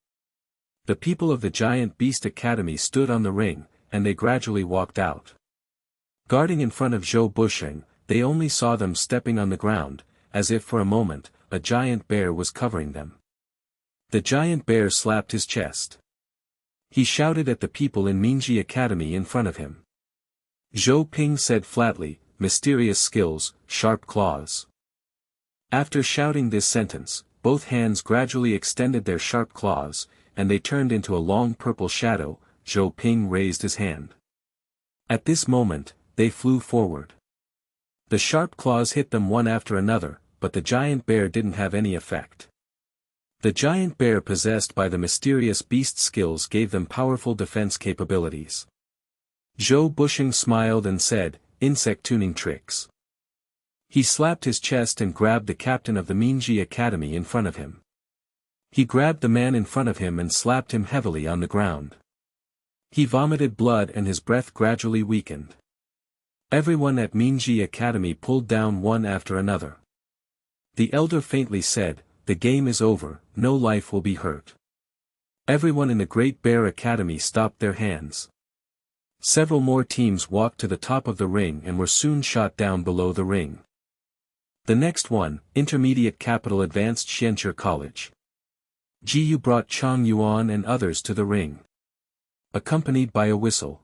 The people of the Giant Beast Academy stood on the ring, and they gradually walked out. Guarding in front of Zhou Busheng, they only saw them stepping on the ground, as if for a moment, a giant bear was covering them. The giant bear slapped his chest. He shouted at the people in Minji Academy in front of him. Zhou Ping said flatly, mysterious skills, sharp claws. After shouting this sentence, both hands gradually extended their sharp claws, and they turned into a long purple shadow. Zhou Ping raised his hand. At this moment, they flew forward. The sharp claws hit them one after another, but the giant bear didn't have any effect. The giant bear possessed by the mysterious beast skills gave them powerful defense capabilities. Zhou Bushing smiled and said, "Insect tuning tricks." He slapped his chest and grabbed the captain of the Minji Academy in front of him. He grabbed the man in front of him and slapped him heavily on the ground. He vomited blood and his breath gradually weakened. Everyone at Minji Academy pulled down one after another. The elder faintly said, "The game is over, no life will be hurt." Everyone in the Great Bear Academy stopped their hands. Several more teams walked to the top of the ring and were soon shot down below the ring. The next one, Intermediate Capital Advanced Xianqi College. Jiyu brought Chang Yuan and others to the ring, accompanied by a whistle.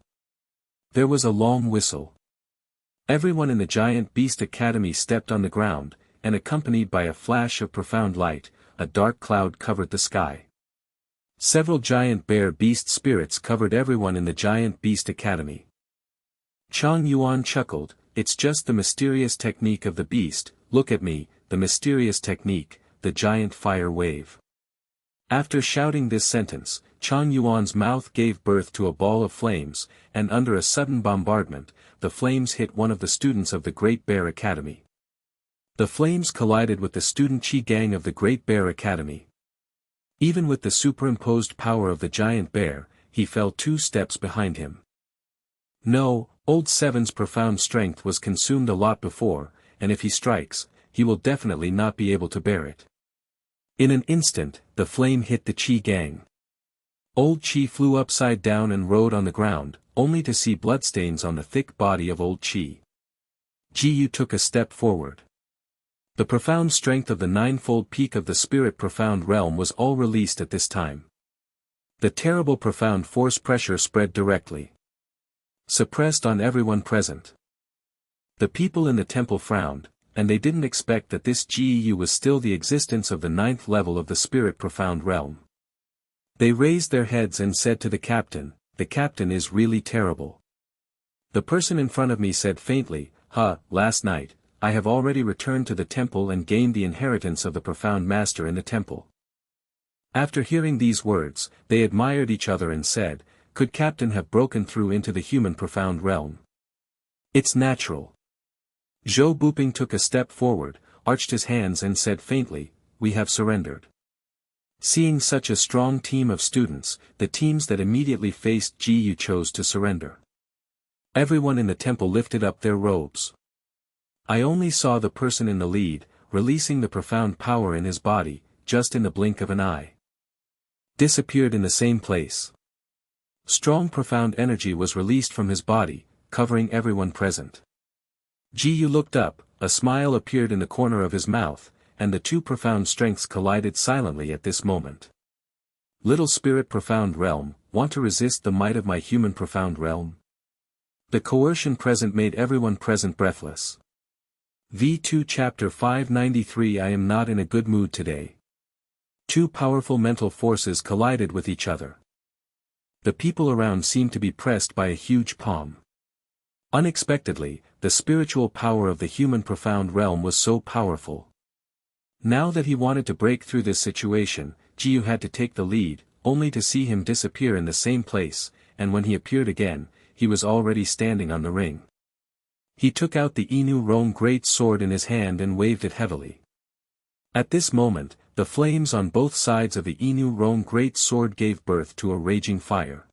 There was a long whistle. Everyone in the Giant Beast Academy stepped on the ground, and accompanied by a flash of profound light, a dark cloud covered the sky. Several giant bear beast spirits covered everyone in the Giant Beast Academy. Chang Yuan chuckled, "It's just the mysterious technique of the beast, look at me, the mysterious technique, the giant fire wave." After shouting this sentence, Chang Yuan's mouth gave birth to a ball of flames, and under a sudden bombardment, the flames hit one of the students of the Great Bear Academy. The flames collided with the student Qi Gang of the Great Bear Academy. Even with the superimposed power of the giant bear, he fell 2 steps behind him. No, Old Seven's profound strength was consumed a lot before, and if he strikes, he will definitely not be able to bear it. In an instant, the flame hit the Qi Gang. Old Qi flew upside down and rode on the ground, only to see bloodstains on the thick body of Old Qi. Jiyu took a step forward. The profound strength of the ninefold peak of the spirit profound realm was all released at this time. The terrible profound force pressure spread directly, suppressed on everyone present. The people in the temple frowned, and they didn't expect that this Jiyu was still the existence of the 9th level of the spirit profound realm. They raised their heads and said to the captain is really terrible. The person in front of me said faintly, last night, I have already returned to the temple and gained the inheritance of the profound master in the temple." After hearing these words, they admired each other and said, "Could Captain have broken through into the human profound realm?" "It's natural." Zhou Buping took a step forward, arched his hands and said faintly, "We have surrendered." Seeing such a strong team of students, the teams that immediately faced Jiyu chose to surrender. Everyone in the temple lifted up their robes. I only saw the person in the lead, releasing the profound power in his body, just in the blink of an eye. Disappeared in the same place. Strong profound energy was released from his body, covering everyone present. Jiyu looked up, a smile appeared in the corner of his mouth, and the 2 profound strengths collided silently at this moment. "Little spirit profound realm, want to resist the might of my human profound realm?" The coercion present made everyone present breathless. V2 Chapter 593 I am not in a good mood today. 2 powerful mental forces collided with each other. The people around seemed to be pressed by a huge palm. Unexpectedly, the spiritual power of the human profound realm was so powerful. Now that he wanted to break through this situation, Jiyu had to take the lead, only to see him disappear in the same place, and when he appeared again, he was already standing on the ring. He took out the Inu Rong great sword in his hand and waved it heavily. At this moment, the flames on both sides of the Inu Rong great sword gave birth to a raging fire.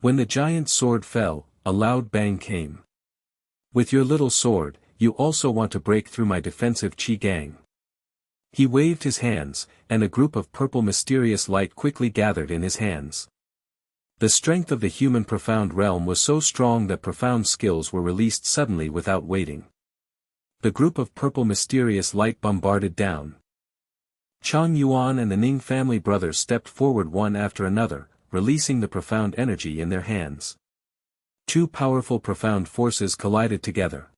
When the giant sword fell, a loud bang came. "With your little sword, you also want to break through my defensive Qi Gang." He waved his hands, and a group of purple mysterious light quickly gathered in his hands. The strength of the human profound realm was so strong that profound skills were released suddenly without waiting. The group of purple mysterious light bombarded down. Chang Yuan and the Ning family brothers stepped forward one after another, releasing the profound energy in their hands. 2 powerful profound forces collided together.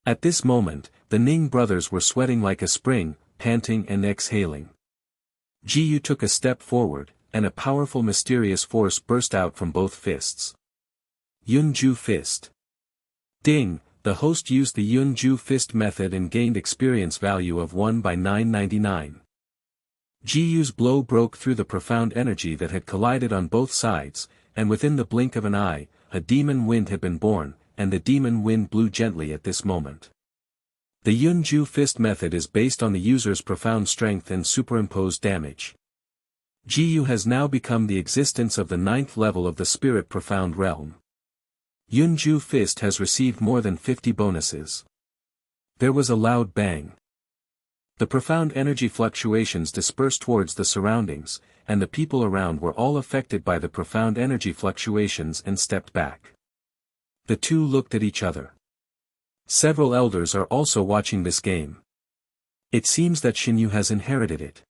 At this moment, the Ning brothers were sweating like a spring, panting and exhaling. Ji Yu took a step forward, and a powerful mysterious force burst out from both fists. Yun-Ju Fist. Ding, the host used the Yun-Ju Fist method and gained experience value of 1 by 999. Ji Yu's blow broke through the profound energy that had collided on both sides, and within the blink of an eye, a demon wind had been born, and the demon wind blew gently at this moment. The Yun-Ju Fist method is based on the user's profound strength and superimposed damage. Ji Yu has now become the existence of the 9th level of the Spirit Profound Realm. Yun-Ju Fist has received more than 50 bonuses. There was a loud bang. The profound energy fluctuations dispersed towards the surroundings, and the people around were all affected by the profound energy fluctuations and stepped back. The two looked at each other. Several elders are also watching this game. It seems that Xinyu has inherited it.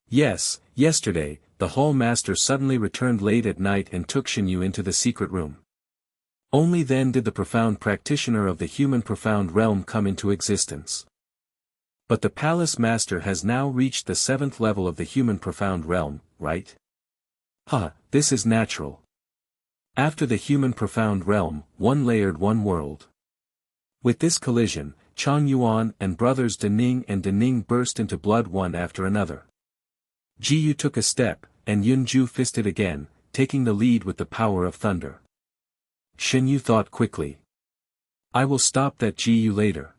Yes, yesterday, the Hall Master suddenly returned late at night and took Xinyu into the secret room. Only then did the profound practitioner of the human profound realm come into existence. But the Palace Master has now reached the 7th level of the human profound realm, right? This is natural. After the human profound realm, one layered one world. With this collision, Chang Yuan and brothers De Ning and De Ning burst into blood one after another. Ji Yu took a step, and Yun-Ju fisted again, taking the lead with the power of thunder. Xinyu thought quickly. I will stop that Ji Yu later.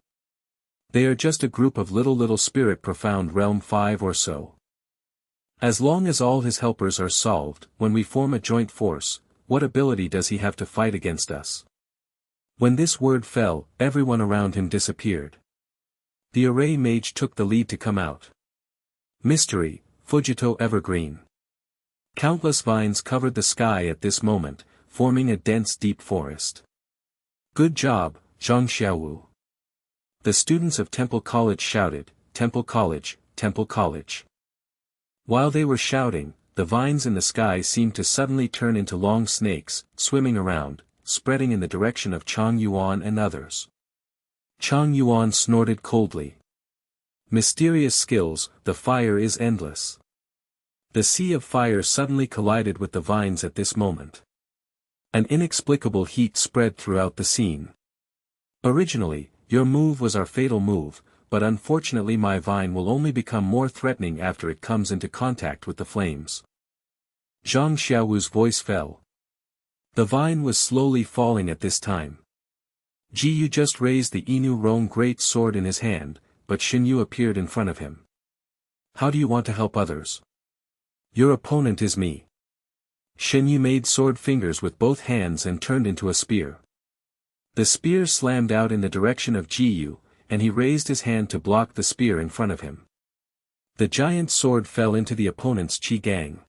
They are just a group of little spirit profound realm 5 or so. As long as all his helpers are solved, when we form a joint force, what ability does he have to fight against us? When this word fell, everyone around him disappeared. The array mage took the lead to come out. Mystery, Fujito Evergreen. Countless vines covered the sky at this moment, forming a dense deep forest. Good job, Zhang Xiaowu. The students of Temple College shouted, Temple College, Temple College. While they were shouting, the vines in the sky seemed to suddenly turn into long snakes, swimming around, spreading in the direction of Chang Yuan and others. Chang Yuan snorted coldly. Mysterious skills, the fire is endless. The sea of fire suddenly collided with the vines at this moment. An inexplicable heat spread throughout the scene. Originally, your move was our fatal move, but unfortunately my vine will only become more threatening after it comes into contact with the flames. Zhang Xiaowu's voice fell. The vine was slowly falling at this time. Ji Yu just raised the Inu Rong great sword in his hand, but Xinyu appeared in front of him. How do you want to help others? Your opponent is me. Xinyu made sword fingers with both hands and turned into a spear. The spear slammed out in the direction of Ji Yu, and he raised his hand to block the spear in front of him. The giant sword fell into the opponent's Qi Gang.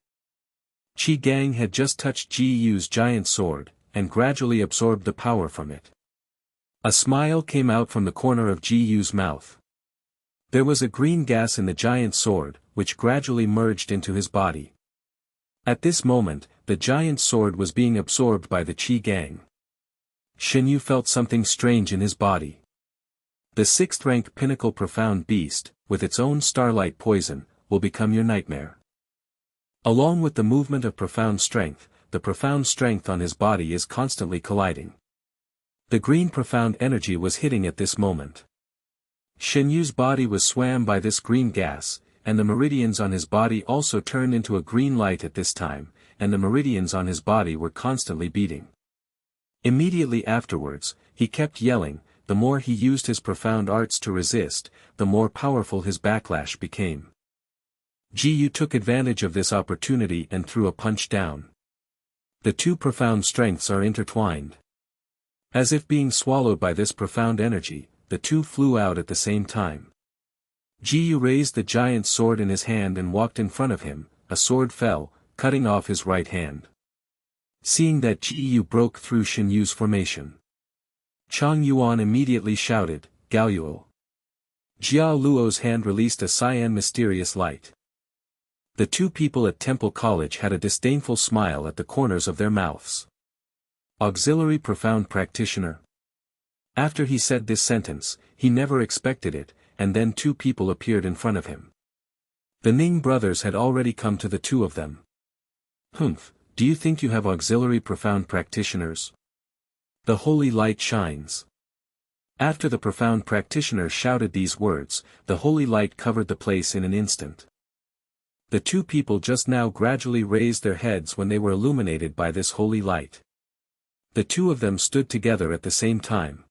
Qi Gang had just touched Ji Yu's giant sword, and gradually absorbed the power from it. A smile came out from the corner of Ji Yu's mouth. There was a green gas in the giant sword, which gradually merged into his body. At this moment, the giant sword was being absorbed by the Qi Gang. Xinyu felt something strange in his body. The 6th rank pinnacle profound beast, with its own starlight poison, will become your nightmare. Along with the movement of profound strength, the profound strength on his body is constantly colliding. The green profound energy was hitting at this moment. Xinyu's body was swam by this green gas, and the meridians on his body also turned into a green light at this time, and the meridians on his body were constantly beating. Immediately afterwards, he kept yelling. The more he used his profound arts to resist, the more powerful his backlash became. Ji Yu took advantage of this opportunity and threw a punch down. The two profound strengths are intertwined. As if being swallowed by this profound energy, the two flew out at the same time. Ji Yu raised the giant sword in his hand and walked in front of him. A sword fell, cutting off his right hand. Seeing that Ji Yu broke through Xinyu's formation, Chang Yuan immediately shouted, Gaoyuo. Jiao Luo's hand released a cyan mysterious light. The two people at Temple College had a disdainful smile at the corners of their mouths. Auxiliary Profound Practitioner. After he said this sentence, he never expected it, and then two people appeared in front of him. The Ning brothers had already come to the two of them. "Humph, do you think you have auxiliary profound practitioners? The holy light shines." After the profound practitioner shouted these words, the holy light covered the place in an instant. The two people just now gradually raised their heads when they were illuminated by this holy light. The two of them stood together at the same time.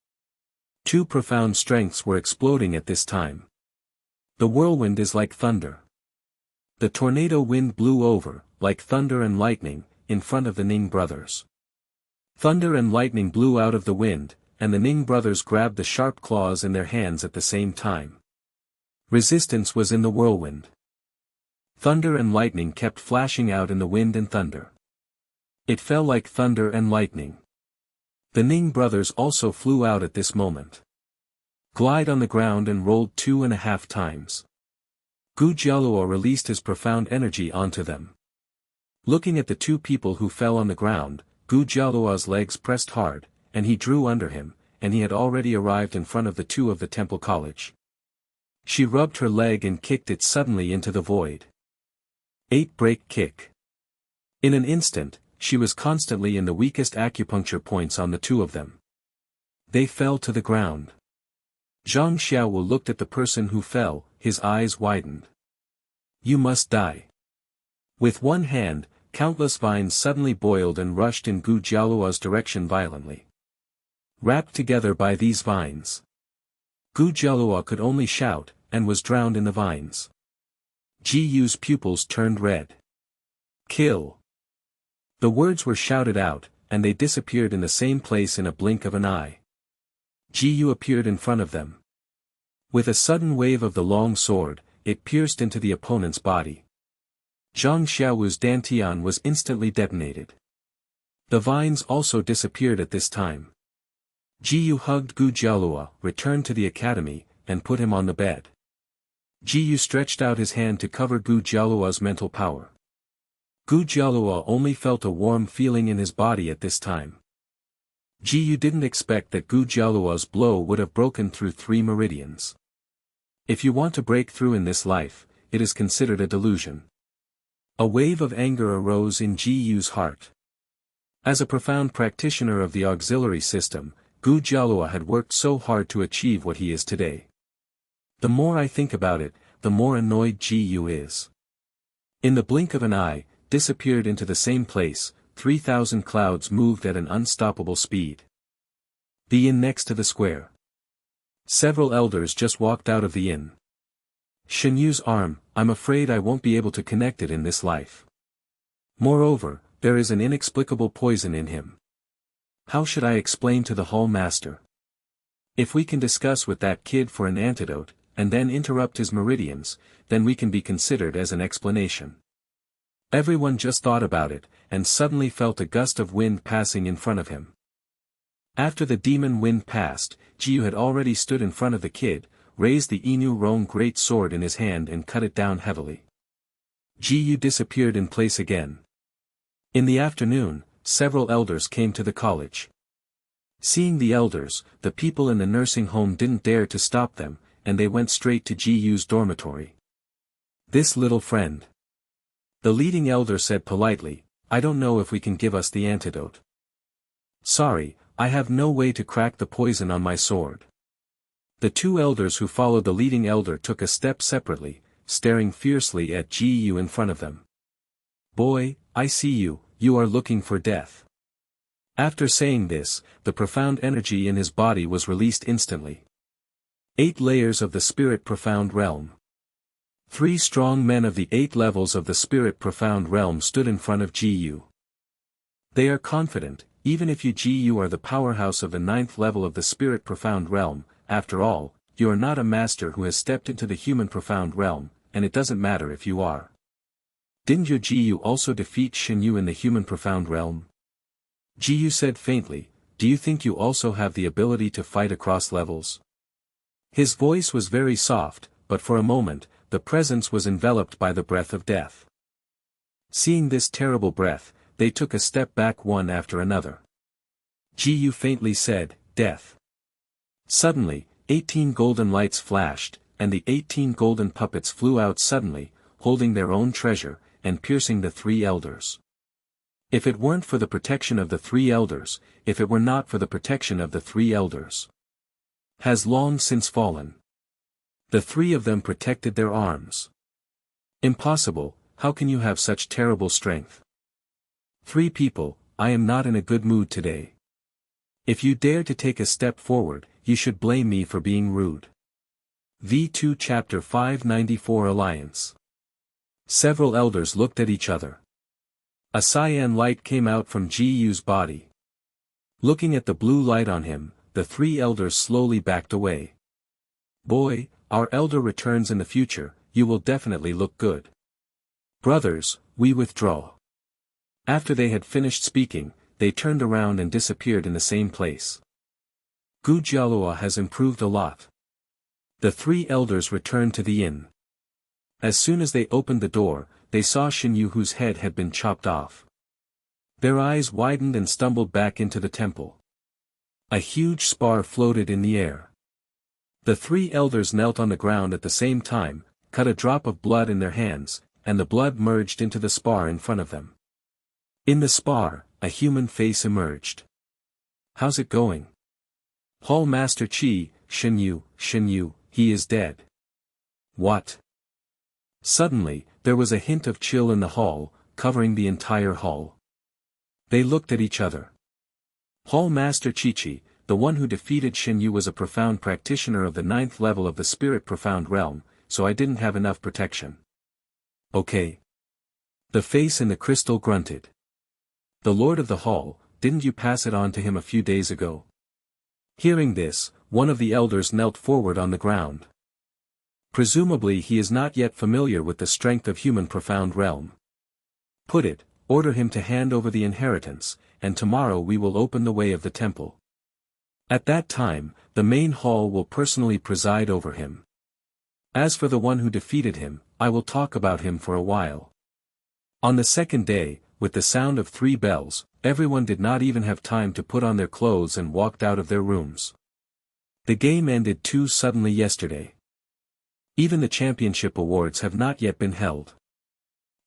Two profound strengths were exploding at this time. The whirlwind is like thunder. The tornado wind blew over, like thunder and lightning, in front of the Ning brothers. Thunder and lightning blew out of the wind, and the Ning brothers grabbed the sharp claws in their hands at the same time. Resistance was in the whirlwind. Thunder and lightning kept flashing out in the wind and thunder. It fell like thunder and lightning. The Ning brothers also flew out at this moment. Glide on the ground and rolled 2.5 times. Gu Jialuo released his profound energy onto them. Looking at the two people who fell on the ground, Gu Jialuo's legs pressed hard, and he drew under him, and he had already arrived in front of the two of the temple college. She rubbed her leg and kicked it suddenly into the void. 8-break kick. In an instant, she was constantly in the weakest acupuncture points on the two of them. They fell to the ground. Zhang Xiaowu looked at the person who fell, his eyes widened. "You must die." With one hand, countless vines suddenly boiled and rushed in Gu Jialuo's direction violently. Wrapped together by these vines, Gu Jialuo could only shout, and was drowned in the vines. Ji Yu's pupils turned red. "Kill!" The words were shouted out, and they disappeared in the same place in a blink of an eye. Ji Yu appeared in front of them. With a sudden wave of the long sword, it pierced into the opponent's body. Zhang Xiaowu's dantian was instantly detonated. The vines also disappeared at this time. Ji Yu hugged Gu Jialuo, returned to the academy, and put him on the bed. Ji Yu stretched out his hand to cover Gu Jialuo's mental power. Gu Jialuo only felt a warm feeling in his body at this time. Ji Yu didn't expect that Gu Jialuo's blow would have broken through 3 meridians. If you want to break through in this life, it is considered a delusion. A wave of anger arose in Ji Yu's heart. As a profound practitioner of the auxiliary system, Gu Jialuo had worked so hard to achieve what he is today. The more I think about it, the more annoyed Ji Yu is. In the blink of an eye, disappeared into the same place, 3,000 clouds moved at an unstoppable speed. The inn next to the square. Several elders just walked out of the inn. Shen Yu's arm, I'm afraid I won't be able to connect it in this life. Moreover, there is an inexplicable poison in him. How should I explain to the hall master? If we can discuss with that kid for an antidote, and then interrupt his meridians, then we can be considered as an explanation. Everyone just thought about it, and suddenly felt a gust of wind passing in front of him. After the demon wind passed, Ji Yu had already stood in front of the kid, raised the Inu Rong great sword in his hand and cut it down heavily. Ji Yu disappeared in place again. In the afternoon, several elders came to the college. Seeing the elders, the people in the nursing home didn't dare to stop them, and they went straight to Ji Yu's dormitory. "This little friend." The leading elder said politely, "I don't know if we can give us the antidote. Sorry, I have no way to crack the poison on my sword." The two elders who followed the leading elder took a step separately, staring fiercely at Ji Yu in front of them. "Boy, I see you, you are looking for death." After saying this, the profound energy in his body was released instantly. 8 layers of the spirit profound realm. 3 strong men of the 8 levels of the spirit profound realm stood in front of Ji Yu. They are confident, even if you Ji Yu are the powerhouse of the 9th level of the spirit profound realm, after all, you are not a master who has stepped into the human profound realm, and it doesn't matter if you are. Didn't your Ji Yu also defeat Shen Yu in the human profound realm? Ji Yu said faintly, "Do you think you also have the ability to fight across levels?" His voice was very soft, but for a moment, the presence was enveloped by the breath of death. Seeing this terrible breath, they took a step back one after another. Ji Yu faintly said, "Death." Suddenly, 18 golden lights flashed, and the 18 golden puppets flew out suddenly, holding their own treasure, and piercing the three elders. If it weren't for the protection of the three elders, if it were not for the protection of the three elders, has long since fallen. The three of them protected their arms. Impossible, how can you have such terrible strength? Three people, I am not in a good mood today. If you dare to take a step forward, you should blame me for being rude. V2 Chapter 594 Alliance. Several elders looked at each other. A cyan light came out from Ji-Yu's body. Looking at the blue light on him, the three elders slowly backed away. Boy, our elder returns in the future, you will definitely look good. Brothers, we withdraw. After they had finished speaking, they turned around and disappeared in the same place. Gujialua has improved a lot. The three elders returned to the inn. As soon as they opened the door, they saw Xinyu whose head had been chopped off. Their eyes widened and stumbled back into the temple. A huge spar floated in the air. The three elders knelt on the ground at the same time, cut a drop of blood in their hands, and the blood merged into the spar in front of them. In the spar, a human face emerged. How's it going? Hall Master Qi, Xinyu, he is dead. What? Suddenly, there was a hint of chill in the hall, covering the entire hall. They looked at each other. Hall Master Chi, the one who defeated Xinyu, was a profound practitioner of the 9th level of the spirit profound realm, so I didn't have enough protection. Okay. The face in the crystal grunted. The Lord of the Hall, didn't you pass it on to him a few days ago? Hearing this, one of the elders knelt forward on the ground. Presumably he is not yet familiar with the strength of human profound realm. Put it, order him to hand over the inheritance, and tomorrow we will open the way of the temple. At that time, the main hall will personally preside over him. As for the one who defeated him, I will talk about him for a while. On the second day, with the sound of 3 bells, everyone did not even have time to put on their clothes and walked out of their rooms. The game ended too suddenly yesterday. Even the championship awards have not yet been held.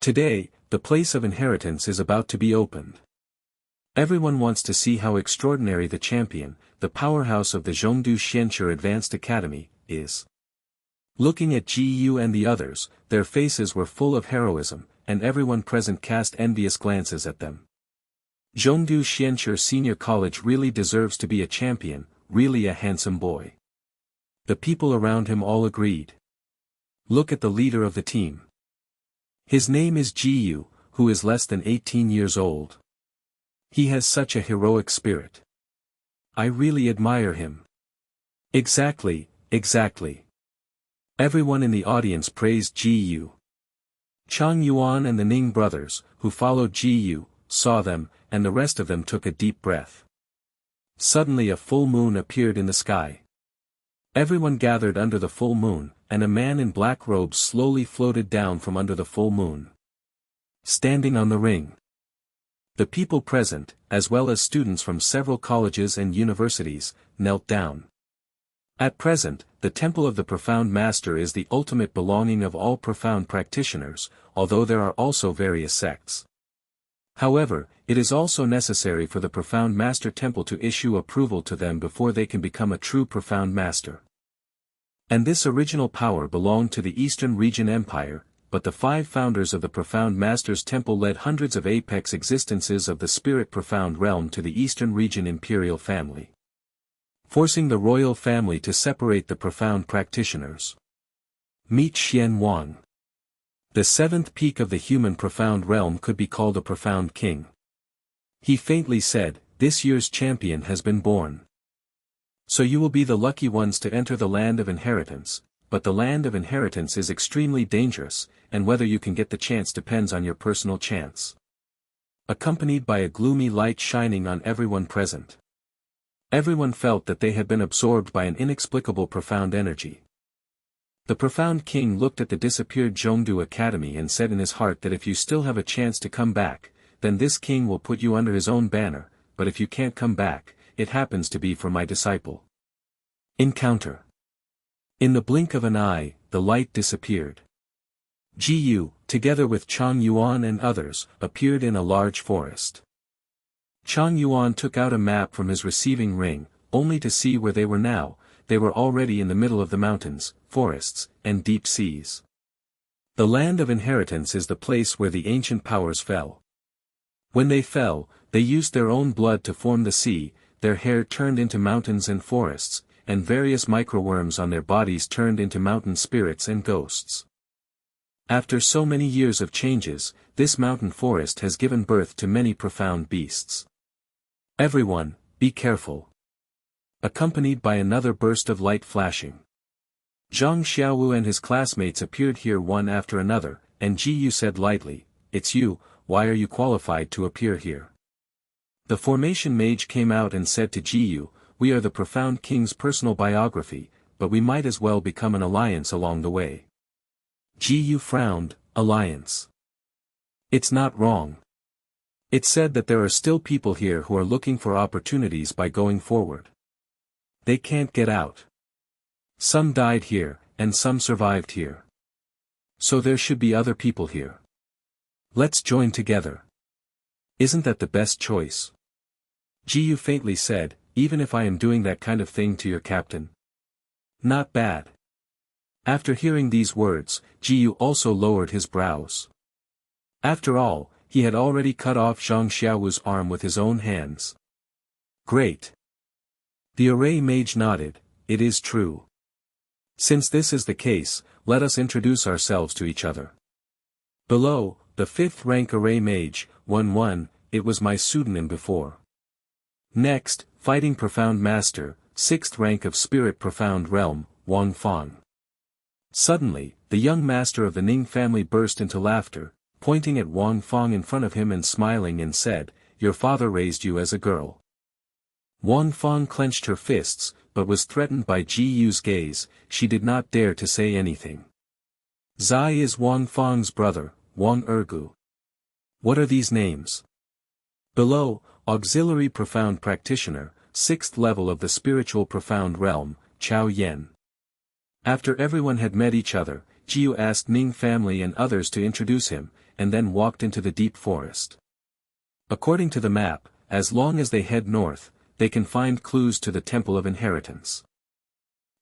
Today, the place of inheritance is about to be opened. Everyone wants to see how extraordinary the champion, the powerhouse of the Zhongdu Xianqi Advanced Academy, is. Looking at Ji-Yu and the others, their faces were full of heroism, and everyone present cast envious glances at them. Zhongdu Xianqi Senior College really deserves to be a champion, really a handsome boy. The people around him all agreed. Look at the leader of the team. His name is Ji-Yu, who is less than 18 years old. He has such a heroic spirit. I really admire him. Exactly. Everyone in the audience praised Ji-Yu. Chang Yuan and the Ning brothers, who followed Ji-Yu, saw them, and the rest of them took a deep breath. Suddenly a full moon appeared in the sky. Everyone gathered under the full moon, and a man in black robes slowly floated down from under the full moon. Standing on the ring. The people present, as well as students from several colleges and universities, knelt down. At present, the Temple of the Profound Master is the ultimate belonging of all profound practitioners, although there are also various sects. However, it is also necessary for the Profound Master Temple to issue approval to them before they can become a true Profound Master. And this original power belonged to the Eastern Region Empire, but the 5 founders of the Profound Master's Temple led hundreds of apex existences of the Spirit Profound Realm to the Eastern Region Imperial family, forcing the royal family to separate the profound practitioners. Meet Xian Wang. The 7th peak of the human profound realm could be called a profound king. He faintly said, "This year's champion has been born. So you will be the lucky ones to enter the land of inheritance, but the land of inheritance is extremely dangerous, and whether you can get the chance depends on your personal chance." Accompanied by a gloomy light shining on everyone present. Everyone felt that they had been absorbed by an inexplicable profound energy. The profound king looked at the disappeared Zhongdu Academy and said in his heart that if you still have a chance to come back, then this king will put you under his own banner, but if you can't come back, it happens to be for my disciple. Encounter. In the blink of an eye, the light disappeared. Ji, together with Chang Yuan and others, appeared in a large forest. Chang Yuan took out a map from his receiving ring, only to see where they were now. They were already in the middle of the mountains, forests, and deep seas. The land of inheritance is the place where the ancient powers fell. When they fell, they used their own blood to form the sea, their hair turned into mountains and forests, and various microworms on their bodies turned into mountain spirits and ghosts. After so many years of changes, this mountain forest has given birth to many profound beasts. Everyone, be careful. Accompanied by another burst of light flashing. Zhang Xiaowu and his classmates appeared here one after another, and Ji Yu said lightly, "It's you, why are you qualified to appear here?" The formation mage came out and said to Ji Yu, "We are the profound king's personal biography, but we might as well become an alliance along the way." Ji Yu frowned, "Alliance? It's not wrong. It said that there are still people here who are looking for opportunities by going forward. They can't get out. Some died here, and some survived here. So there should be other people here. Let's join together. Isn't that the best choice?" Ji Yu faintly said, "Even if I am doing that kind of thing to your captain? Not bad." After hearing these words, Ji Yu also lowered his brows. After all, he had already cut off Zhang Xiaowu's arm with his own hands. "Great." The array mage nodded, "It is true. Since this is the case, let us introduce ourselves to each other. Below, the 5th rank array mage, 1-1, it was my pseudonym before. Next, fighting profound master, 6th rank of spirit profound realm, Wang Fang." Suddenly, the young master of the Ning family burst into laughter, pointing at Wang Fang in front of him and smiling and said, "Your father raised you as a girl." Wang Fang clenched her fists, but was threatened by Ji Yu's gaze. She did not dare to say anything. Zai is Wang Fang's brother, Wang Ergu. What are these names? Below, auxiliary profound practitioner, 6th level of the spiritual profound realm, Chao Yen. After everyone had met each other, Ji Yu asked Ning family and others to introduce him, and then walked into the deep forest. According to the map, as long as they head north, they can find clues to the Temple of Inheritance.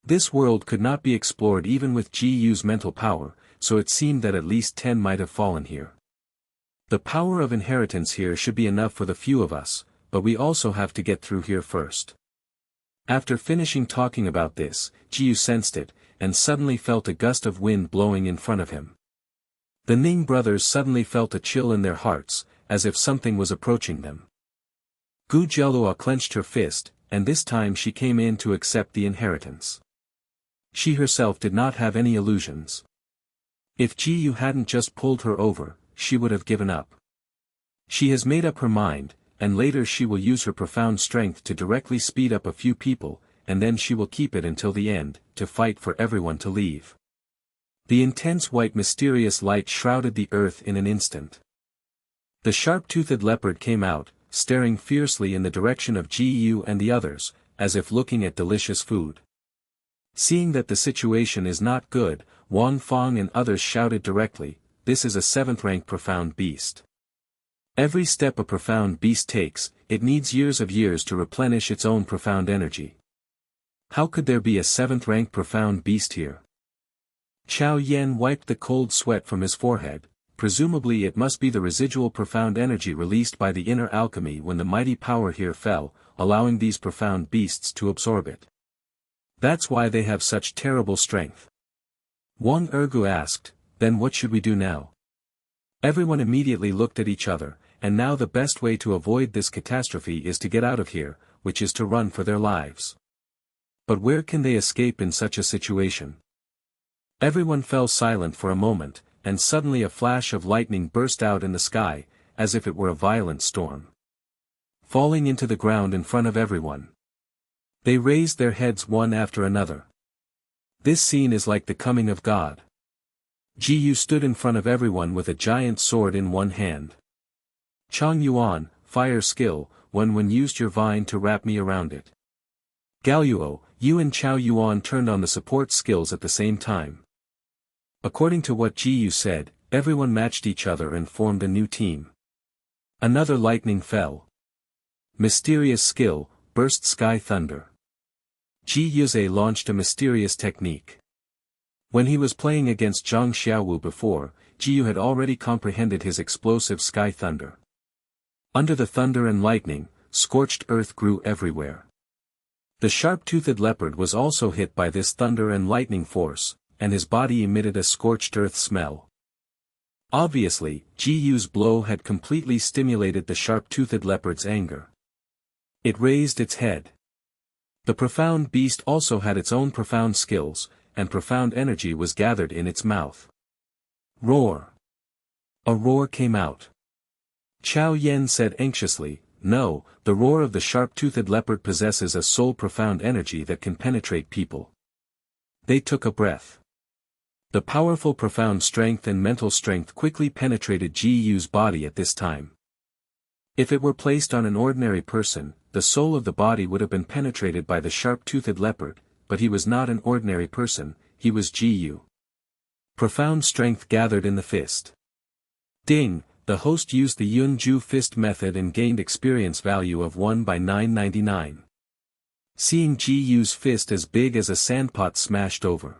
This world could not be explored even with Ji Yu's mental power, so it seemed that at least 10 might have fallen here. The power of inheritance here should be enough for the few of us, but we also have to get through here first. After finishing talking about this, Ji Yu sensed it, and suddenly felt a gust of wind blowing in front of him. The Ning brothers suddenly felt a chill in their hearts, as if something was approaching them. Gu Jielua clenched her fist, and this time she came in to accept the inheritance. She herself did not have any illusions. If Ji Yu hadn't just pulled her over, she would have given up. She has made up her mind, and later she will use her profound strength to directly speed up a few people, and then she will keep it until the end, to fight for everyone to leave. The intense white mysterious light shrouded the earth in an instant. The sharp-toothed leopard came out, staring fiercely in the direction of Ji Yu and the others, as if looking at delicious food. Seeing that the situation is not good, Wang Fang and others shouted directly, "This is a 7th rank profound beast. Every step a profound beast takes, it needs years to replenish its own profound energy. How could there be a 7th rank profound beast here?" Chao Yen wiped the cold sweat from his forehead. Presumably it must be the residual profound energy released by the inner alchemy when the mighty power here fell, allowing these profound beasts to absorb it. That's why they have such terrible strength. Wang Ergu asked, "Then what should we do now?" Everyone immediately looked at each other, and now the best way to avoid this catastrophe is to get out of here, which is to run for their lives. But where can they escape in such a situation? Everyone fell silent for a moment, and suddenly a flash of lightning burst out in the sky, as if it were a violent storm. Falling into the ground in front of everyone. They raised their heads one after another. This scene is like the coming of God. Ji Yu stood in front of everyone with a giant sword in one hand. Chang Yuan, fire skill, when used your vine to wrap me around it. Galuo, Yu and Chao Yuan turned on the support skills at the same time. According to what Ji Yu said, everyone matched each other and formed a new team. Another lightning fell. Mysterious skill, burst sky thunder. Ji Yuze launched a mysterious technique. When he was playing against Zhang Xiaowu before, Ji Yu had already comprehended his explosive sky thunder. Under the thunder and lightning, scorched earth grew everywhere. The sharp-toothed leopard was also hit by this thunder and lightning force, and his body emitted a scorched earth smell. Obviously, Ji Yu's blow had completely stimulated the sharp-toothed leopard's anger. It raised its head. The profound beast also had its own profound skills, and profound energy was gathered in its mouth. Roar! A roar came out. Chao Yen said anxiously, "No, the roar of the sharp-toothed leopard possesses a soul profound energy that can penetrate people." They took a breath. The powerful profound strength and mental strength quickly penetrated Ji Yu's body at this time. If it were placed on an ordinary person, the soul of the body would have been penetrated by the sharp-toothed leopard, but he was not an ordinary person, he was Ji Yu. Profound strength gathered in the fist. Ding! The host used the Yun-Ju fist method and gained experience value of 1 by 999. Seeing Ji Yu's fist as big as a sandpot smashed over.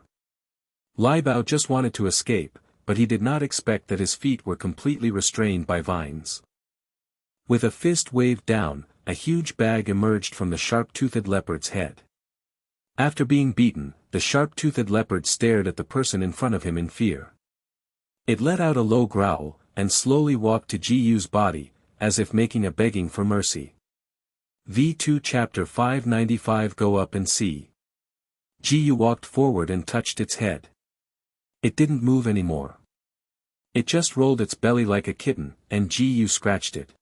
Lai Bao just wanted to escape, but he did not expect that his feet were completely restrained by vines. With a fist waved down, a huge bag emerged from the sharp-toothed leopard's head. After being beaten, the sharp-toothed leopard stared at the person in front of him in fear. It let out a low growl, and slowly walked to Ji Yu's body, as if making a begging for mercy. V2 Chapter 595 Go up and see. Ji Yu walked forward and touched its head. It didn't move anymore. It just rolled its belly like a kitten, and Ji Yu scratched it.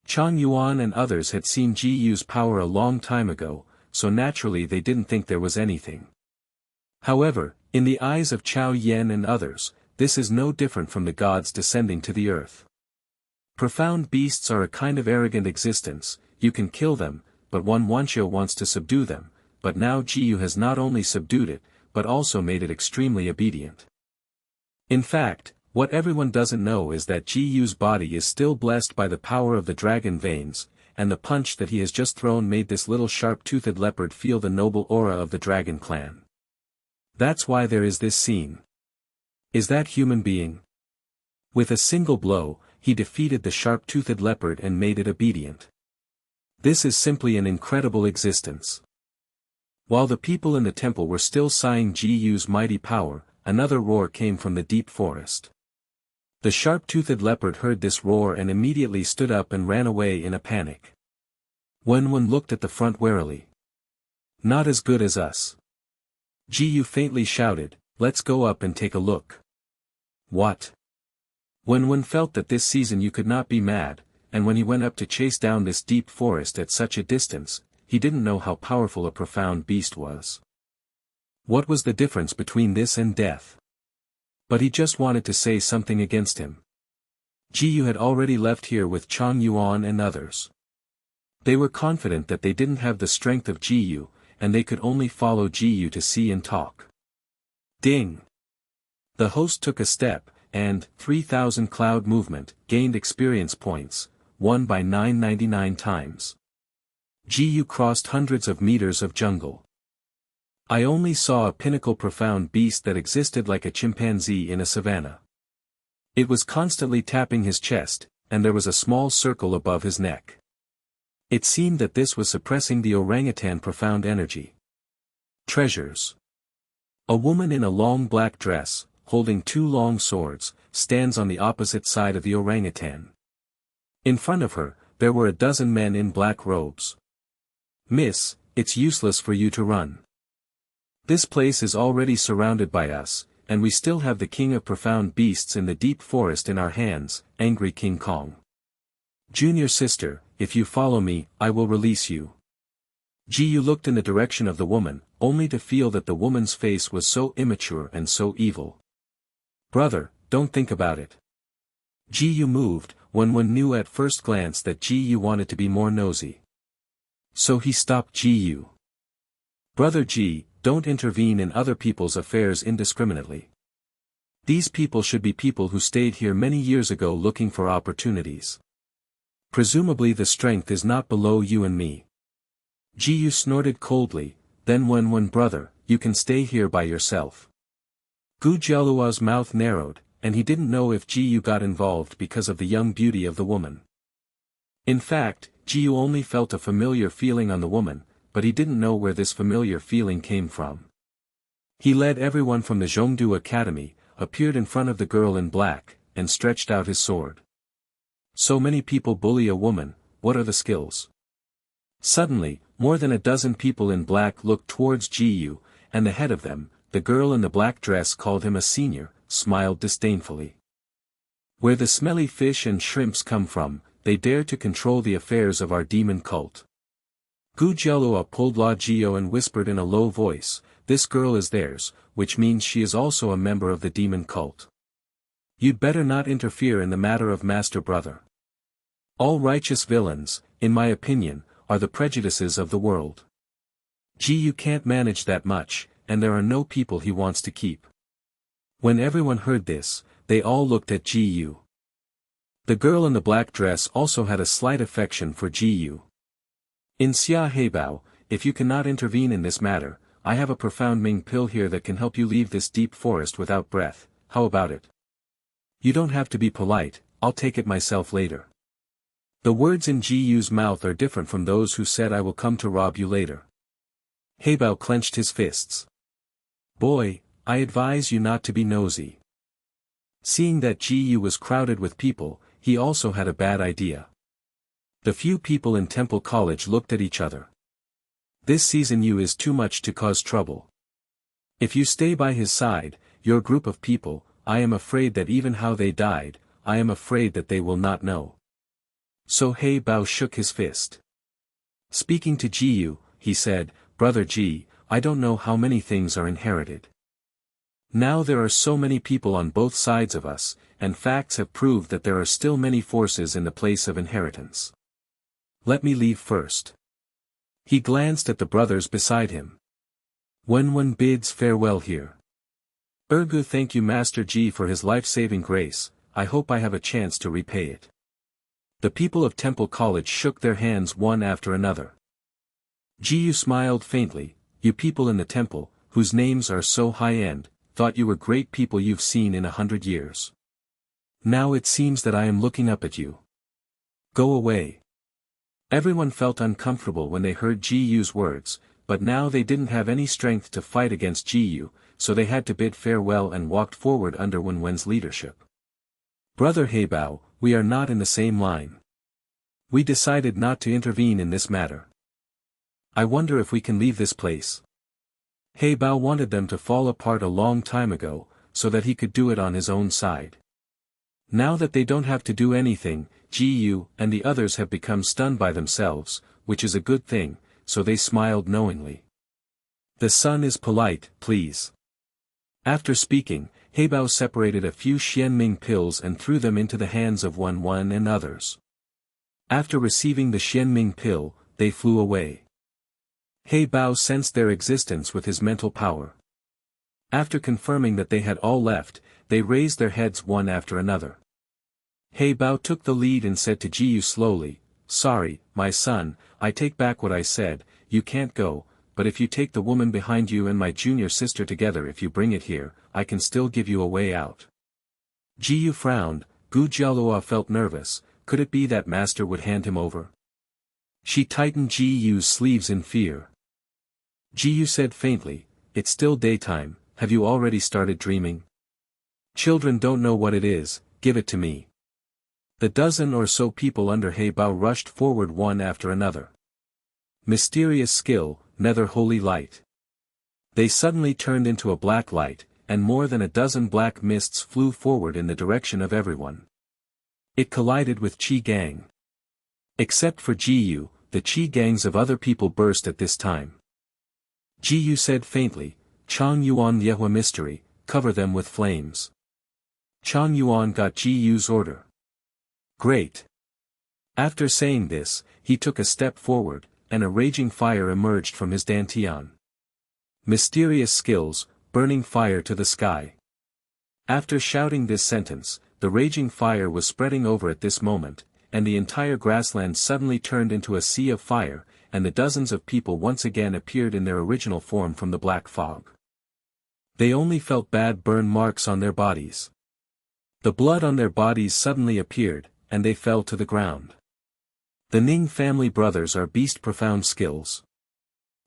Chang Yuan and others had seen Ji Yu's power a long time ago, so naturally they didn't think there was anything. However, in the eyes of Chao Yen and others, this is no different from the gods descending to the earth. Profound beasts are a kind of arrogant existence, you can kill them, but one Wanqiu wants to subdue them, but now Ji Yu has not only subdued it, but also made it extremely obedient. In fact, what everyone doesn't know is that Ji Yu's body is still blessed by the power of the dragon veins, and the punch that he has just thrown made this little sharp-toothed leopard feel the noble aura of the dragon clan. That's why there is this scene. Is that human being? With a single blow, he defeated the sharp-toothed leopard and made it obedient. This is simply an incredible existence. While the people in the temple were still sighing Ji Yu's mighty power, another roar came from the deep forest. The sharp-toothed leopard heard this roar and immediately stood up and ran away in a panic. Wenwen looked at the front warily. Not as good as us. Ji Yu faintly shouted, "Let's go up and take a look." What? Wenwen felt that this season you could not be mad, and when he went up to chase down this deep forest at such a distance, he didn't know how powerful a profound beast was. What was the difference between this and death? But he just wanted to say something against him. Ji Yu had already left here with Chang Yuan and others. They were confident that they didn't have the strength of Ji Yu, and they could only follow Ji Yu to see and talk. Ding! The host took a step, and 3,000 cloud movement, gained experience points, 1 by 999 times. Ji Yu crossed hundreds of meters of jungle. I only saw a pinnacle profound beast that existed like a chimpanzee in a savanna. It was constantly tapping his chest, and there was a small circle above his neck. It seemed that this was suppressing the orangutan profound energy. Treasures. A woman in a long black dress, holding 2 long swords, stands on the opposite side of the orangutan. In front of her, there were a dozen men in black robes. "Miss, it's useless for you to run. This place is already surrounded by us, and we still have the king of profound beasts in the deep forest in our hands," angry King Kong. "Junior sister, if you follow me, I will release you." Ji Yu looked in the direction of the woman, only to feel that the woman's face was so immature and so evil. "Brother, don't think about it." Ji Yu moved, when one knew at first glance that Ji Yu wanted to be more nosy. So he stopped Ji Yu. Brother Ji, don't intervene in other people's affairs indiscriminately. These people should be people who stayed here many years ago looking for opportunities. Presumably the strength is not below you and me. Ji snorted coldly, then when brother, you can stay here by yourself. Gu Jialuo's mouth narrowed, and he didn't know if Ji got involved because of the young beauty of the woman. In fact, Ji only felt a familiar feeling on the woman, but he didn't know where this familiar feeling came from. He led everyone from the Zhongdu Academy, appeared in front of the girl in black, and stretched out his sword. So many people bully a woman, what are the skills? Suddenly, more than a dozen people in black looked towards Ji, and the head of them, the girl in the black dress, called him a senior, smiled disdainfully. Where the smelly fish and shrimps come from, they dare to control the affairs of our demon cult. Gu Jialuo pulled La Jio and whispered in a low voice, this girl is theirs, which means she is also a member of the demon cult. You'd better not interfere in the matter of Master Brother. All righteous villains, in my opinion, are the prejudices of the world. Ji can't manage that much, and there are no people he wants to keep. When everyone heard this, they all looked at Ji. The girl in the black dress also had a slight affection for Ji. In Xia Heibao, if you cannot intervene in this matter, I have a profound Ming pill here that can help you leave this deep forest without breath, how about it? You don't have to be polite, I'll take it myself later. The words in Ji's mouth are different from those who said I will come to rob you later. Heibao clenched his fists. Boy, I advise you not to be nosy. Seeing that Ji was crowded with people, he also had a bad idea. The few people in Temple College looked at each other. This season you is too much to cause trouble. If you stay by his side, your group of people, I am afraid that even how they died, I am afraid that they will not know. So Heibao shook his fist. Speaking to Ji, he said, Brother Ji, I don't know how many things are inherited. Now there are so many people on both sides of us, and facts have proved that there are still many forces in the place of inheritance. Let me leave first. He glanced at the brothers beside him. When bids farewell here. Ergu, thank you Master Ji for his life-saving grace, I hope I have a chance to repay it. The people of Temple College shook their hands one after another. Ji smiled faintly, you people in the temple, whose names are so high-end, thought you were great people you've seen in 100 years. Now it seems that I am looking up at you. Go away. Everyone felt uncomfortable when they heard Ji's words, but now they didn't have any strength to fight against Ji, so they had to bid farewell and walked forward under Wenwen's leadership. Brother Heibao, we are not in the same line. We decided not to intervene in this matter. I wonder if we can leave this place. Heibao wanted them to fall apart a long time ago, so that he could do it on his own side. Now that they don't have to do anything, Ji and the others have become stunned by themselves, which is a good thing, so they smiled knowingly. The son is polite, please. After speaking, Heibao separated a few Xianming pills and threw them into the hands of Wenwen and others. After receiving the Xianming pill, they flew away. Heibao sensed their existence with his mental power. After confirming that they had all left, they raised their heads one after another. Heibao took the lead and said to Ji slowly, sorry, my son, I take back what I said, you can't go, but if you take the woman behind you and my junior sister together, if you bring it here, I can still give you a way out. Ji frowned, Gu Jialuo felt nervous, could it be that master would hand him over? She tightened Ji's sleeves in fear. Ji said faintly, it's still daytime, have you already started dreaming? Children don't know what it is, give it to me. The dozen or so people under Heibao rushed forward one after another. Mysterious skill, nether holy light. They suddenly turned into a black light, and more than a dozen black mists flew forward in the direction of everyone. It collided with Qi Gang. Except for Ji, the Qi gangs of other people burst at this time. Ji said faintly, Chang Yuan Yehua mystery, cover them with flames. Chang Yuan got Ji's order. Great. After saying this, he took a step forward, and a raging fire emerged from his dantian. Mysterious skills, burning fire to the sky. After shouting this sentence, the raging fire was spreading over at this moment, and the entire grassland suddenly turned into a sea of fire, and the dozens of people once again appeared in their original form from the black fog. They only felt bad burn marks on their bodies. The blood on their bodies suddenly appeared, and they fell to the ground. The Ning family brothers are beast profound skills.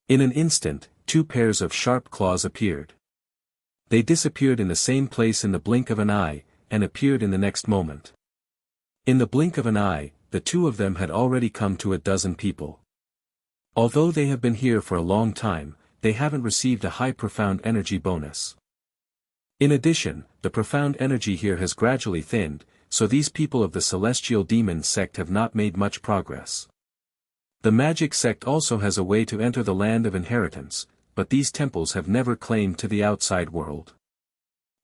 In an instant, 2 pairs of sharp claws appeared. They disappeared in the same place in the blink of an eye, and appeared in the next moment. In the blink of an eye, the 2 of them had already come to a dozen people. Although they have been here for a long time, they haven't received a high profound energy bonus. In addition, the profound energy here has gradually thinned, so these people of the celestial demon sect have not made much progress. The magic sect also has a way to enter the land of inheritance, but these temples have never claimed to the outside world.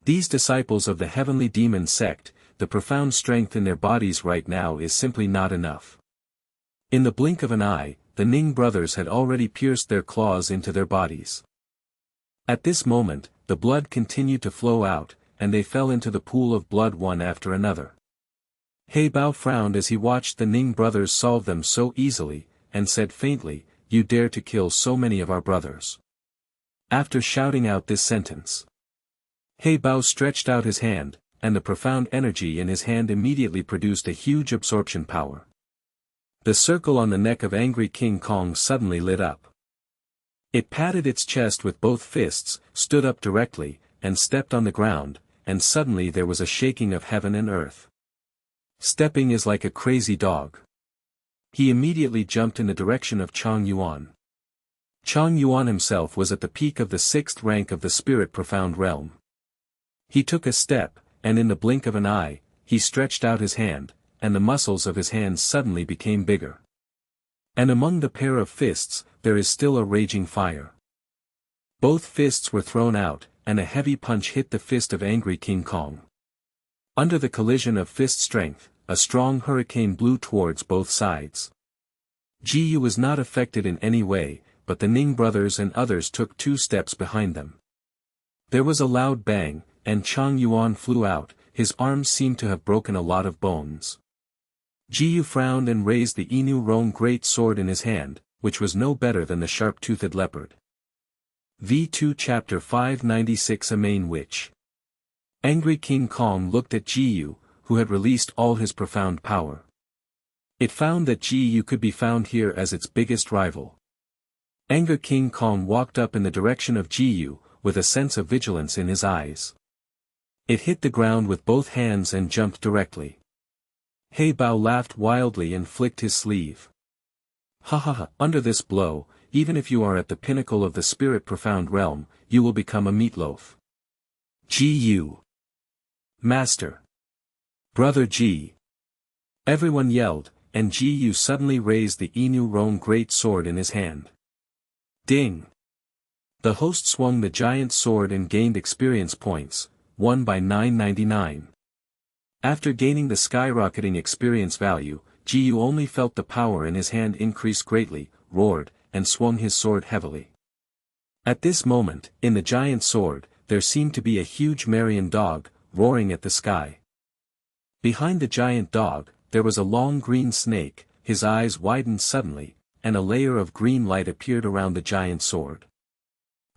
These disciples of the heavenly demon sect, the profound strength in their bodies right now is simply not enough. In the blink of an eye, the Ning brothers had already pierced their claws into their bodies. At this moment, the blood continued to flow out, and they fell into the pool of blood one after another. He Bao frowned as he watched the Ning brothers solve them so easily, and said faintly, "You dare to kill so many of our brothers." After shouting out this sentence, He Bao stretched out his hand, and the profound energy in his hand immediately produced a huge absorption power. The circle on the neck of angry King Kong suddenly lit up. It patted its chest with both fists, stood up directly, and stepped on the ground, and suddenly there was a shaking of heaven and earth. Stepping is like a crazy dog. He immediately jumped in the direction of Chang Yuan. Chang Yuan himself was at the peak of the 6th rank of the spirit profound realm. He took a step, and in the blink of an eye, he stretched out his hand, and the muscles of his hands suddenly became bigger. And among the pair of fists, there is still a raging fire. Both fists were thrown out, and a heavy punch hit the fist of angry King Kong. Under the collision of fist strength, a strong hurricane blew towards both sides. Ji Yu was not affected in any way, but the Ning brothers and others took 2 steps behind them. There was a loud bang, and Chang Yuan flew out, his arms seemed to have broken a lot of bones. Ji Yu frowned and raised the Inu Rong great sword in his hand, which was no better than the sharp-toothed leopard. V2 Chapter 596 A Main Witch. Angry King Kong looked at Ji Yu, who had released all his profound power. It found that Ji Yu could be found here as its biggest rival. Anger King Kong walked up in the direction of Ji Yu, with a sense of vigilance in his eyes. It hit the ground with both hands and jumped directly. He Bao laughed wildly and flicked his sleeve. Ha ha ha, under this blow, even if you are at the pinnacle of the spirit profound realm, you will become a meatloaf. Ji Yu. Master. Brother Ji. Everyone yelled, and Ji Yu suddenly raised the Inu Rong great sword in his hand. Ding! The host swung the giant sword and gained experience points, won by 999. After gaining the skyrocketing experience value, Ji Yu only felt the power in his hand increase greatly, roared, and swung his sword heavily. At this moment, in the giant sword, there seemed to be a huge Marian dog, roaring at the sky. Behind the giant dog, there was a long green snake, his eyes widened suddenly, and a layer of green light appeared around the giant sword.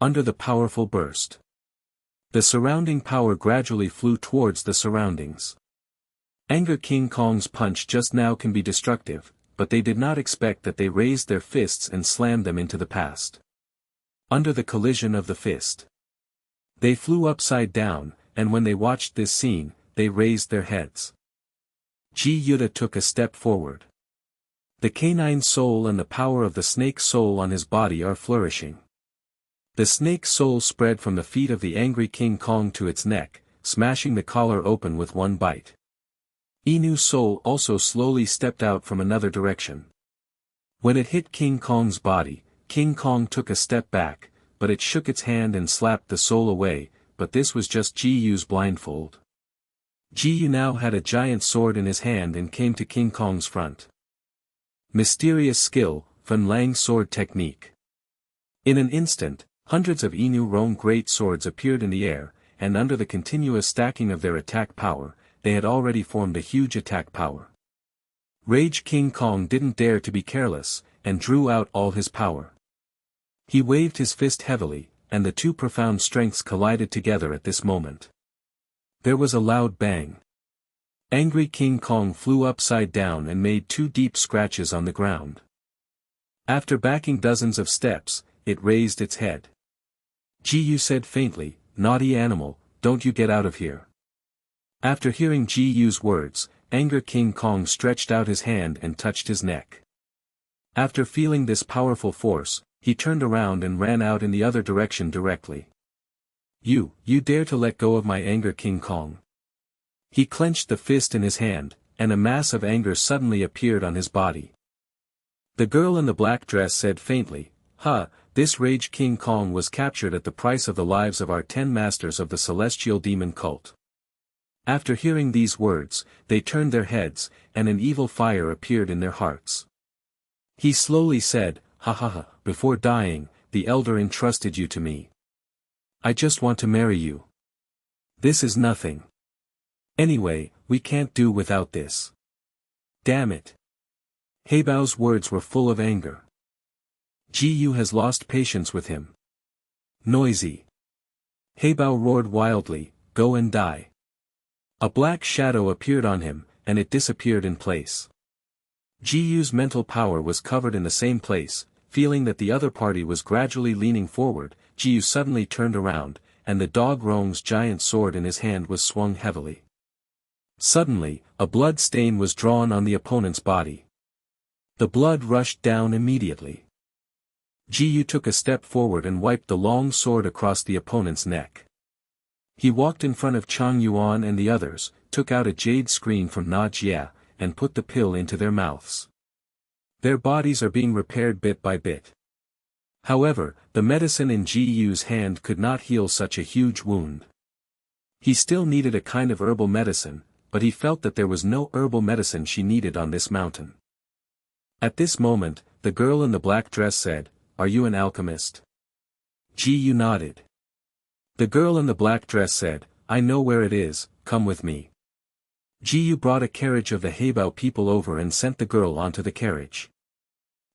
Under the powerful burst, the surrounding power gradually flew towards the surroundings. Anger King Kong's punch just now can be destructive, but they did not expect that they raised their fists and slammed them into the past. Under the collision of the fist, they flew upside down, and when they watched this scene, they raised their heads. Ji Yuda took a step forward. The canine soul and the power of the snake soul on his body are flourishing. The snake soul spread from the feet of the angry King Kong to its neck, smashing the collar open with one bite. Inu soul also slowly stepped out from another direction. When it hit King Kong's body, King Kong took a step back, but it shook its hand and slapped the soul away, but this was just Ji Yu's blindfold. Ji Yu now had a giant sword in his hand and came to King Kong's front. Mysterious skill, Fan Lang sword technique. In an instant, Hundreds of Inu Rome great swords appeared in the air, and under the continuous stacking of their attack power, they had already formed a huge attack power. Rage King Kong didn't dare to be careless, and drew out all his power. He waved his fist heavily, and the two profound strengths collided together at this moment. There was a loud bang. Angry King Kong flew upside down and made 2 deep scratches on the ground. After backing dozens of steps, it raised its head. Ji-yu said faintly, "Naughty animal, don't you get out of here." After hearing Ji-yu's words, Anger King Kong stretched out his hand and touched his neck. After feeling this powerful force, he turned around and ran out in the other direction directly. You dare to let go of my Anger King Kong." He clenched the fist in his hand, and a mass of anger suddenly appeared on his body. The girl in the black dress said faintly, This Rage King Kong was captured at the price of the lives of our 10 masters of the celestial demon cult." After hearing these words, they turned their heads, and an evil fire appeared in their hearts. He slowly said, Before dying, the elder entrusted you to me. I just want to marry you. This is nothing. Anyway, we can't do without this. Damn it." Heibao's words were full of anger. Ji-yu has lost patience with him. Noisy. Heibao roared wildly, "Go and die." A black shadow appeared on him, and it disappeared in place. Ji-yu's mental power was covered in the same place. Feeling that the other party was gradually leaning forward, Ji-yu suddenly turned around, and the dog Rong's giant sword in his hand was swung heavily. Suddenly, a blood stain was drawn on the opponent's body. The blood rushed down immediately. Ji-yu took a step forward and wiped the long sword across the opponent's neck. He walked in front of Chang Yuan and the others, took out a jade screen from Na Jia, and put the pill into their mouths. Their bodies are being repaired bit by bit. However, the medicine in Ji-yu's hand could not heal such a huge wound. He still needed a kind of herbal medicine, but he felt that there was no herbal medicine she needed on this mountain. At this moment, the girl in the black dress said, "Are you an alchemist?" Ji-yu nodded. The girl in the black dress said, "I know where it is, come with me." Ji-yu brought a carriage of the Heibao people over and sent the girl onto the carriage.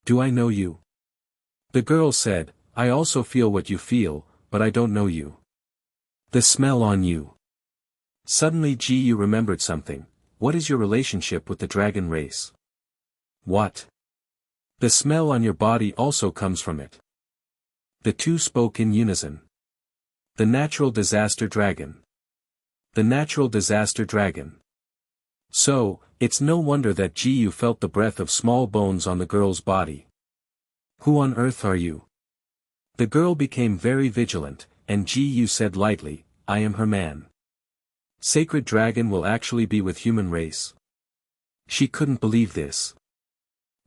"Do I know you?" The girl said, "I also feel what you feel, but I don't know you. The smell on you." Suddenly Ji-yu remembered something. "What is your relationship with the dragon race?" "What?" "The smell on your body also comes from it." The two spoke in unison. "The natural disaster dragon. The natural disaster dragon." So, it's no wonder that Ji-yu felt the breath of small bones on the girl's body. "Who on earth are you?" The girl became very vigilant, and Ji-yu said lightly, "I am her man." Sacred dragon will actually be with human race. She couldn't believe this.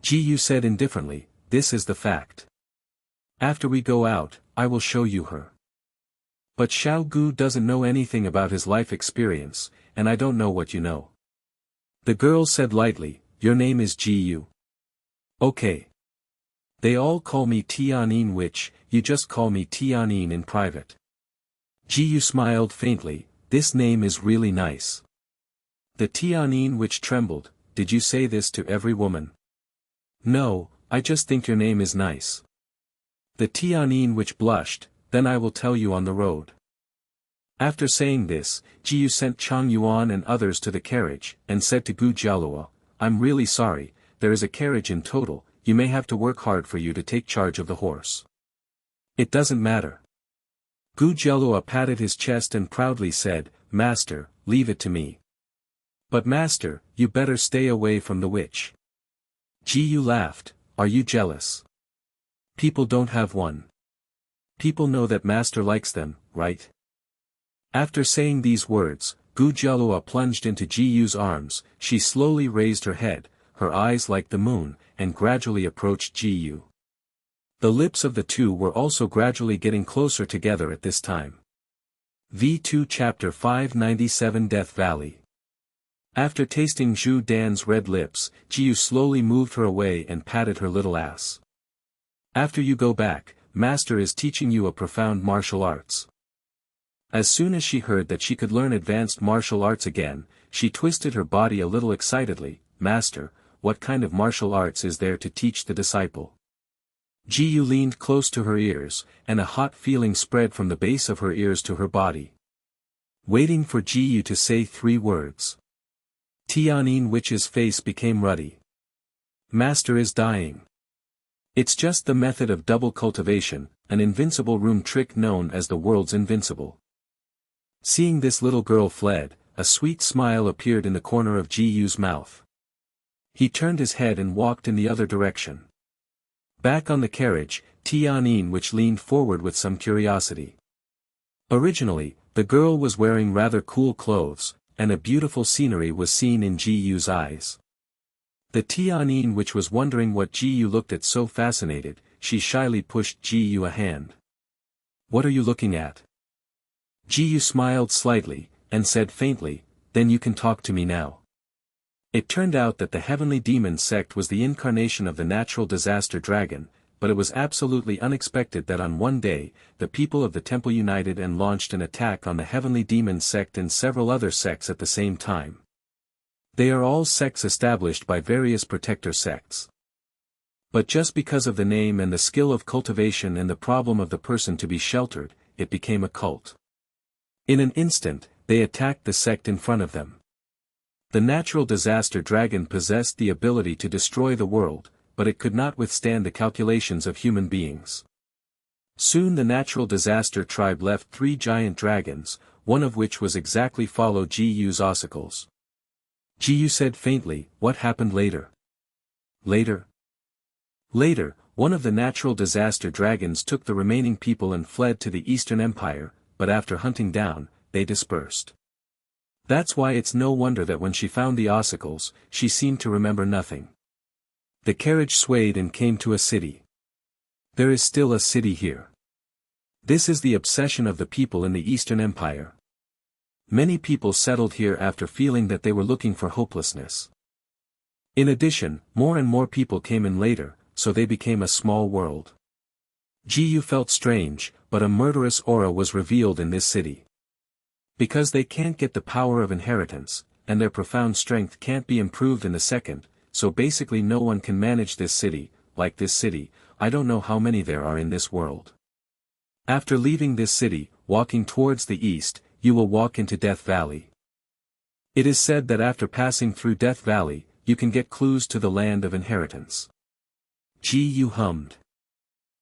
Ji-yu said indifferently, "This is the fact. After we go out, I will show you her." "But Xiao Gu doesn't know anything about his life experience, and I don't know what you know." The girl said lightly, "Your name is Ji-yu. Okay. They all call me Tianyin, which, you just call me Tianyin in private." Ji-yu smiled faintly, "This name is really nice." The Tianyin which trembled, "Did you say this to every woman?" "No, I just think your name is nice." The Tianyin which blushed, "Then I will tell you on the road." After saying this, Ji-yu sent Chang Yuan and others to the carriage, and said to Gu Jialua, "I'm really sorry, there is a carriage in total, you may have to work hard for you to take charge of the horse." "It doesn't matter." Gu Jialua patted his chest and proudly said, "Master, leave it to me." "But master, you better stay away from the witch." Ji-yu laughed, "Are you jealous? People don't have one. People know that master likes them, right?" After saying these words, Gu Jialua plunged into Ji-yu's arms. She slowly raised her head, her eyes like the moon, and gradually approached Ji-yu. The lips of the two were also gradually getting closer together at this time. V2 Chapter 597 Death Valley. After tasting Zhu Dan's red lips, Ji-yu slowly moved her away and patted her little ass. "After you go back, Master is teaching you a profound martial arts." As soon as she heard that she could learn advanced martial arts again, she twisted her body a little excitedly. "Master, what kind of martial arts is there to teach the disciple?" Ji leaned close to her ears, and a hot feeling spread from the base of her ears to her body. Waiting for Ji to say 3 words. Tianyin Witch's face became ruddy. "Master is dying. It's just the method of double cultivation, an invincible room trick known as the world's invincible." Seeing this, little girl fled. A sweet smile appeared in the corner of Ji mouth. He turned his head and walked in the other direction. Back on the carriage, Tianyin Witch leaned forward with some curiosity. Originally, the girl was wearing rather cool clothes, and a beautiful scenery was seen in Ji's eyes. The Tianyin Witch was wondering what Ji looked at so fascinated. She shyly pushed Ji a hand. "What are you looking at?" Ji smiled slightly, and said faintly, "Then you can talk to me now." It turned out that the heavenly demon sect was the incarnation of the natural disaster dragon, but it was absolutely unexpected that on one day, the people of the temple united and launched an attack on the heavenly demon sect and several other sects at the same time. They are all sects established by various protector sects. But just because of the name and the skill of cultivation and the problem of the person to be sheltered, it became a cult. In an instant, they attacked the sect in front of them. The natural disaster dragon possessed the ability to destroy the world, but it could not withstand the calculations of human beings. Soon the natural disaster tribe left 3 giant dragons, one of which was exactly follow Ji's ossicles. Ji said faintly, "What happened later?" Later, one of the natural disaster dragons took the remaining people and fled to the Eastern Empire, but after hunting down, they dispersed. That's why it's no wonder that when she found the ossicles, she seemed to remember nothing. The carriage swayed and came to a city. There is still a city here. This is the obsession of the people in the Eastern Empire. Many people settled here after feeling that they were looking for hopelessness. In addition, more and more people came in later, so they became a small world. Ji felt strange, but a murderous aura was revealed in this city. Because they can't get the power of inheritance, and their profound strength can't be improved in a second, so basically no one can manage this city. Like this city, I don't know how many there are in this world. After leaving this city, walking towards the east, you will walk into Death Valley. It is said that after passing through Death Valley, you can get clues to the land of inheritance. Ji hummed.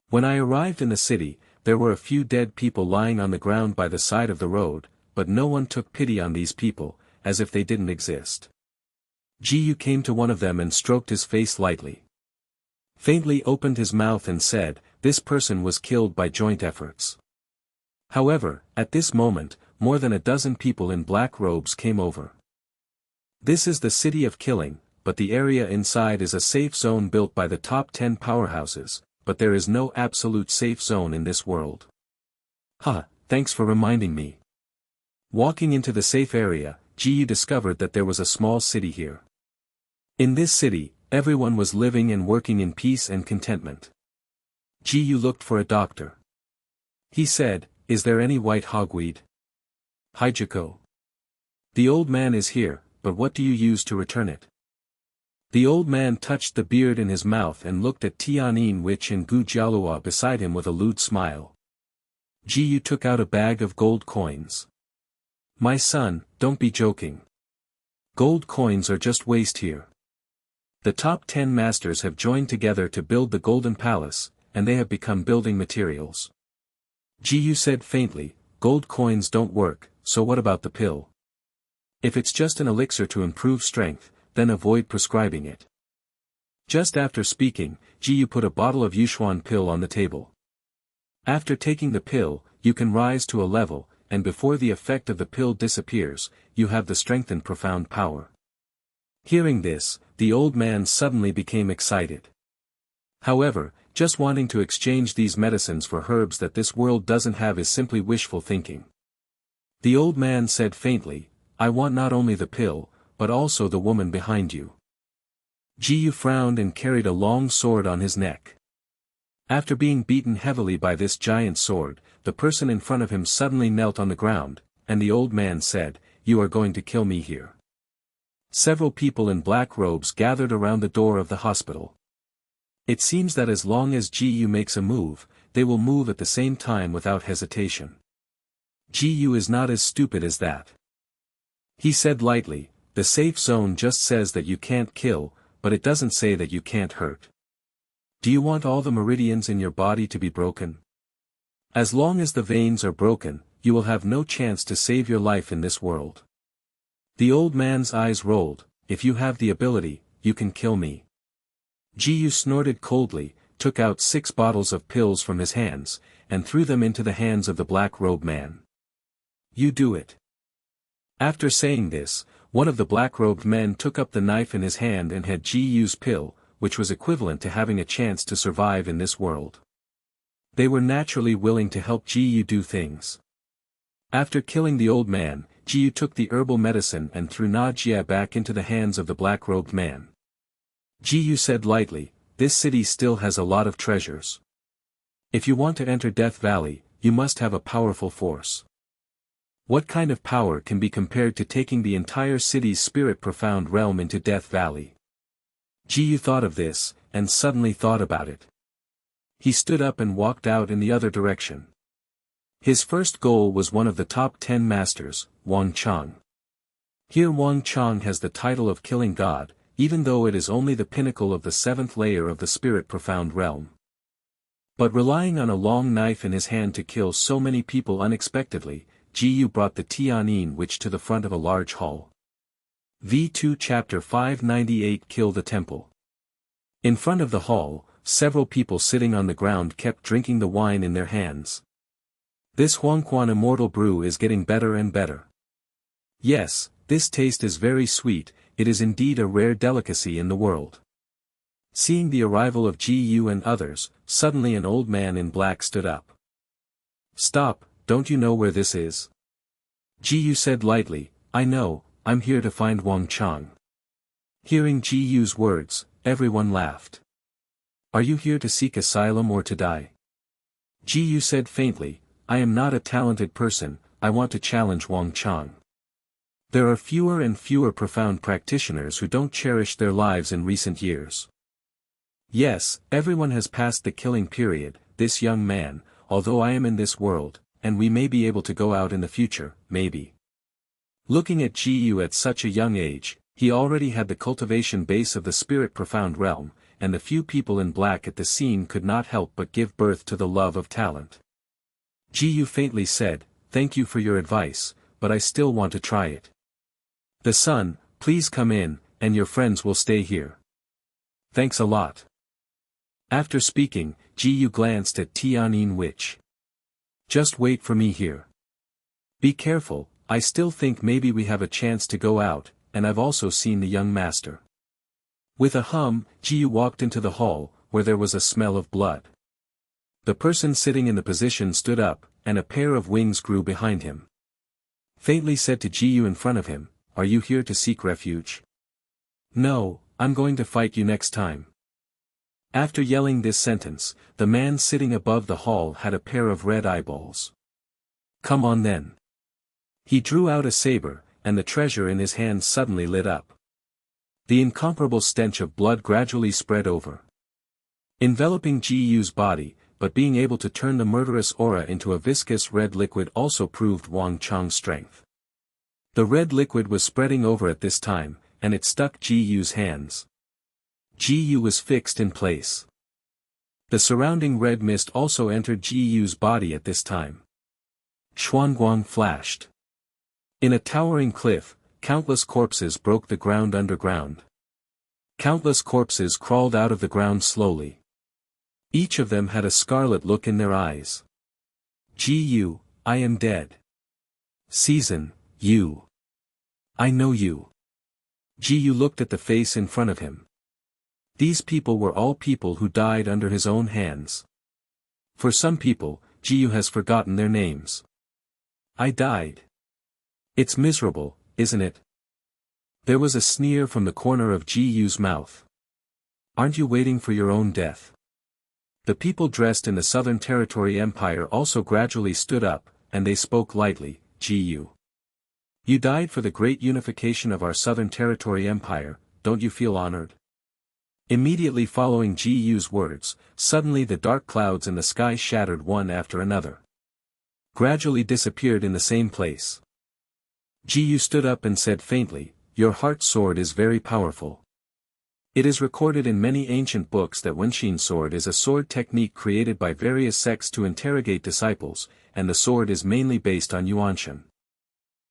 When I arrived in the city, there were a few dead people lying on the ground by the side of the road, but no one took pity on these people, as if they didn't exist. Ji came to one of them and stroked his face lightly. Faintly opened his mouth and said, "This person was killed by joint efforts." However, at this moment, more than a dozen people in black robes came over. This is the city of killing, but the area inside is a safe zone built by the top 10 powerhouses, but there is no absolute safe zone in this world. Thanks for reminding me. Walking into the safe area, Ji discovered that there was a small city here. In this city, everyone was living and working in peace and contentment. Ji looked for a doctor. He said, "Is there any white hogweed?" "Hijiko. The old man is here, but what do you use to return it?" The old man touched the beard in his mouth and looked at Tianyin Witch and Gu Jialua beside him with a lewd smile. Ji took out a bag of gold coins. "My son, don't be joking. Gold coins are just waste here. The top 10 masters have joined together to build the Golden Palace, and they have become building materials." Ji said faintly, "Gold coins don't work, so what about the pill? If it's just an elixir to improve strength, then avoid prescribing it." Just after speaking, Ji put a bottle of Yushuan pill on the table. After taking the pill, you can rise to a level, and before the effect of the pill disappears, you have the strength and profound power. Hearing this, the old man suddenly became excited. However, just wanting to exchange these medicines for herbs that this world doesn't have is simply wishful thinking. The old man said faintly, "I want not only the pill, but also the woman behind you." Ji frowned and carried a long sword on his neck. After being beaten heavily by this giant sword, the person in front of him suddenly knelt on the ground, and the old man said, "You are going to kill me here." Several people in black robes gathered around the door of the hospital. It seems that as long as Gu makes a move, they will move at the same time without hesitation. Gu is not as stupid as that. He said lightly, "The safe zone just says that you can't kill, but it doesn't say that you can't hurt. Do you want all the meridians in your body to be broken? As long as the veins are broken, you will have no chance to save your life in this world." The old man's eyes rolled. "If you have the ability, you can kill me." Gu snorted coldly, took out 6 bottles of pills from his hands, and threw them into the hands of the black-robed man. "You do it." After saying this, one of the black-robed men took up the knife in his hand and had Gu's pill, which was equivalent to having a chance to survive in this world. They were naturally willing to help Gu do things. After killing the old man, Gu took the herbal medicine and threw Najia back into the hands of the black-robed man. Gu said lightly, "This city still has a lot of treasures. If you want to enter Death Valley, you must have a powerful force. What kind of power can be compared to taking the entire city's spirit profound realm into Death Valley?" Gu thought of this, and suddenly thought about it. He stood up and walked out in the other direction. His first goal was one of the top 10 masters, Wang Chang. Here Wang Chang has the title of Killing God, even though it is only the pinnacle of the 7th layer of the spirit profound realm. But relying on a long knife in his hand to kill so many people unexpectedly, Gu brought the Tianyin witch to the front of a large hall. V2 Chapter 598 Kill the Temple. In front of the hall, several people sitting on the ground kept drinking the wine in their hands. "This Huangquan immortal brew is getting better and better. Yes, this taste is very sweet, it is indeed a rare delicacy in the world." Seeing the arrival of Gu and others, suddenly an old man in black stood up. "Stop, don't you know where this is?" Gu said lightly, "I know, I'm here to find Wang Chang." Hearing Gu's words, everyone laughed. "Are you here to seek asylum or to die?" Gu said faintly, "I am not a talented person, I want to challenge Wang Chang. There are fewer and fewer profound practitioners who don't cherish their lives in recent years. Yes, everyone has passed the killing period, this young man, although I am in this world, and we may be able to go out in the future, maybe." Looking at Gu at such a young age, he already had the cultivation base of the spirit profound realm, and the few people in black at the scene could not help but give birth to the love of talent. Gu faintly said, "Thank you for your advice, but I still want to try it. The son, please come in, and your friends will stay here." "Thanks a lot." After speaking, Gu glanced at Tianyin witch. "Just wait for me here. Be careful, I still think maybe we have a chance to go out, and I've also seen the young master." With a hum, Gu walked into the hall, where there was a smell of blood. The person sitting in the position stood up, and a pair of wings grew behind him. Faintly said to Gu in front of him, "Are you here to seek refuge?" "No, I'm going to fight you next time." After yelling this sentence, the man sitting above the hall had a pair of red eyeballs. "Come on then." He drew out a saber, and the treasure in his hand suddenly lit up. The incomparable stench of blood gradually spread over, enveloping Gu's body, but being able to turn the murderous aura into a viscous red liquid also proved Wang Chang's strength. The red liquid was spreading over at this time, and it stuck Gu's hands. Gu was fixed in place. The surrounding red mist also entered Gu's body at this time. Xuanguang flashed. In a towering cliff, countless corpses broke the ground underground. Countless corpses crawled out of the ground slowly. Each of them had a scarlet look in their eyes. "Gu, I am dead. Season, you. I know you." Gu looked at the face in front of him. These people were all people who died under his own hands. For some people, Gu has forgotten their names. "I died. It's miserable, isn't it?" There was a sneer from the corner of Gu's mouth. "Aren't you waiting for your own death?" The people dressed in the Southern Territory Empire also gradually stood up, and they spoke lightly, "Gu. You died for the great unification of our Southern Territory Empire, don't you feel honored?" Immediately following Gu's words, suddenly the dark clouds in the sky shattered one after another. Gradually disappeared in the same place. Gu stood up and said faintly, "Your heart sword is very powerful. It is recorded in many ancient books that Wenshin sword is a sword technique created by various sects to interrogate disciples, and the sword is mainly based on Yuanshan."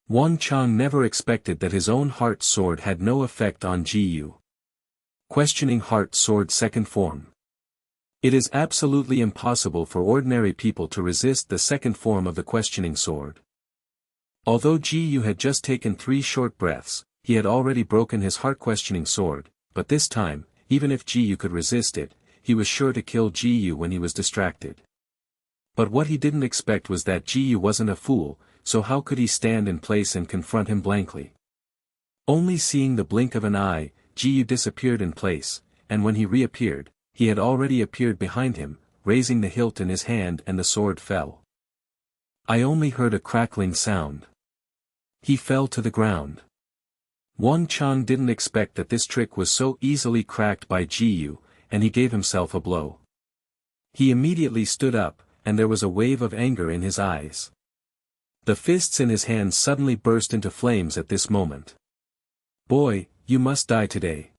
Wang Chang never expected that his own heart sword had no effect on Gu. Questioning heart sword second form. It is absolutely impossible for ordinary people to resist the second form of the questioning sword. Although Gu had just taken 3 short breaths, he had already broken his heart-questioning sword, but this time, even if Gu could resist it, he was sure to kill Gu when he was distracted. But what he didn't expect was that Gu wasn't a fool, so how could he stand in place and confront him blankly? Only seeing the blink of an eye, Gu disappeared in place, and when he reappeared, he had already appeared behind him, raising the hilt in his hand, and the sword fell. I only heard a crackling sound. He fell to the ground. Wang Chang didn't expect that this trick was so easily cracked by Gu, and he gave himself a blow. He immediately stood up, and there was a wave of anger in his eyes. The fists in his hands suddenly burst into flames at this moment. "Boy, you must die today."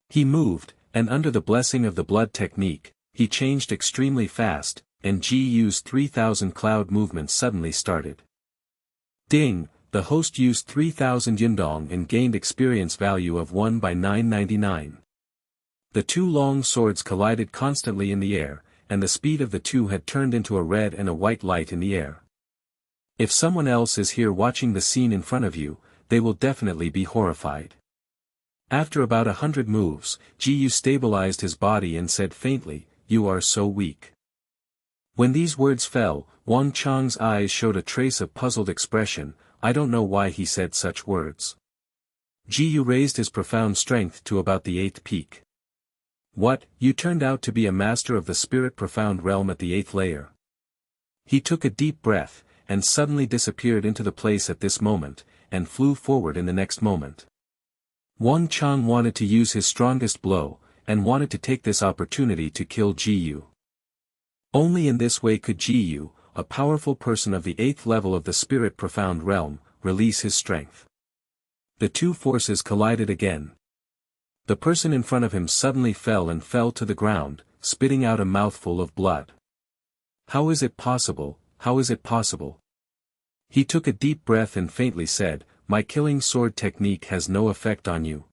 He moved, and under the blessing of the blood technique, he changed extremely fast, and Gu's 3000 cloud movement suddenly started. Ding! The host used 3000 Yundong and gained experience value of 1 by 999. The 2 long swords collided constantly in the air, and the speed of the 2 had turned into a red and a white light in the air. If someone else is here watching the scene in front of you, they will definitely be horrified. After about 100 moves, Gu stabilized his body and said faintly, "You are so weak." When these words fell, Wang Chang's eyes showed a trace of puzzled expression. I don't know why he said such words. Gu raised his profound strength to about the 8th peak. "What, you turned out to be a master of the spirit profound realm at the 8th layer." He took a deep breath, and suddenly disappeared into the place at this moment, and flew forward in the next moment. Wang Chang wanted to use his strongest blow, and wanted to take this opportunity to kill Gu. Only in this way could Gu, a powerful person of the 8th level of the spirit profound realm, release his strength. The 2 forces collided again. The person in front of him suddenly fell to the ground, spitting out a mouthful of blood. "How is it possible, how is it possible?" He took a deep breath and faintly said, "My killing sword technique has no effect on you."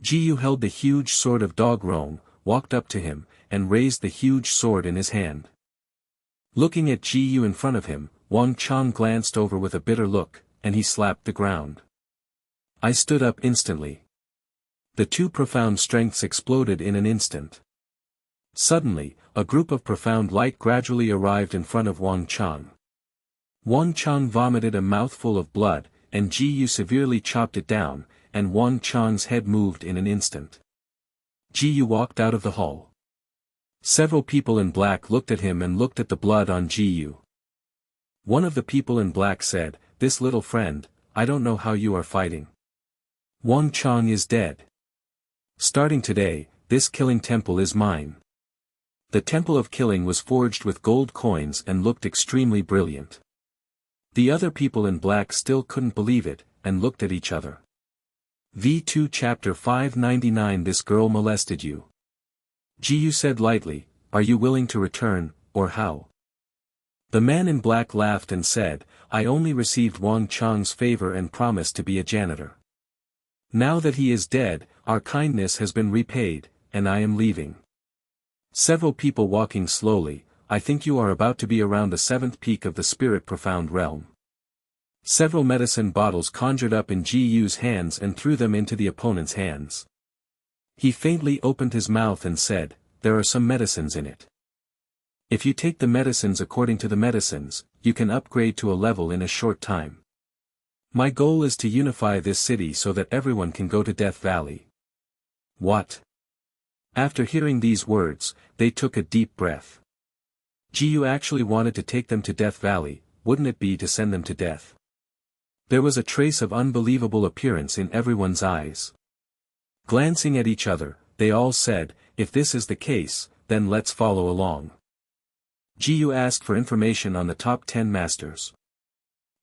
Gu held the huge sword of Dog Rong, walked up to him, and raised the huge sword in his hand. Looking at Gu in front of him, Wang Chang glanced over with a bitter look, and he slapped the ground. I stood up instantly. The 2 profound strengths exploded in an instant. Suddenly, a group of profound light gradually arrived in front of Wang Chang. Wang Chang vomited a mouthful of blood, and Gu severely chopped it down, and Wang Chang's head moved in an instant. Gu walked out of the hall. Several people in black looked at him and looked at the blood on Gu. One of the people in black said, "This little friend, I don't know how you are fighting. Wang Chang is dead. Starting today, this killing temple is mine." The temple of killing was forged with gold coins and looked extremely brilliant. The other people in black still couldn't believe it, and looked at each other. V2 Chapter 599 This girl molested you. Gu said lightly, "Are you willing to return, or how?" The man in black laughed and said, "I only received Wang Chang's favor and promised to be a janitor. Now that he is dead, our kindness has been repaid, and I am leaving." Several people walking slowly, "I think you are about to be around the 7th peak of the spirit profound realm." Several medicine bottles conjured up in Gu's hands and threw them into the opponent's hands. He faintly opened his mouth and said, "There are some medicines in it. If you take the medicines according to the medicines, you can upgrade to a level in a short time. My goal is to unify this city so that everyone can go to Death Valley." "What? After hearing these words, they took a deep breath. Jiyu actually wanted to take them to Death Valley, wouldn't it be to send them to death? There was a trace of unbelievable appearance in everyone's eyes. Glancing at each other, they all said, if this is the case, then let's follow along. Jiyu asked for information on the top 10 masters.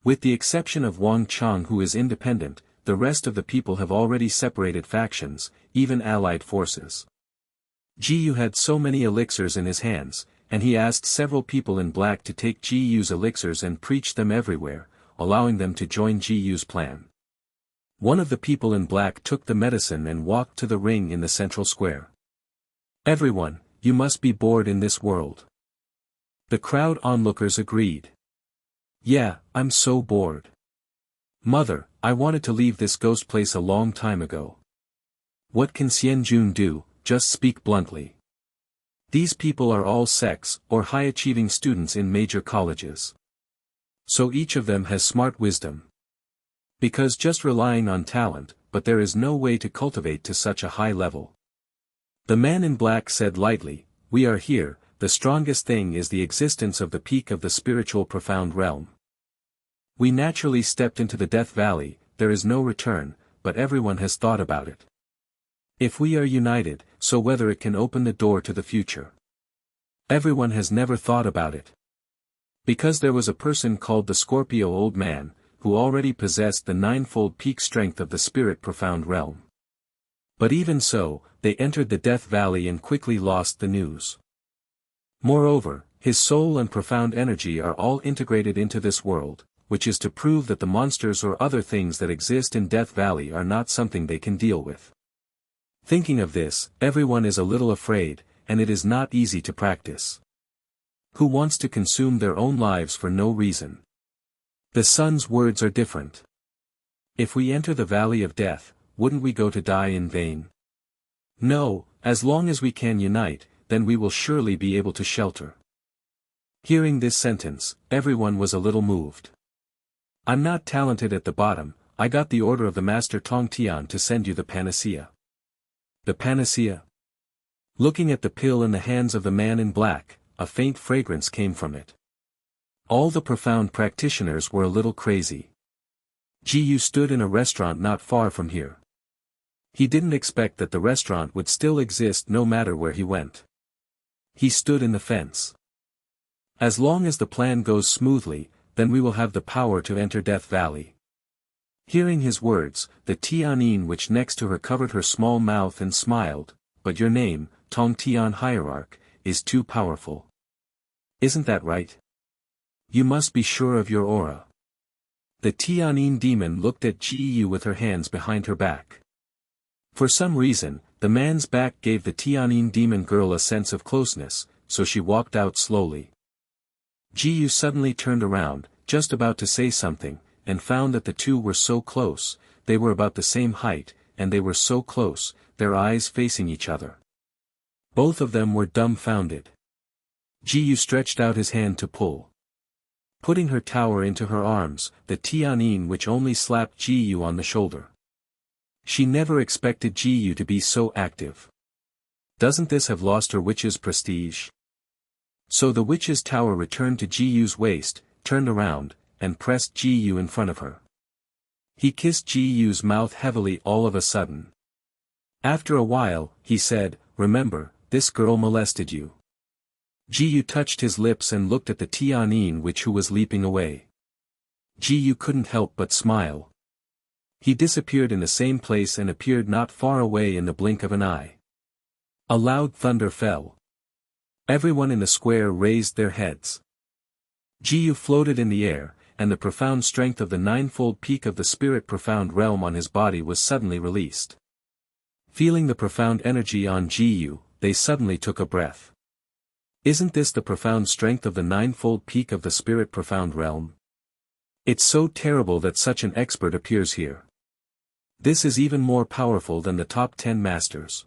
With the exception of Wang Chang, who is independent, the rest of the people have already separated factions, even allied forces. Jiyu had so many elixirs in his hands, and he asked several people in black to take Jiyu's elixirs and preach them everywhere, allowing them to join Jiyu's plan. One of the people in black took the medicine and walked to the ring in the central square. Everyone, you must be bored in this world. The crowd onlookers agreed. Yeah, I'm so bored. Mother, I wanted to leave this ghost place a long time ago. What can Xianjun do? Just speak bluntly. These people are all sex or high-achieving students in major colleges. So each of them has smart wisdom. Because just relying on talent, but there is no way to cultivate to such a high level. The man in black said lightly, we are here, the strongest thing is the existence of the peak of the spiritual profound realm. We naturally stepped into the Death Valley, there is no return, but everyone has thought about it. If we are united, so whether it can open the door to the future. Everyone has never thought about it. Because there was a person called the Scorpio Old Man, who already possessed the ninefold peak strength of the spirit profound realm. But even so, they entered the Death Valley and quickly lost the news. Moreover, his soul and profound energy are all integrated into this world, which is to prove that the monsters or other things that exist in Death Valley are not something they can deal with. Thinking of this, everyone is a little afraid, and it is not easy to practice. Who wants to consume their own lives for no reason? The sun's words are different. If we enter the valley of death, wouldn't we go to die in vain? No, as long as we can unite, then we will surely be able to shelter. Hearing this sentence, everyone was a little moved. I'm not talented at the bottom, I got the order of the Master Tong Tian to send you the panacea. The panacea? Looking at the pill in the hands of the man in black, a faint fragrance came from it. All the profound practitioners were a little crazy. Jiyu stood in a restaurant not far from here. He didn't expect that the restaurant would still exist no matter where he went. He stood in the fence. As long as the plan goes smoothly, then we will have the power to enter Death Valley. Hearing his words, the Tianin which next to her covered her small mouth and smiled, but your name, Tong Tian Hierarch, is too powerful. Isn't that right? You must be sure of your aura. The Tianin demon looked at Jiyu with her hands behind her back. For some reason, the man's back gave the Tianin demon girl a sense of closeness, so she walked out slowly. Jiyu suddenly turned around, just about to say something, and found that the two were so close, they were about the same height, and they were so close, their eyes facing each other. Both of them were dumbfounded. Jiyu stretched out his hand to pull. Putting her tower into her arms, the Tianin which only slapped Jiyu on the shoulder. She never expected Jiyu to be so active. Doesn't this have lost her witch's prestige? So the witch's tower returned to Jiyu's waist, turned around, and pressed Jiyu in front of her. He kissed Jiyu's mouth heavily all of a sudden. After a while, he said, remember, this girl molested you. Jiyu touched his lips and looked at the Tianin who was leaping away. Jiyu couldn't help but smile. He disappeared in the same place and appeared not far away in the blink of an eye. A loud thunder fell. Everyone in the square raised their heads. Jiyu floated in the air, and the profound strength of the ninefold peak of the spirit profound realm on his body was suddenly released. Feeling the profound energy on Jiyu, they suddenly took a breath. Isn't this the profound strength of the ninefold peak of the spirit profound realm? It's so terrible that such an expert appears here. This is even more powerful than the top 10 masters.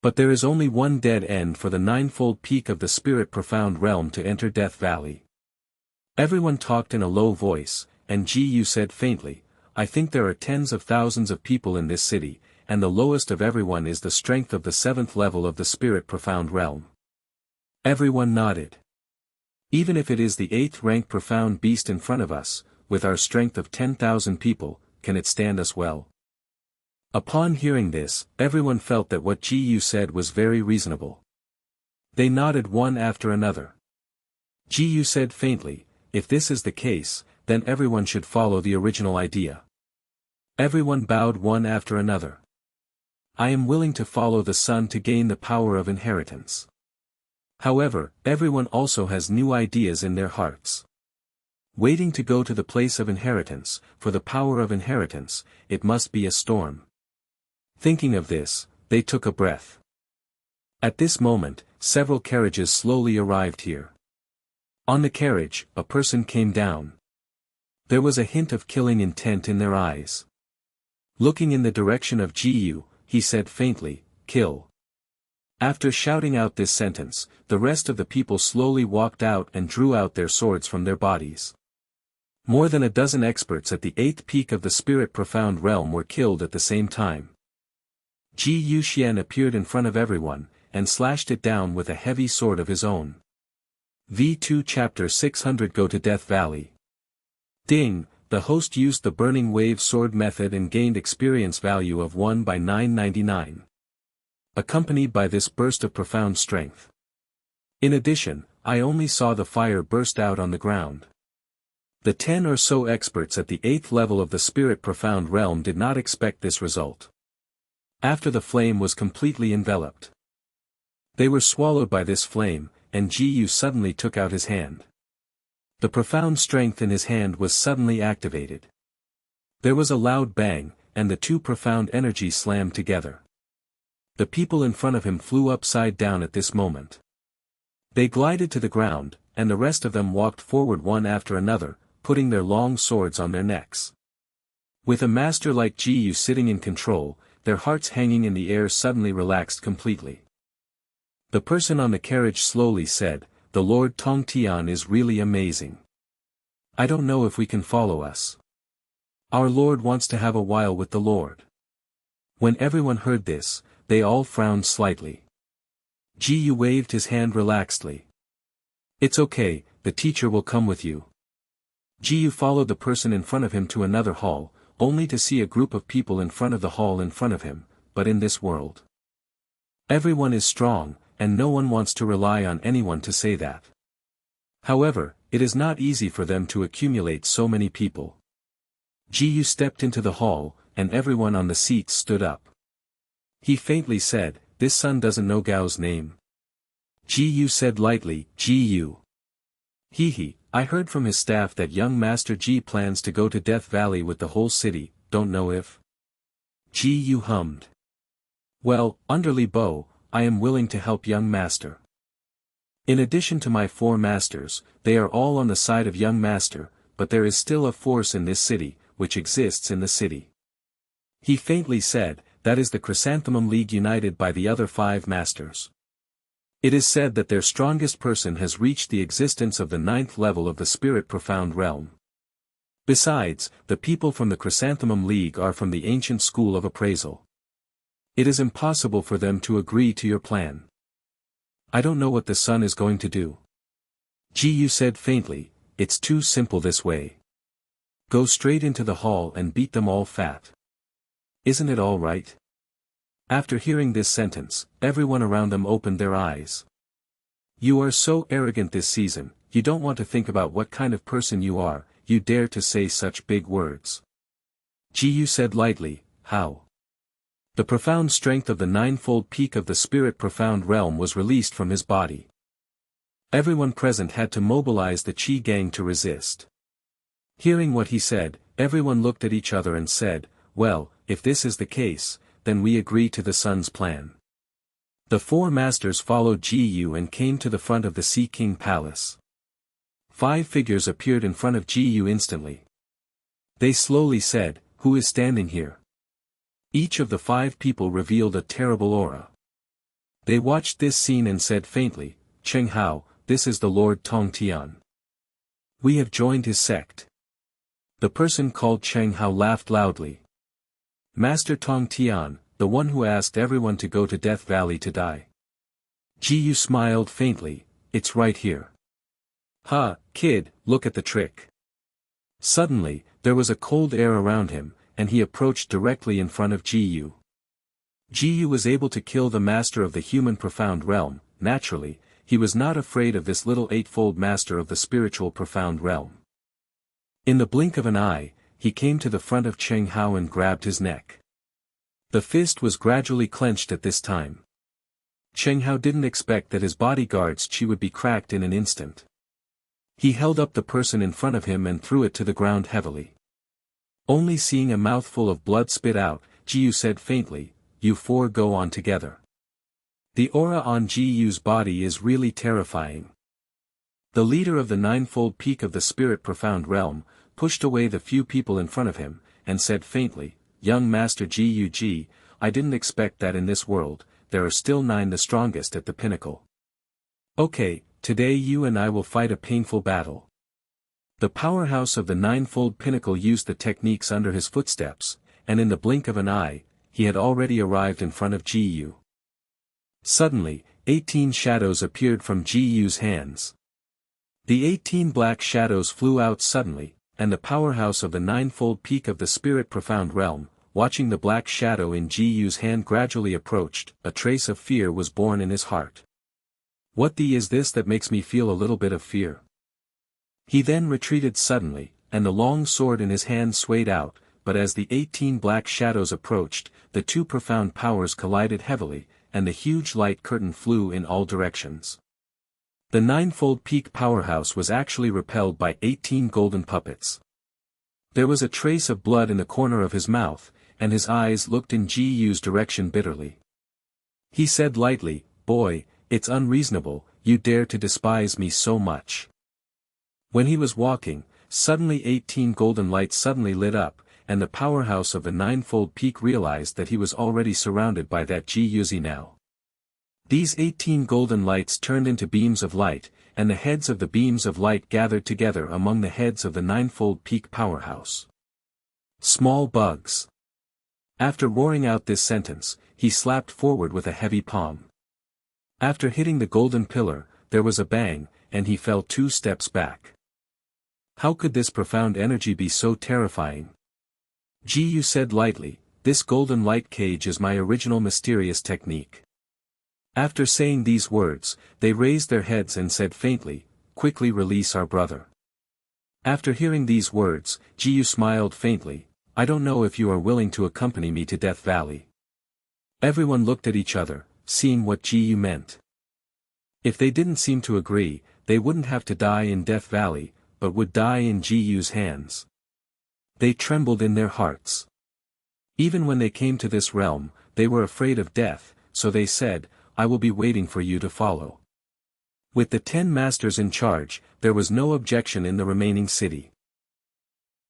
But there is only one dead end for the ninefold peak of the spirit profound realm to enter Death Valley. Everyone talked in a low voice, and Jiyu said faintly, I think there are tens of thousands of people in this city, and the lowest of everyone is the strength of the 7th level of the spirit profound realm. Everyone nodded. Even if it is the 8th rank profound beast in front of us, with our strength of 10,000 people, can it stand us well? Upon hearing this, everyone felt that what Gu said was very reasonable. They nodded one after another. Gu said faintly, if this is the case, then everyone should follow the original idea. Everyone bowed one after another. I am willing to follow the sun to gain the power of inheritance. However, everyone also has new ideas in their hearts. Waiting to go to the place of inheritance, for the power of inheritance, it must be a storm. Thinking of this, they took a breath. At this moment, several carriages slowly arrived here. On the carriage, a person came down. There was a hint of killing intent in their eyes. Looking in the direction of Gu, he said faintly, "Kill." After shouting out this sentence, the rest of the people slowly walked out and drew out their swords from their bodies. More than a dozen experts at the 8th peak of the spirit profound realm were killed at the same time. Ji Yuxian appeared in front of everyone, and slashed it down with a heavy sword of his own. V2 Chapter 600 Go to Death Valley. Ding, the host used the burning wave sword method and gained experience value of 1 by 999. Accompanied by this burst of profound strength. In addition, I only saw the fire burst out on the ground. The 10 or so experts at the 8th level of the spirit profound realm did not expect this result. After the flame was completely enveloped, they were swallowed by this flame, and Gu suddenly took out his hand. The profound strength in his hand was suddenly activated. There was a loud bang, and the two profound energies slammed together. The people in front of him flew upside down at this moment. They glided to the ground, and the rest of them walked forward one after another, putting their long swords on their necks. With a master like Gu sitting in control, their hearts hanging in the air suddenly relaxed completely. The person on the carriage slowly said, "The Lord Tongtian is really amazing. I don't know if we can follow us. Our Lord wants to have a while with the Lord." When everyone heard this, they all frowned slightly. Gu waved his hand relaxedly. "It's okay, the teacher will come with you." Gu followed the person in front of him to another hall, only to see a group of people in front of the hall in front of him, but in this world. Everyone is strong, and no one wants to rely on anyone to say that. However, it is not easy for them to accumulate so many people. Gu stepped into the hall, and everyone on the seats stood up. He faintly said, "This son doesn't know Gao's name." Gu said lightly, "Gu. He, I heard from his staff that young Master Ji plans to go to Death Valley with the whole city, don't know if." Gu hummed. "Well, under Li Bo, I am willing to help young master. In addition to my 4 masters, they are all on the side of young master, but there is still a force in this city, which exists in the city." He faintly said, "That is the Chrysanthemum League united by the other 5 masters. It is said that their strongest person has reached the existence of the 9th level of the spirit profound realm. Besides, the people from the Chrysanthemum League are from the ancient school of appraisal. It is impossible for them to agree to your plan. I don't know what the sun is going to do." Gu said faintly, "It's too simple this way. Go straight into the hall and beat them all fat. Isn't it all right?" After hearing this sentence, everyone around them opened their eyes. "You are so arrogant this season, you don't want to think about what kind of person you are, you dare to say such big words." Gu said lightly, "How?" The profound strength of the 9-fold peak of the spirit profound realm was released from his body. Everyone present had to mobilize the Qi gang to resist. Hearing what he said, everyone looked at each other and said, "Well, if this is the case, then we agree to the sun's plan." The 4 masters followed Gu and came to the front of the Sea King Palace. 5 figures appeared in front of Gu instantly. They slowly said, "Who is standing here?" Each of the 5 people revealed a terrible aura. They watched this scene and said faintly, "Cheng Hao, this is the Lord Tongtian. We have joined his sect." The person called Cheng Hao laughed loudly. "Master Tongtian, the one who asked everyone to go to Death Valley to die. Ji smiled faintly, it's right here. Ha, kid, look at the trick. Suddenly, there was a cold air around him, and he approached directly in front of Ji. Ji was able to kill the master of the human profound realm. Naturally, he was not afraid of this little eightfold master of the spiritual profound realm. In the blink of an eye, he came to the front of Cheng Hao and grabbed his neck. The fist was gradually clenched at this time. Cheng Hao didn't expect that his bodyguard's chi would be cracked in an instant. He held up the person in front of him and threw it to the ground heavily. Only seeing a mouthful of blood spit out, Ji said faintly, "You four go on together." The aura on Ji's body is really terrifying. The leader of the ninefold peak of the spirit profound realm, pushed away the few people in front of him, and said faintly, "Young Master Ji, I didn't expect that in this world, there are still 9 the strongest at the pinnacle. Okay, today you and I will fight a painful battle." The powerhouse of the ninefold pinnacle used the techniques under his footsteps, and in the blink of an eye, he had already arrived in front of Ji. Suddenly, 18 shadows appeared from Ji's hands. The 18 black shadows flew out suddenly, and the powerhouse of the ninefold peak of the spirit profound realm, watching the black shadow in Ji's hand gradually approached. A trace of fear was born in his heart. What is this that makes me feel a little bit of fear? He then retreated suddenly, and the long sword in his hand swayed out, but as the 18 black shadows approached, the 2 profound powers collided heavily, and the huge light curtain flew in all directions. The ninefold peak powerhouse was actually repelled by 18 golden puppets. There was a trace of blood in the corner of his mouth, and his eyes looked in Ji's direction bitterly. He said lightly, "Boy, it's unreasonable, you dare to despise me so much." When he was walking, suddenly 18 golden lights suddenly lit up, and the powerhouse of the ninefold peak realized that he was already surrounded by that Ji now. These 18 golden lights turned into beams of light, and the heads of the beams of light gathered together among the heads of the ninefold peak powerhouse. Small bugs. After roaring out this sentence, he slapped forward with a heavy palm. After hitting the golden pillar, there was a bang, and he fell 2 steps back. How could this profound energy be so terrifying? Ji said lightly, "This golden light cage is my original mysterious technique." After saying these words, they raised their heads and said faintly, "Quickly release our brother." After hearing these words, Ji smiled faintly, "I don't know if you are willing to accompany me to Death Valley." Everyone looked at each other, seeing what Ji meant. If they didn't seem to agree, they wouldn't have to die in Death Valley, but would die in Ji's hands. They trembled in their hearts. Even when they came to this realm, they were afraid of death, so they said, "I will be waiting for you to follow." With the 10 masters in charge, there was no objection in the remaining city.